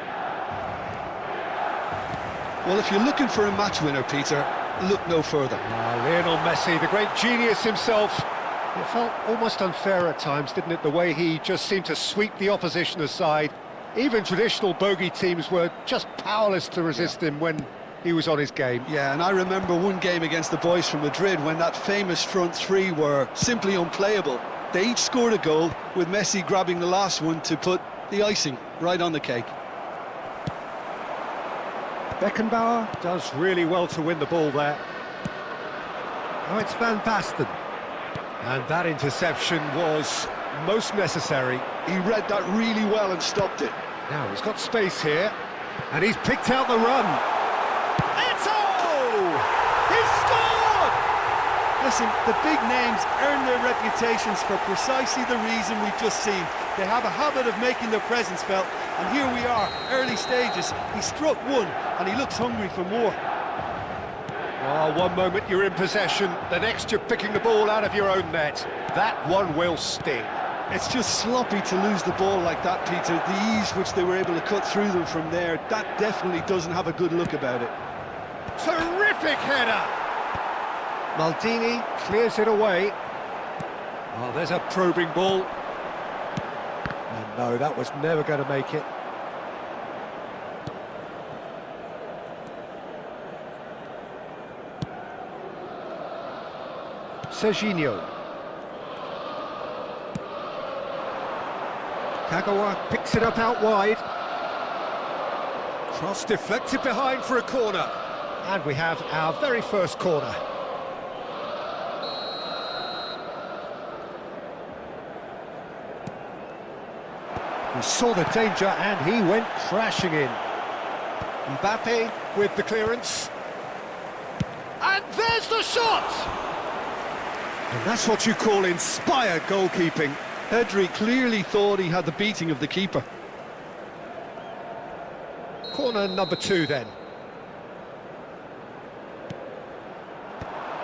Well, if you're looking for a match winner, Peter, look no further. Lionel Messi, the great genius himself. It felt almost unfair at times, didn't it, the way he just seemed to sweep the opposition aside. Even traditional bogey teams were just powerless to resist him when he was on his game. Yeah, and I remember one game against the boys from Madrid when that famous front three were simply unplayable. They each scored a goal, with Messi grabbing the last one to put the icing right on the cake. Beckenbauer does really well to win the ball there. Oh, it's Van Basten. And that interception was most necessary. He read that really well and stopped it. Now he's got space here, and he's picked out the run. He's scored! Listen, the big names earn their reputations for precisely the reason we've just seen. They have a habit of making their presence felt, and here we are, early stages. He struck one, and he looks hungry for more. Oh, one moment you're in possession, the next you're picking the ball out of your own net. That one will sting. It's just sloppy to lose the ball like that, Peter. The ease which they were able to cut through them from there, that definitely doesn't have a good look about it. Terrific header! Maldini clears it away. Oh, there's a probing ball. And no, that was never going to make it. Serginho. Kagawa picks it up out wide. Cross deflected behind for a corner. And we have our very first corner. He saw the danger and he went crashing in. Mbappe with the clearance. And there's the shot! And that's what you call inspired goalkeeping. Pedri clearly thought he had the beating of the keeper. Corner number 2 then.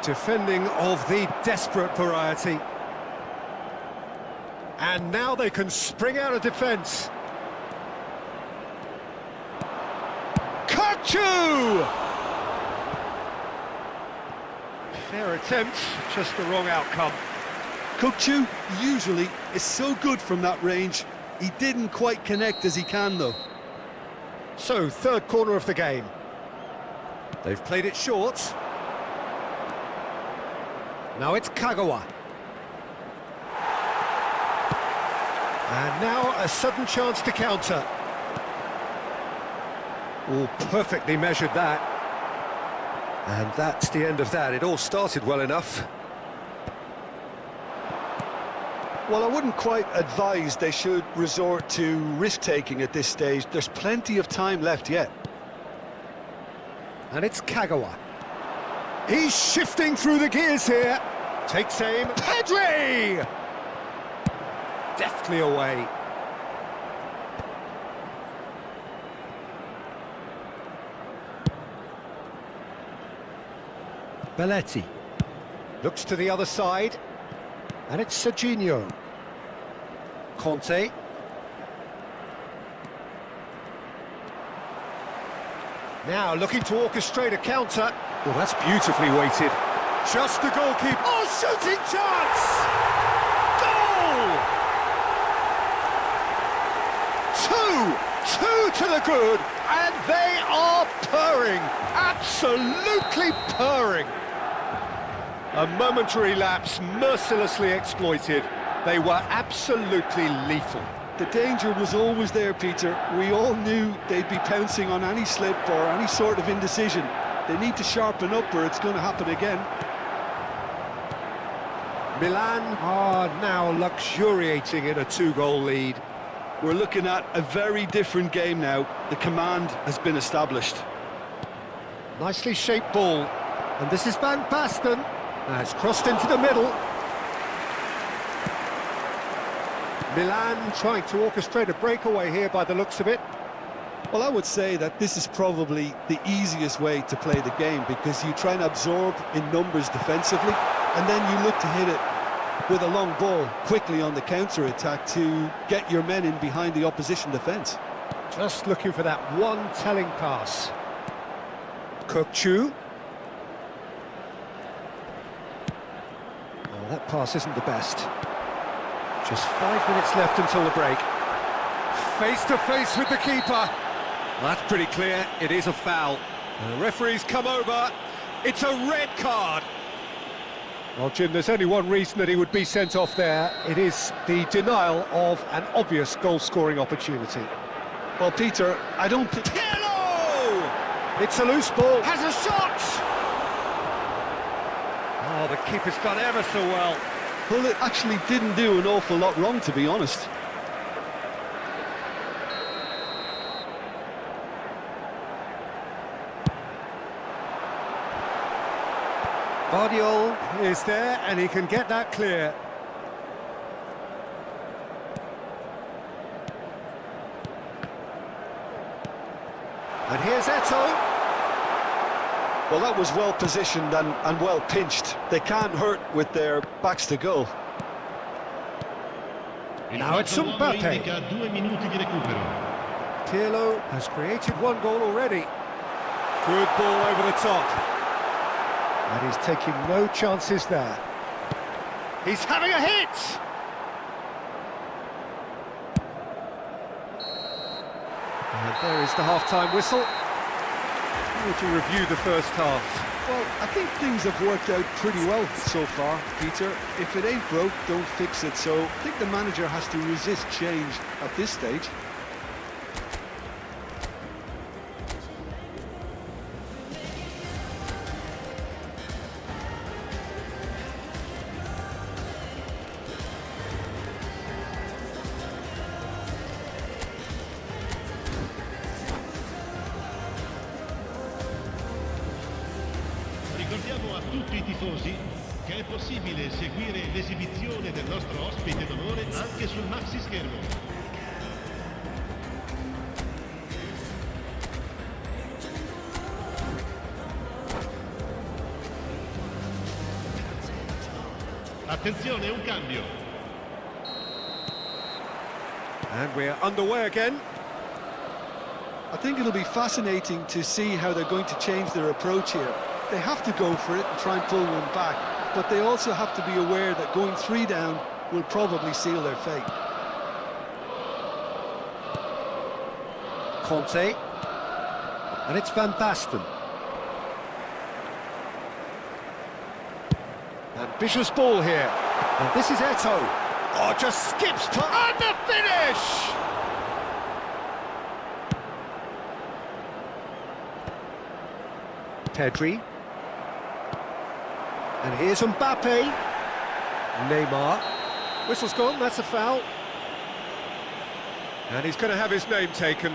Defending of the desperate variety. And now they can spring out of defence. Kukçu! Fair attempt, just the wrong outcome. Kukçu usually is so good from that range. He didn't quite connect as he can, though. So, third corner of the game. They've played it short. Now it's Kagawa. And now a sudden chance to counter. Oh, perfectly measured that. And that's the end of that. It all started well enough. Well, I wouldn't quite advise they should resort to risk-taking at this stage. There's plenty of time left yet. And it's Kagawa. He's shifting through the gears here. Takes aim. Pedri! Deftly away. Belletti. Looks to the other side. And it's Serginho. Conte. Now looking to orchestrate a counter. Well, that's beautifully weighted. Just the goalkeeper. Oh, shooting chance! Goal! 2 to the good, and they are purring. Absolutely purring. A momentary lapse mercilessly exploited. They were absolutely lethal. The danger was always there, Peter. We all knew they'd be pouncing on any slip or any sort of indecision. They need to sharpen up or it's going to happen again. Milan are now luxuriating in a 2-goal lead. We're looking at a very different game now. The command has been established. Nicely shaped ball. And this is Van Basten. Now it's crossed into the middle. Milan trying to orchestrate a breakaway here by the looks of it. Well, I would say that this is probably the easiest way to play the game because you try and absorb in numbers defensively and then you look to hit it with a long ball quickly on the counter-attack to get your men in behind the opposition defence. Just looking for that one telling pass. Kukchu. Oh, that pass isn't the best. Just 5 minutes left until the break. Face to face with the keeper. That's pretty clear, it is a foul. The referee's come over, it's a red card. Well, Jim, there's only one reason that he would be sent off there. It is the denial of an obvious goal-scoring opportunity. Well, Peter, I don't think... Hello! It's a loose ball. Has a shot! Oh, the keeper's done ever so well. Well, it actually didn't do an awful lot wrong, to be honest. Guardiola is there, and he can get that clear. And here's Eto'o. Well, that was well positioned and well pinched. They can't hurt with their backs to goal. Now it's Mbappe. Pirlo has created one goal already. Good ball over the top. And he's taking no chances there. He's having a hit! And there is the half-time whistle. How would you review the first half? Well, I think things have worked out pretty well so far, Peter. If it ain't broke, don't fix it. So I think the manager has to resist change at this stage. Ricordiamo a tutti i tifosi che è possibile seguire l'esibizione del nostro ospite d'onore anche sul maxi schermo. Attenzione, un cambio. And we're underway again. I think it'll be fascinating to see how they're going to change their approach here. They have to go for it and try and pull one back, but they also have to be aware that going 3 down will probably seal their fate. Conte. And it's Van Basten. Ambitious ball here. And this is Eto'o. Oh, just skips and the finish! Pedri. And here's Mbappe. Neymar. Whistle's gone, that's a foul. And he's going to have his name taken.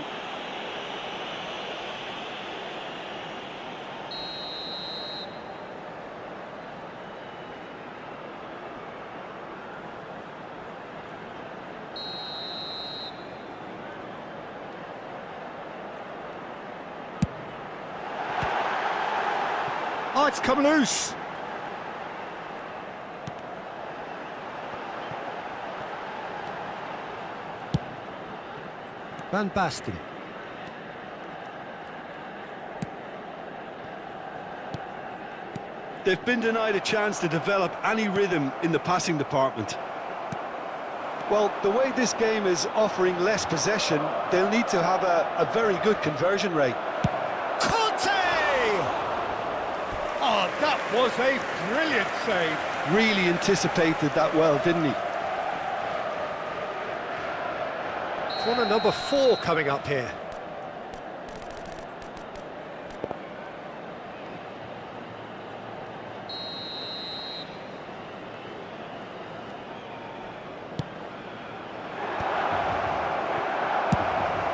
Oh, it's come loose. Van Basten. They've been denied a chance to develop any rhythm in the passing department. Well, the way this game is offering less possession, they'll need to have a very good conversion rate. Oh, that was a brilliant save. Really anticipated that well, didn't he? Corner number 4 coming up here.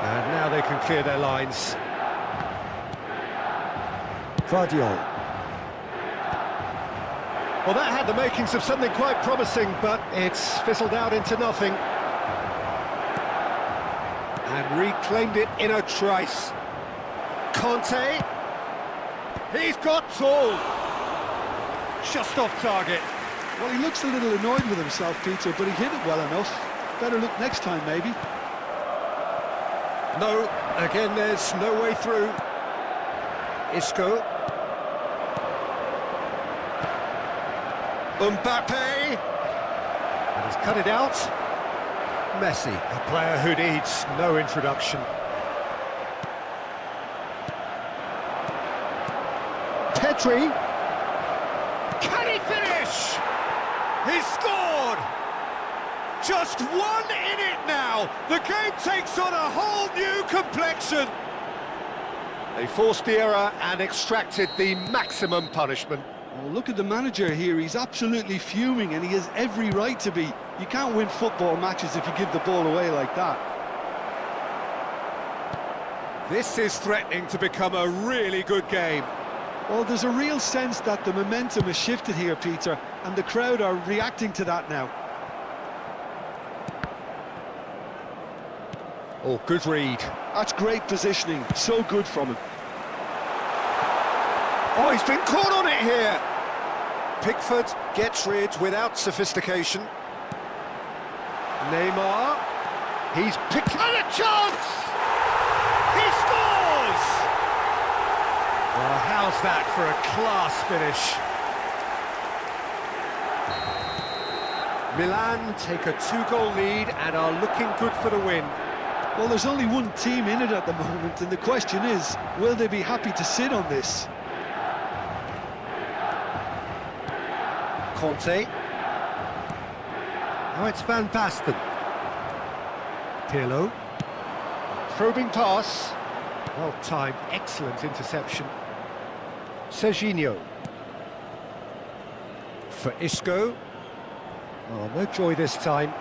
And now they can clear their lines. Guardiola. Well, that had the makings of something quite promising, but it's fizzled out into nothing. and reclaimed it in a trice. Conte, he's got tall, just off target. Well, he looks a little annoyed with himself, Peter, but he hit it well enough. Better look next time, maybe. No, again there's no way through. Isco. Mbappe. And he's cut it out. Messi, a player who needs no introduction. Pedri. Can he finish? He scored! Just 1 in it now. The game takes on a whole new complexion. They forced the error and extracted the maximum punishment. Well, look at the manager here. He's absolutely fuming, and he has every right to be. You can't win football matches if you give the ball away like that. This is threatening to become a really good game. Well, there's a real sense that the momentum has shifted here, Peter, and the crowd are reacting to that now. Oh, good read. That's great positioning. So good from him. Oh, he's been caught on it here. Pickford gets rid without sophistication. Neymar. He's picked... And a chance! He scores! Well, how's that for a class finish? Milan take a 2-goal lead and are looking good for the win. Well, there's only one team in it at the moment, and the question is, will they be happy to sit on this? Conte. Oh, it's Van Basten. Pirlo. Probing pass. Well timed, excellent interception. Serginho. For Isco. Oh, no joy this time.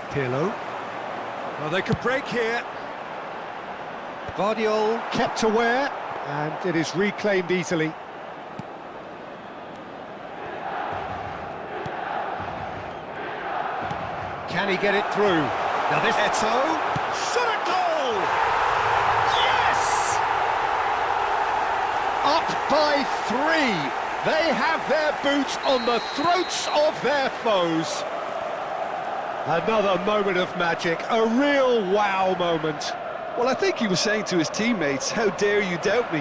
Pirlo. Well, they could break here. Guardiola kept aware, and it is reclaimed easily. Can he get it through? Now this Eto, shot at goal! Yes! Up by 3. They have their boots on the throats of their foes. Another moment of magic, a real wow moment. Well, I think he was saying to his teammates, how dare you doubt me?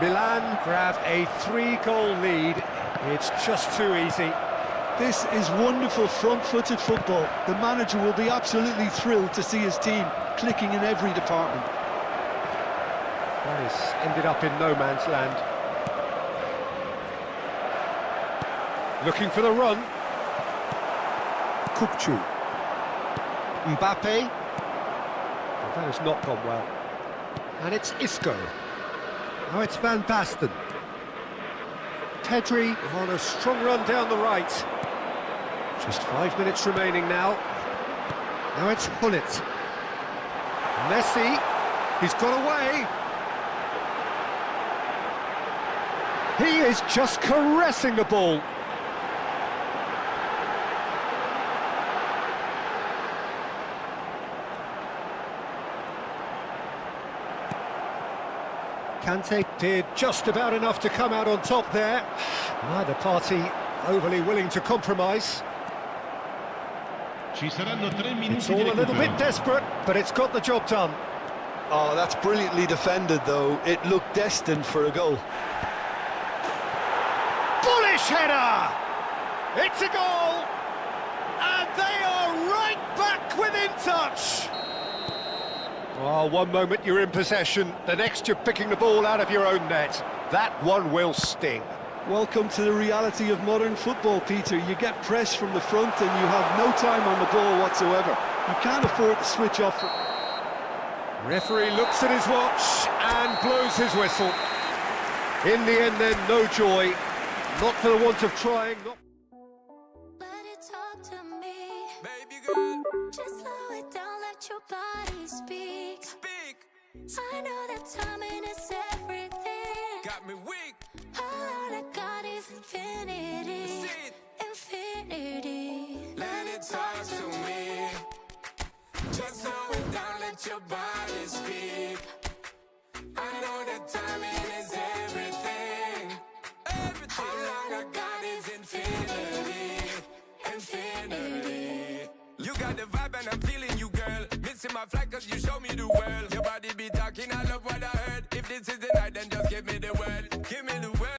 Milan grab a 3-goal lead. It's just too easy. This is wonderful front-footed football. The manager will be absolutely thrilled to see his team clicking in every department. That has ended up in no man's land. Looking for the run. Kupchu. Mbappe. Well, that has not gone well. And it's Isco. Oh, it's Van Basten. Pedri on a strong run down the right. Just 5 minutes remaining now. Now it's Hullet. Messi, he's got away. He is just caressing the ball. Kante did just about enough to come out on top there. Neither party overly willing to compromise. Ci saranno 3 minuti It's di all a little recupero. bit desperate, but it's got the job done. Oh, that's brilliantly defended, though. It looked destined for a goal. Bullish header! It's a goal! And they are right back within touch! Oh, one moment you're in possession, the next you're picking the ball out of your own net. That one will sting. Welcome to the reality of modern football, Peter. You get pressed from the front and you have no time on the ball whatsoever. You can't afford to switch off. Referee looks at his watch and blows his whistle. In the end then, no joy. Not for the want of trying. Let it talk to me. Baby girl, Just slow it down, let your body speak. speak. I know that timing is everything. Got me weak. All I got is infinity. Sit. Infinity. Let it talk to me. let your body speak. I know that timing is everything. How long I got is infinity, infinity. You got the vibe and I'm feeling you, girl. Missing my flight cause you show me the world.